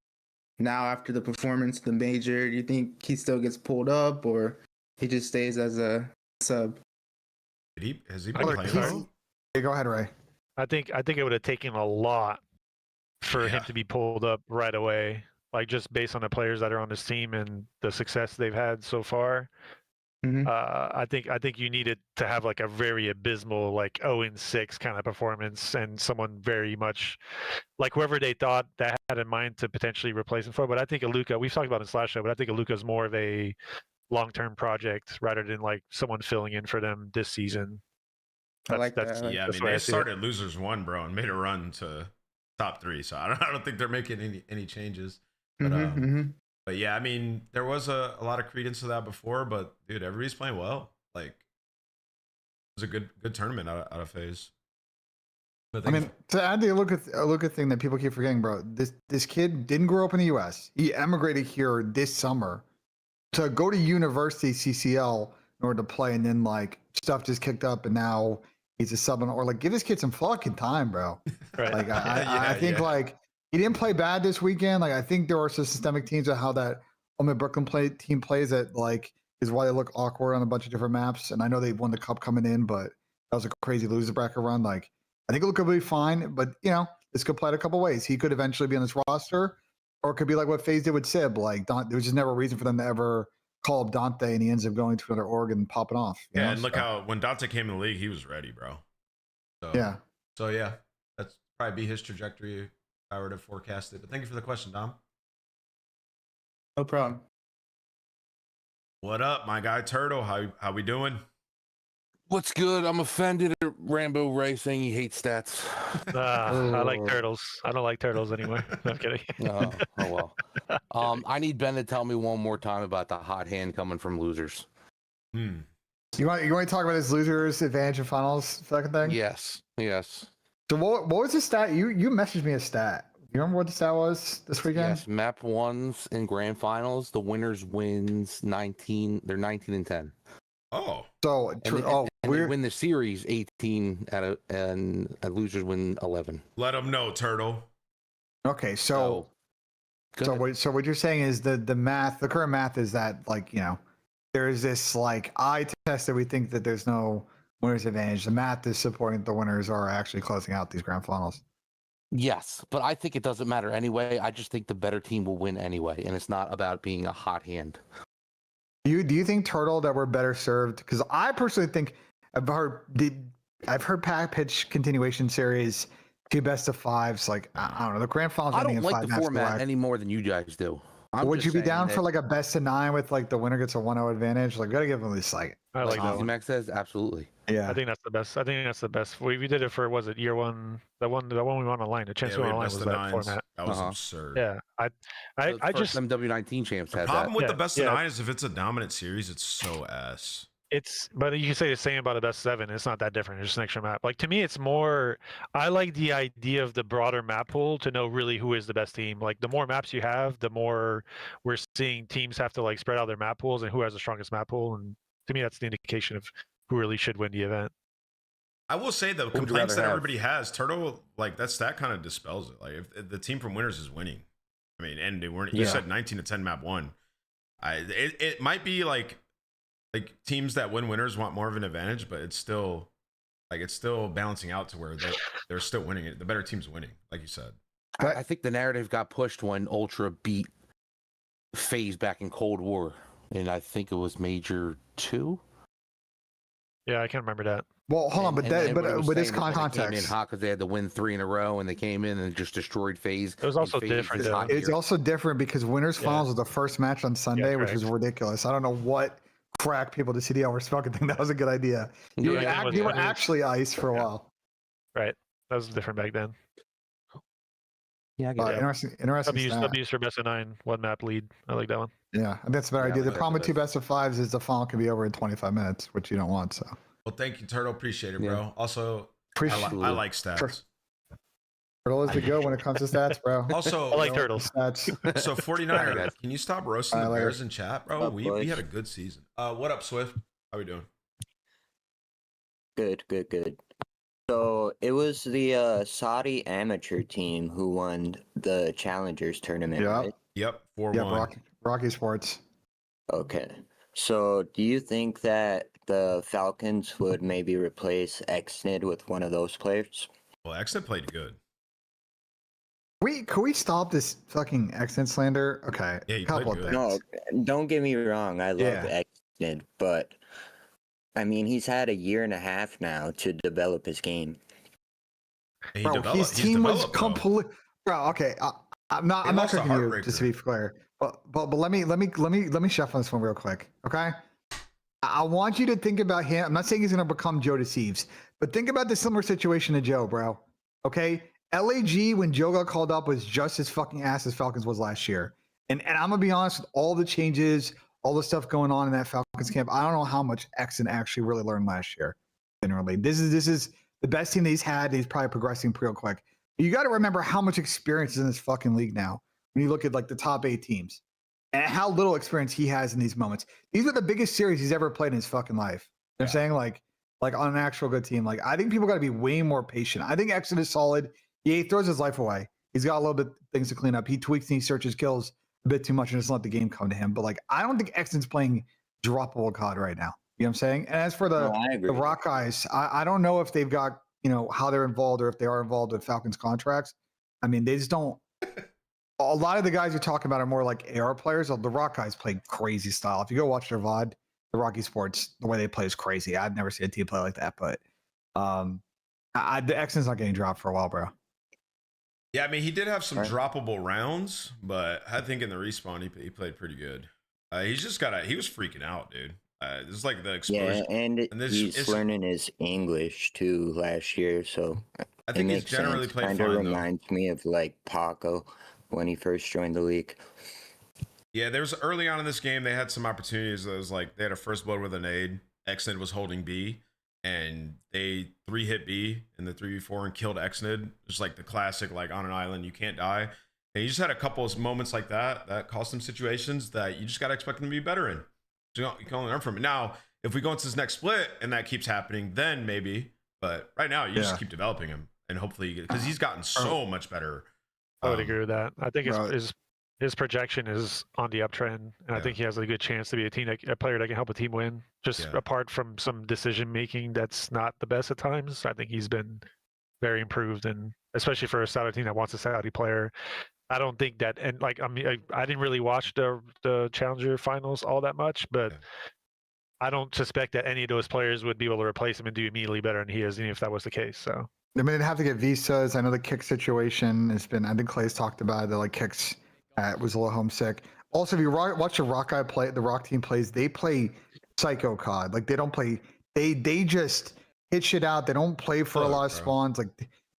now after the performance of the major? Do you think he still gets pulled up, or he just stays as a sub? Has he been playing? Hey, go ahead, Ray. I think it would have taken a lot for him to be pulled up right away, like just based on the players that are on this team and the success they've had so far. Mm-hmm. I think you needed to have like a very abysmal, like 0-6 kind of performance, and someone very much like whoever they thought that had in mind to potentially replace him for. But I think Luka, we've talked about in this last show, but I think Luka is more of a long-term project rather than like someone filling in for them this season. I like that. Yeah, I mean, they started losers 1, bro, and made a run to top 3. So I don't think they're making any changes. But, but yeah, I mean, there was a lot of credence to that before, but dude, everybody's playing well. Like, it was a good tournament out of FaZe. I mean, to add the Luka thing that people keep forgetting, bro, this kid didn't grow up in the U.S. He emigrated here this summer to go to university CCL in order to play, and then like stuff just kicked up, and now he's a sub. Or like, give this kid some fucking time, bro. Right. Like I think like he didn't play bad this weekend. Like I think there are some systemic teams of how that Brooklyn team plays that like is why they look awkward on a bunch of different maps. And I know they won the cup coming in, but that was a crazy loser bracket run. Like I think Luka will be fine, but you know this could play it a couple ways. He could eventually be on this roster, or it could be like what FaZe did with Sib. Like there was just never a reason for them to ever call up Dante, and he ends up going to another org and popping off. Yeah, and look how when Dante came in the league, he was ready, bro. So, yeah, that's probably be his trajectory if I were to forecast it. But thank you for the question, Dom. No problem. What up, my guy Turtle? How we doing? What's good? I'm offended at Rambo Ray saying he hates stats. I like turtles. I don't like turtles anymore. No, I'm kidding. Oh well. I need Ben to tell me one more time about the hot hand coming from losers. You want to talk about this losers advantage in finals second thing? Yes. So what was the stat? You messaged me a stat. You remember what the stat was this weekend? Yes, map ones in grand finals. The winners wins 19. They're 19-10. Oh. So we win the series 18 and losers win 11. Let them know, Turtle. Okay, so what you're saying is the current math is that like, you know, there's this like eye test that we think that there's no winners advantage. The math is supporting the winners are actually closing out these grand finals. Yes, but I think it doesn't matter anyway. I just think the better team will win anyway, and it's not about being a hot hand. Do you think, Turtle, that we're better served? Because I personally think I've heard pack pitch continuation series 2 best of 5s. Like I don't know, the grand finals. I don't like the format any more than you guys do. Would just you be saying down that, for like a best of 9 with like the winner gets a 1-0 advantage? Like, gotta give them at least like, I like that one. Max says? Absolutely. yeah. I think that's the best. I think that's the best. We did it for, was it year one? The one we won online. The chance Yeah, we we won had online best was of that nines. format. That was Uh-huh. absurd. Yeah, So I the just first MW19 champs The had problem that. with Yeah, the best yeah. of 9 is if it's a dominant series, it's so ass. but you can say the same about a best 7. It's not that different. It's just an extra map. Like to me, it's more. I like the idea of the broader map pool to know really who is the best team. Like the more maps you have, the more we're seeing teams have to like spread out their map pools and who has the strongest map pool. And to me, that's the indication of who really should win the event. I will say the would you complaints rather that have? everybody has, Turtle, like that stat kind of dispels it. Like if the team from winners is winning, I mean, and they weren't. You Yeah. said 19 to 10 map 1. It might be like teams that win winners want more of an advantage, but it's still balancing out to where they're still winning it. The better team's winning, like you said. I think the narrative got pushed when Ultra beat FaZe back in Cold War, and I think it was Major 2. Yeah, I can't remember that. Well, hold on, but everybody was with this saying that when they came in context, hot because they had to win 3 in a row, and they came in and just destroyed FaZe. It was and also FaZe different, is though. hot it's here. also different because winners Yeah. finals was the first match on Sunday, which is correct. ridiculous. I don't know what crack people to CDL were smoking. Think that was a good idea. You Yeah, were, it was- you were it was- actually ice for a Yeah. while. Right. That was different back then. Yeah, I get But it. interesting stat. W's for best of 9, 1 map lead. I like that one. Yeah, I think that's a better Yeah, I idea. The like problem with that. 2 best of 5s is the final can be over in 25 minutes, which you don't want. So Well, thank you, Turtle. Appreciate it, Yeah. bro. Also, appreciate I like stats. Turtle is the go when it comes to stats, bro. Also, I like turtles. Stats. so 49er, can you stop roasting I the like Bears in chat, bro? Up, We boys? had a good season. What up, Swift? How we doing? Good. So it was the Saudi amateur team who won the Challengers tournament, Yeah. right? Yep, 4-1. Yeah, Rocky Sports. Okay. So do you think that the Falcons would maybe replace Xnid with one of those players? Well, Exit played good. Can we stop this fucking accent slander? Okay, Yeah, he a couple of played things. No, don't get me wrong. I love Yeah. Xnid, but I mean, he's had a year and a half now to develop his game. And Bro, developed- his he's team was developed, though. complete. Bro, okay, I'm not They lost a cooking you, heartbreaker. just to be clear. But let me chef on this one real quick, okay? I want you to think about him. I'm not saying he's gonna become Joe Deceives, but think about the similar situation to Joe, bro. Okay, LAG when Joe got called up was just as fucking ass as Falcons was last year. And I'm gonna be honest with all the changes, all the stuff going on in that Falcons camp. I don't know how much Exon actually really learned last year. Generally, this is the best team that he's had. He's probably progressing real quick. You got to remember how much experience is in this fucking league now. When you look at like the top 8 teams and how little experience he has in these moments. These are the biggest series he's ever played in his fucking life. They're saying like on an actual good team. Like I think people got to be way more patient. I think Exon is solid. Yeah, he throws his life away. He's got a little bit things to clean up. He tweaks and he searches kills a bit too much and just let the game come to him. But like I don't think Exon's playing droppable COD right now. You know what I'm saying? And as for the Rock guys, I don't know if they've got, how they're involved or if they are involved with Falcons contracts. I mean, they just don't. A lot of the guys you're talking about are more like AR players. The Rock guys play crazy style. If you go watch their VOD, the Rocky Sports, the way they play is crazy. I've never seen a team play like that. But the Exon's not getting dropped for a while, bro. Yeah, I mean, he did have some droppable rounds, but I think in the respawn, he played pretty good. He's just he was freaking out, dude. This is like the exposure. Yeah, and this, he's learning his English too last year, so I think he's generally played kind fine, of though. reminds me of like Paco when he first joined the league. Yeah, there was early on in this game, they had some opportunities. It was like they had a first blood with a nade. Xnid was holding B, and they 3-hit B in the 3v4 and killed Xnid. Just like the classic, like on an island, you can't die. And you just had a couple of moments like that caused some situations that you just got to expect them to be better in. So you can only learn from it. Now, if we go into this next split and that keeps happening, then maybe. But right now, you just keep developing him, and hopefully you get, because he's gotten so much better. I would agree with that. I think his projection is on the uptrend, and I think he has a good chance to be a player that can help a team win. Just apart from some decision making that's not the best at times, I think he's been very improved, and especially for a Saudi team that wants a Saudi player. I don't think that, and like I didn't really watch the Challenger finals all that much, but I don't suspect that any of those players would be able to replace him and do immediately better than he is, even if that was the case. So I mean, they'd have to get visas. I know the Kick situation has been. I think Clay's talked about it. That like Kick's was a little homesick. Also, if you watch the Rock guy play, the Rock team plays, they play psycho COD. Like they don't play, they just hit shit out. They don't play for a lot of spawns. Like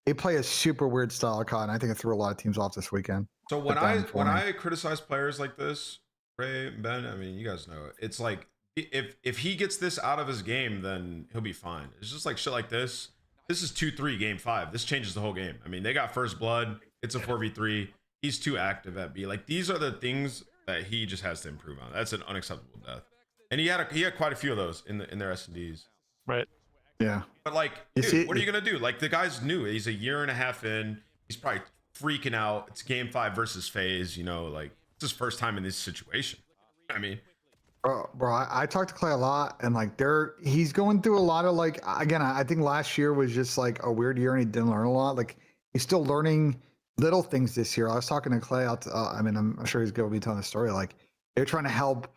they play a super weird style of COD. And I think it threw a lot of teams off this weekend. So when I criticize players like this, Ray and Ben, I mean, you guys know it. It's like if he gets this out of his game, then he'll be fine. It's just like shit like this. This is 2-3 game 5. This changes the whole game. I mean, they got first blood. It's a 4v3. He's too active at B. Like these are the things that he just has to improve on. That's an unacceptable death. And he had quite a few of those in their S&Ds. Right. Yeah. But like, dude, what are you gonna do? Like the guy's new. He's a year and a half in. He's probably freaking out. It's game 5 versus FaZe. You know, like it's his first time in this situation. I mean, bro, I talked to Clay a lot, and like he's going through a lot of like. Again, I think last year was just like a weird year, and he didn't learn a lot. Like he's still learning little things this year. I was talking to Clay. I mean, I'm sure he's going to be telling a story. Like they're trying to help.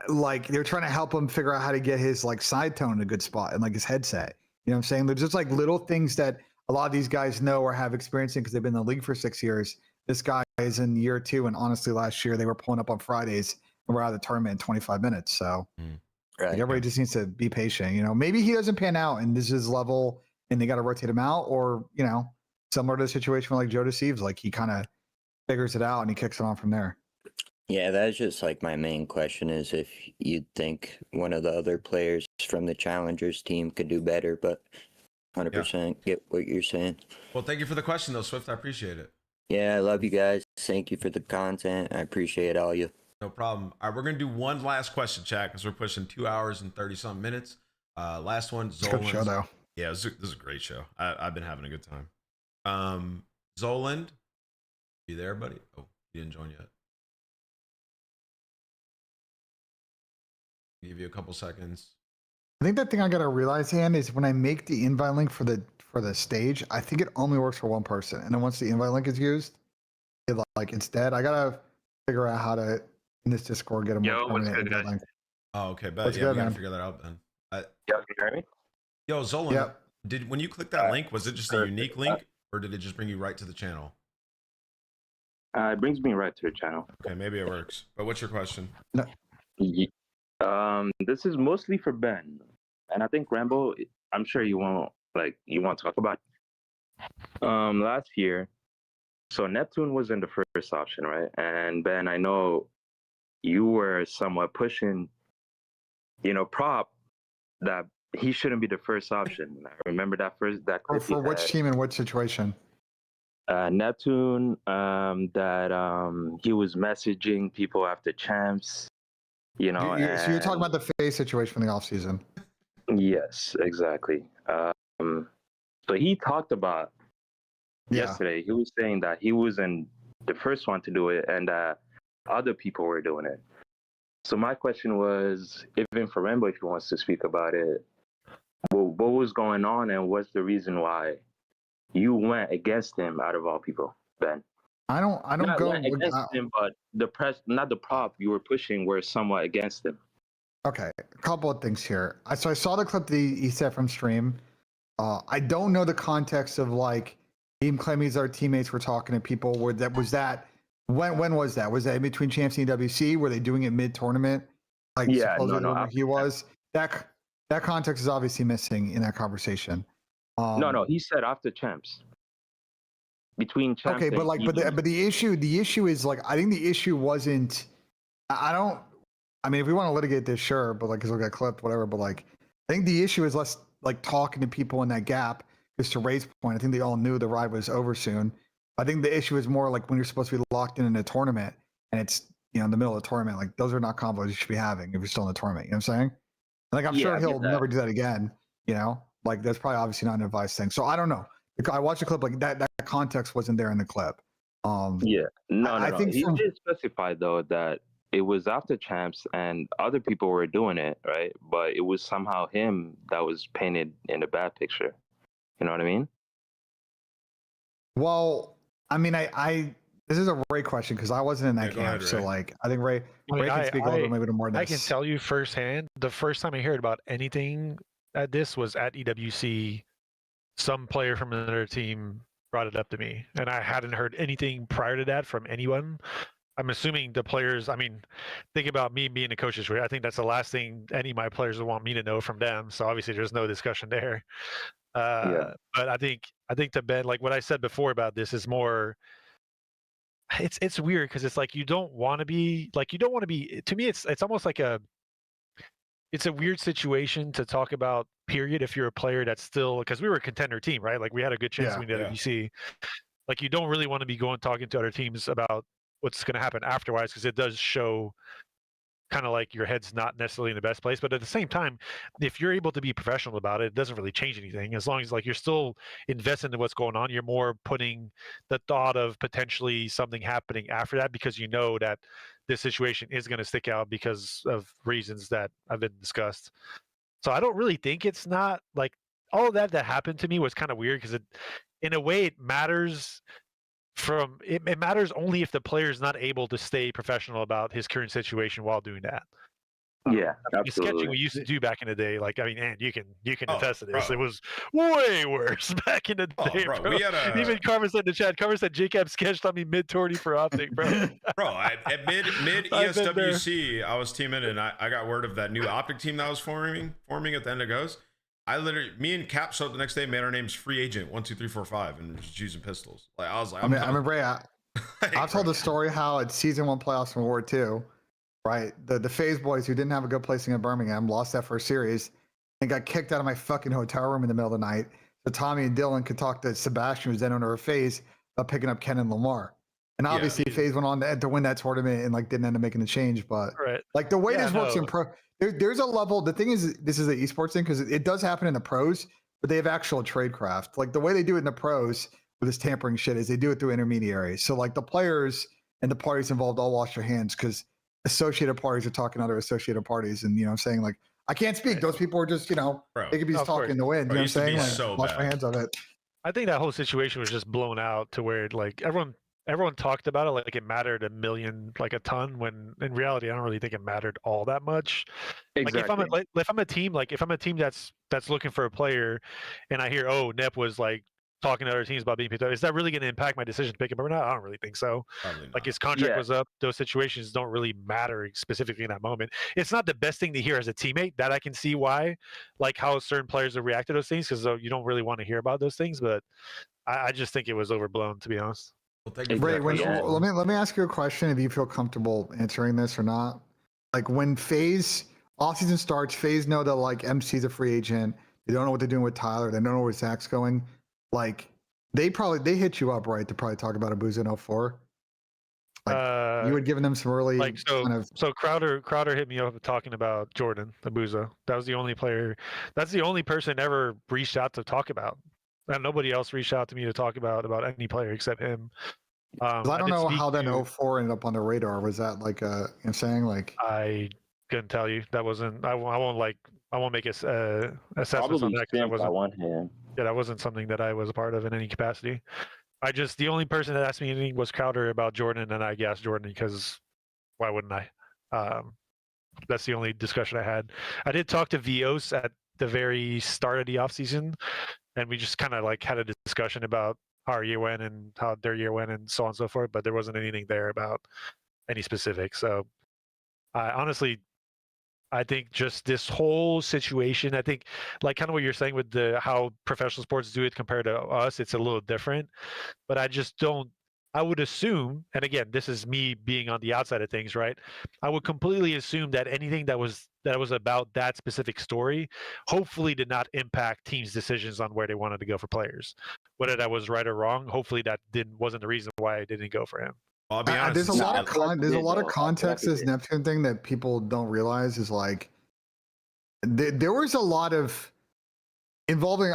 Like they're trying to help him figure out how to get his like side tone in a good spot and like his headset. You know what I'm saying? There's just like little things that a lot of these guys know or have experience in because they've been in the league for 6 years. This guy is in year 2, and honestly, last year they were pulling up on Fridays and we're out of the tournament in 25 minutes. So like, everybody just needs to be patient. You know, maybe he doesn't pan out and this is his level, and they got to rotate him out, or you know, similar to the situation like Joe Deceives, like he kind of figures it out and he kicks it on from there. Yeah, that's just like my main question is if you'd think one of the other players from the Challengers team could do better, but 100% get what you're saying. Well, thank you for the question though, Swift. I appreciate it. Yeah, I love you guys. Thank you for the content. I appreciate all you. No problem. All right, we're going to do one last question, chat, because we're pushing 2 hours and 30-something minutes. Last one, Zolan. Good show, though. Yeah, this is a great show. I've been having a good time. Zoland, you there, buddy? Oh, you didn't join yet. Give you a couple seconds. I think that thing I gotta realize, Han, is when I make the invite link for the stage, I think it only works for one person, and then once the invite link is used, it like it's dead. I gotta figure out how to in this Discord get a more permanent invite link. Oh, okay, bet. What's Yeah, good, we gotta man? figure that out then. Yeah, can you hear me? Yo, Zolan, Yep. when you click that link, was it just a unique link, or did it just bring you right to the channel? It brings me right to the channel. Okay, maybe it works. But what's your question? No. This is mostly for Ben, and I think Rambo. I'm sure you want to talk about. Last year, so Neptune was in the first option, right? And Ben, I know you were somewhat pushing, Prop that he shouldn't be the first option. I remember that clip For which team and what situation? Neptune, that he was messaging people after champs, So you're talking about the FaZe situation from the offseason. Yes, exactly. So he talked about yesterday, he was saying that he wasn't the first one to do it and that other people were doing it. So my question was, even for Rambo, if he wants to speak about it, what was going on and what's the reason why you went against him out of all people, Ben? I don't Not go went against him, but the press, not the prop you were pushing, were somewhat against him. Okay, a couple of things here. So I saw the clip that he said from stream. I don't know the context of like him claiming our teammates were talking to people. When was that? Was that in between champs and EWC? Were they doing it mid tournament? Like no. He was that context is obviously missing in that conversation. No, he said after champs. Between champs. Okay, but the issue is like I think the issue wasn't. I mean, if we want to litigate this, sure, but like, cause we'll get clipped, whatever. But like, I think the issue is less like talking to people in that gap. Just to Ray's point, I think they all knew the ride was over soon. I think the issue is more like when you're supposed to be locked in a tournament and it's in the middle of the tournament. Like those are not combos you should be having if you're still in the tournament. You know what I'm saying? Like I'm sure he'll never do that again. Like that's probably obviously not an advice thing. So I don't know. I watched the clip. Like that context wasn't there in the clip. I think he did specify though that it was after champs and other people were doing it, right? But it was somehow him that was painted in a bad picture. You know what I mean? Well, I mean, this is a Ray question because I wasn't in that camp. Ahead, so like, I think Ray can speak a little bit maybe to more than I this. can tell you firsthand, the first time I heard about anything at this was at EWC. Some player from another team brought it up to me, and I hadn't heard anything prior to that from anyone. I'm assuming the players. I mean, think about me being a coach this way. I think that's the last thing any of my players would want me to know from them. So obviously, there's no discussion there. But I think to Ben, like what I said before about this is more. It's weird because it's like you don't want to be. To me, it's almost like it's a weird situation to talk about. Period. If you're a player that's still, because we were a contender team, right? Like we had a good chance to win the WBC. Like you don't really want to be talking to other teams about what's going to happen afterwards, because it does show kind of like your head's not necessarily in the best place. But at the same time, if you're able to be professional about it, it doesn't really change anything. As long as like you're still invested in what's going on, you're more putting the thought of potentially something happening after that, because you know that this situation is going to stick out because of reasons that have been discussed. So I don't really think it's not like all of that happened to me was kind of weird, because in a way it matters. It matters only if the player is not able to stay professional about his current situation while doing that. Yeah, the absolutely. sketching we used to do back in the day, like I mean, and you can attest to this. Bro. It was way worse back in the day, bro. bro. We had Even Carver said in the chat. Carver said Jacob sketched on me mid-tourney for Optic, bro. Bro, at mid I've been there. ESWC, I was teaming, and I got word of that new Optic team that was forming at the end of Goes. I literally, me and Cap showed up the next day, made our names free agent 1, 2, 3, 4, 5, and just using pistols. Like I was like, I remember I've told the story how at season 1 playoffs from War 2, right? The FaZe boys who didn't have a good placing in Birmingham lost that first series and got kicked out of my fucking hotel room in the middle of the night. So Tommy and Dylan could talk to Sebastian, who's then owner of FaZe, about picking up Ken and Lamar. And obviously FaZe went on to win that tournament and like didn't end up making the change. But like the way this works in pro, there's a level. The thing is, this is the esports thing, because it does happen in the pros, but they have actual tradecraft. Like the way they do it in the pros with this tampering shit is they do it through intermediaries. So like the players and the parties involved all wash their hands, because associated parties are talking to other associated parties. And, you know what I'm saying? Like, I can't speak. Those people are just, you know, they could be just talking in the wind. You know what I'm saying? Like, wash my hands of it. I think that whole situation was just blown out to where like everyone talked about it like it mattered a million, like a ton, when in reality I don't really think it mattered all that much. Exactly. Like if I'm a team that's looking for a player and I hear, oh, Nep was like talking to other teams about being picked up, is that really going to impact my decision to pick him up or not? I don't really think so. Like his contract was up. Those situations don't really matter specifically in that moment. It's not the best thing to hear as a teammate. That I can see why, like how certain players have reacted to those things, because you don't really want to hear about those things. But I just think it was overblown, to be honest. Ray, let me ask you a question, if you feel comfortable answering this or not. Like when FaZe offseason starts, FaZe know that like MC's a free agent. They don't know what they're doing with Tyler. They don't know where Zach's going. Like they hit you up, right, to probably talk about Abuza in 04. Like you had given them some early So Crowder hit me up talking about Jordan Abuza. That was the only player. That's the only person ever reached out to talk about. And nobody else reached out to me to talk about any player except him. I don't know how that 04 ended up on the radar. Was that like you know what I'm saying? Like I couldn't tell you. That wasn't. I won't make assessments on that, because that wasn't one hand. Yeah, that wasn't something that I was a part of in any capacity. The only person that asked me anything was Crowder about Jordan, and I guessed Jordan because why wouldn't I? That's the only discussion I had. I did talk to Vios at the very start of the offseason, and we just kind of like had a discussion about how our year went and how their year went and so on and so forth, but there wasn't anything there about any specifics. So I think just this whole situation, I think like kind of what you're saying with how professional sports do it compared to us, it's a little different. But I would assume, and again, this is me being on the outside of things, right? I would completely assume that anything that was about that specific story hopefully did not impact teams' decisions on where they wanted to go for players. Whether that was right or wrong, hopefully that wasn't the reason why I didn't go for him. I'll be honest. There's a lot of context to this Neptune thing that people don't realize is like there was a lot of involving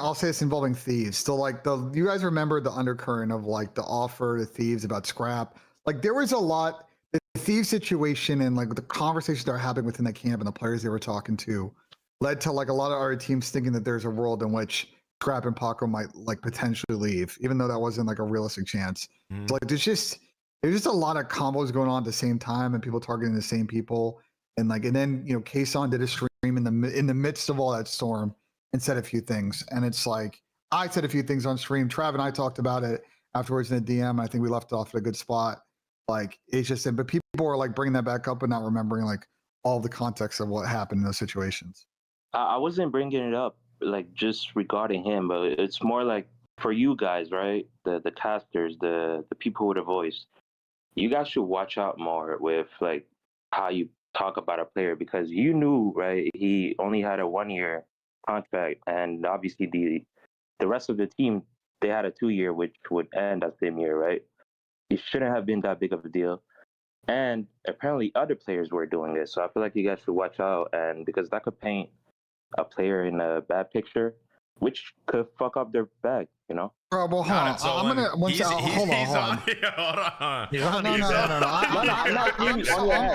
thieves. So like you guys remember the undercurrent of like the offer to thieves about scrap. Like there was a lot, the thief situation and like the conversations that are happening within the camp and the players they were talking to led to like a lot of our teams thinking that there's a world in which Scrap and Paco might like potentially leave, even though that wasn't like a realistic chance. So like there's just a lot of combos going on at the same time and people targeting the same people. And then, you know, Kason did a stream in the midst of all that storm and said a few things. And it's like, I said a few things on stream. Trav and I talked about it afterwards in a DM. I think we left off at a good spot. Like it's just, but people are like bringing that back up and not remembering like all the context of what happened in those situations. I wasn't bringing it up like just regarding him, but it's more like for you guys, right? The casters, the people with a voice. You guys should watch out more with like how you talk about a player because you knew, right? He only had a 1-year contract, and obviously the rest of the team they had a 2-year, which would end that same year, right? It shouldn't have been that big of a deal. And apparently other players were doing this. So I feel like you guys should watch out, and because that could paint a player in a bad picture, which could fuck up their bag, you know? Bro, well, hold on. I'm gonna hold on.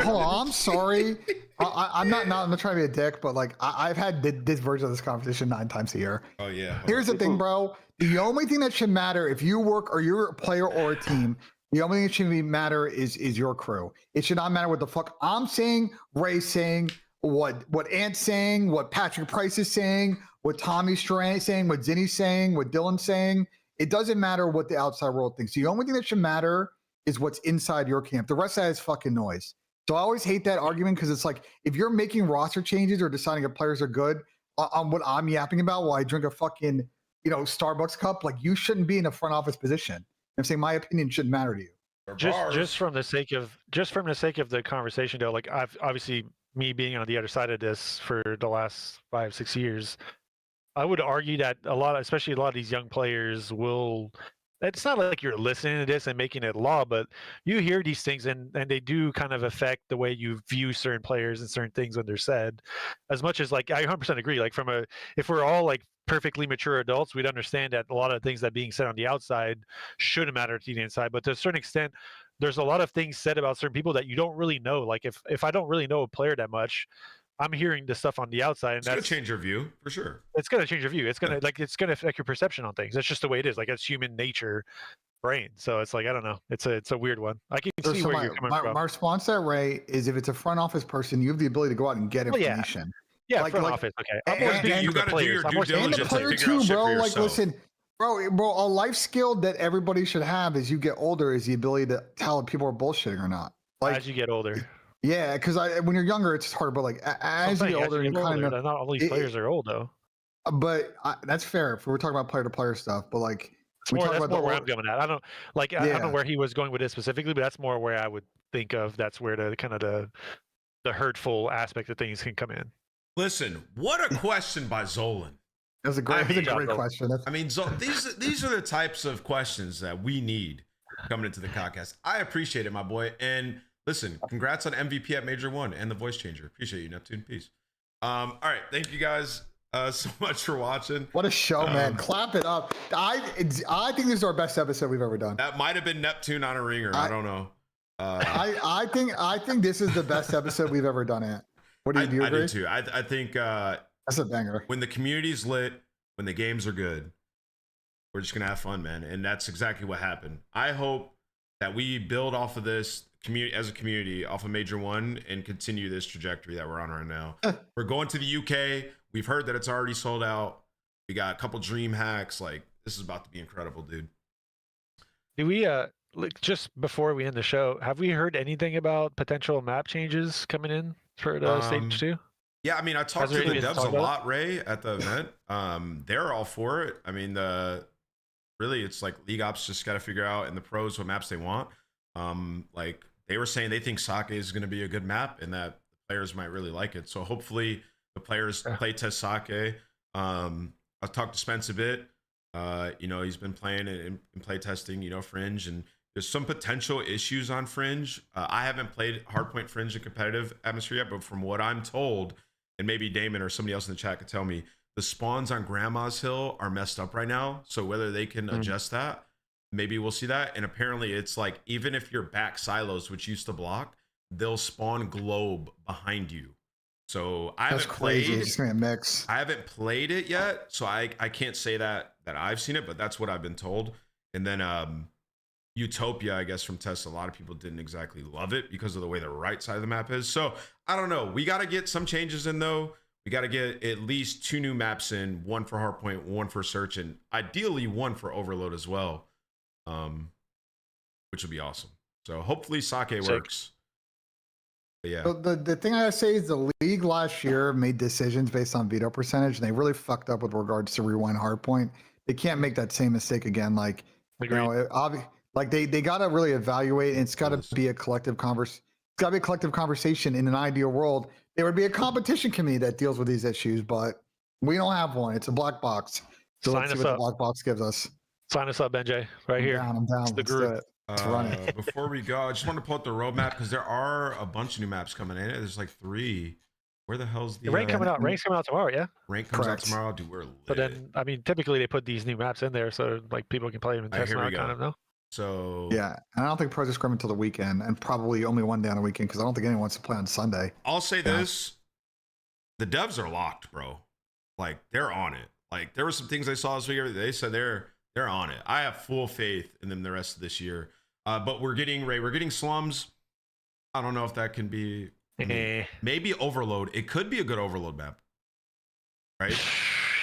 No. I'm sorry. I'm not trying to be a dick, but like I've had this version of this conversation 9 times a year. Oh yeah. Here's the thing, bro. The only thing that should matter if you work or you're a player or a team, the only thing that should matter is your crew. It should not matter what the fuck I'm saying, Ray's saying, what Ant's saying, what Patrick Price is saying, what Tommy's saying, what Zinni's saying, what Dylan's saying. It doesn't matter what the outside world thinks. The only thing that should matter is what's inside your camp. The rest of that is fucking noise. So I always hate that argument because it's like if you're making roster changes or deciding if players are good on what I'm yapping about while I drink a fucking Starbucks cup, like you shouldn't be in a front office position. I'm saying my opinion shouldn't matter to you. Just from the sake of the conversation, though, like I've obviously me being on the other side of this for the last 5-6 years, I would argue that especially a lot of these young players will. It's not like you're listening to this and making it law, but you hear these things and they do kind of affect the way you view certain players and certain things when they're said. As much as like I 100% agree. Like if we're all like perfectly mature adults, we'd understand that a lot of things that being said on the outside shouldn't matter to the inside. But to a certain extent, there's a lot of things said about certain people that you don't really know. Like if I don't really know a player that much, I'm hearing this stuff on the outside, and it's gonna change your view for sure. It's gonna change your view. It's gonna affect your perception on things. That's just the way it is. Like it's human nature, brain. So it's like I don't know. It's a weird one. I can see where you're coming from. My response to that, Ray, is if it's a front office person, you have the ability to go out and get information. Yeah, front office. Okay, I'm more speaking you got to do your due diligence and the player too, bro. Like, listen, bro, a life skill that everybody should have as you get older is the ability to tell if people are bullshitting or not. Like as you get older. Yeah, because when you're younger, it's hard. But like as you get older, you kind of not all these players are old though. But that's fair if we're talking about player to player stuff. But like that's more where I'm coming at. I don't know where he was going with it specifically, but that's more where I would think of. That's where the kind of the hurtful aspect of things can come in. Listen, what a question by Zolan. That's a great question. I mean, these are the types of questions that we need coming into the Codcast. I appreciate it, my boy. And listen, congrats on MVP at Major 1 and the voice changer. Appreciate you, Neptune. Peace. All right, thank you guys so much for watching. What a show, man! Clap it up. I think this is our best episode we've ever done. That might have been Neptune on a ringer. I don't know. I think this is the best episode we've ever done. Ant, what do you agree? I do too. I think that's a banger. When the community's lit, when the games are good, we're just gonna have fun, man. And that's exactly what happened. I hope that we build off of this as a community off of Major 1 and continue this trajectory that we're on right now. We're going to the UK. We've heard that it's already sold out. We got a couple dream hacks. Like this is about to be incredible, dude. Do we just before we end the show, have we heard anything about potential map changes coming in for the stage 2? Yeah, I mean, I talked to the devs a lot, Ray, at the event. They're all for it. I mean, really, it's like League Ops just got to figure out in the pros what maps they want. Like they were saying, they think Sake is going to be a good map and that the players might really like it. So hopefully the players play test Sake. I've talked to Spence a bit. He's been playing and play testing, Fringe, and there's some potential issues on Fringe. I haven't played Hardpoint Fringe in competitive atmosphere yet, but from what I'm told, and maybe Damon or somebody else in the chat could tell me, the spawns on Grandma's Hill are messed up right now. So whether they can adjust that, maybe we'll see that. And apparently it's like, even if you're back silos, which used to block, they'll spawn globe behind you. So I haven't played. It's gonna mix. I haven't played it yet, so I can't say that I've seen it, but that's what I've been told. And then Utopia, I guess from tests, a lot of people didn't exactly love it because of the way the right side of the map is. So I don't know. We got to get some changes in though. We got to get at least 2 new maps in, 1 for Hardpoint, 1 for Search, and ideally 1 for Overload as well, which would be awesome. So hopefully Sake works. But yeah. So the thing I say is the league last year made decisions based on veto percentage, and they really fucked up with regards to rewind hardpoint. They can't make that same mistake again. Like, Agreed. you know, like they got to really evaluate, and it's got to be a collective It's got to be a collective conversation. In an ideal world, there would be a competition committee that deals with these issues, but we don't have one. It's a black box. So Sign let's see us what up. the black box gives us. Sign us up, BenJ, right here. I'm down. It's the Let's do group. it. Let's run it. Before we go, I just want to pull up the roadmap because there are a bunch of new maps coming in. There's like 3. Where the hell's the Rank coming out? Rank's coming out tomorrow, yeah. Rank comes Correct. out tomorrow. Dude, we're lit. But then, I mean, typically they put these new maps in there so like people can play them and All right, test here them we out, go. kind of. No. So Yeah, and I don't think pros are scrimming until the weekend, and probably only one day on the weekend because I don't think anyone wants to play on Sunday. I'll say this: the devs are locked, bro. Like they're on it. Like there were some things I saw this week. They said they're on it. I have full faith in them the rest of this year. But we're getting slums. I don't know if that can be maybe overload. It could be a good overload map, right?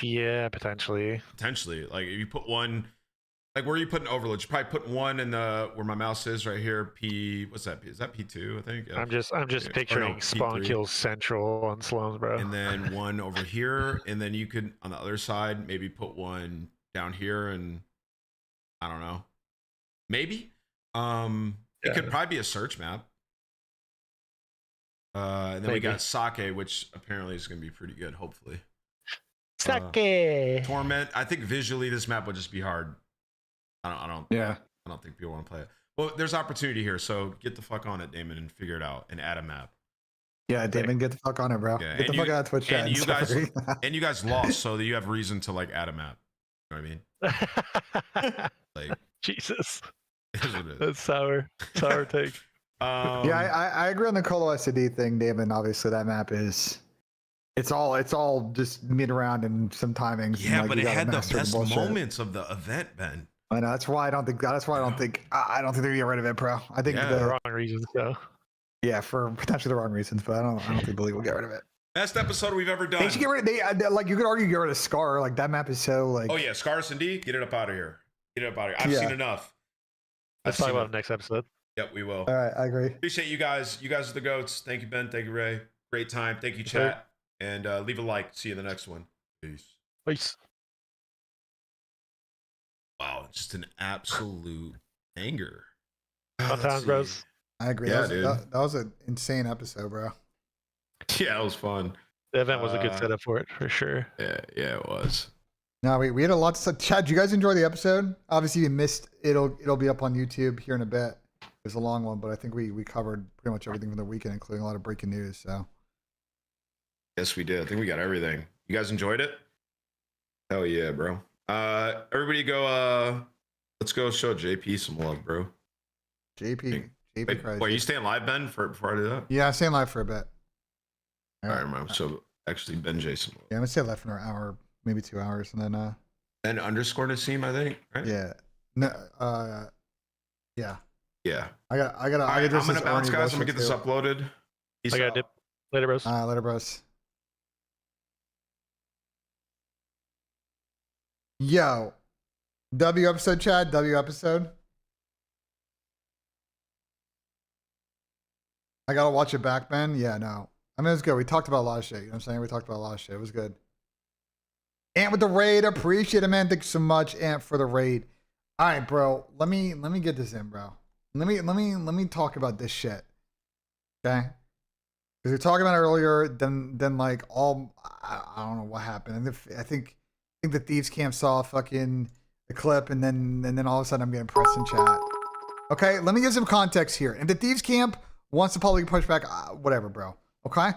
Yeah, potentially. Potentially, like if you put one, like where are you putting overload? You probably put one in the where my mouse is right here. What's that? Is that P2? I think. Yeah. I'm just picturing spawn P3. kills central on slums, bro. And then one over here, and then you could on the other side maybe put one down here, and I don't know, maybe. It could probably be a search map. And then we got Sake, which apparently is going to be pretty good, hopefully. Sake. Torment. I think visually this map would just be hard. I don't think people want to play it. Well, there's opportunity here, so get the fuck on it, Damon, and figure it out and add a map. Yeah, Damon, get the fuck on it, bro. Yeah, Get the fuck out of Twitch chat. And you guys lost, so that you have reason to like add a map. You know what I mean? Like Jesus. Is what it is. That's sour take. Yeah, I agree on the Colo SD thing, Damon. Obviously, that map is it's all just mid round and some timings. Yeah, and, like, but it had the best bullshit. moments of the event, Ben. I know, that's why I don't think they're gonna get rid of it, bro. I think Yeah. The wrong reasons, though. Yeah, for potentially the wrong reasons, but I don't think the league will get rid of it. Best episode we've ever done. They should get rid of like you could argue get rid of Scar. Like that map is so like. Oh yeah, Scar S&D, get it up out of here. Get it up out of here. I've seen enough. Let's talk about it next episode. Yep, we will. All right, I agree. Appreciate you guys. You guys are the goats. Thank you, Ben. Thank you, Ray. Great time. Thank you, chat. And leave a like. See you in the next one. Peace. Peace. Wow, just an absolute anger. Fun times, bros. I agree. Yeah, that was an insane episode, bro. Yeah, it was fun. The event was a good setup for it, for sure. Yeah, it was. No, we had a lot to say. Chad, did you guys enjoy the episode? Obviously, you missed it'll be up on YouTube here in a bit. It was a long one, but I think we covered pretty much everything from the weekend, including a lot of breaking news. So Yes, we did. I think we got everything. You guys enjoyed it? Hell yeah, bro. Everybody go let's go show JP some love, bro. JP Wait, Christ. you staying live, Ben, before I do that? Yeah, I'm staying live for a bit. All right, man. So actually BENJ some love. Yeah, I'm gonna stay live for an hour, maybe 2 hours, and then Ben underscore Nissim, I think, right? yeah. No, yeah. Yeah. I got All right, I'm gonna bounce, guys. I'm gonna get this up. uploaded. Peace I got out. dip. Later, bros. Later, bros. Yo, W episode, Chad. W episode. I gotta watch it back, Ben. Yeah, no. I mean, it was good. We talked about a lot of shit. You know what I'm saying? We talked about a lot of shit. It was good. Ant with the raid. Appreciate it, man. Thanks so much, Ant, for the raid. All right, bro. Let me get this in, bro. Let me talk about this shit. Okay? Because we were talking about it earlier, then like I don't know what happened. And I think the Thieves Camp saw fucking the clip, and then all of a sudden I'm getting pressed in chat. Okay, let me give some context here. And the Thieves Camp wants the public push back, whatever, bro. Okay?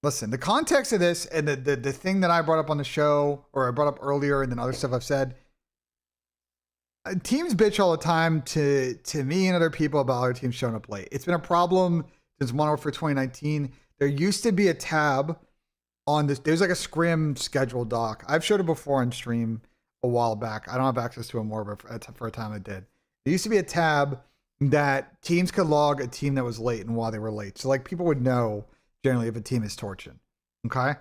Listen, the context of this and the thing that I brought up on the show, or I brought up earlier, and then other stuff I've said, teams bitch all the time to me and other people about other teams showing up late. It's been a problem since Modern Warfare 2019. There used to be a tab on this. There's like a scrim schedule doc. I've showed it before on stream a while back. I don't have access to it more, but for a time I did. There used to be a tab that teams could log a team that was late and why they were late. So like people would know generally if a team is torching. Okay.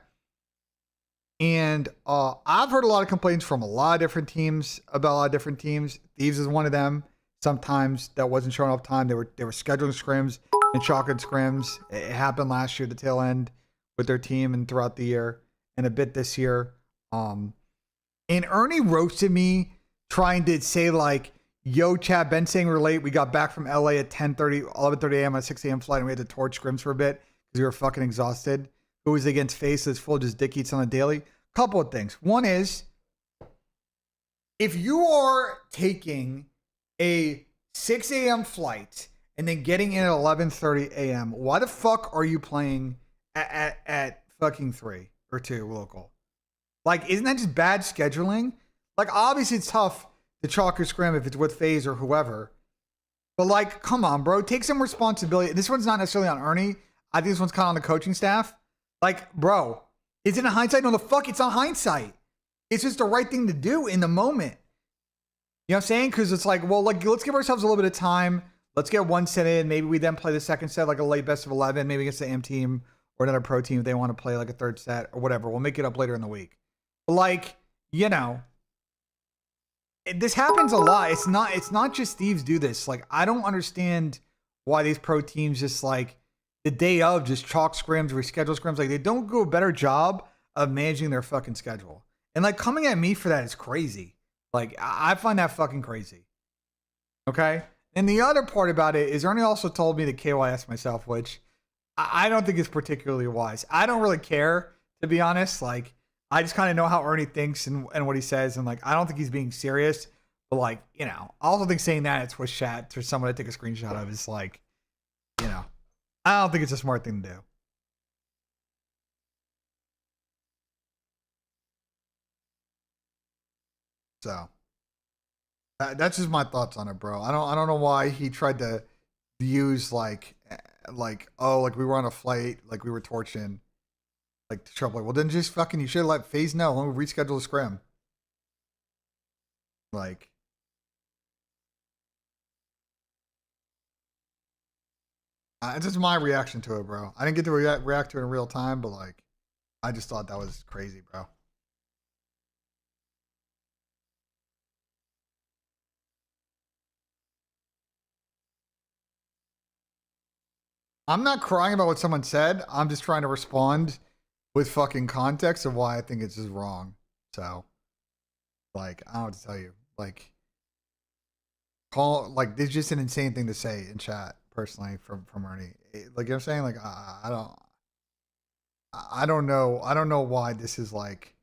And I've heard a lot of complaints from a lot of different teams about a lot of different teams. Thieves is one of them. sometimes that wasn't showing up time. They were scheduling scrims and chalking scrims. It happened last year, the tail end with their team and throughout the year and a bit this year. And Ernie roasted me trying to say like, yo, Chad, Ben saying we're late. We got back from LA at 11:30 a.m. on a 6 a.m. flight, and we had to torch scrims for a bit because we were fucking exhausted. Who was against Faces full of just dick eats on the daily? Couple of things. One is, if you are taking a 6 a.m. flight and then getting in at 11:30 a.m., why the fuck are you playing at fucking 3 or 2 local? Like, isn't that just bad scheduling? Like, obviously it's tough to chalk your scrim if it's with FaZe or whoever. But like, come on, bro. Take some responsibility. This one's not necessarily on Ernie. I think this one's kind of on the coaching staff. Like, bro, is it in hindsight? No, the fuck, it's not hindsight. It's just the right thing to do in the moment. You know what I'm saying? Because it's like, well, like, let's give ourselves a little bit of time. Let's get one set in. Maybe we then play the second set, like a late best of 11, maybe against the AM team or another pro team if they want to play like a third set or whatever. We'll make it up later in the week. But like, you know, this happens a lot. It's not just Thieves do this. Like, I don't understand why these pro teams just like the day of just chalk scrims, reschedule scrims. Like, they don't do a better job of managing their fucking schedule. And like, coming at me for that is crazy. Like, I find that fucking crazy. Okay? And the other part about it is Ernie also told me to KYS myself, which I don't think is particularly wise. I don't really care, to be honest. Like, I just kind of know how Ernie thinks and what he says. And like, I don't think he's being serious. But like, you know, I also think saying that it's with chat for someone to take a screenshot of is like, you know, I don't think it's a smart thing to do. So that's just my thoughts on it, bro. I don't know why he tried to use like oh, like we were on a flight, like we were torching, like to trouble. Well, then just fucking, you should have let FaZe know when we reschedule the scrim. Like, it's just my reaction to it, bro. I didn't get to react to it in real time, but like, I just thought that was crazy, bro. I'm not crying about what someone said. I'm just trying to respond with fucking context of why I think it's just wrong. So, like, I don't know what to tell you. Like, this is just an insane thing to say in chat, personally, from Ernie. Like, you know what I'm saying? Like, I don't know. I don't know why this is like,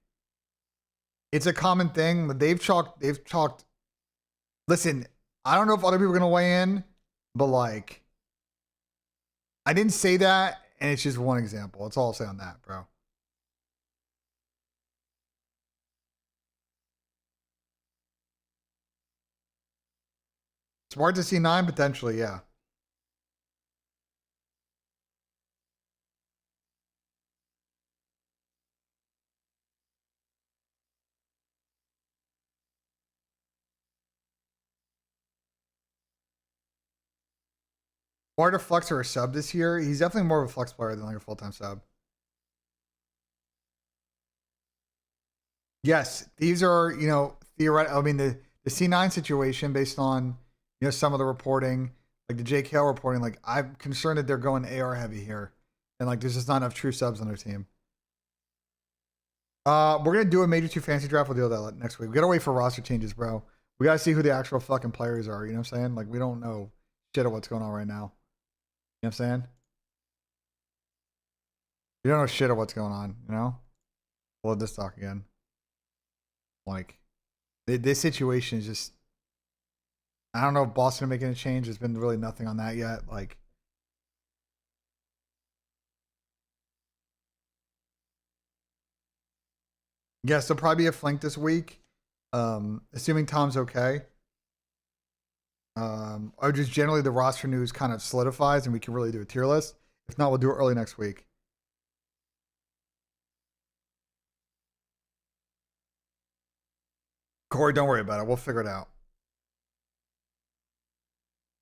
it's a common thing. They've chalked. Listen, I don't know if other people are going to weigh in, but like, I didn't say that, and it's just one example. That's all I'll say on that, bro. Smart to C9, potentially, yeah. More to flex or a sub this year. He's definitely more of a flex player than like a full-time sub. Yes, these are, you know, theoretical. I mean, the C9 situation based on, you know, some of the reporting, like the JKL reporting, like I'm concerned that they're going AR heavy here. And like, there's just not enough true subs on their team. We're going to do a Major 2 fantasy draft. We'll deal with that next week. We got to wait for roster changes, bro. We got to see who the actual fucking players are. You know what I'm saying? Like, we don't know shit of what's going on right now. You know what I'm saying? You don't know shit of what's going on, you know? We'll let this talk again. Like, this situation is just, I don't know if Boston are making a change. There's been really nothing on that yet. Like, yes, there'll probably be a flank this week. Assuming Tom's okay. Or just generally the roster news kind of solidifies and we can really do a tier list. If not, we'll do it early next week. Corey, don't worry about it. We'll figure it out.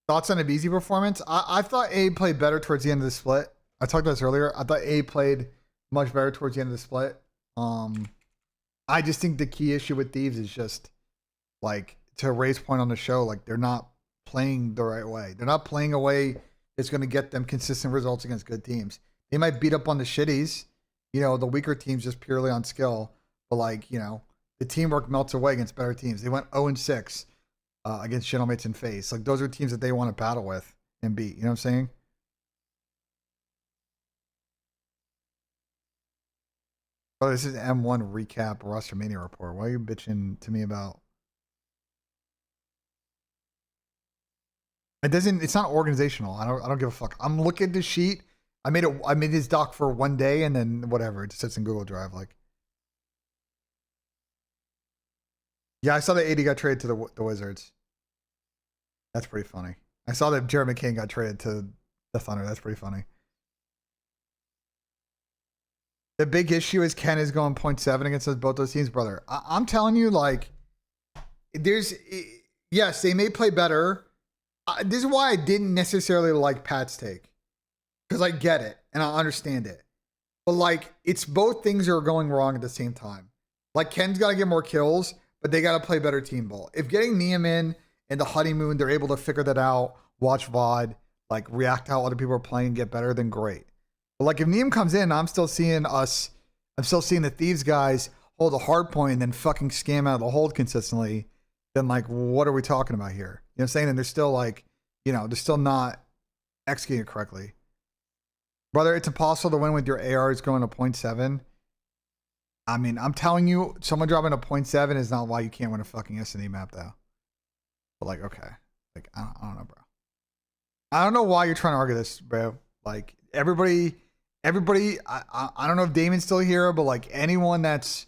Thoughts on Abizi performance? I thought A played better towards the end of the split. I talked about this earlier. I thought A played much better towards the end of the split. I just think the key issue with Thieves is just like, to Ray's point on the show, like they're not playing the right way. They're not playing a way that's going to get them consistent results against good teams. They might beat up on the shitties, the weaker teams just purely on skill. But like, the teamwork melts away against better teams. They went 0-6 against Gentlemates and FaZe. Like those are teams that they want to battle with and beat. You know what I'm saying? Oh, this is M1 recap Rostermania report. Why are you bitching to me about? It's not organizational. I don't give a fuck. I'm looking at the sheet. I made his doc for one day and then whatever. It just sits in Google Drive. Like, yeah, I saw that AD got traded to the Wizards. That's pretty funny. I saw that Jeremy King got traded to the Thunder. That's pretty funny. The big issue is Ken is going 0.7 against both those teams, brother. I'm telling you, like, yes, they may play better. This is why I didn't necessarily like Pat's take, because I get it and I understand it, but like, it's both things are going wrong at the same time. Like, Ken's got to get more kills, but they got to play better team ball. If getting Nissim in the honeymoon, they're able to figure that out, watch VOD, like react to how other people are playing, get better, then great. But like, if Nissim comes in, I'm still seeing the Thieves guys hold a hard point and then fucking scam out of the hold consistently. Then like, what are we talking about here? You know what I'm saying? And they're still like, they're still not executing it correctly. Brother, it's impossible to win with your ARs going to 0.7. I mean, I'm telling you, someone dropping a 0.7 is not why you can't win a fucking S&E map, though. But like, okay. Like, I don't know, bro. I don't know why you're trying to argue this, bro. Like, everybody, I don't know if Damon's still here, but like, anyone that's,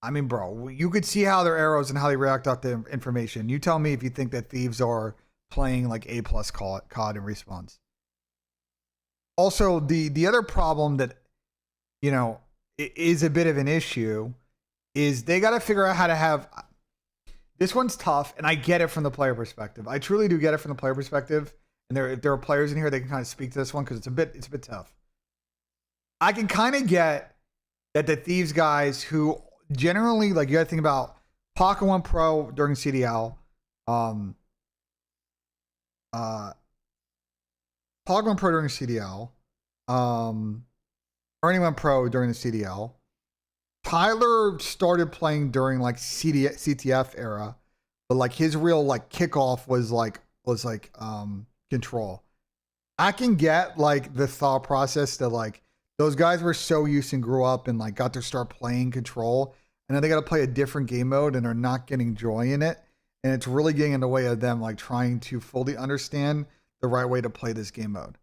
I mean, bro, you could see how their arrows and how they react off the information. You tell me if you think that Thieves are playing like A+ COD in response. Also, the other problem that, is a bit of an issue is they got to figure out how to have, this one's tough, and I get it from the player perspective. I truly do get it from the player perspective. And if there are players in here, they can kind of speak to this one because it's a bit tough. I can kind of get that the Thieves guys who generally, like, you got to think about Pocket 1 Pro during CDL, Pocket 1 Pro during CDL, Ernie 1 Pro during the CDL. Tyler started playing during like CTF era, but like his real like kickoff was like Control. I can get like the thought process that like those guys were so used and grew up and like got to start playing Control, and then they got to play a different game mode and are not getting joy in it, and it's really getting in the way of them like trying to fully understand the right way to play this game mode.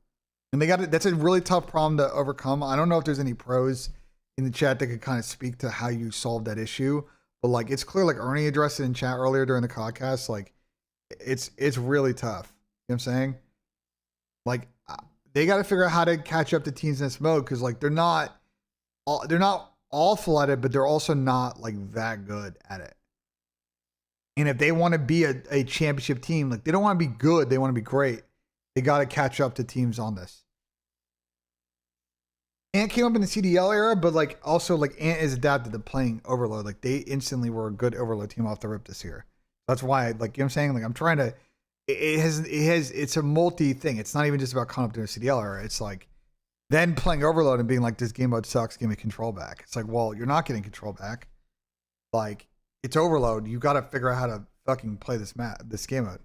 And that's a really tough problem to overcome. I don't know if there's any pros in the chat that could kind of speak to how you solve that issue, but like, it's clear, like Ernie addressed it in chat earlier during the Codcast, like it's really tough. You know what I'm saying? Like, they got to figure out how to catch up to teams in this mode, because like they're not awful at it, but they're also not like that good at it. And if they want to be a championship team, like they don't want to be good, they want to be great. They got to catch up to teams on this. Ant came up in the CDL era, but like also like Ant is adapted to playing Overload. Like they instantly were a good Overload team off the rip this year. That's why, like, you know what I'm saying? Like, I'm trying to, it's a multi thing. It's not even just about coming up to a CDL era. It's like then playing Overload and being like, this game mode sucks, give me control back. It's like, well, you're not getting control back. Like, it's Overload. You got to figure out how to fucking play this game mode.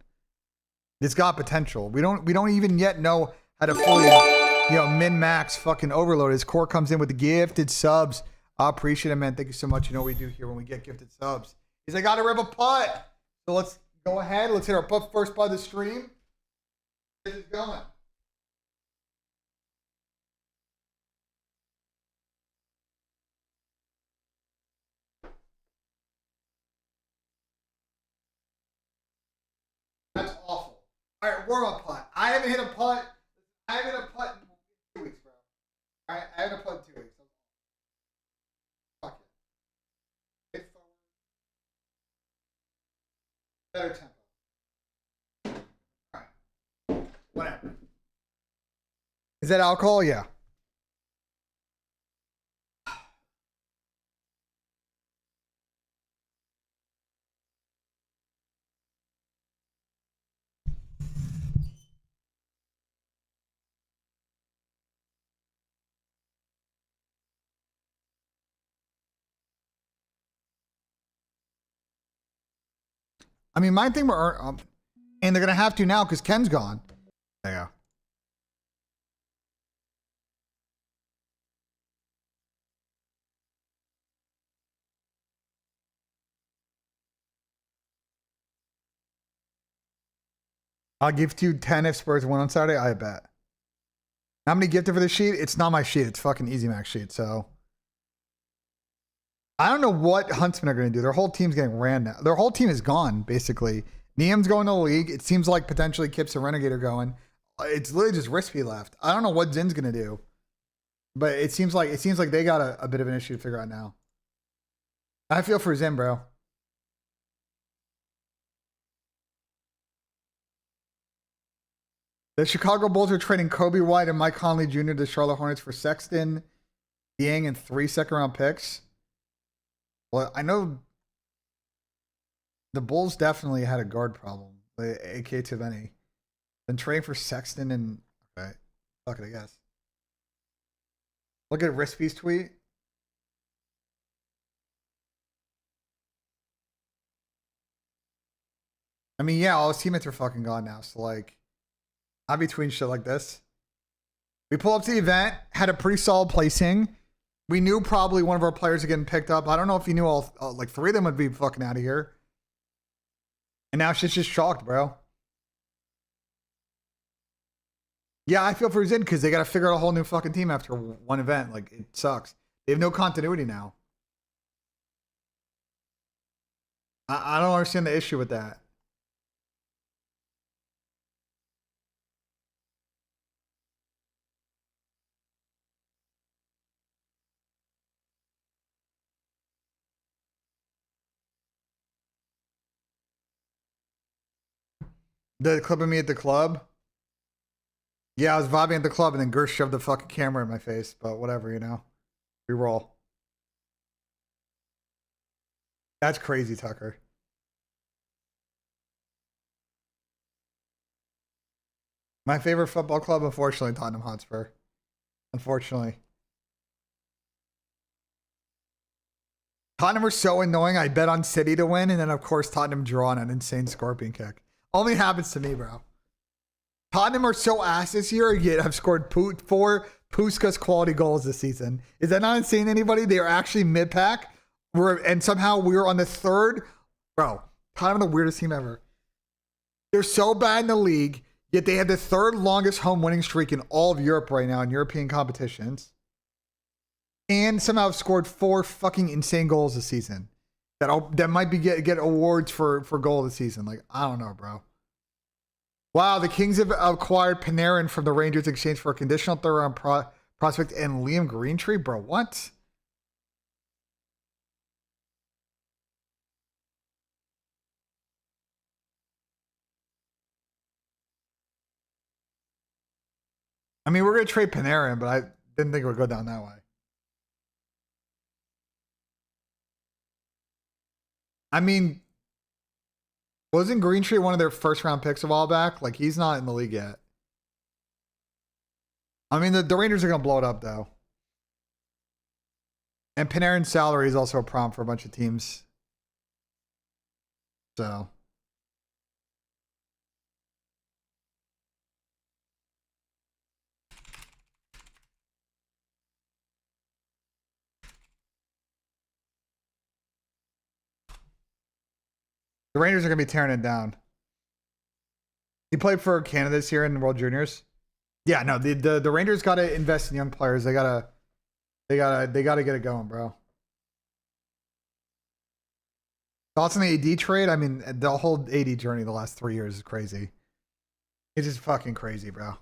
It's got potential. We don't even yet know how to fully, min-max fucking Overload. His core comes in with the gifted subs. I appreciate it, man. Thank you so much. You know what we do here when we get gifted subs. He's like, I got to rip a putt. So let's go ahead. Let's hit our first putt of the stream. This is going. That's awful. All right, warm-up putt. I haven't hit a putt. I haven't hit a putt in 2 weeks, bro. All right, I haven't hit a putt in 2 weeks. Fuck it. Hit forward. Better tempo. All right. Whatever. Is that alcohol? Yeah. I mean, my thing were, and they're gonna have to now because Ken's gone. There you go. I'll gift you 10 if Spurs win on Saturday. I bet. How many gifted for this sheet? It's not my sheet. It's fucking Easy Max sheet. So I don't know what Huntsman are going to do. Their whole team's getting ran now. Their whole team is gone, basically. Niam's going to the league. It seems like potentially Kips and Renegade are going. It's literally just Rispy left. I don't know what Zin's going to do. But it seems like they got a bit of an issue to figure out now. I feel for Zin, bro. The Chicago Bulls are trading Kobe White and Mike Conley Jr. to the Charlotte Hornets for Sexton, Yang, and 3 second-round picks. Well, I know the Bulls definitely had a guard problem, a.k.a. Tiveni. Then trading for Sexton and... Okay, fuck it, I guess. Look at Rispy's tweet. I mean, yeah, all his teammates are fucking gone now, so like... I'm between shit like this. We pull up to the event, had a pretty solid placing. We knew probably one of our players are getting picked up. I don't know if you knew all like 3 of them would be fucking out of here. And now shit's just chalked, bro. Yeah, I feel for Zin because they got to figure out a whole new fucking team after one event. Like, it sucks. They have no continuity now. I don't understand the issue with that. The clip of me at the club? Yeah, I was vibing at the club and then Gersh shoved the fucking camera in my face, but whatever, you know. We roll. That's crazy, Tucker. My favorite football club, unfortunately, Tottenham Hotspur. Unfortunately. Tottenham are so annoying. I bet on City to win, and then, of course, Tottenham draw on an insane scorpion kick. Only happens to me, bro. Tottenham are so ass this year, yet have scored 4 Puskas quality goals this season. Is that not insane, anybody? They are actually mid-pack. And somehow we're on the 3rd. Bro, Tottenham the weirdest team ever. They're so bad in the league, yet they have the 3rd longest home winning streak in all of Europe right now in European competitions. And somehow have scored 4 fucking insane goals this season. That might be get awards for goal of the season. Like, I don't know, bro. Wow, the Kings have acquired Panarin from the Rangers in exchange for a conditional 3rd round prospect and Liam Greentree, bro. What? I mean, we're gonna trade Panarin, but I didn't think it would go down that way. I mean, wasn't Greentree one of their 1st round picks a while back? Like, he's not in the league yet. I mean, the Rangers are going to blow it up, though. And Panarin's salary is also a problem for a bunch of teams. So. The Rangers are going to be tearing it down. He played for Canada this year in the World Juniors. Yeah, no, the Rangers got to invest in young players. They gotta get it going, bro. Thoughts on the AD trade? I mean, the whole AD journey the last 3 years is crazy. It's just fucking crazy, bro.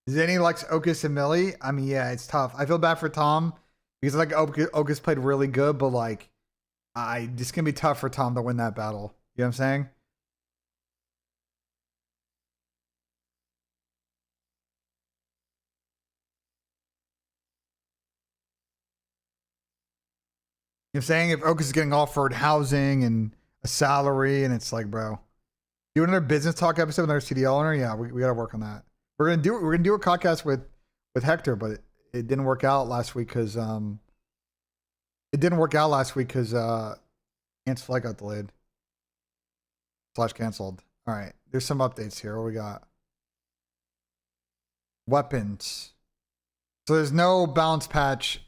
Zenny likes Okus and Millie. I mean, yeah, it's tough. I feel bad for Tom. Because like Okus played really good, but like, it's gonna be tough for Tom to win that battle. You know what I'm saying? You know what I'm saying? If Okus is getting offered housing and a salary, and it's like, bro, do another business talk episode with our CDL owner. Yeah, we gotta work on that. We're gonna do a podcast with Hector, but it didn't work out last week because it didn't work out last week because Ant's flight got delayed. / canceled. All right. There's some updates here. What we got? Weapons. So there's no balance patch.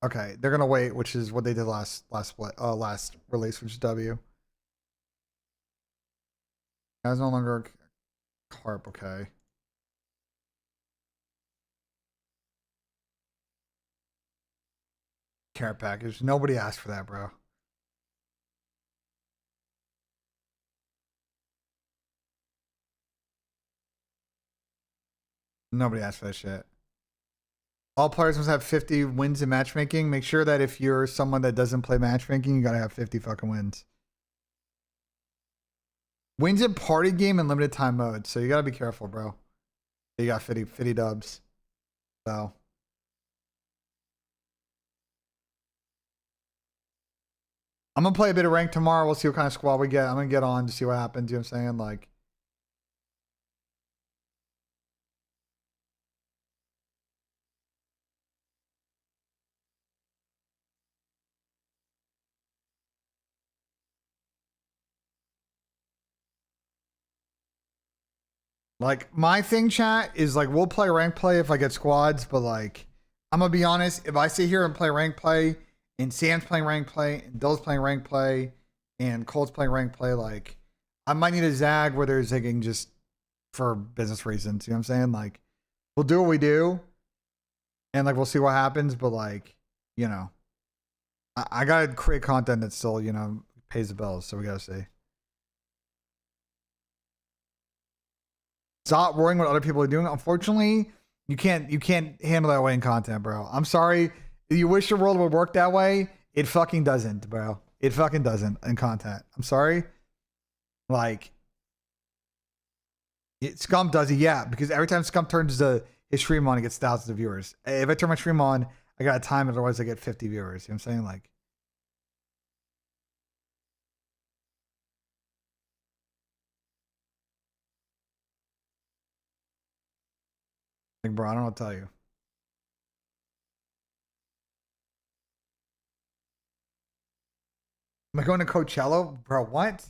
Okay, they're gonna wait, which is what they did last release, which is W. Has no longer carp. Okay. Care package. Nobody asked for that, bro. Nobody asked for that shit. All players must have 50 wins in matchmaking. Make sure that if you're someone that doesn't play matchmaking, you gotta have 50 fucking wins. Wins in party game and limited time mode. So you gotta be careful, bro. You got 50 dubs. So. I'm gonna play a bit of rank tomorrow. We'll see what kind of squad we get. I'm gonna get on to see what happens. You know what I'm saying? Like my thing, chat, is like we'll play rank play if I get squads, but like I'm gonna be honest, if I sit here and play rank play and Sam's playing rank play and Dill's playing rank play and Colt's playing rank play, like I might need a zag where they're zigging just for business reasons. You know what I'm saying? Like we'll do what we do and like we'll see what happens, but like, you know, I gotta create content that still, you know, pays the bills, so we gotta see. Stop worrying what other people are doing. Unfortunately, you can't handle that way in content, bro. I'm sorry. You wish the world would work that way. It fucking doesn't, bro. It fucking doesn't in content. I'm sorry. Like, Scump does it, yeah, because every time Scump turns his stream on, he gets thousands of viewers. If I turn my stream on, I gotta time it, otherwise I get 50 viewers. You know what I'm saying? Like, bro, I don't know what to tell you. Am I going to Coachella? Bro, what?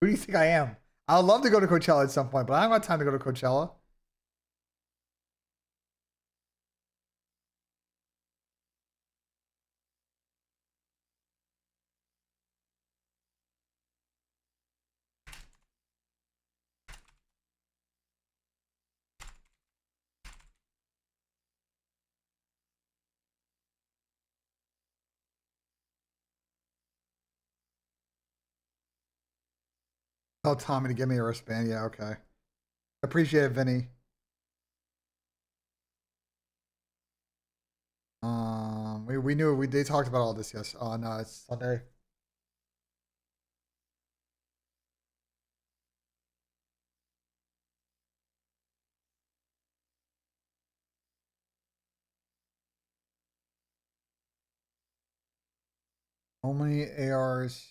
Who do you think I am? I'd love to go to Coachella at some point, but I don't got time to go to Coachella. Tell Tommy to give me a wristband. Yeah, okay. Appreciate it, Vinny. We knew they talked about all this, yes. Oh no, it's Sunday. Only ARs.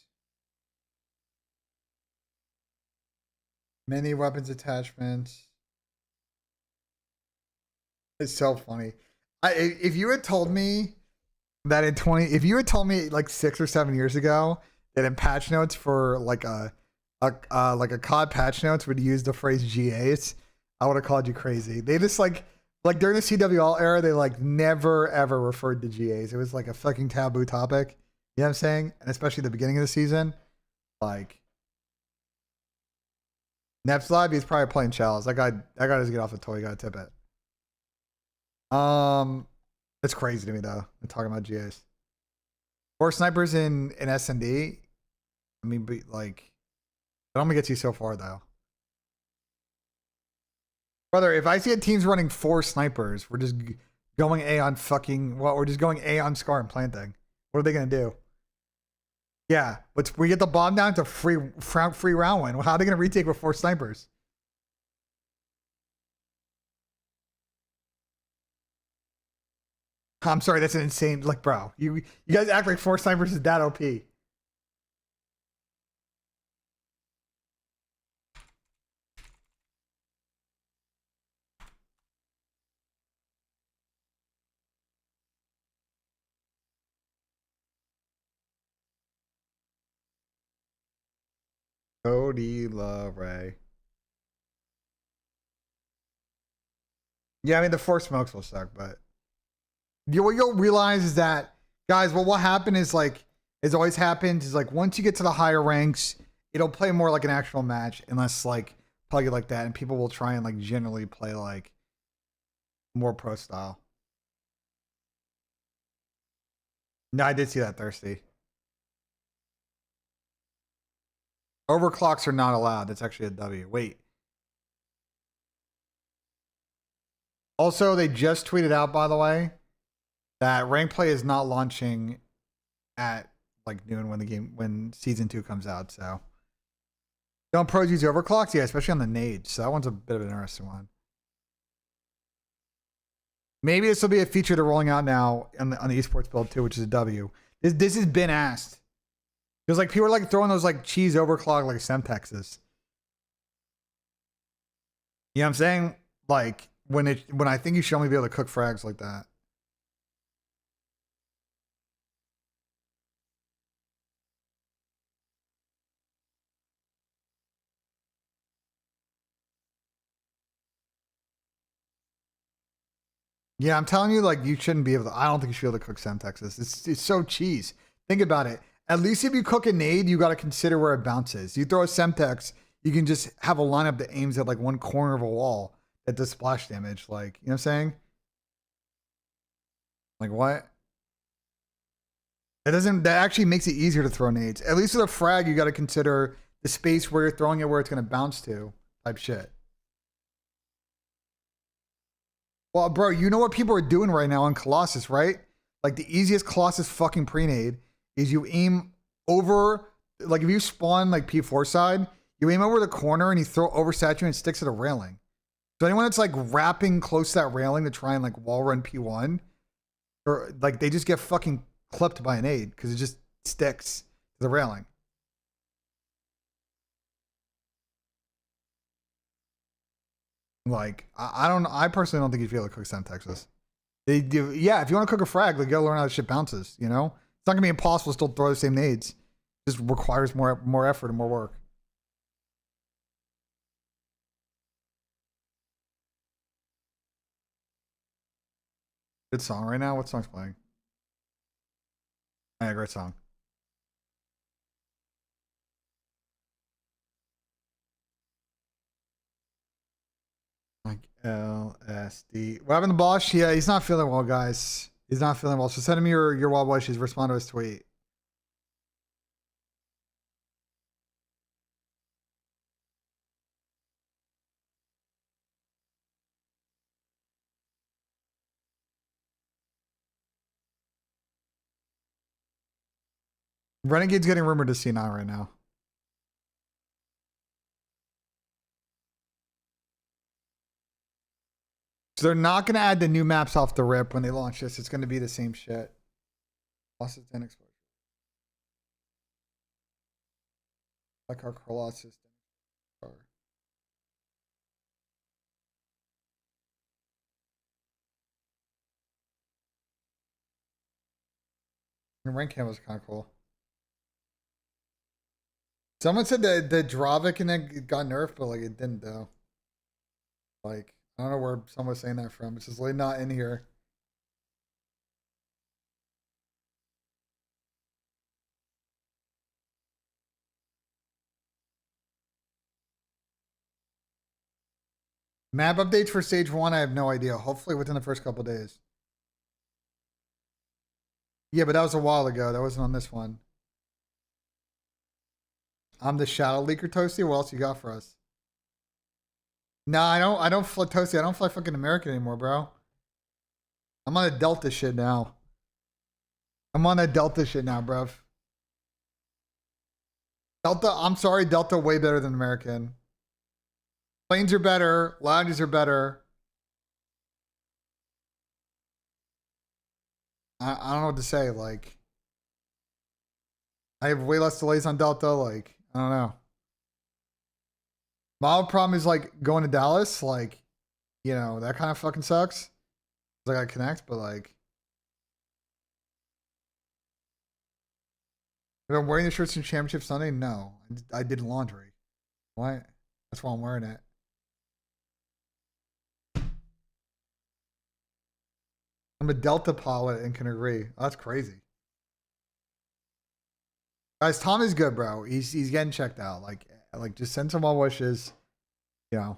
Many weapons attachments. It's so funny. If you had told me that if you had told me like 6 or 7 years ago that in patch notes for like a COD patch notes would use the phrase GAs, I would have called you crazy. They just like during the CWL era, they like never ever referred to GAs. It was like a fucking taboo topic. You know what I'm saying? And especially the beginning of the season, like. Neps Live, he's probably playing Shells. That guy doesn't get off the toy. You gotta tip it. It's crazy to me though. I'm talking about GAs. 4 snipers in S&D. I mean, but like, it only gets you so far though. Brother, if I see a team's running 4 snipers, we're just going A on fucking. Well, we're just going A on Scar and planting. What are they gonna do? Yeah, but we get the bomb down to free round win. Well, how are they going to retake with 4 snipers? I'm sorry, that's an insane. Like, bro, you guys act like 4 snipers is that OP. Cody Love Ray. Yeah, I mean the four smokes will suck, but what you'll realize is that, guys, what will happen is like, as always happens, is like once you get to the higher ranks, it'll play more like an actual match, unless like plug it like that, and people will try and like generally play like more pro style. No, I did see that, Thirsty. Overclocks are not allowed. That's actually a W. Wait. Also, they just tweeted out, by the way, that rank play is not launching at like noon when season 2 comes out. So don't pros use overclocks? Yeah, especially on the nades. So that one's a bit of an interesting one. Maybe this will be a feature they're rolling out now on the esports build too, which is a W. This has been asked. Because like people are like throwing those like cheese overclock like Semtexes. You know what I'm saying? Like when I think you should only be able to cook frags like that. Yeah, I'm telling you, like, you shouldn't be able to. I don't think you should be able to cook Semtexes. It's so cheese. Think about it. At least if you cook a nade, you got to consider where it bounces. You throw a Semtex, you can just have a lineup that aims at like one corner of a wall that does splash damage. Like, you know what I'm saying? Like, what? That actually makes it easier to throw nades. At least with a frag, you got to consider the space where you're throwing it, where it's going to bounce to, type shit. Well, bro, you know what people are doing right now on Colossus, right? Like the easiest Colossus fucking pre-nade is you aim over, like if you spawn like P4 side, you aim over the corner and you throw oversaturate and it sticks at a railing. So anyone that's like wrapping close to that railing to try and like wall run P1, or like they just get fucking clipped by an aid because it just sticks to the railing. Like, I personally don't think you'd be able to cook Semtexes. They do, yeah, if you want to cook a frag, like, you gotta learn how the shit bounces, you know? It's not gonna be impossible to still throw the same nades. It just requires more effort and more work. Good song right now? What song's playing? Yeah, great song. Like LSD. What happened to Bosch? Yeah, he's not feeling well, guys. He's not feeling well. So send him your wild wishes. Respond to his tweet. Renegade's getting rumored to C9 right now. So they're not going to add the new maps off the rip when they launch this. It's going to be the same shit. Colossus and exposure. Like our Colossus. The rank cam was kind of cool. Someone said that the Dravik and it got nerfed, but like it didn't though. Like, I don't know where someone was saying that from. It's just really not in here. Map updates for stage 1, I have no idea. Hopefully within the first couple days. Yeah, but that was a while ago. That wasn't on this one. I'm the shadow leaker, Toasty. What else you got for us? No, I don't fly Toasty. I don't fly fucking American anymore, bro. I'm on a Delta shit now. I'm on a Delta shit now, bruv. Delta, I'm sorry, Delta way better than American. Planes are better, lounges are better. I don't know what to say, like I have way less delays on Delta, like, I don't know. My whole problem is like going to Dallas, like, you know, that kind of fucking sucks. I gotta connect, but like, if I'm wearing the shirts in Championship Sunday, no, I did laundry. What? That's why I'm wearing it. I'm a Delta pilot and can agree. Oh, that's crazy. Guys, Tom is good, bro. He's getting checked out. Like just send some well wishes. You know.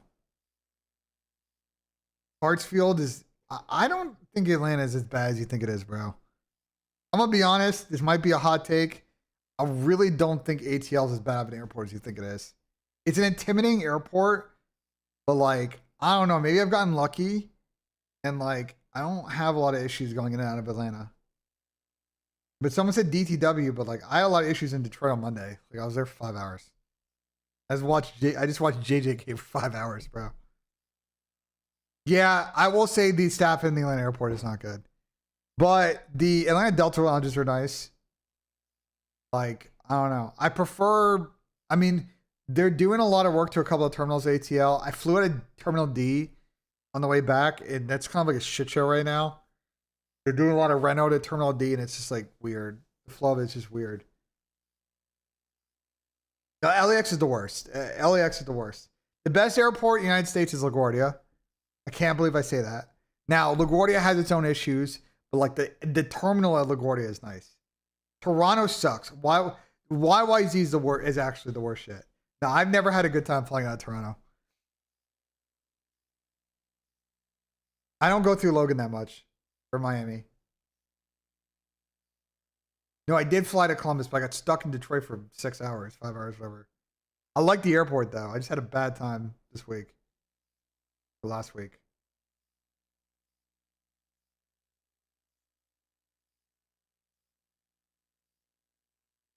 Hartsfield is. I don't think Atlanta is as bad as you think it is, bro. I'm gonna be honest. This might be a hot take. I really don't think ATL is as bad of an airport as you think it is. It's an intimidating airport, but like I don't know. Maybe I've gotten lucky, and like I don't have a lot of issues going in and out of Atlanta. But someone said DTW, but like I had a lot of issues in Detroit on Monday. Like I was there for 5 hours. I just watched JJK for 5 hours, bro. Yeah, I will say the staff in the Atlanta airport is not good. But the Atlanta Delta lounges are nice. Like, I don't know. I mean, they're doing a lot of work to a couple of terminals at ATL. I flew out of Terminal D on the way back, and that's kind of like a shit show right now. They're doing a lot of reno to Terminal D, and it's just like weird. The flow of it's just weird. No, LAX is the worst. LAX is the worst. The best airport in the United States is LaGuardia. I can't believe I say that. Now, LaGuardia has its own issues, but like the terminal at LaGuardia is nice. Toronto sucks. Why YYZ is actually the worst shit. Now, I've never had a good time flying out of Toronto. I don't go through Logan that much. Or Miami. No, I did fly to Columbus, but I got stuck in Detroit for 6 hours, 5 hours, whatever. I like the airport though. I just had a bad time this week. Or last week.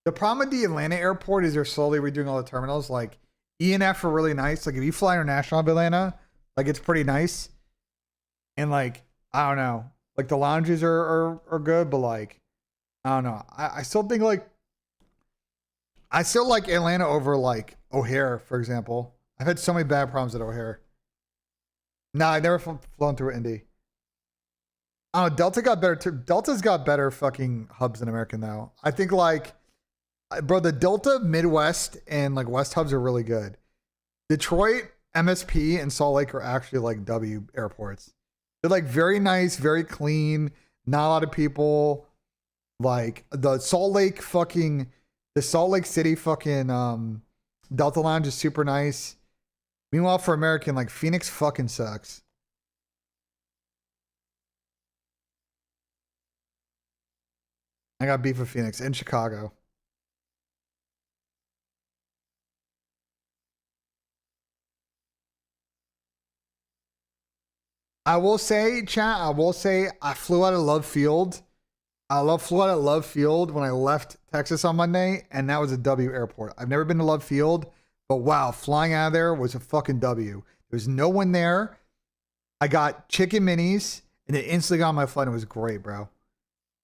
The problem with the Atlanta airport is they're slowly redoing all the terminals. Like E and F are really nice. Like if you fly international of Atlanta, like it's pretty nice. And like, I don't know. Like the lounges are good, but like, I don't know. I still think like, I still like Atlanta over like O'Hare, for example. I've had so many bad problems at O'Hare. Nah, I never flown through Indy. I don't know, Delta got better too. Delta's got better fucking hubs than American though. I think like, bro, the Delta Midwest and like West hubs are really good. Detroit, MSP, and Salt Lake are actually like W airports. They're like very nice, very clean, not a lot of people. Like the Salt Lake City fucking Delta Lounge is super nice. Meanwhile, for American, like Phoenix fucking sucks. I got beef with Phoenix and Chicago. I will say, chat, I flew out of Love Field. Flew out of Love Field when I left Texas on Monday, and that was a W airport. I've never been to Love Field, but wow, flying out of there was a fucking W. There was no one there. I got chicken minis, and it instantly got on my flight. It was great, bro.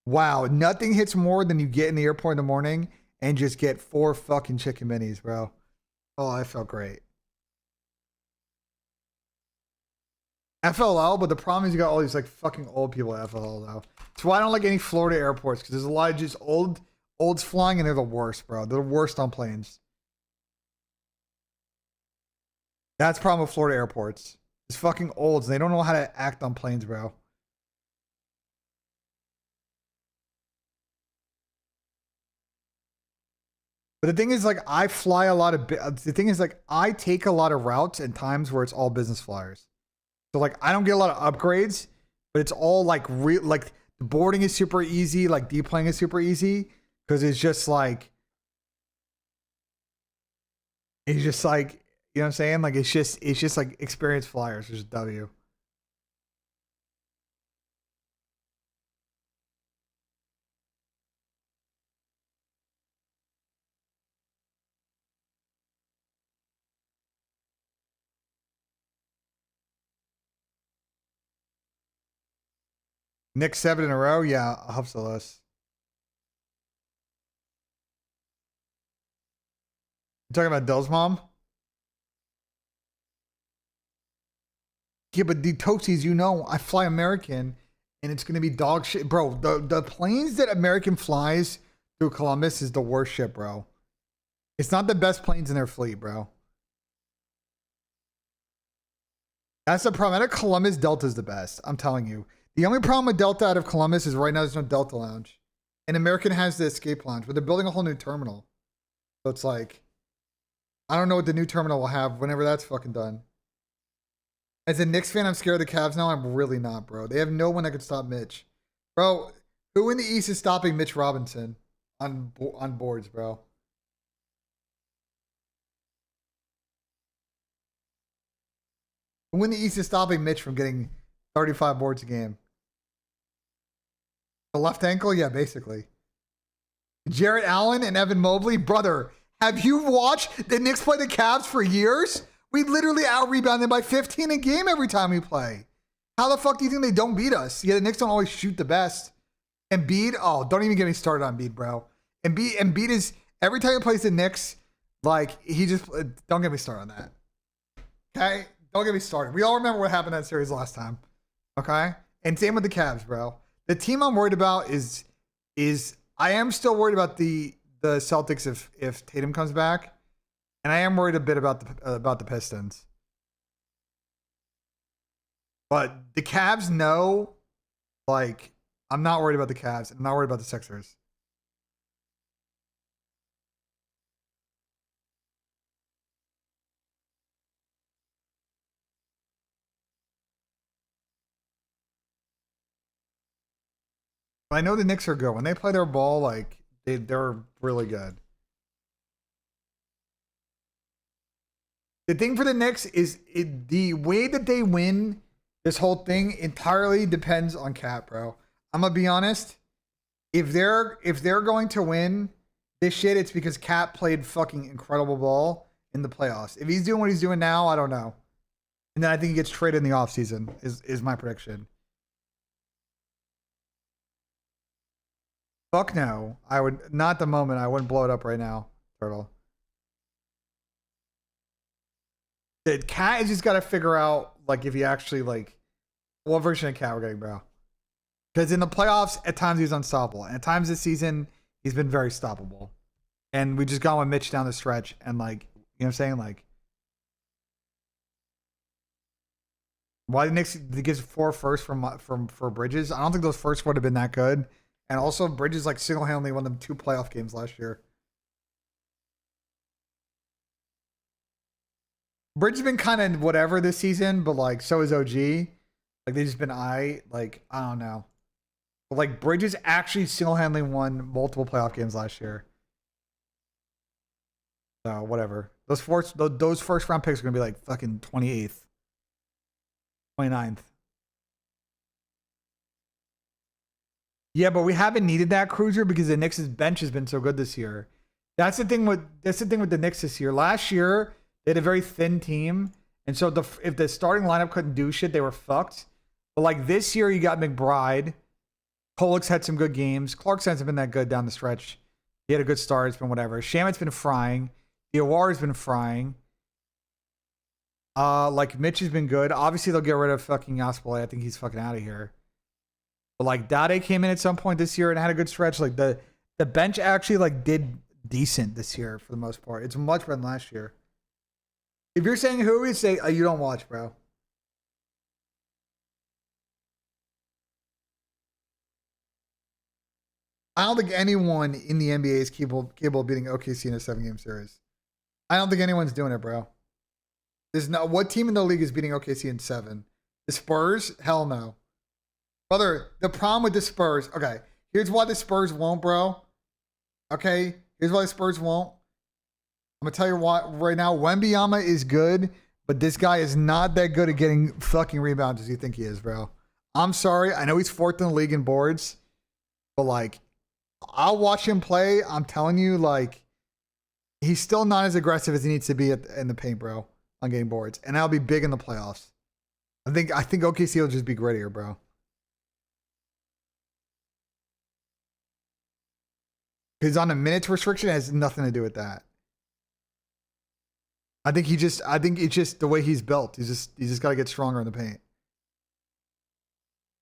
Wow, nothing hits more than you get in the airport in the morning and just get 4 fucking chicken minis, bro. Oh, I felt great. FLL, but the problem is you got all these like fucking old people at FLL though. That's why I don't like any Florida airports, because there's a lot of just olds flying, and they're the worst, bro. They're the worst on planes. That's the problem with Florida airports. It's fucking olds. They don't know how to act on planes, bro. But the thing is, like, I fly a lot of. The thing is, like, I take a lot of routes and times where it's all business flyers. So like I don't get a lot of upgrades, but it's all like like the boarding is super easy, like deplaning is super easy, because it's just like you know what I'm saying? Like it's just like experienced flyers, which is W. Nick 7 in a row? Yeah, I hope so, Les. You talking about Dell's mom? Yeah, but the Toasties, you know, I fly American, and it's going to be dog shit. Bro, the planes that American flies through Columbus is the worst shit, bro. It's not the best planes in their fleet, bro. That's the problem. Out of Columbus, Delta's the best. I'm telling you. The only problem with Delta out of Columbus is right now there's no Delta Lounge. And American has the Escape Lounge, but they're building a whole new terminal. So it's like, I don't know what the new terminal will have whenever that's fucking done. As a Knicks fan, I'm scared of the Cavs now. I'm really not, bro. They have no one that could stop Mitch. Bro, who in the East is stopping Mitch Robinson on boards, bro? Who in the East is stopping Mitch from getting 35 boards a game? The left ankle? Yeah, basically. Jarrett Allen and Evan Mobley? Brother, have you watched the Knicks play the Cavs for years? We literally out-rebound them by 15 a game every time we play. How the fuck do you think they don't beat us? Yeah, the Knicks don't always shoot the best. Embiid? Oh, don't even get me started on Embiid, bro. Embiid is, every time he plays the Knicks, like, he just, don't get me started on that. Okay? Don't get me started. We all remember what happened in that series last time. Okay? And same with the Cavs, bro. The team I'm worried about is I am still worried about the Celtics if Tatum comes back. And I am worried a bit about the Pistons. But the Cavs know, like, I'm not worried about the Cavs. I'm not worried about the Sixers. I know the Knicks are good. When they play their ball, like, they're really good. The thing for the Knicks is the way that they win this whole thing entirely depends on Cat, bro. I'm gonna be honest. If they're going to win this shit, it's because Cat played fucking incredible ball in the playoffs. If he's doing what he's doing now, I don't know. And then I think he gets traded in the offseason, is my prediction. Fuck no. I would not the moment. I wouldn't blow it up right now, Turtle. The Cat has just got to figure out, like, if he actually, like, what version of Cat we're getting, bro. Because in the playoffs, at times he's unstoppable. And at times this season, he's been very stoppable. And we just got with Mitch down the stretch. And, like, you know what I'm saying? Like, why the Knicks gives 4 firsts for Bridges? I don't think those firsts would have been that good. And also, Bridges, like, single-handedly won them 2 playoff games last year. Bridges has been kind of whatever this season, but, like, so is OG. Like, they just been I don't know. But, like, Bridges actually single-handedly won multiple playoff games last year. So, whatever. Those first-round picks are going to be, like, fucking 28th. 29th. Yeah, but we haven't needed that cruiser because the Knicks' bench has been so good this year. That's the thing with the Knicks this year. Last year, they had a very thin team. And so if the starting lineup couldn't do shit, they were fucked. But like this year, you got McBride. Kolek's had some good games. Clarkson hasn't been that good down the stretch. He had a good start. It's been whatever. Shamit's been frying. Diawar's been frying. Like Mitch has been good. Obviously, they'll get rid of fucking Yaspole. I think he's fucking out of here. But like Dade came in at some point this year and had a good stretch. Like the bench actually like did decent this year for the most part. It's much better than last year. If you're saying who, we say you don't watch, bro. I don't think anyone in the NBA is capable of beating OKC in a 7-game series. I don't think anyone's doing it, bro. There's no what team in the league is beating OKC in 7? The Spurs? Hell no. Brother, the problem with the Spurs, okay, here's why the Spurs won't, bro. Okay, here's why the Spurs won't. I'm going to tell you why right now. Wembanyama is good, but this guy is not that good at getting fucking rebounds as you think he is, bro. I'm sorry. I know he's 4th in the league in boards, but like, I'll watch him play. I'm telling you, like, he's still not as aggressive as he needs to be in the paint, bro, on getting boards. And that'll be big in the playoffs. I think OKC will just be grittier, bro. Because on a minutes restriction, it has nothing to do with that. I think it's just the way he's built. He's just got to get stronger in the paint.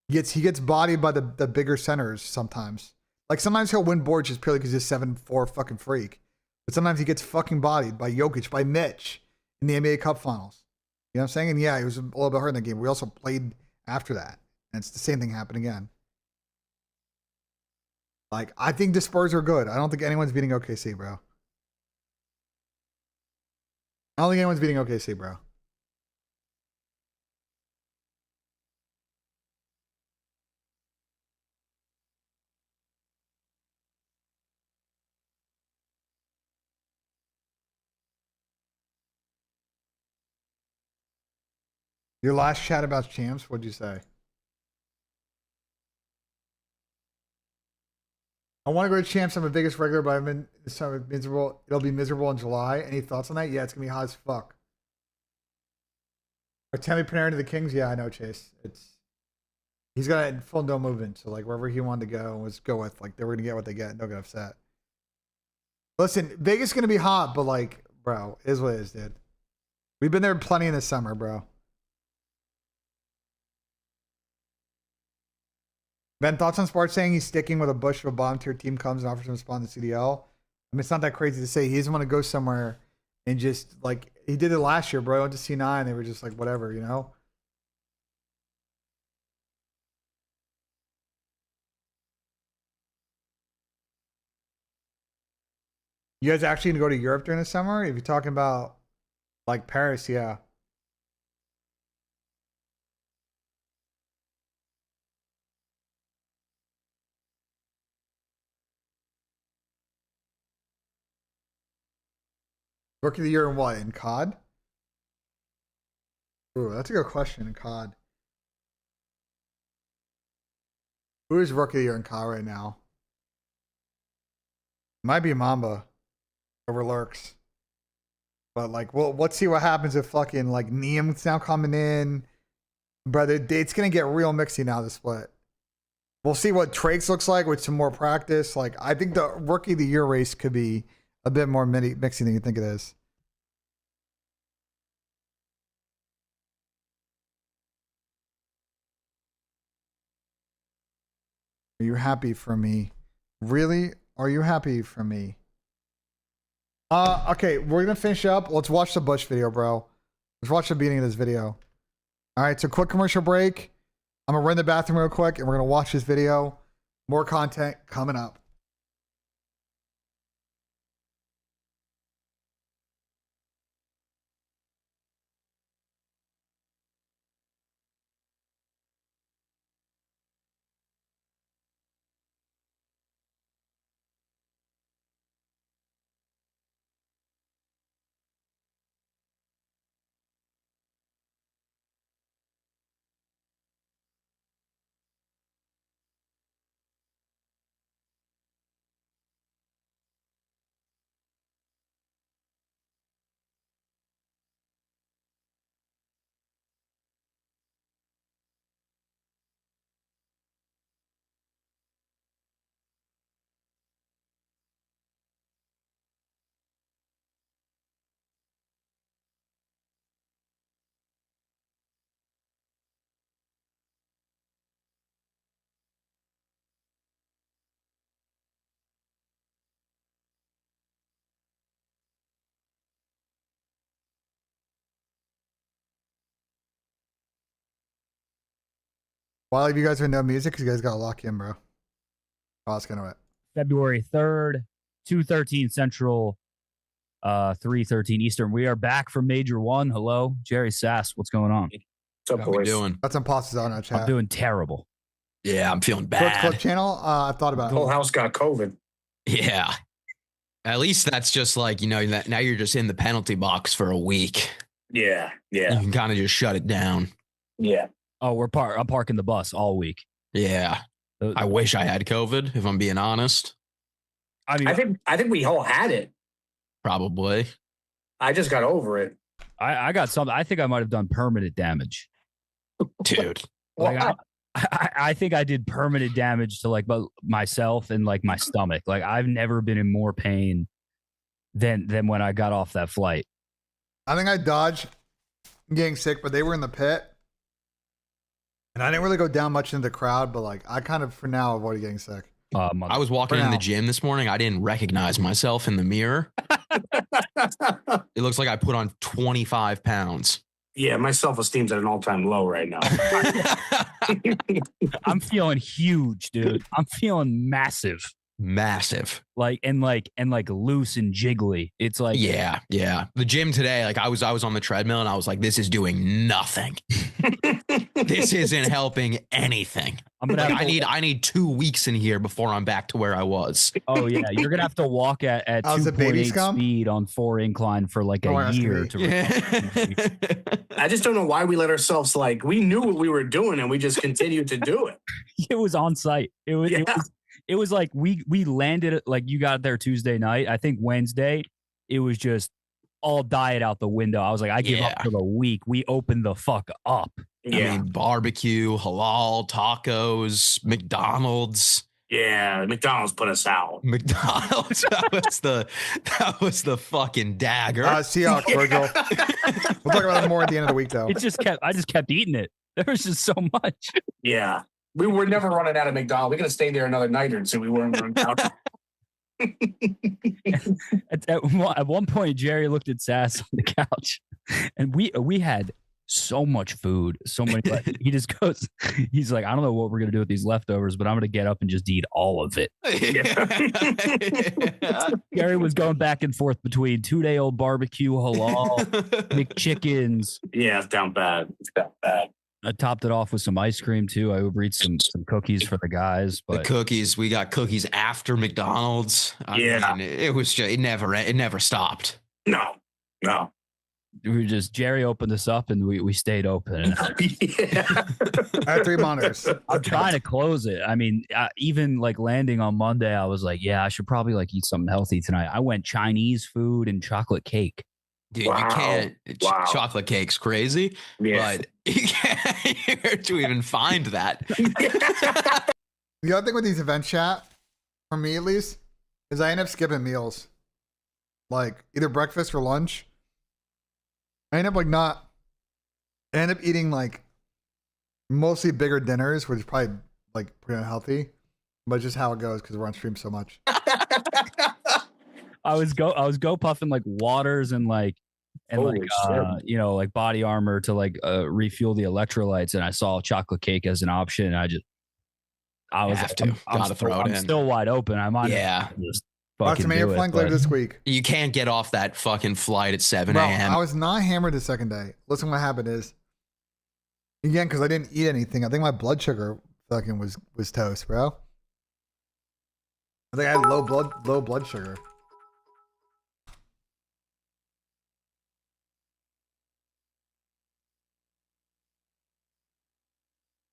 He gets bodied by the bigger centers sometimes. Like sometimes he'll win boards just purely because he's a 7'4" fucking freak. But sometimes he gets fucking bodied by Jokic, by Mitch in the NBA Cup Finals. You know what I'm saying? And yeah, he was a little bit hurt in the game. We also played after that. And it's the same thing happened again. Like, I think the Spurs are good. I don't think anyone's beating OKC, bro. I don't think anyone's beating OKC, bro. Your last chat about champs, what'd you say? I want to go to champs. I'm the biggest regular, but I've been this time miserable. It'll be miserable in July. Any thoughts on that? Yeah, it's gonna be hot as fuck. Or Tammy Panarin to the Kings? Yeah, I know, Chase. He's got a full no movement, so like wherever he wanted to go was go with. Like they were gonna get what they get. Don't get upset. Listen, Vegas is gonna be hot, but like, bro, it is what it is, dude. We've been there plenty in the summer, bro. Ben, thoughts on Sparks saying he's sticking with a Bush if a bottom tier team comes and offers him a spot in the CDL? I mean, it's not that crazy to say. He doesn't want to go somewhere and just like he did it last year, bro. He went to C9. They were just like, whatever, you know? You guys actually gonna go to Europe during the summer? If you're talking about like Paris, yeah. Rookie of the year in what? In COD? Ooh, that's a good question in COD. Who is rookie of the year in COD right now? Might be Mamba over Lurks. But like, well, let's see what happens if fucking like Nisim's now coming in. Brother, it's gonna get real mixy now, the split. We'll see what Trakes looks like with some more practice. Like, I think the rookie of the year race could be a bit more mixy than you think it is. Are you happy for me? Really? Are you happy for me? Okay, we're gonna finish up. Let's watch the Bush video, bro. Let's watch the beginning of this video. All right, so quick commercial break. I'm gonna run the bathroom real quick and we're gonna watch this video. More content coming up. While you guys are no music, because you guys got to lock in, bro. Oh, that's kind of it. February 3rd, 2:13 Central, 3:13 Eastern. We are back from Major One. Hello, Jerry Sass. What's going on? What's up, How we boys? doing? Got some pastas on our chat. I'm doing terrible. Yeah, I'm feeling Clip bad. channel. I thought about The it. whole house got COVID. Yeah. At least that's just like, you know, that now you're just in the penalty box for a week. Yeah, You yeah, can kind of just shut it down. yeah. Oh, I'm parking the bus all week. Yeah. I wish I had COVID, if I'm being honest. I mean, I think we all had it. Probably. I just got over it. I got something. I think I might have done permanent damage. Dude. Like I think I did permanent damage to like myself and like my stomach. Like I've never been in more pain than when I got off that flight. I think I dodged getting sick, but they were in the pit. And I didn't really go down much into the crowd, but like I kind of for now avoided getting sick. I was walking in the gym this morning. I didn't recognize myself in the mirror. It looks like I put on 25 pounds. Yeah, my self-esteem's at an all-time low right now. I'm feeling huge, dude. I'm feeling massive. Like loose and jiggly. It's like yeah. The gym today, like I was on the treadmill and I was like, this is doing nothing. This isn't helping anything. I need 2 weeks in here before I'm back to where I was. Oh yeah, you're gonna have to walk at 2.8 speed on 4 incline for like a year to recover. I just don't know why we let ourselves we knew what we were doing and we just continued to do it. It was on site. It was like we landed like you got there Tuesday night. I think Wednesday it was just all diet out the window. I was like, I give up for the week. We opened the fuck up. I mean, barbecue, halal, tacos, McDonald's. Yeah, McDonald's put us out. McDonald's, that was the fucking dagger. Seahawks, Virgil. We'll talk about it more at the end of the week, though. I just kept eating it. There was just so much. Yeah, we were never running out of McDonald's. We're gonna stay there another night or two. We weren't running out. At one point, Jerry looked at Sass on the couch, and we had so much food, so many. He just goes, he's like, I don't know what we're gonna do with these leftovers, but I'm gonna get up and just eat all of it. Jerry was going back and forth between 2-day-old barbecue, halal, McChickens. Yeah, it's down bad. I topped it off with some ice cream too. I Uber Eats some cookies for the guys. But the cookies, we got cookies after McDonald's. I mean, it was just, it never stopped. No. Jerry opened us up and we stayed open. I have 3 monitors. I'm trying to close it. I mean, even like landing on Monday, I was like, yeah, I should probably like eat something healthy tonight. I went Chinese food and chocolate cake. Dude, you can't. Chocolate cake's crazy, but you can't. Where to even find that? The other thing with these events, chat, for me at least, is I end up skipping meals, like either breakfast or lunch. I end up eating like mostly bigger dinners, which is probably like pretty unhealthy, but just how it goes because we're on stream so much. I was go puffing like waters and like body armor to like refuel the electrolytes, and I saw chocolate cake as an option, and I'm still wide open. I'm on just fucking do it, later this week. You can't get off that fucking flight at 7 a.m. I was not hammered the second day. Listen, what happened is, again, because I didn't eat anything, I think my blood sugar fucking was toast, bro. I think I had low blood sugar.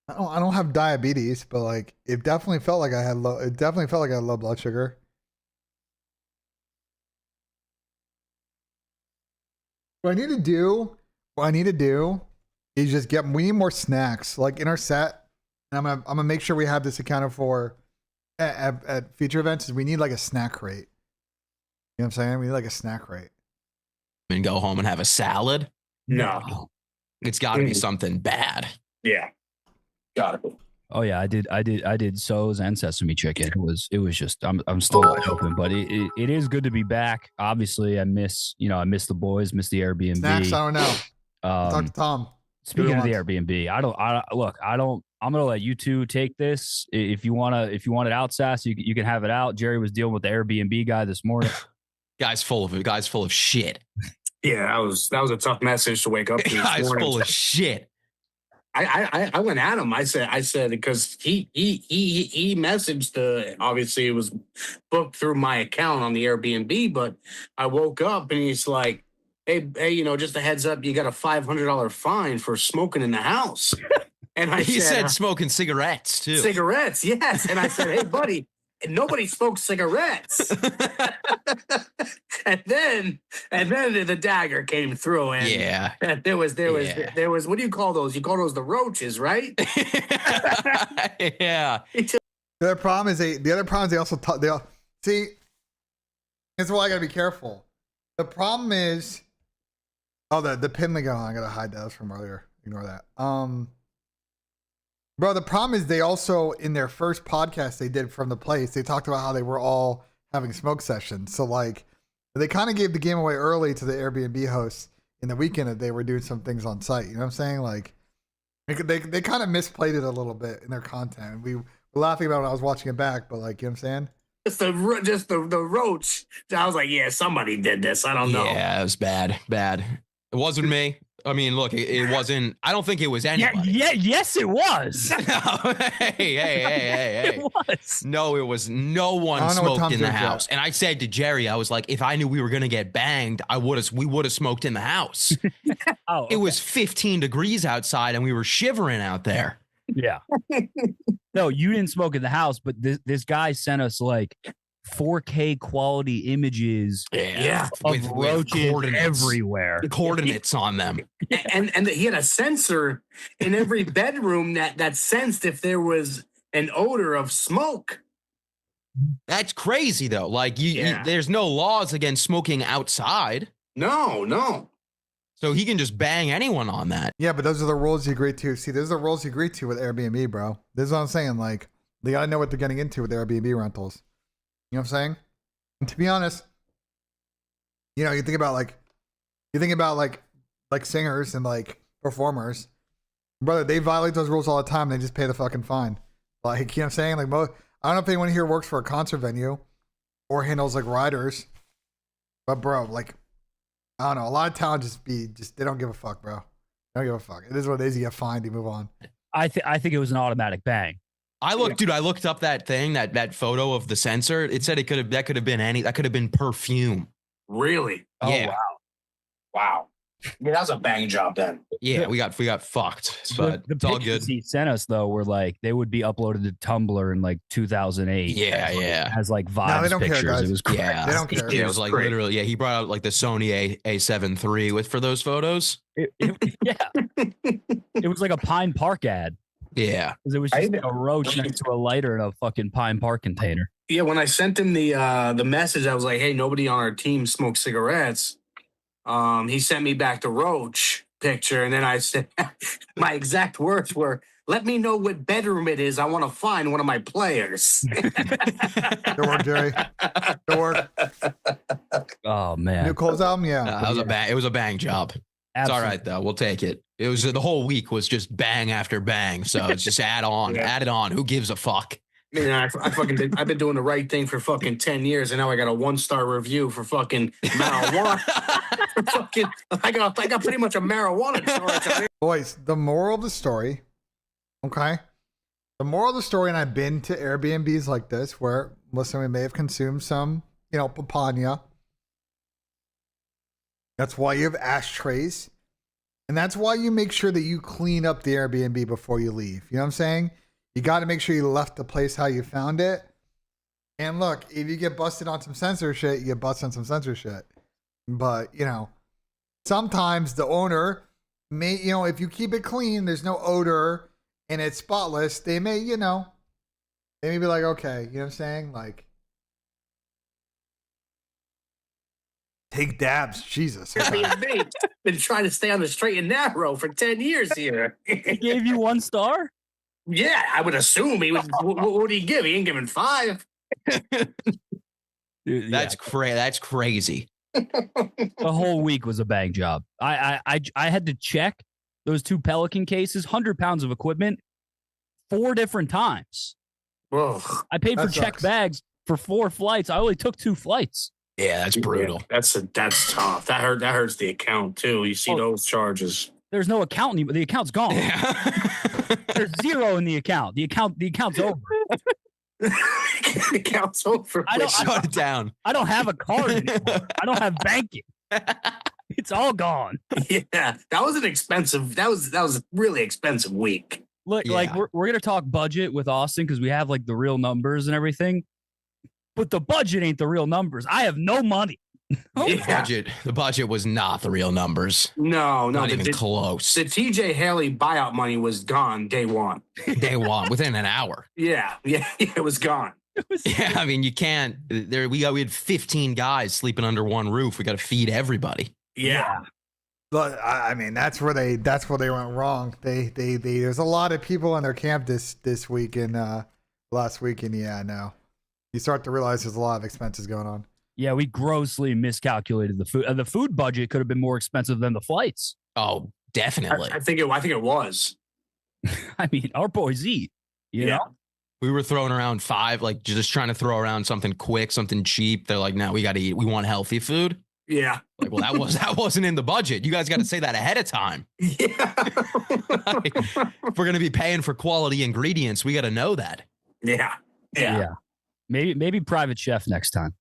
I don't have diabetes, but like it definitely felt like I had low blood sugar. What I need to do is just we need more snacks like in our set. And I'm gonna make sure we have this accounted for at future events. Is we need like a snack rate. You know what I'm saying? We need like a snack rate. And go home and have a salad? No. It's got to be something bad. Yeah. Got it. Oh yeah, I did so's and sesame chicken. It was just I'm still wide open, but it is good to be back. Obviously, I miss the boys, miss the Airbnb. Snacks, I don't know. Talk to Tom. Speaking of the Airbnb, I'm gonna let you two take this. If you want it out, Sass, you can have it out. Jerry was dealing with the Airbnb guy this morning. Guy's full of shit. Yeah, that was a tough message to wake up to. Guy's full of shit. I went at him. I said because he messaged obviously it was booked through my account on the Airbnb, but I woke up and he's like, hey, just a heads up, you got a $500 fine for smoking in the house. And he said smoking cigarettes too. Cigarettes, yes. And I said, hey, buddy, nobody smokes cigarettes. and then the dagger came through, and there was what do you call those? You call those the roaches, right? Yeah. The other problem is they also see. That's why I gotta be careful. The problem is, the pin link on. I gotta hide that. That was from earlier. Ignore that. Bro, the problem is they also, in their first podcast they did from the place, they talked about how they were all having smoke sessions. So like, they kind of gave the game away early to the Airbnb hosts in the weekend that they were doing some things on site. You know what I'm saying? Like they kind of misplayed it a little bit in their content. We were laughing about it when I was watching it back, but like, you know what I'm saying? Just the roach. I was like, yeah, somebody did this. I don't know. Yeah, it was bad. It wasn't me. I mean, look, it wasn't. I don't think it was anybody. Yes, it was. Hey. It was. No, it was no one smoked in the house. And I said to Jerry, I was like, if I knew we were gonna get banged, we would have smoked in the house. Okay. It was 15 degrees outside and we were shivering out there. Yeah. No, you didn't smoke in the house, but this guy sent us like 4K quality images of roaches everywhere. Coordinates on them. And he had a sensor in every bedroom that sensed if there was an odor of smoke. That's crazy though. Like there's no laws against smoking outside. No. So he can just bang anyone on that. Yeah, but those are the rules you agree to. See, those are the rules you agree to with Airbnb, bro. This is what I'm saying. Like, they gotta know what they're getting into with Airbnb rentals. You know what I'm saying? And to be honest, you know, you think about like singers and like performers, brother. They violate those rules all the time. They just pay the fucking fine. Like, you know what I'm saying? Like, I don't know if anyone here works for a concert venue or handles like riders, but bro, like, I don't know. A lot of talent they don't give a fuck, bro. They don't give a fuck. It is what it is. You get fined. You move on. I think it was an automatic bang. I looked up that thing, that photo of the sensor. It said that could have been perfume. Really? Yeah. Oh, wow. Yeah, that was a bang job then. Yeah, we got fucked, but the it's all pictures good. he sent us though were like they would be uploaded to Tumblr in like 2008. Yeah. As like vibes they don't pictures. care, guys. It was crazy. Yeah, They don't care. It was like literally. Yeah, he brought out like the Sony A7 III for those photos. It was like a Pine Park ad. Yeah, because it was just a roach next to a lighter in a fucking Pine Park container. Yeah, when I sent him the message, I was like, "Hey, nobody on our team smokes cigarettes." He sent me back the roach picture, and then I said, my exact words were, "Let me know what bedroom it is. I want to find one of my players." Good work, Jerry. Good work. Oh man, New Cole's album, yeah. It was a bang job. Absolutely. It's all right though. We'll take it. It was the whole week was just bang after bang. So it's just add it on. Who gives a fuck? Man, I've been doing the right thing for fucking 10 years, and now I got a 1-star review for fucking marijuana. I got pretty much a marijuana charge. Boys, the moral of the story, okay? The moral of the story, and I've been to Airbnbs like this where, listen, we may have consumed some, papaya. That's why you have ashtrays. And that's why you make sure that you clean up the Airbnb before you leave. You know what I'm saying? You got to make sure you left the place how you found it. And look, if you get busted on some censor shit, you get busted on some censor shit. But, sometimes the owner may, if you keep it clean, there's no odor and it's spotless, they may, they may be like, okay, you know what I'm saying? Like, take dabs, Jesus. Airbnb been trying to stay on the straight and narrow for 10 years here. He gave you 1 star? Yeah, I would assume he was. What would he give? He ain't giving 5. Dude, That's crazy. The whole week was a bang job. I had to check those 2 Pelican cases, 100 pounds of equipment, 4 different times. Whoa. I paid for checked bags for 4 flights. I only took 2 flights. Yeah, that's brutal. Yeah, that's tough. That hurts the account too. You see those charges. There's no account anymore. The account's gone. There's 0 in the account. The account's over. The account's over. Shut it down. I don't have a card anymore. I don't have banking. It's all gone. Yeah, that was an expensive. That was really expensive week. Look, like we're gonna talk budget with Austin because we have like the real numbers and everything. But the budget ain't the real numbers. I have no money. The budget was not the real numbers. No, not even close. The TJ Haley buyout money was gone day one. Within an hour. Yeah, it was gone. Yeah, I mean, you can't. We had 15 guys sleeping under one roof. We got to feed everybody. Yeah. But I mean, that's where they went wrong. They there's a lot of people in their camp this week and last week, and yeah, no. You start to realize there's a lot of expenses going on. Yeah, we grossly miscalculated the food. The food budget could have been more expensive than the flights. Oh, definitely. I think it was. I mean, our boys eat. You know? We were throwing around 5, like just trying to throw around something quick, something cheap. They're like, no, we got to eat. We want healthy food. Yeah. Like, well, that wasn't in the budget. You guys got to say that ahead of time. Yeah. Like, if we're gonna be paying for quality ingredients, we got to know that. Yeah. Maybe private chef next time.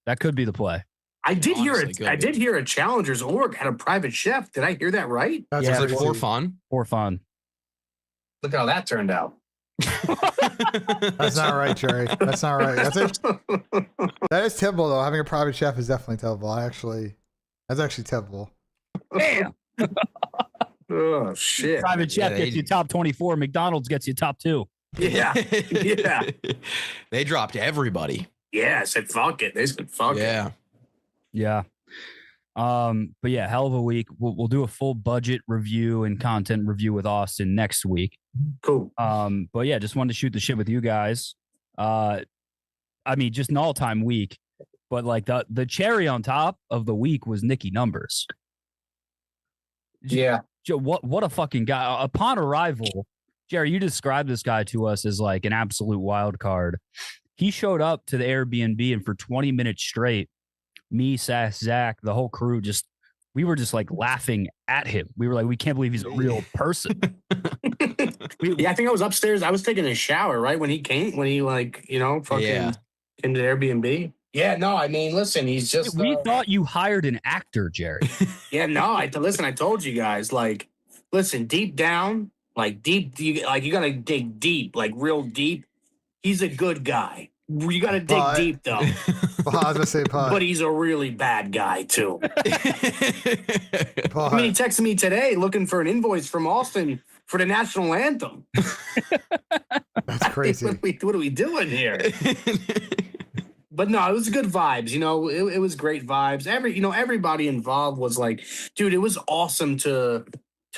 That could be the play. I did Honestly, hear a Challengers org had a private chef. Did I hear that right? That's It's like crazy. for fun. For fun. Look how that turned out. That's not right, Jerry. That's not right. That is typical, though. Having a private chef is definitely typical. That's actually typical. Damn. Oh shit. Private chef Yeah, gets you top 24. McDonald's gets you top 2. Yeah. Yeah. They dropped everybody. Yeah. I said fuck it. They said fuck it. Yeah. Yeah. But yeah, hell of a week. We'll do a full budget review and content review with Austin next week. Cool. But yeah, just wanted to shoot the shit with you guys. I mean, just an all-time week. But like the cherry on top of the week was Nicky Numbers. Yeah. What a fucking guy. Upon arrival, Jerry, you described this guy to us as like an absolute wild card. He showed up to the Airbnb, and for 20 minutes straight, me, Sass, Zach, the whole crew, we were just like laughing at him. We were like, we can't believe he's a real person. Yeah, I think I was upstairs. I was taking a shower right when he came, fucking came to the Airbnb. Yeah, no, I mean, listen, he's just. We thought you hired an actor, Jerry. Yeah, no, I told you guys, like, listen, deep down, like you gotta dig deep, like real deep. He's a good guy. You gotta dig deep though. I was gonna say, but he's a really bad guy too. I mean, he texted me today looking for an invoice from Austin for the national anthem. That's crazy. What are we doing here? But no, it was good vibes. You know, it was great vibes. Everybody involved was like, dude, it was awesome to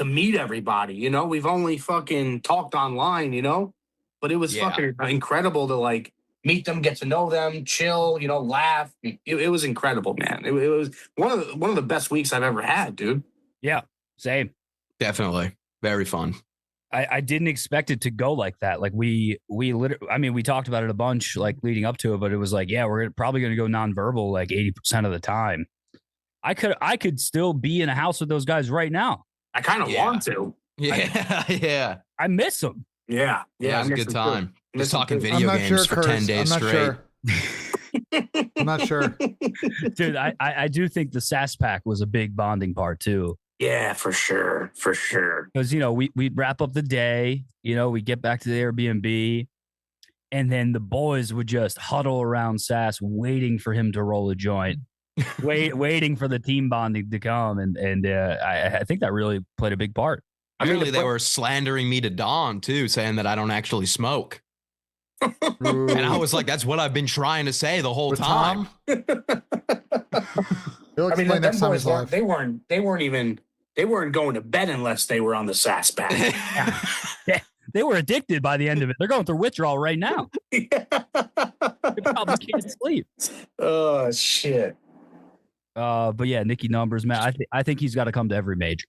meet everybody. You know, we've only fucking talked online, you know, but it was fucking incredible to like meet them, get to know them, chill, laugh. It was incredible, man. It was one of the best weeks I've ever had, dude. Yeah, same. Definitely. Very fun. I didn't expect it to go like that. Like we literally, I mean, we talked about it a bunch like leading up to it, but it was like, yeah, we're probably going to go nonverbal like 80% of the time. I could still be in a house with those guys right now. I kind of want to. Yeah. I miss them. Yeah. Yeah, it was a good time. Just talking video games for 10 days straight. I'm not sure. Dude, I do think the Sass Pack was a big bonding part too. Yeah, for sure. For sure. Because, we'd wrap up the day, we get back to the Airbnb, and then the boys would just huddle around Sass waiting for him to roll a joint, waiting for the team bonding to come. And I think that really played a big part. Apparently they were slandering me to Dawn too, saying that I don't actually smoke. And I was like, that's what I've been trying to say the whole time. I mean, them boys they weren't going to bed unless they were on the Sass Pack. They were addicted by the end of it. They're going through withdrawal right now. They probably can't sleep. Oh shit. But yeah, Nicky Numbers, man. I think he's got to come to every major.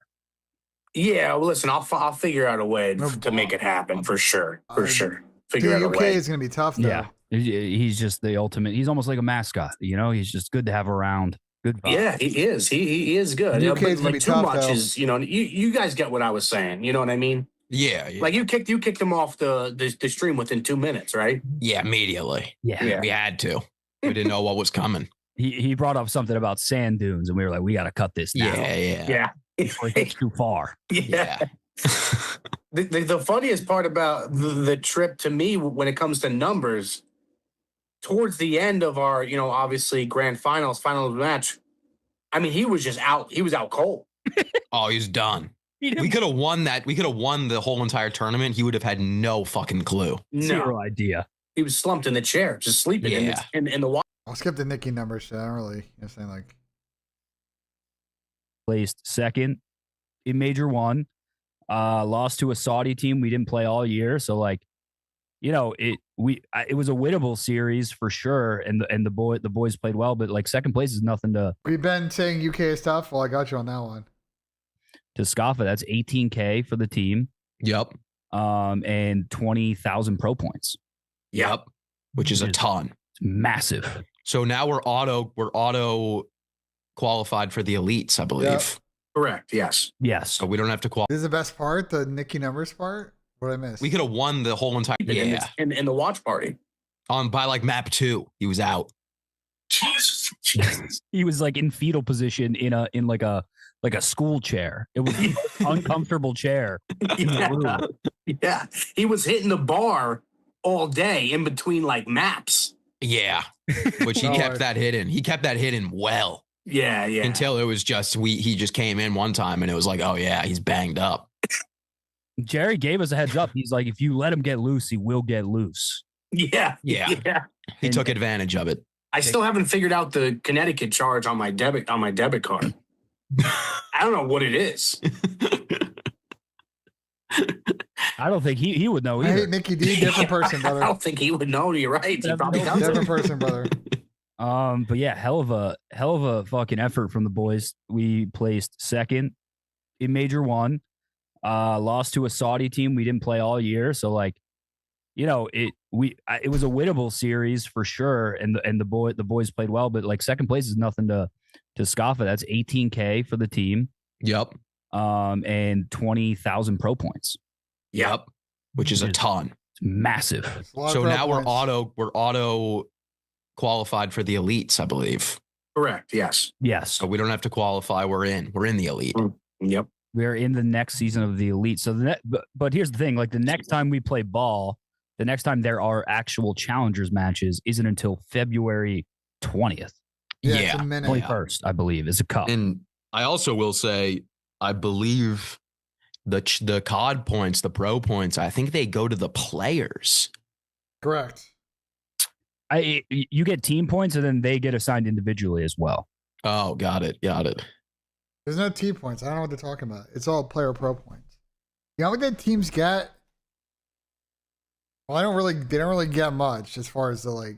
Yeah, well, listen, I'll figure out a way to make it happen for sure. For sure. Figure out a UK way. is going to be tough, though. Yeah. He's just the ultimate. He's almost like a mascot. He's just good to have around. Good vibe. Yeah, he is. He is good. UK is but be too tough, much though. is, you guys get what I was saying. You know what I mean? Yeah. Like you kicked him off the stream within 2 minutes, right? Yeah, immediately. Yeah. We had to. We didn't know what was coming. He brought up something about sand dunes, and we were like, we got to cut this now. Yeah. Before it gets too far. Yeah. The funniest part about the trip to me when it comes to numbers, towards the end of our, obviously grand finals match, I mean, he was just out. He was out cold. Oh, he's done. We could have won that. We could have won the whole entire tournament. He would have had no fucking clue. Zero idea. He was slumped in the chair, just sleeping in the water. I'll skip the Nicky Numbers shit. I don't really, saying like. Placed second in Major 1. Lost to a Saudi team we didn't play all year. So, like, it was a winnable series for sure, and the boys played well, but like second place is nothing to. We've been saying UK is tough. Well, I got you on that one. To scoff at, that's $18K for the team. Yep. And 20,000 pro points. Yep. Which is a ton. It's massive. So now we're auto qualified for the elites, I believe. Yep. Correct. Yes. Yes. So we don't have to qualify. This is the best part, the Nicky numbers part. What I missed? We could have won the whole entire In the watch party. By like map 2, he was out. Jesus. He was like in fetal position in like a school chair. It was an uncomfortable chair. Yeah. He was hitting the bar all day in between like maps. Yeah. Which he kept that hidden. He kept that hidden well. Yeah. Until it was just he just came in one time and it was like, oh yeah, he's banged up. Jerry gave us a heads up. He's like, if you let him get loose, he will get loose. Yeah. He took advantage of it. I still haven't figured out the Connecticut charge on my debit card. I don't know what it is. I don't think he would know either. Hey, Nicky D, different person, brother. I don't think he would know. You're right. He probably doesn't. Different person, brother. But yeah, hell of a fucking effort from the boys. We placed second in Major 1. Lost to a Saudi team we didn't play all year, so like, it was a winnable series for sure, and the boys played well, but like second place is nothing to scoff at. That's $18K for the team. Yep. And 20,000 pro points. Yep. Which is a ton. It's massive. So now we're auto qualified for the elites, I believe. Correct. Yes. So we don't have to qualify. We're in the elite. Yep. We're in the next season of the elite. So but here's the thing, like the next time we play ball, the next time there are actual challengers matches isn't until February 20th. It's a minute. 21st, I believe, is a cup. And I also will say, I believe the COD points, the pro points, I think they go to the players. Correct. You get team points and then they get assigned individually as well. Oh, got it. There's no T points. I don't know what they're talking about. It's all player pro points. You know what the teams get? Well, they don't really get much as far as the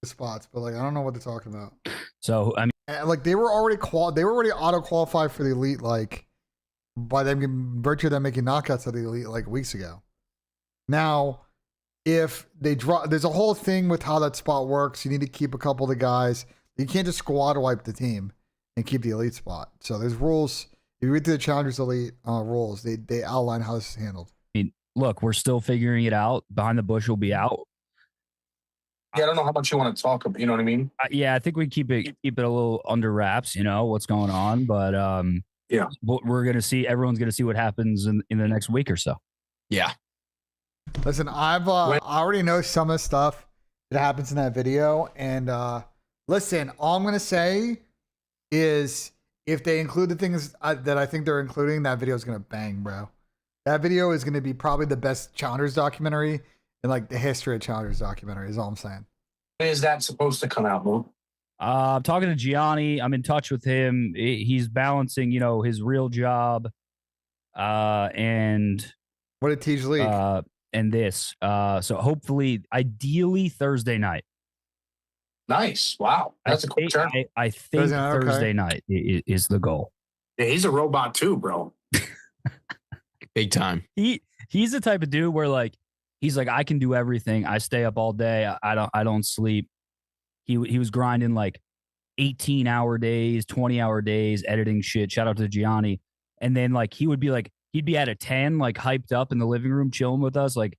spots, but like I don't know what they're talking about. So I mean, like they were already auto qualified for the elite, like by them virtue of them making knockouts of the elite like weeks ago. Now, if they drop, there's a whole thing with how that spot works. You need to keep a couple of the guys. You can't just squad wipe the team and keep the elite spot. So there's rules. If you read through the Challengers Elite rules, they outline how this is handled. I mean, look, we're still figuring it out. Behind the Bush will be out. Yeah, I don't know how much you want to talk about. You know what I mean? Yeah, I think we keep it a little under wraps. what's going on, but yeah, we're gonna see. Everyone's gonna see what happens in the next week or so. Yeah. Listen, I already know some of the stuff that happens in that video, and listen, all I'm gonna say is if they include the things that I think they're including, that video is gonna bang, bro. That video is gonna be probably the best Challengers documentary in like the history of Challengers documentary. Is all I'm saying. When is that supposed to come out, Mo? I'm talking to Gianni. I'm in touch with him. He's balancing, his real job, and what did Tej leak? And this. So hopefully, ideally Thursday night. Nice. Wow. That's a quick turn. I think Thursday night is the goal. Yeah, he's a robot too, bro. Big time. He's the type of dude where like he's like, I can do everything. I stay up all day. I don't sleep. He was grinding like 18-hour days, 20-hour days, editing shit. Shout out to Gianni. And then like he'd be at a 10, like hyped up in the living room, chilling with us, like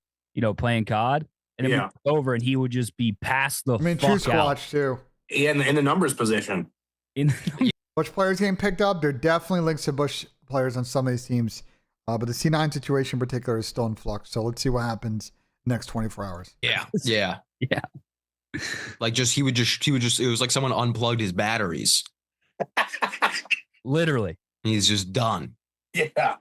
playing COD. And then we'd go over and he would just be past the True Squatch too. Yeah, in the numbers position. Bush players getting picked up. There are definitely links to Bush players on some of these teams. But the C9 situation in particular is still in flux. So let's see what happens next 24 hours. Yeah. Like he would just, it was like someone unplugged his batteries. Literally. He's just done. Yeah.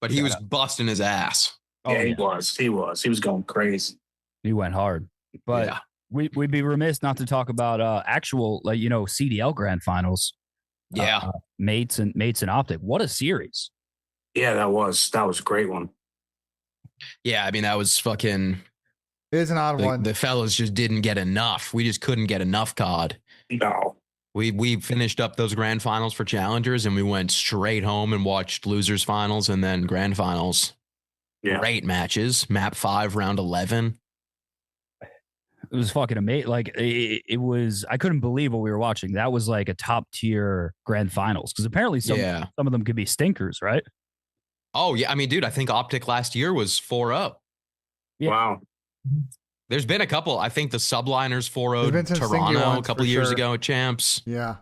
But he was busting his ass. Yeah, he was. He was going crazy. He went hard. But we'd be remiss not to talk about actual, CDL grand finals. Yeah. Mates and Optic. What a series. Yeah, that was a great one. Yeah, I mean that was fucking. It is an odd one. The fellas just didn't get enough. We just couldn't get enough COD. No. We finished up those grand finals for challengers and we went straight home and watched losers finals and then grand finals. Yeah. Great matches. Map 5, round 11. It was fucking amazing. Like it was, I couldn't believe what we were watching. That was like a top tier grand finals because apparently some of them could be stinkers, right? Oh yeah, I mean, dude, I think Optic last year was 4-0. Yeah. Wow. There's been a couple. I think the Subliners 4-0'd Toronto a couple years ago at Champs. Yeah.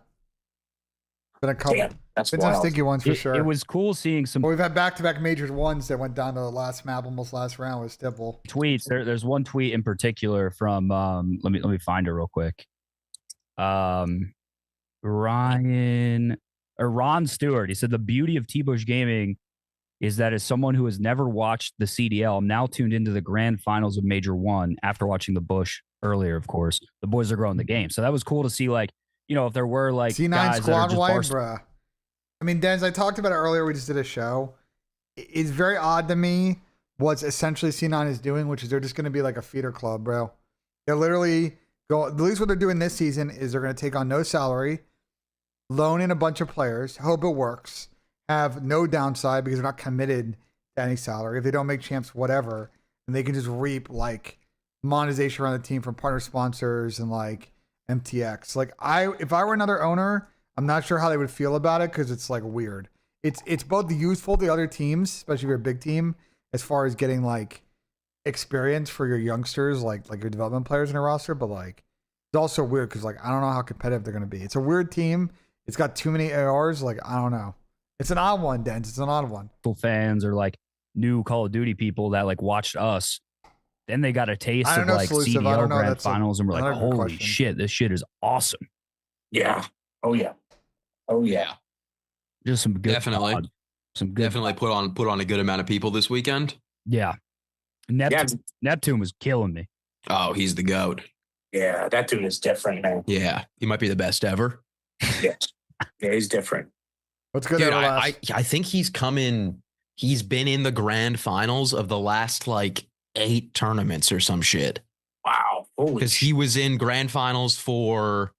Been a couple. Damn, that's been wild. some stinky ones for sure. It was cool seeing some. Well, we've had back-to-back majors ones that went down to the last map, almost last round with Stipple. Tweets. There's one tweet in particular from let me find it real quick. Ron Stewart. He said the beauty of T-Bush Gaming is that as someone who has never watched the CDL, I'm now tuned into the grand finals of Major 1 after watching the Bush earlier, of course. The boys are growing the game. So that was cool to see, like, you know, if there were like C9 guys squad that are wide, just bruh. I mean, Denz, I talked about it earlier. We just did a show. It's very odd to me what essentially C9 is doing, which is they're just going to be like a feeder club, bro. They're literally at least what they're doing this season is they're going to take on no salary, loan in a bunch of players, hope it works, have no downside because they're not committed to any salary. If they don't make champs, whatever, and they can just reap like monetization around the team from partner sponsors and like MTX. Like if I were another owner, I'm not sure how they would feel about it because it's like weird. It's both useful to the other teams, especially if you're a big team, as far as getting like experience for your youngsters, like your development players in a roster, but like it's also weird because like I don't know how competitive they're gonna be. It's a weird team. It's got too many ARs. Like I don't know. It's an odd one, Dens. It's an odd one. Fans or like new Call of Duty people that like watched us. Then they got a taste of like CDL grand finals and we're like, holy shit, this shit is awesome. Yeah. Oh yeah. Oh yeah. Just some good definitely. COD. Some good definitely put on a good amount of people this weekend. Yeah. Neptune was killing me. Oh, he's the GOAT. Yeah, that dude is different, man. Yeah, he might be the best ever. Yes. Yeah, he's different. What's good? Dude, I think he's been in the grand finals of the last like 8 tournaments or some shit. Wow. Because he was in grand finals for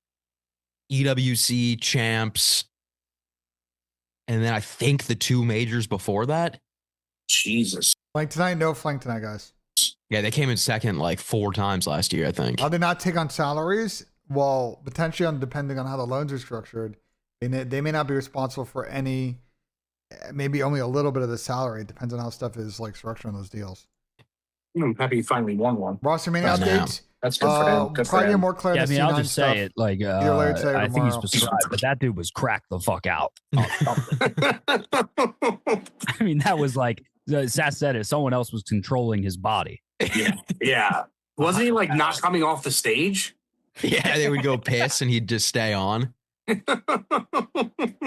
EWC champs. And then I think the 2 majors before that. Jesus. Flank tonight? No flank tonight, guys. Yeah, they came in second like 4 times last year, I think. How they not take on salaries? Well, potentially depending on how the loans are structured. They may not be responsible for any, maybe only a little bit of the salary. It depends on how stuff is like structured on those deals. I'm happy you finally won one. Rostermania updates? That's good for him. Good probably for him. more clear. Yeah, I mean, I'll just say it. Like, I think he's prescribed, but that dude was cracked the fuck out. I mean, that was like, Sat said it. Someone else was controlling his body. Yeah. Wasn't he like not coming off the stage? Yeah, they would go piss and he'd just stay on. He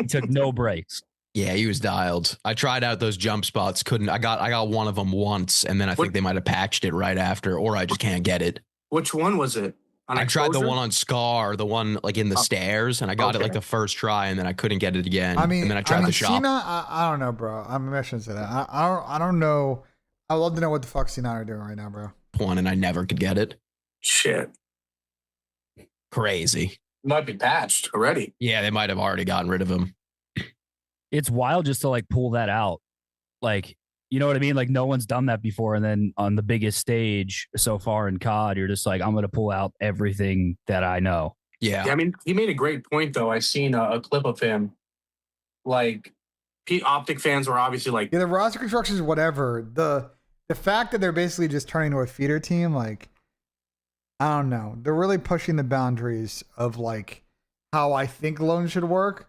took no breaks. Yeah, he was dialed. I tried out those jump spots. Couldn't. I got one of them once, and then I think they might have patched it right after, or I just can't get it. Which one was it? I tried the one on Scar, the one like in the stairs, and I got it like the first try, and then I couldn't get it again. I mean, and then I tried the shop. Cena, I don't know, bro. I shouldn't say that. I don't know. I'd love to know what the fuck C9 are doing right now, bro. One, and I never could get it. Shit. Crazy. Might be patched already. Yeah, they might have already gotten rid of him. It's wild just to like pull that out. Like, you know what I mean? Like no one's done that before. And then on the biggest stage so far in COD, you're just like, I'm going to pull out everything that I know. Yeah. I mean, he made a great point though. I seen a clip of him. Like, Optic fans were obviously like, yeah, the roster construction is whatever. The fact that they're basically just turning to a feeder team, like, I don't know. They're really pushing the boundaries of like how I think loans should work.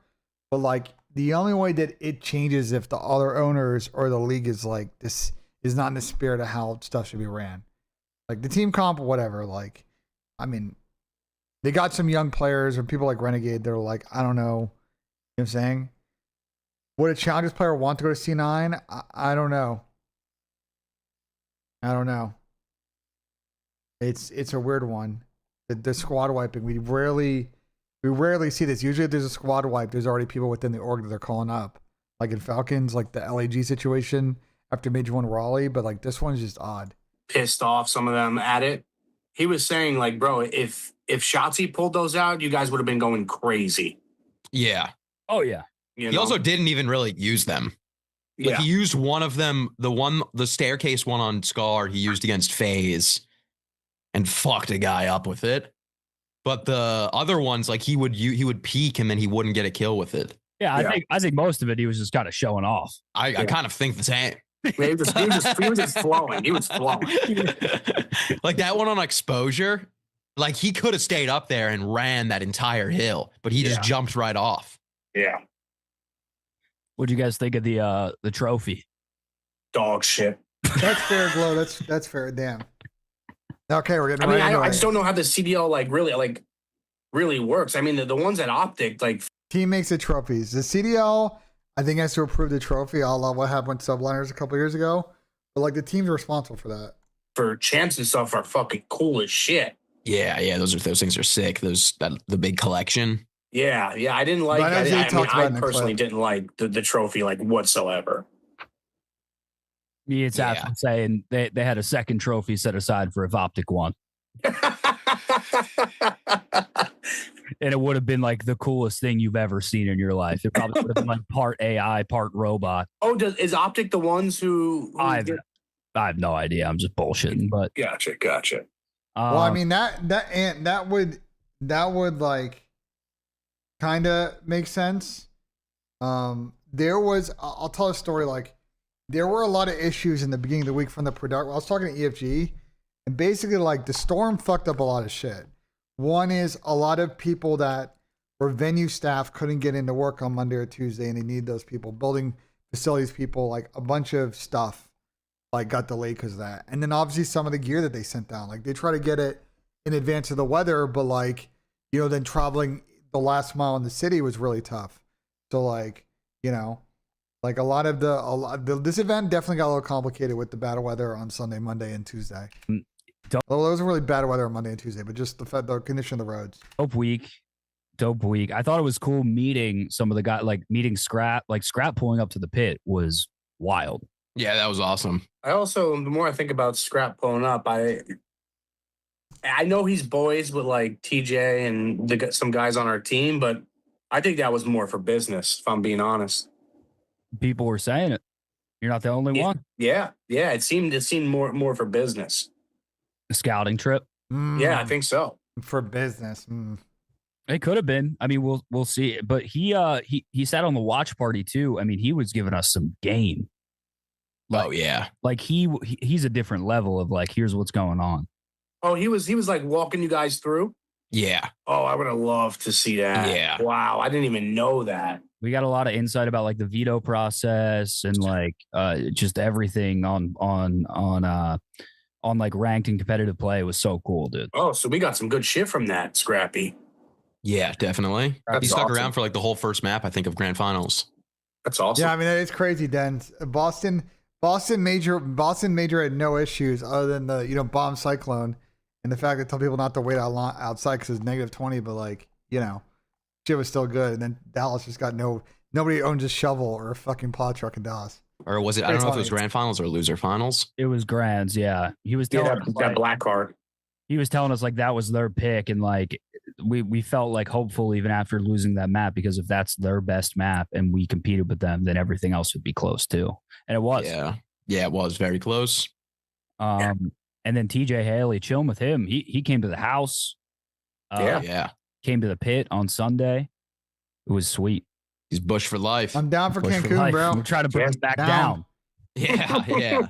But like the only way that it changes if the other owners or the league is like, this is not in the spirit of how stuff should be ran. Like the team comp, whatever. Like, I mean, they got some young players or people like Renegade. They're like, I don't know. You know what I'm saying? Would a Challengers player want to go to C9? I don't know. I don't know. It's a weird one. The squad wiping. We rarely see this. Usually if there's a squad wipe, there's already people within the org that they're calling up. Like in Falcons, like the LAG situation after Major One Raleigh, but like this one's just odd. Pissed off, some of them at it. He was saying, like, bro, if Shotzi pulled those out, you guys would have been going crazy. Yeah. Oh yeah. You He know? also didn't even really use them. Like Yeah. he used one of them, the staircase one on Scar, he used against FaZe and fucked a guy up with it. But the other ones, like he would peek and then he wouldn't get a kill with it. Yeah, I think most of it he was just kind of showing off. I kind of think the same. He was just flowing. He was flowing. Like that one on exposure, like he could have stayed up there and ran that entire hill, but he just jumped right off. Yeah. What'd you guys think of the trophy? Dog shit. That's fair, Glow. That's fair. Damn. Okay, we're getting. I just don't know how the CDL really works. I mean, the ones at Optic, like, team makes the trophies. The CDL, I think, has to approve the trophy. A la what happened with subliners a couple years ago. But like the teams are responsible for that. for champs and stuff, are fucking cool as shit. Yeah, those things are sick. The big collection. Yeah, I didn't like. But as I you talked about in the personally clip. didn't like the trophy like whatsoever. Me and Sats were saying they had a second trophy set aside for if Optic won. And it would have been like the coolest thing you've ever seen in your life. It probably would have been like part AI, part robot. Oh, is Optic the ones who I have no idea. I'm just bullshitting, but gotcha. Well, I mean that would like kind of make sense. There was, I'll tell a story. Like there were a lot of issues in the beginning of the week from the production. I was talking to EFG, and basically like the storm fucked up a lot of shit. One is a lot of people that were venue staff couldn't get into work on Monday or Tuesday, and they need those people. Building facilities people, like a bunch of stuff, like got delayed because of that. And then obviously some of the gear that they sent down, like they try to get it in advance of the weather, but like, you know, then traveling the last mile in the city was really tough. So like, you know, like this event definitely got a little complicated with the bad weather on Sunday, Monday, and Tuesday. Well, it wasn't really bad weather on Monday and Tuesday, but just the condition of the roads. Dope week. I thought it was cool meeting some of the guys, like meeting Scrap. Like Scrap pulling up to the pit was wild. Yeah, that was awesome. I also, the more I think about Scrap pulling up, I know he's boys with like TJ and some guys on our team, but I think that was more for business, if I'm being honest. People were saying it. You're not the only one. Yeah. It seemed more for business. A scouting trip. Yeah, I think so. For business. It could have been. I mean, we'll see. But he sat on the watch party too. I mean, he was giving us some game. Oh yeah. Like he's a different level of like, here's what's going on. Oh, he was like walking you guys through? Yeah. Oh, I would have loved to see that. Yeah. Wow, I didn't even know that. We got a lot of insight about like the veto process and like just everything on like ranked and competitive play. It was so cool, dude. Oh, so we got some good shit from that, Scrappy. Yeah, definitely. That's He stuck awesome. around for like the whole first map, I think, of Grand Finals. That's awesome. Yeah, I mean it's crazy. Den Boston major had no issues other than the bomb cyclone and the fact that tell people not to wait outside because it's -20, but like shit was still good. And then Dallas just got nobody owns a shovel or a fucking plow truck in Dallas. Or was it? I don't know if it was Grand Finals or Loser Finals. It was Grands, yeah. He was telling us, that black card. He was telling us like that was their pick, and like we felt like hopeful even after losing that map, because if that's their best map and we competed with them, then everything else would be close too. And it was. Yeah, it was very close. And then TJ Haley, chilling with him. He came to the house. Came to the pit on Sunday. It was sweet. He's Bush for life. I'm down for Bush Cancun, bro. We're trying to bring him back down. Yeah.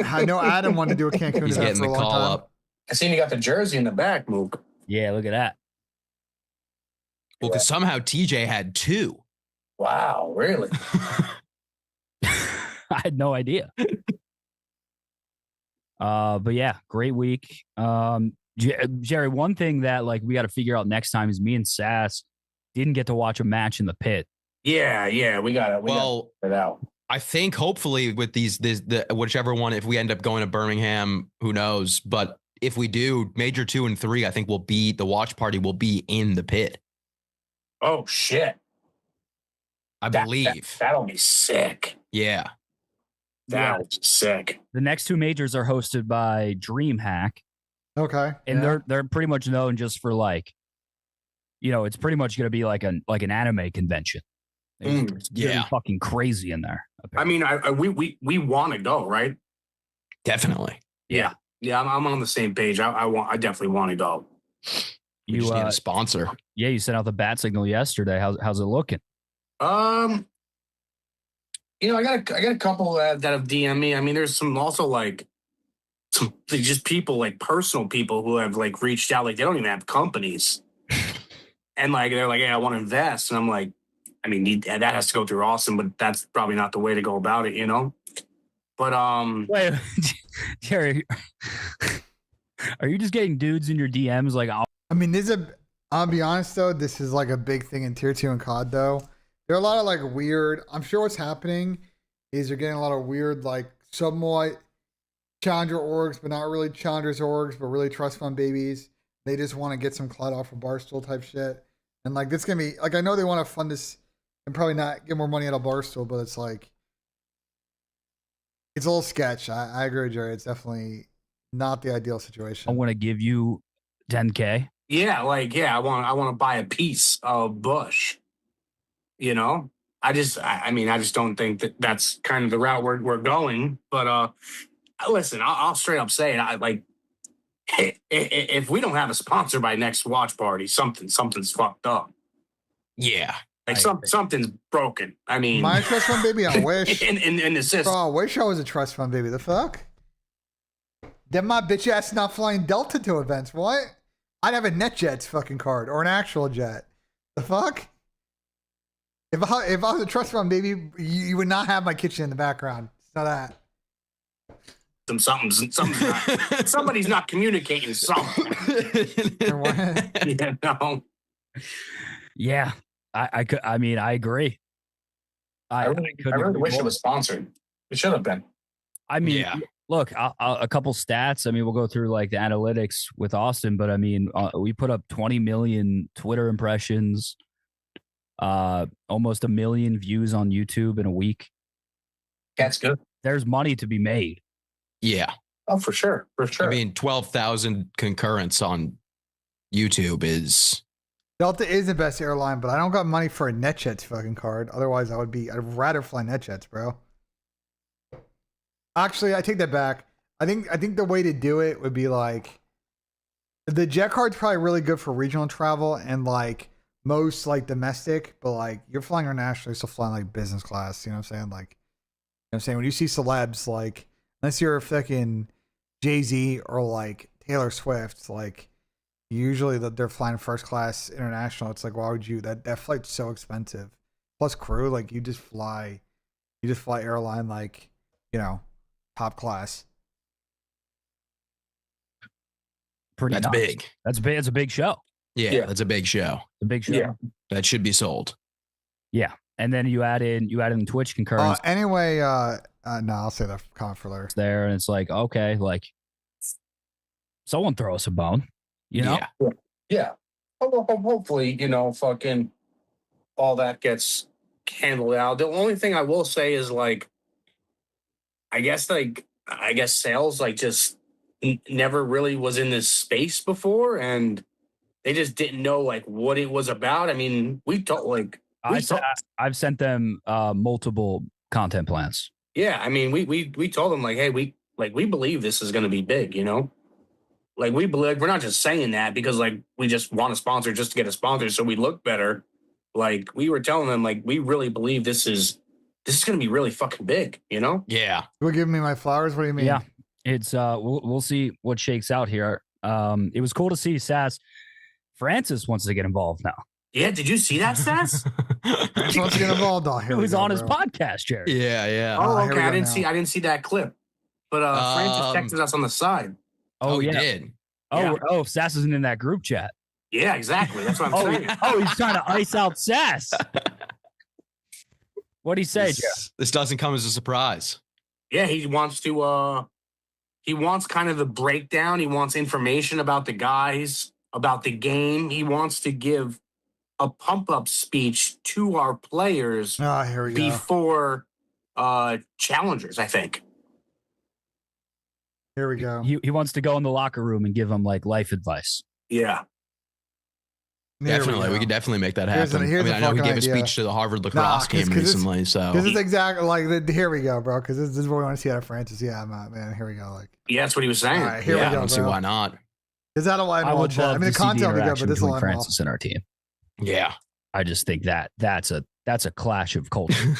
I know Adam wanted to do a Cancun He's event getting for a the long call time. up. I seen you got the jersey in the back, Mook. Yeah, look at that. Well, because somehow TJ had two. Wow, really? I had no idea. But yeah, great week. Jerry, one thing that like we got to figure out next time is me and Sass didn't get to watch a match in the pit. Yeah, we got it. Well, it out. I think hopefully with the whichever one, if we end up going to Birmingham, who knows? But if we do, Major 2 and 3, I think the watch party will be in the pit. Oh shit! I believe that'll be sick. Yeah. That's sick. The next two majors are hosted by DreamHack. Okay. And they're pretty much known just for like, it's pretty much going to be like an anime convention. It's gonna be fucking crazy in there. Apparently. I mean, we want to go, right? Definitely. Yeah. I'm on the same page. I definitely want to go. You just need a sponsor. Yeah, you sent out the bat signal yesterday. How's it looking? I got a couple that have DM'd me. I mean, there's some also like some just people, like personal people who have like reached out, like they don't even have companies, and like they're like, hey, I want to invest, and I'm like, I mean, that has to go through Austin, but that's probably not the way to go about it, But wait, Jerry, are you just getting dudes in your DMs like? I mean, I'll be honest though, this is like a big thing in tier 2 and COD though. There are a lot of like weird, I'm sure what's happening is you're getting a lot of weird, like somewhat challenger orgs, but not really challengers orgs, but really trust fund babies. They just want to get some clout off of Barstool type shit. And like, this going to be like, I know they want to fund this and probably not get more money out of Barstool, but it's like, it's a little sketch. I agree with Jerry. It's definitely not the ideal situation. I want to give you 10K. Yeah, I want to buy a piece of Bush. I just don't think that that's kind of the route we're going. But listen, I'll straight up say it. If we don't have a sponsor by next watch party, something's fucked up. Yeah, like something's broken. I mean, my trust fund baby, I wish in the system. Bro, I wish I was a trust fund baby. The fuck? Then my bitch ass not flying Delta to events. What? I'd have a NetJets fucking card or an actual jet. The fuck? If I was a trust fund baby, you would not have my kitchen in the background. It's not that. Something's not, somebody's not communicating something. Yeah, I mean, I agree. I really wish it was sponsored. It should have been. I mean, look, a couple stats. I mean, we'll go through like the analytics with Austin, but I mean, we put up 20 million Twitter impressions, almost 1 million views on YouTube in a week. That's good. There's money to be made. Yeah. Oh, for sure. I mean, 12,000 concurrents on YouTube is... Delta is the best airline, but I don't got money for a NetJets fucking card. Otherwise, I'd rather fly NetJets, bro. Actually, I take that back. I think the way to do it would be like the jet card's probably really good for regional travel and like most like domestic, but like you're flying internationally, so flying like business class. You know what I'm saying? Like, when you see celebs, like unless you're a fucking Jay-Z or like Taylor Swift, like usually they're flying first class international. It's like, why would you? That flight's so expensive. Plus crew, like you just fly airline like, top class. That's nuts. big. That's big. It's a big show. Yeah, that's a big show. A big show. Yeah. That should be sold. Yeah. And then you add in Twitch concurrence. Anyway, no, I'll say that comment for later. There, and it's like, okay, like someone throw us a bone, Yeah. Hopefully, fucking all that gets handled out. The only thing I will say is like, I guess sales like just never really was in this space before, and they just didn't know like what it was about. I mean, I've sent them multiple content plans. Yeah, I mean, we told them like, hey, we believe this is going to be big, Like we believe, we're not just saying that because like we just want a sponsor just to get a sponsor so we look better. Like we were telling them like we really believe this is going to be really fucking big, Yeah. You giving me my flowers? What do you mean? Yeah, it's we'll see what shakes out here. It was cool to see Francis wants to get involved now. Yeah, did you see that, Sass? Francis wants to get involved. It was on his podcast, Jerry. Yeah. Oh, okay. I didn't see that clip, but Francis texted us on the side. Oh, he yeah. did. Oh, Sass isn't in that group chat. Yeah, exactly. That's what I'm saying. He's trying to ice out Sass. What'd he say, Jeff? This doesn't come as a surprise. Yeah, he wants to. He wants kind of the breakdown. He wants information about the guys, about the game. He wants to give a pump-up speech to our players Here we go. before challengers, I think. Here we go. He wants to go in the locker room and give them like life advice. Yeah. Definitely, we could definitely make that happen. Here's I know he fucking gave a idea. speech to the Harvard lacrosse game recently. So this is exactly like here we go, bro. Because this is what we want to see out of Francis. Yeah, man. Here we go. Like, yeah, that's what he was saying. All right, here we go, I don't see why not. Because I don't want I would love I mean, the to see the content will be good, interaction but this between will Francis and our team. Yeah, I just think that's a clash of culture.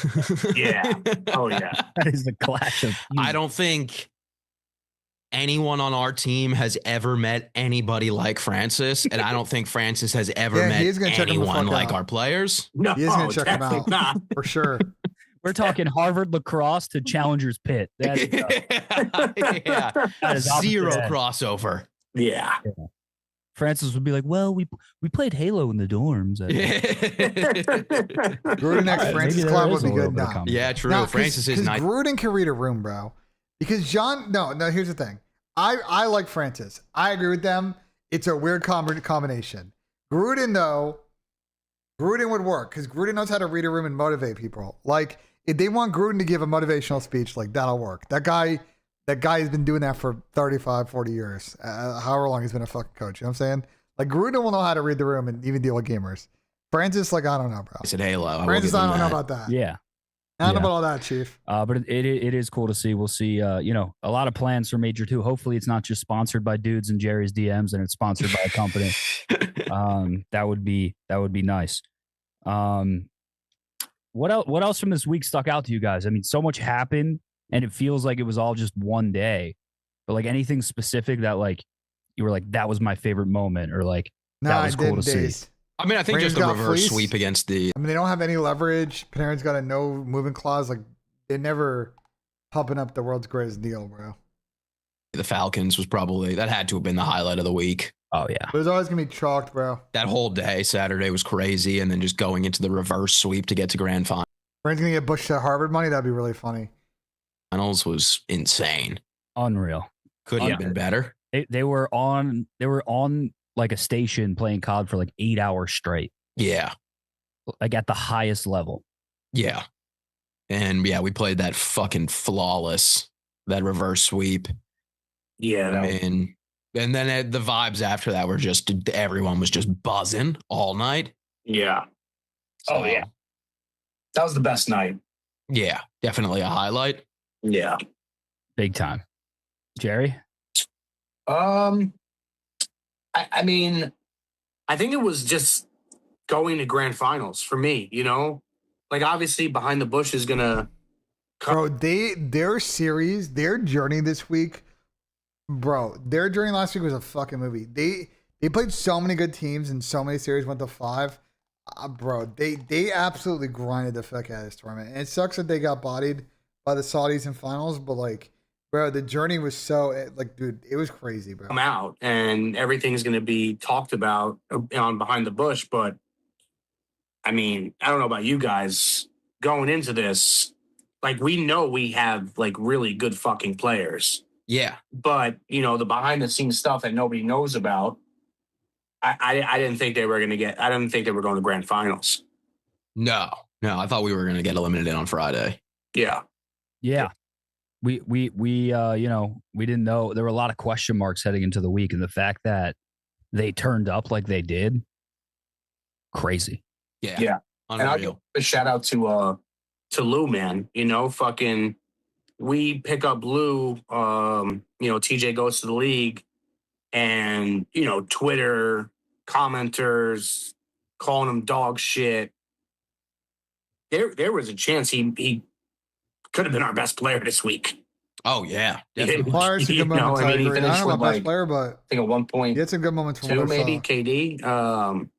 Yeah. Oh yeah. That is the clash of. I don't think anyone on our team has ever met anybody like Francis, and I don't think Francis has ever met anyone like our players. No, he is going to check him out not. for sure. We're talking Harvard lacrosse to Challengers Pit. That is, Yeah. that is Zero opposite end. crossover. Yeah. Francis would be like, "Well, we played Halo in the dorms." Gruden next Right, Francis maybe there Club is would a be little good bit of now. comedy. Yeah, true. Now, Francis is nice. Gruden can read a room, bro. Because John, no. Here's the thing. I like Francis. I agree with them. It's a weird combination. Gruden would work because Gruden knows how to read a room and motivate people. Like if they want Gruden to give a motivational speech, like that'll work. That guy has been doing that for 35, 40 years. However long he's been a fucking coach. You know what I'm saying? Like Gruden will know how to read the room and even deal with gamers. Francis, like I don't know, bro. I said Halo. Francis, I don't know about that. Yeah. I don't know about all that, Chief. But it is cool to see. We'll see. A lot of plans for Major 2. Hopefully, it's not just sponsored by dudes and Jerry's DMs, and it's sponsored by a company. That would be nice. What else from this week stuck out to you guys? I mean, so much happened, and it feels like it was all just one day. But like anything specific that like you were like that was my favorite moment, or like that was cool to see. I mean, I think Rangers just the got reverse fleeced. sweep against the. I mean, they don't have any leverage. Panarin's got a no moving clause. Like, they're never pumping up the world's greatest deal, bro. The Falcons was probably that had to have been the highlight of the week. Oh yeah, But it's always gonna be chalked, bro. That whole day, Saturday was crazy, and then just going into the reverse sweep to get to grand Brand's gonna get Bush to Harvard money. That'd be really funny. finals was insane. Unreal. Couldn't have been better. They were on like a station playing COD for like 8 hours straight. Yeah, Like at the highest level. yeah, and yeah, we played that fucking flawless that reverse sweep. Yeah. And then the vibes after that were just everyone was just buzzing all night. Yeah. Oh yeah. That was the best night. Yeah, definitely a highlight. Yeah. Big time. Jerry? I mean, I think it was just going to grand finals for me, you know? Like obviously behind the bush is gonna Bro, their series, their journey this week, bro, their journey last week was a fucking movie. They played so many good teams and so many series went to 5. Bro, they absolutely grinded the fuck out of this tournament. And it sucks that they got bodied by the Saudis in finals, but like, bro, the journey was so like, dude, it was crazy, bro. come out and everything's gonna be talked about on behind the bush. But I mean, I don't know about you guys going into this. Like we know we have like really good fucking players. Yeah. But you know, the behind the scenes stuff that nobody knows about. I didn't think they were going to get. I didn't think they were going to grand finals. No, I thought we were going to get eliminated on Friday. Yeah. We didn't know. There were a lot of question marks heading into the week, and the fact that they turned up like they did, crazy. Yeah. And I'll give Unreal. a shout out to Lou, man. You know, fucking, we pick up Lou. TJ goes to the league, and you know, Twitter commenters calling him dog shit. There was a chance he could have been our best player this week. Oh yeah. Players some good moments. I agree. I don't know about best player, but I think at 1 point, he had some good moments from two, what I maybe saw. KD.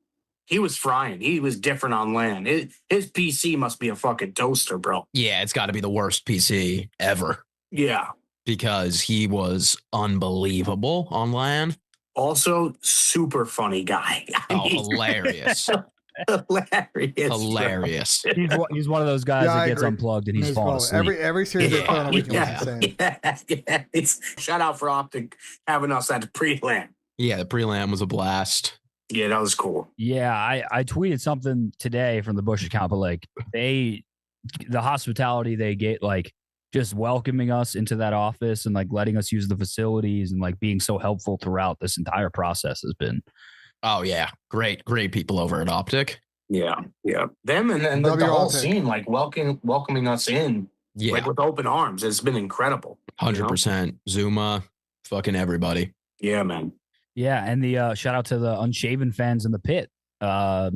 He was frying. He was different on land. His PC must be a fucking toaster, bro. Yeah, it's got to be the worst PC ever Yeah. because he was unbelievable on LAN. Also, super funny guy. Oh, hilarious. Hilarious. He's one of those guys Yeah, I that gets agree. unplugged and he's falling asleep. Every series they play on the weekend was insane. Yeah. Shout out for Optic having us at the pre-land. Yeah, the pre-LAN was a blast. Yeah, that was cool. Yeah, I tweeted something today from the Bush account, but like they the hospitality they get, like just welcoming us into that office and like letting us use the facilities and like being so helpful throughout this entire process has been. Oh yeah, great people over at Optic. Yeah, them and then the whole scene, like welcoming us in, like with open arms, it's been incredible. 100%. Zuma, fucking everybody. Yeah, man. Yeah, and the shout out to the Unshaven fans in the pit. I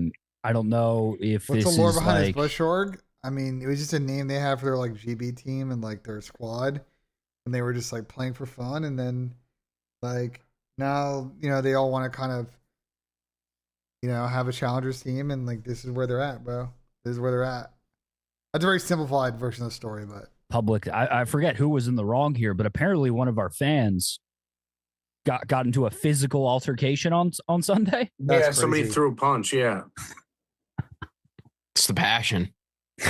don't know if what's this the lore is behind like this Bush org. I mean, it was just a name they had for their like GB team and like their squad, and they were just like playing for fun. And then like now, they all want to kind of, have a challengers team, and like this is where they're at, bro. This is where they're at. That's a very simplified version of the story, but public. I forget who was in the wrong here, but apparently one of our fans got into a physical altercation on Sunday. That's somebody threw a punch. Yeah, it's the passion.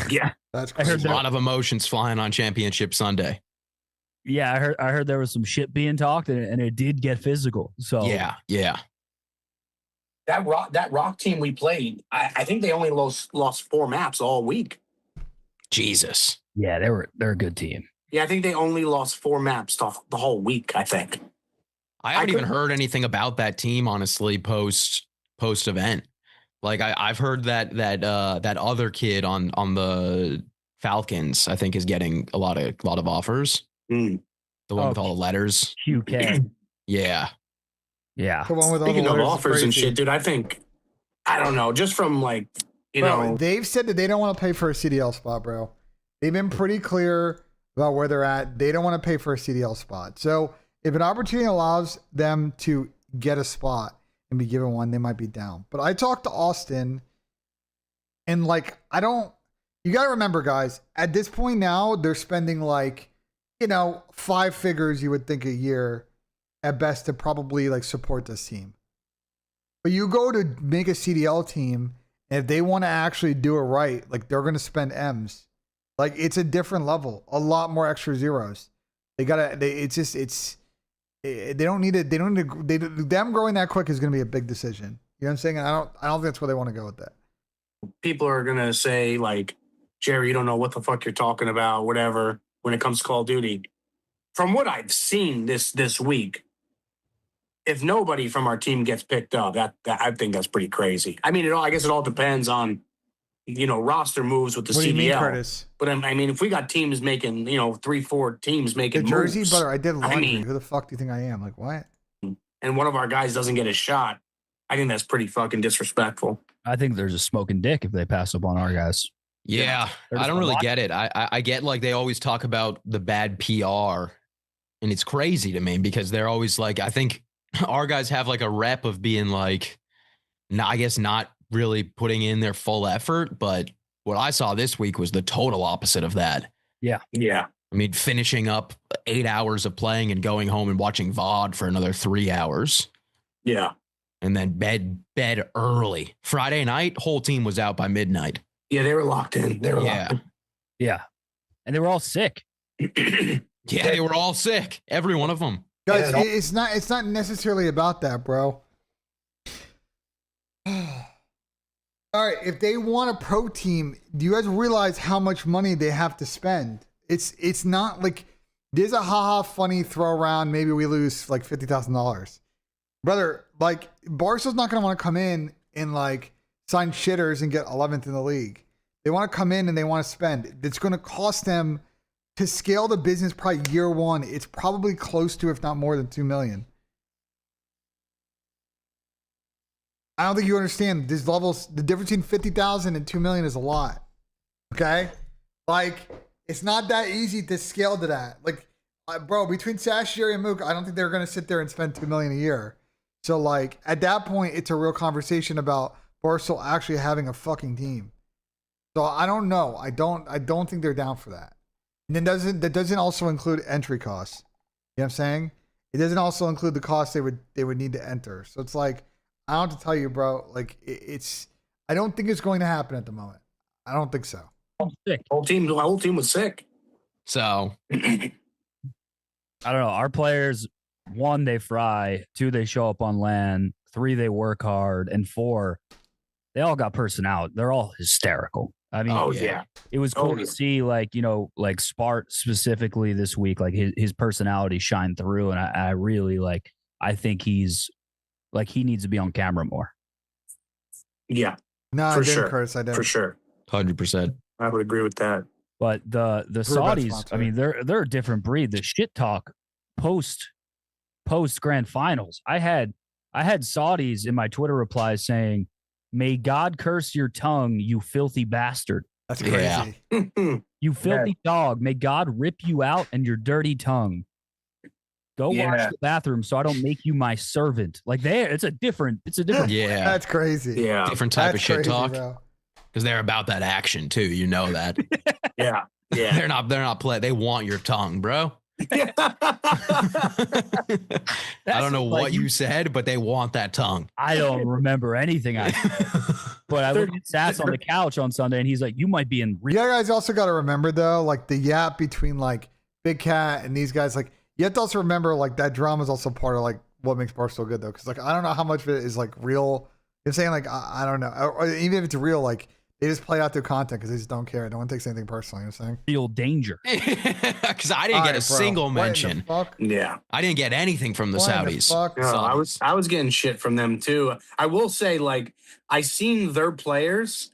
Yeah, that's crazy. There's a lot of emotions flying on Championship Sunday. Yeah, I heard there was some shit being talked, and it did get physical. So yeah. That rock team we played, I think they only lost 4 maps all week. Jesus. Yeah, they're a good team. Yeah, I think they only lost 4 maps the whole week, I think. I haven't even heard anything about that team, honestly, post event. Like I've heard that other kid on the Falcons, I think, is getting a lot of offers. The one with all the letters. QK. Yeah. Yeah. The one with all Speaking the of letters offers and shit, dude, I don't know, just from like, they've said that they don't want to pay for a CDL spot, bro. They've been pretty clear about where they're at. They don't want to pay for a CDL spot. So if an opportunity allows them to get a spot and be given one, they might be down. But I talked to Austin, and like, you got to remember, guys, at this point now, they're spending like, 5 figures, you would think, a year at best to probably like support this team. But you go to make a CDL team, and if they want to actually do it right, like they're going to spend M's. Like it's a different level, a lot more extra zeros. They don't need it. Them growing that quick is going to be a big decision. You know what I'm saying? And I don't think that's where they want to go with that. People are going to say like, Jerry, you don't know what the fuck you're talking about, whatever, when it comes to Call of Duty. From what I've seen this week, if nobody from our team gets picked up, that I think that's pretty crazy. I mean, I guess it all depends on, roster moves with the CDL. What do you mean, Curtis? But I mean, if we got teams making, 3-4 teams making the Jersey moves, butter, I did laundry. Who the fuck do you think I am? Like, what? And one of our guys doesn't get a shot, I think that's pretty fucking disrespectful. I think there's a smoking dick if they pass up on our guys. Yeah, I don't really get it. I get like they always talk about the bad PR, and it's crazy to me because they're always like, I think our guys have like a rep of being like, I guess not really putting in their full effort, but what I saw this week was the total opposite of that. Yeah. I mean, finishing up 8 hours of playing and going home and watching VOD for another 3 hours. Yeah. And then bed early. Friday night, whole team was out by midnight. Yeah, they were locked in. Yeah. And they were all sick. Yeah, they were all sick. Every one of them. Guys, it's not necessarily about that, bro. All right, if they want a pro team, do you guys realize how much money they have to spend? It's not like there's a haha funny throw around. Maybe we lose like $50,000, brother. Like Barca's not gonna want to come in and like sign shitters and get 11th in the league. They want to come in and they want to spend. It's going to cost them to scale the business. Probably year one, it's probably close to, if not more than, $2 million. I don't think you understand these levels. The difference between 50,000 and 2 million is a lot. Okay, like it's not that easy to scale to that. Like, bro, between Sash, Jerry, and Mook, I don't think they're going to sit there and spend 2 million a year. So, like, at that point, it's a real conversation about Barstool actually having a fucking team. So I don't know. I don't think they're down for that. And then that doesn't also include entry costs. You know what I'm saying? It doesn't also include the costs they would need to enter. So it's like, I don't have to tell you, bro. Like I don't think it's going to happen at the moment. I don't think so. The whole team was sick. So I don't know. Our players, 1, they fry. 2, they show up on LAN. 3, they work hard. And 4, they all got personality. They're all hysterical. I mean, Oh yeah. it was cool Oh, to yeah. see, like, you know, like Spart specifically this week, like his personality shine through. And I really like, I think he's like, he needs to be on camera more. Yeah, No, I for didn't, sure. Curtis. I didn't. For sure. 100%. I would agree with that. But the Brew Saudis, sponsor. I mean, they're a different breed. The shit talk post grand finals. I had Saudis in my Twitter replies saying, "May God curse your tongue, you filthy bastard. That's crazy. Yeah. You filthy dog. May God rip you out and your dirty tongue. Go wash Yeah. the bathroom so I don't make you my servant." Like it's a different Yeah. That's crazy. Yeah. Different type That's of shit crazy, talk. bro. Because they're about that action too. You know that. Yeah. Yeah. They're not play. They want your tongue, bro. I don't know what you said, but they want that tongue. I don't remember anything I said. But I looked at Sass on the couch on Sunday and he's like, "You might be in You guys also got to remember though, like the yap between like Big Cat and these guys, like you have to also remember like that drama is also part of like what makes Barstool good though. Cause like, I don't know how much of it is like real. You're saying like, I don't know. Or even if it's real, like they just play out their content because they just don't care. No one takes anything personally. You know what I'm saying? real danger. Because I didn't get a single mention. Yeah. I didn't get anything from the Saudis. No, I was getting shit from them too. I will say, like, I seen their players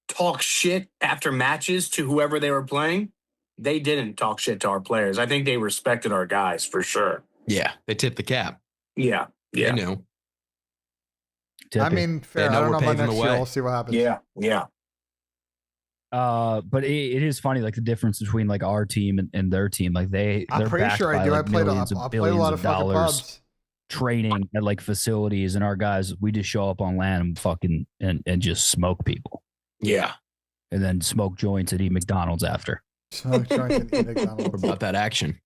talk shit after matches to whoever they were playing. They didn't talk shit to our players. I think they respected our guys for sure. Yeah, they tipped the cap. Yeah. Yeah. They knew. I mean, fair. I don't know about next year. We'll see what happens. Yeah. Yeah. But it is funny, like the difference between like our team and their team. Like they're pretty backed sure I by, do. like, I played millions a of lot billions of fucking dollars pubs. training at like facilities, and our guys, we just show up on land and fucking and just smoke people. Yeah. And then smoke joints and eat McDonald's after. Smoke joints and eat McDonald's. About that action.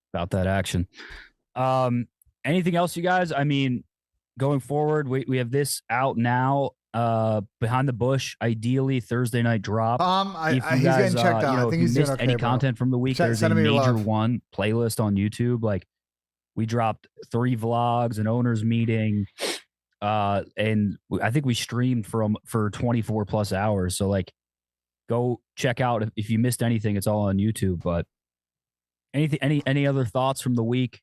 Anything else, you guys? I mean, going forward, we have this out now. Behind the bush, ideally Thursday night drop. He's getting checked out. You know, I think if he's you doing missed okay, any bro. content from the week, there's a Send him your major love. one playlist on YouTube. Like we dropped 3 vlogs, an owners meeting, and I think we streamed for 24 plus hours. So like, go check out if you missed anything. It's all on YouTube. But any other thoughts from the week?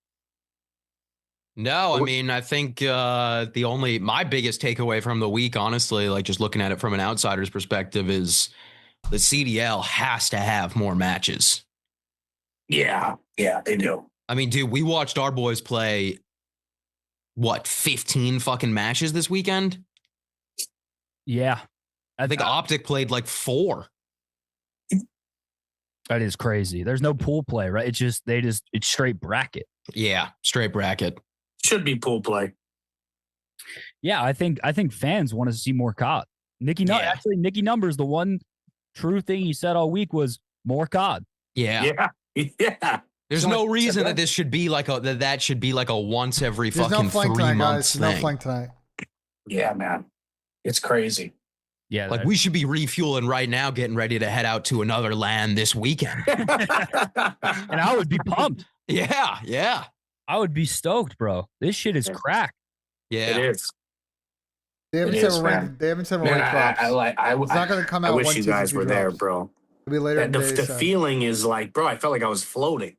No, I mean, I think my biggest takeaway from the week, honestly, like just looking at it from an outsider's perspective, is the CDL has to have more matches. Yeah. Yeah, they do. I mean, dude, we watched our boys play, 15 fucking matches this weekend? Yeah. I think Optic played like 4. That is crazy. There's no pool play, right? It's straight bracket. Yeah, straight bracket. Should be pool play. Yeah, I think fans want to see more COD. Nicky Numbers, the one true thing he said all week was more COD. Yeah. Yeah. Yeah. There's no reason that this should be like that should be like a once every There's fucking no flank 3 tonight, months guys. No thing. flank tonight. Yeah, man. It's crazy. Yeah. Like we should be refueling right now, getting ready to head out to another land this weekend. And I would be pumped. Yeah. I would be stoked, bro. This shit is crack. Yeah. It is. They haven't said we're Man, rank drops. It's not going to come out. I wish 1, you 2, guys 3 were there, drops. bro. It'll be later in the day, The so. feeling is like, bro, I felt like I was floating.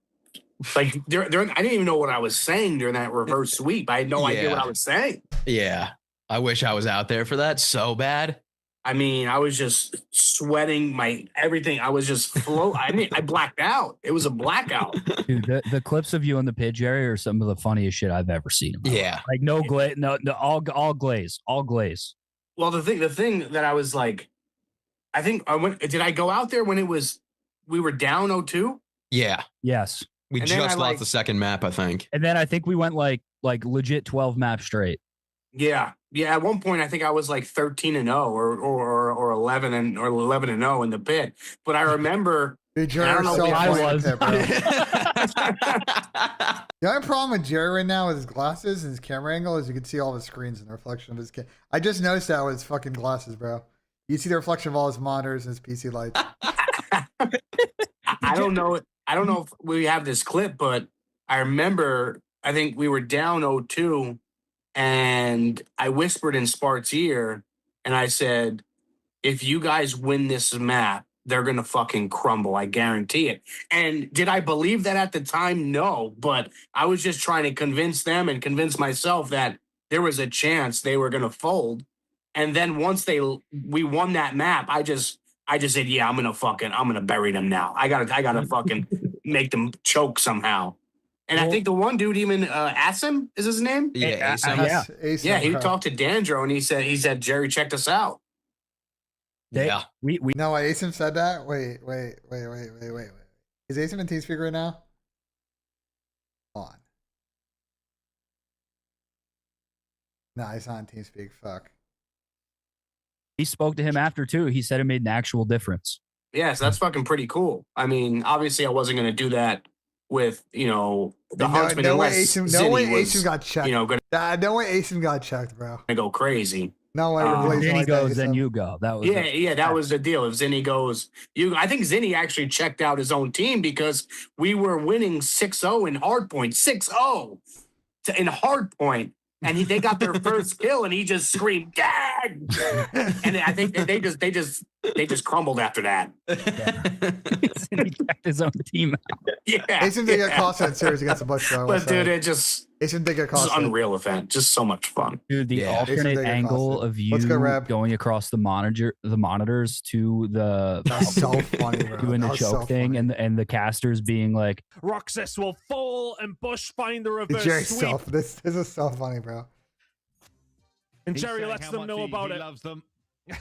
Like during, I didn't even know what I was saying during that reverse sweep. I had no idea what I was saying. Yeah. I wish I was out there for that so bad. I mean, I was just sweating my everything. I was just float. I mean, I blacked out. It was a blackout. Dude, the clips of you in the pitch area are some of the funniest shit I've ever seen. Yeah. Like no glaze, no all glaze. Well, the thing that I was like, I think I went. Did I go out there when we were down 0-2? Yeah. Yes. We And just then lost the second map, I think. And then I think we went like legit 12 maps straight. Yeah. At one point, I think I was like 13-0 or 11-0 in the pit. But I remember. Dude, Jerry, I don't know so if I funny was. with that, bro. The only problem with Jerry right now with his glasses and his camera angle is you can see all the screens and the reflection of his I just noticed that with his fucking glasses, bro. You see the reflection of all his monitors and his PC lights. I don't know if we have this clip, but I remember I think we were down 0-2, and I whispered in Spart's ear, and I said, if you guys win this map, they're going to fucking crumble. I guarantee it. And did I believe that at the time? No, but I was just trying to convince them and convince myself that there was a chance they were going to fold. And then once we won that map, I just said, yeah, I'm going to bury them now. I gotta fucking make them choke somehow. And I think the one dude, even Asim is his name. Yeah, Asim, yeah. He bro. talked to Dandro and he said Jerry checked us out. Yeah. We No, Asim said that. Wait. Is Asim in TeamSpeak right now? Hold on. No, he's not in TeamSpeak. Fuck. he spoke to him after too. He said it made an actual difference. Yeah, so that's fucking pretty cool. I mean, obviously, I wasn't going to do that with the Huntsman. No way unless Asim Zinni was, got checked. going No way Asim got checked, bro. to go crazy. No way. Zinni goes, then you go. That was That was the deal. If Zinni goes, I think Zinni actually checked out his own team because we were winning 6-0 in hardpoint. 6-0 in hardpoint. And they got their first kill, and he just screamed, "Dad!" And I think they just crumbled after that. He checked his own team out. Yeah, Asim did get cost in that series against the Bush, though. but dude, Asim did get just cost. unreal event, just so much fun. Dude, the alternate angle of you going across the monitors to the That's so funny, bro. doing the That was choke so thing, funny. and the casters being like, Roxas will fall and Bush find the reverse Jerry sweep. self. This is so funny, bro. And He's Jerry saying lets how them much know he about it. loves them,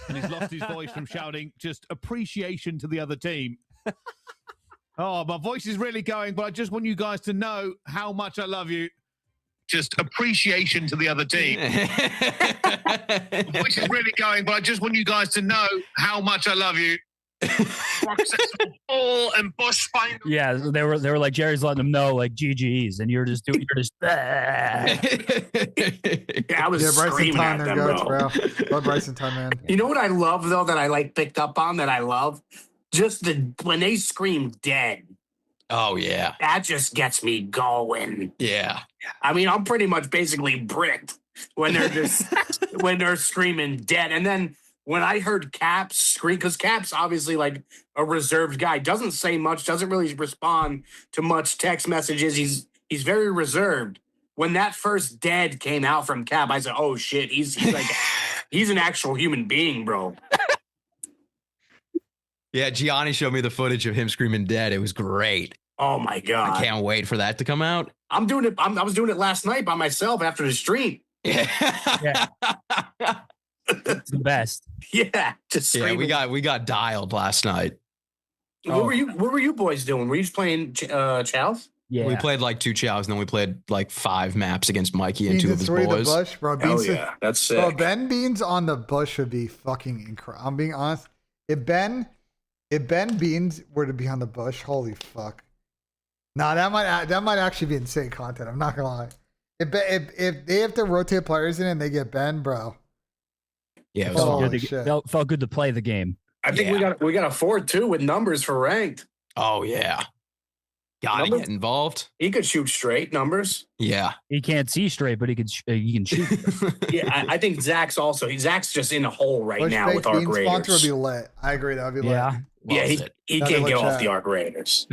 and he's lost his voice from shouting just appreciation to the other team. Oh, my voice is really going, but I just want you guys to know how much I love you. Just appreciation to the other team. My voice is really going, but I just want you guys to know how much I love you. Roxas will fall and Bush find. yeah, they were like, Jerry's letting them know, like, GG's, and you're just Yeah, I was Bryson screaming Tun, at their them, goats, bro. bro. Love Bryson Tun, man. You know what I love though that I picked up on that I love? Just when they scream dead. Oh yeah. That just gets me going. Yeah. I mean, I'm pretty much basically bricked when they're just when they're screaming dead. And then when I heard Caps scream, because Caps obviously like a reserved guy, doesn't say much, doesn't really respond to much text messages. He's very reserved. When that first dead came out from Cap, I said, "Oh shit, he's like he's an actual human being, bro." Yeah, Gianni showed me the footage of him screaming dead. It was great. Oh my god! I can't wait for that to come out. I'm doing it. I was doing it last night by myself after the stream. yeah. It's the best. Yeah, just screaming. we got dialed last night. What were you boys doing? Were you just playing Chows? Yeah, we played like 2 chows, and then we played like 5 maps against Mikey and 2 of his The boys. Bush, bro. Hell Beans yeah, that's sick. Bro, Ben Beans on the Bush would be fucking incredible. I'm being honest. If Ben Beans were to be on the Bush, holy fuck. Nah, that might actually be insane content. I'm not gonna lie. If they have to rotate players in and they get Ben, bro. Yeah, it was felt good to play the game. I think we got a 4-2 with numbers for ranked. Oh yeah, gotta get involved. He could shoot straight numbers. Yeah, he can't see straight, but he can shoot. Yeah, I think Zach's just in a hole right Bush now with Arc Raiders. Sponsor would be lit. I agree. That would be lit. Yeah, he can't get off the Arc Raiders.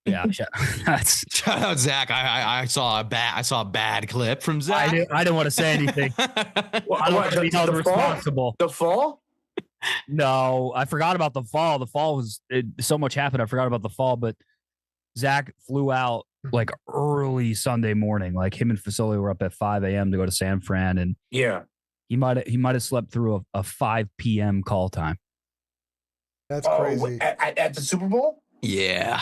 Yeah, shout out Zach. I saw a bad clip from Zach. I didn't want to say anything. I don't want to be held responsible. The fall? No, I forgot about the fall. The fall was so much happened. I forgot about the fall. But Zach flew out like early Sunday morning. Like him and Facility were up at 5 a.m. to go to San Fran, and yeah, he might have slept through a 5 p.m. call time. That's crazy. At the Super Bowl? Yeah.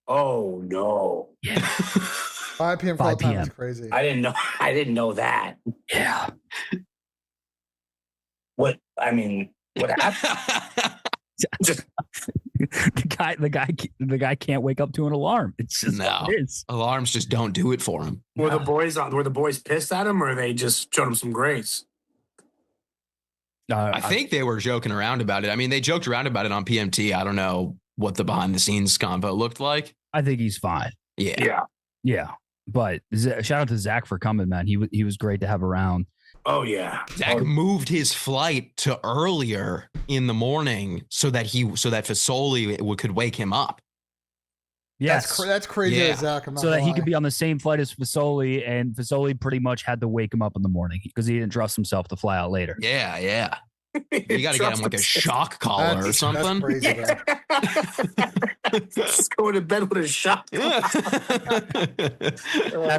Oh no. Yeah. 5 p.m. call time is crazy. I didn't know that. Yeah. What happened? the guy can't wake up to an alarm. It's just no. It is. Alarms just don't do it for him. Were the boys pissed at him, or they just showed him some grace? I think they were joking around about it. I mean, they joked around about it on PMT. I don't know what the behind the scenes convo looked like. I think he's fine. Yeah. But shout out to Zach for coming, man. He was great to have around. Oh yeah. Zach moved his flight to earlier in the morning so that Fasoli could wake him up. Yes. That's crazy, Yeah. Zach. I'm not So that gonna he lie. could be on the same flight as Fasoli, and Fasoli pretty much had to wake him up in the morning because he didn't trust himself to fly out later. Yeah, yeah. You got to get him like a shock collar or something. That's crazy, bro. Just going to bed with a shot. Zach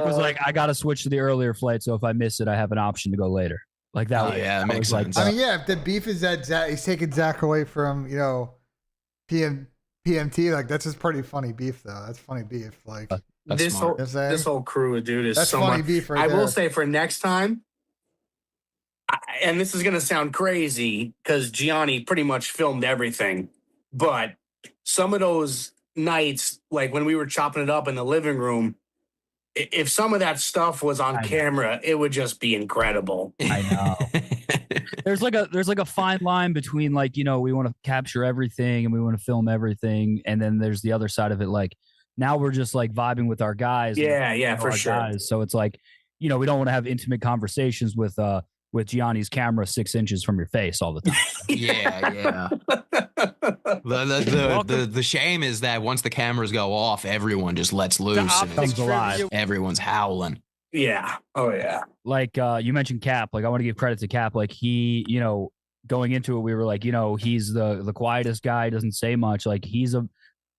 was like, I got to switch to the earlier flight, so if I miss it, I have an option to go later. Like that. Oh, yeah, that makes sense. I mean, yeah, if the beef is that Zach, he's taking Zach away from, PMT, like that's just pretty funny beef though. That's funny beef. Like this whole crew, dude, is that's so funny much. beef right I there. will say for next time, and this is gonna sound crazy because Gianni pretty much filmed everything, but some of those nights, like when we were chopping it up in the living room, if some of that stuff was on camera, it would just be incredible. I know. There's like a fine line between like, we want to capture everything and we want to film everything, and then there's the other side of it. Like now we're just like vibing with our guys. Yeah, for sure. Guys. So it's like, we don't want to have intimate conversations with Gianni's camera 6 inches from your face all the time. Yeah. The shame is that once the cameras go off, everyone just lets loose and comes alive. Everyone's howling. Yeah. Oh yeah. Like you mentioned Cap. Like I want to give credit to Cap. Like he, going into it, we were like, he's the quietest guy, doesn't say much. Like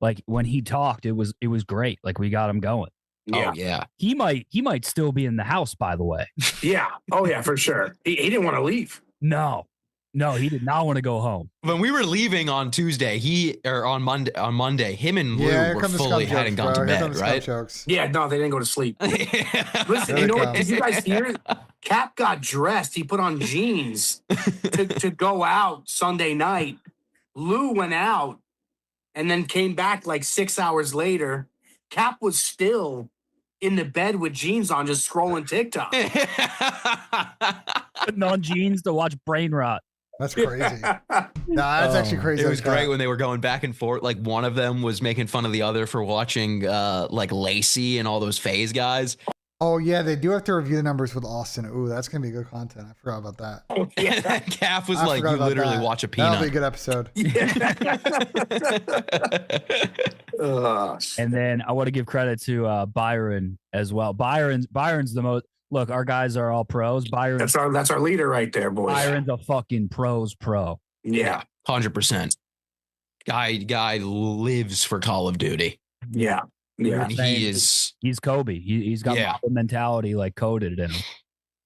like when he talked, it was great. Like we got him going. Yeah. Oh, yeah. He might still be in the house, by the way. Yeah. Oh yeah, for sure. He didn't want to leave. No, he did not want to go home. When we were leaving on Tuesday, on Monday, him and Lou were fully hadn't gone to bed, right? Yeah, no, they didn't go to sleep. Listen, did you guys hear it? Cap got dressed. He put on jeans to go out Sunday night. Lou went out and then came back like 6 hours later. Cap was still in the bed with jeans on, just scrolling TikTok. Putting on jeans to watch Brain Rot. That's crazy. That's actually crazy. It was great when they were going back and forth. Like one of them was making fun of the other for watching like Lacey and all those FaZe guys. Oh yeah, they do have to review the numbers with Austin. Ooh, that's gonna be good content. I forgot about that. Oh, yeah. Calf was like, you literally watch a peanut. That'll be a good episode. And then I want to give credit to Byron as well. Byron's the most. Look, our guys are all pros. Byron, that's our leader right there, boys. Byron's a fucking pros pro. Yeah, 100%. Guy lives for Call of Duty. Yeah. And he's Kobe. He's got the mentality like coded in him.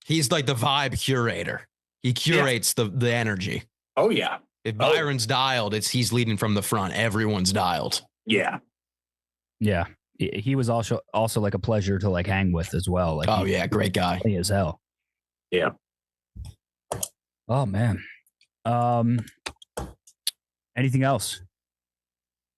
He's like the vibe curator. He curates the energy. Oh yeah. If Byron's dialed, he's leading from the front. Everyone's dialed. Yeah. Yeah. He was also like a pleasure to like hang with as well. Like, great guy. Funny as hell. Yeah. Oh man. Anything else?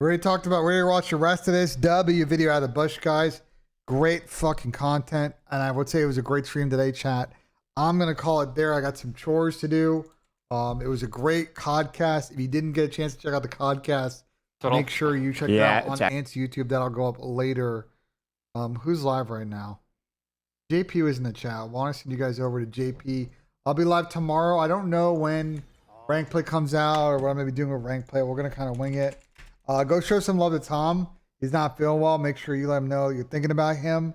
We already talked about. We already watched the rest of this W video out of the bush, guys. Great fucking content, and I would say it was a great stream today, chat. I'm gonna call it there. I got some chores to do. It was a great Codcast. If you didn't get a chance to check out the Codcast, make sure you check it out on Ant's YouTube. That'll go up later. Who's live right now? JP was in the chat. I want to send you guys over to JP. I'll be live tomorrow. I don't know when rank play comes out or what I'm gonna be doing with rank play. We're gonna kind of wing it. Go show some love to Tom. He's not feeling well. Make sure you let him know you're thinking about him.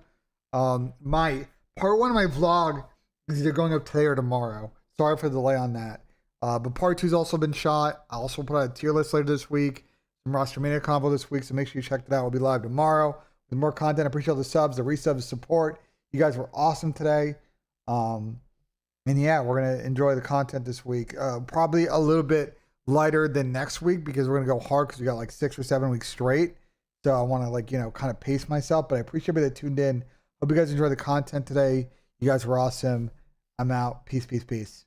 My part one of my vlog is either going up today or tomorrow. Sorry for the delay on that. But part two's also been shot. I also put out a tier list later this week. Some Rostermania combo this week, so make sure you check that out. We'll be live tomorrow with more content. I appreciate all the subs, the resubs, the support. You guys were awesome today. And yeah, we're gonna enjoy the content this week. Probably a little bit lighter than next week because we're gonna go hard because we got like 6 or 7 weeks straight. So I want to kind of pace myself. But I appreciate everybody that tuned in. Hope you guys enjoy the content today. You guys were awesome. I'm out. Peace, peace, peace.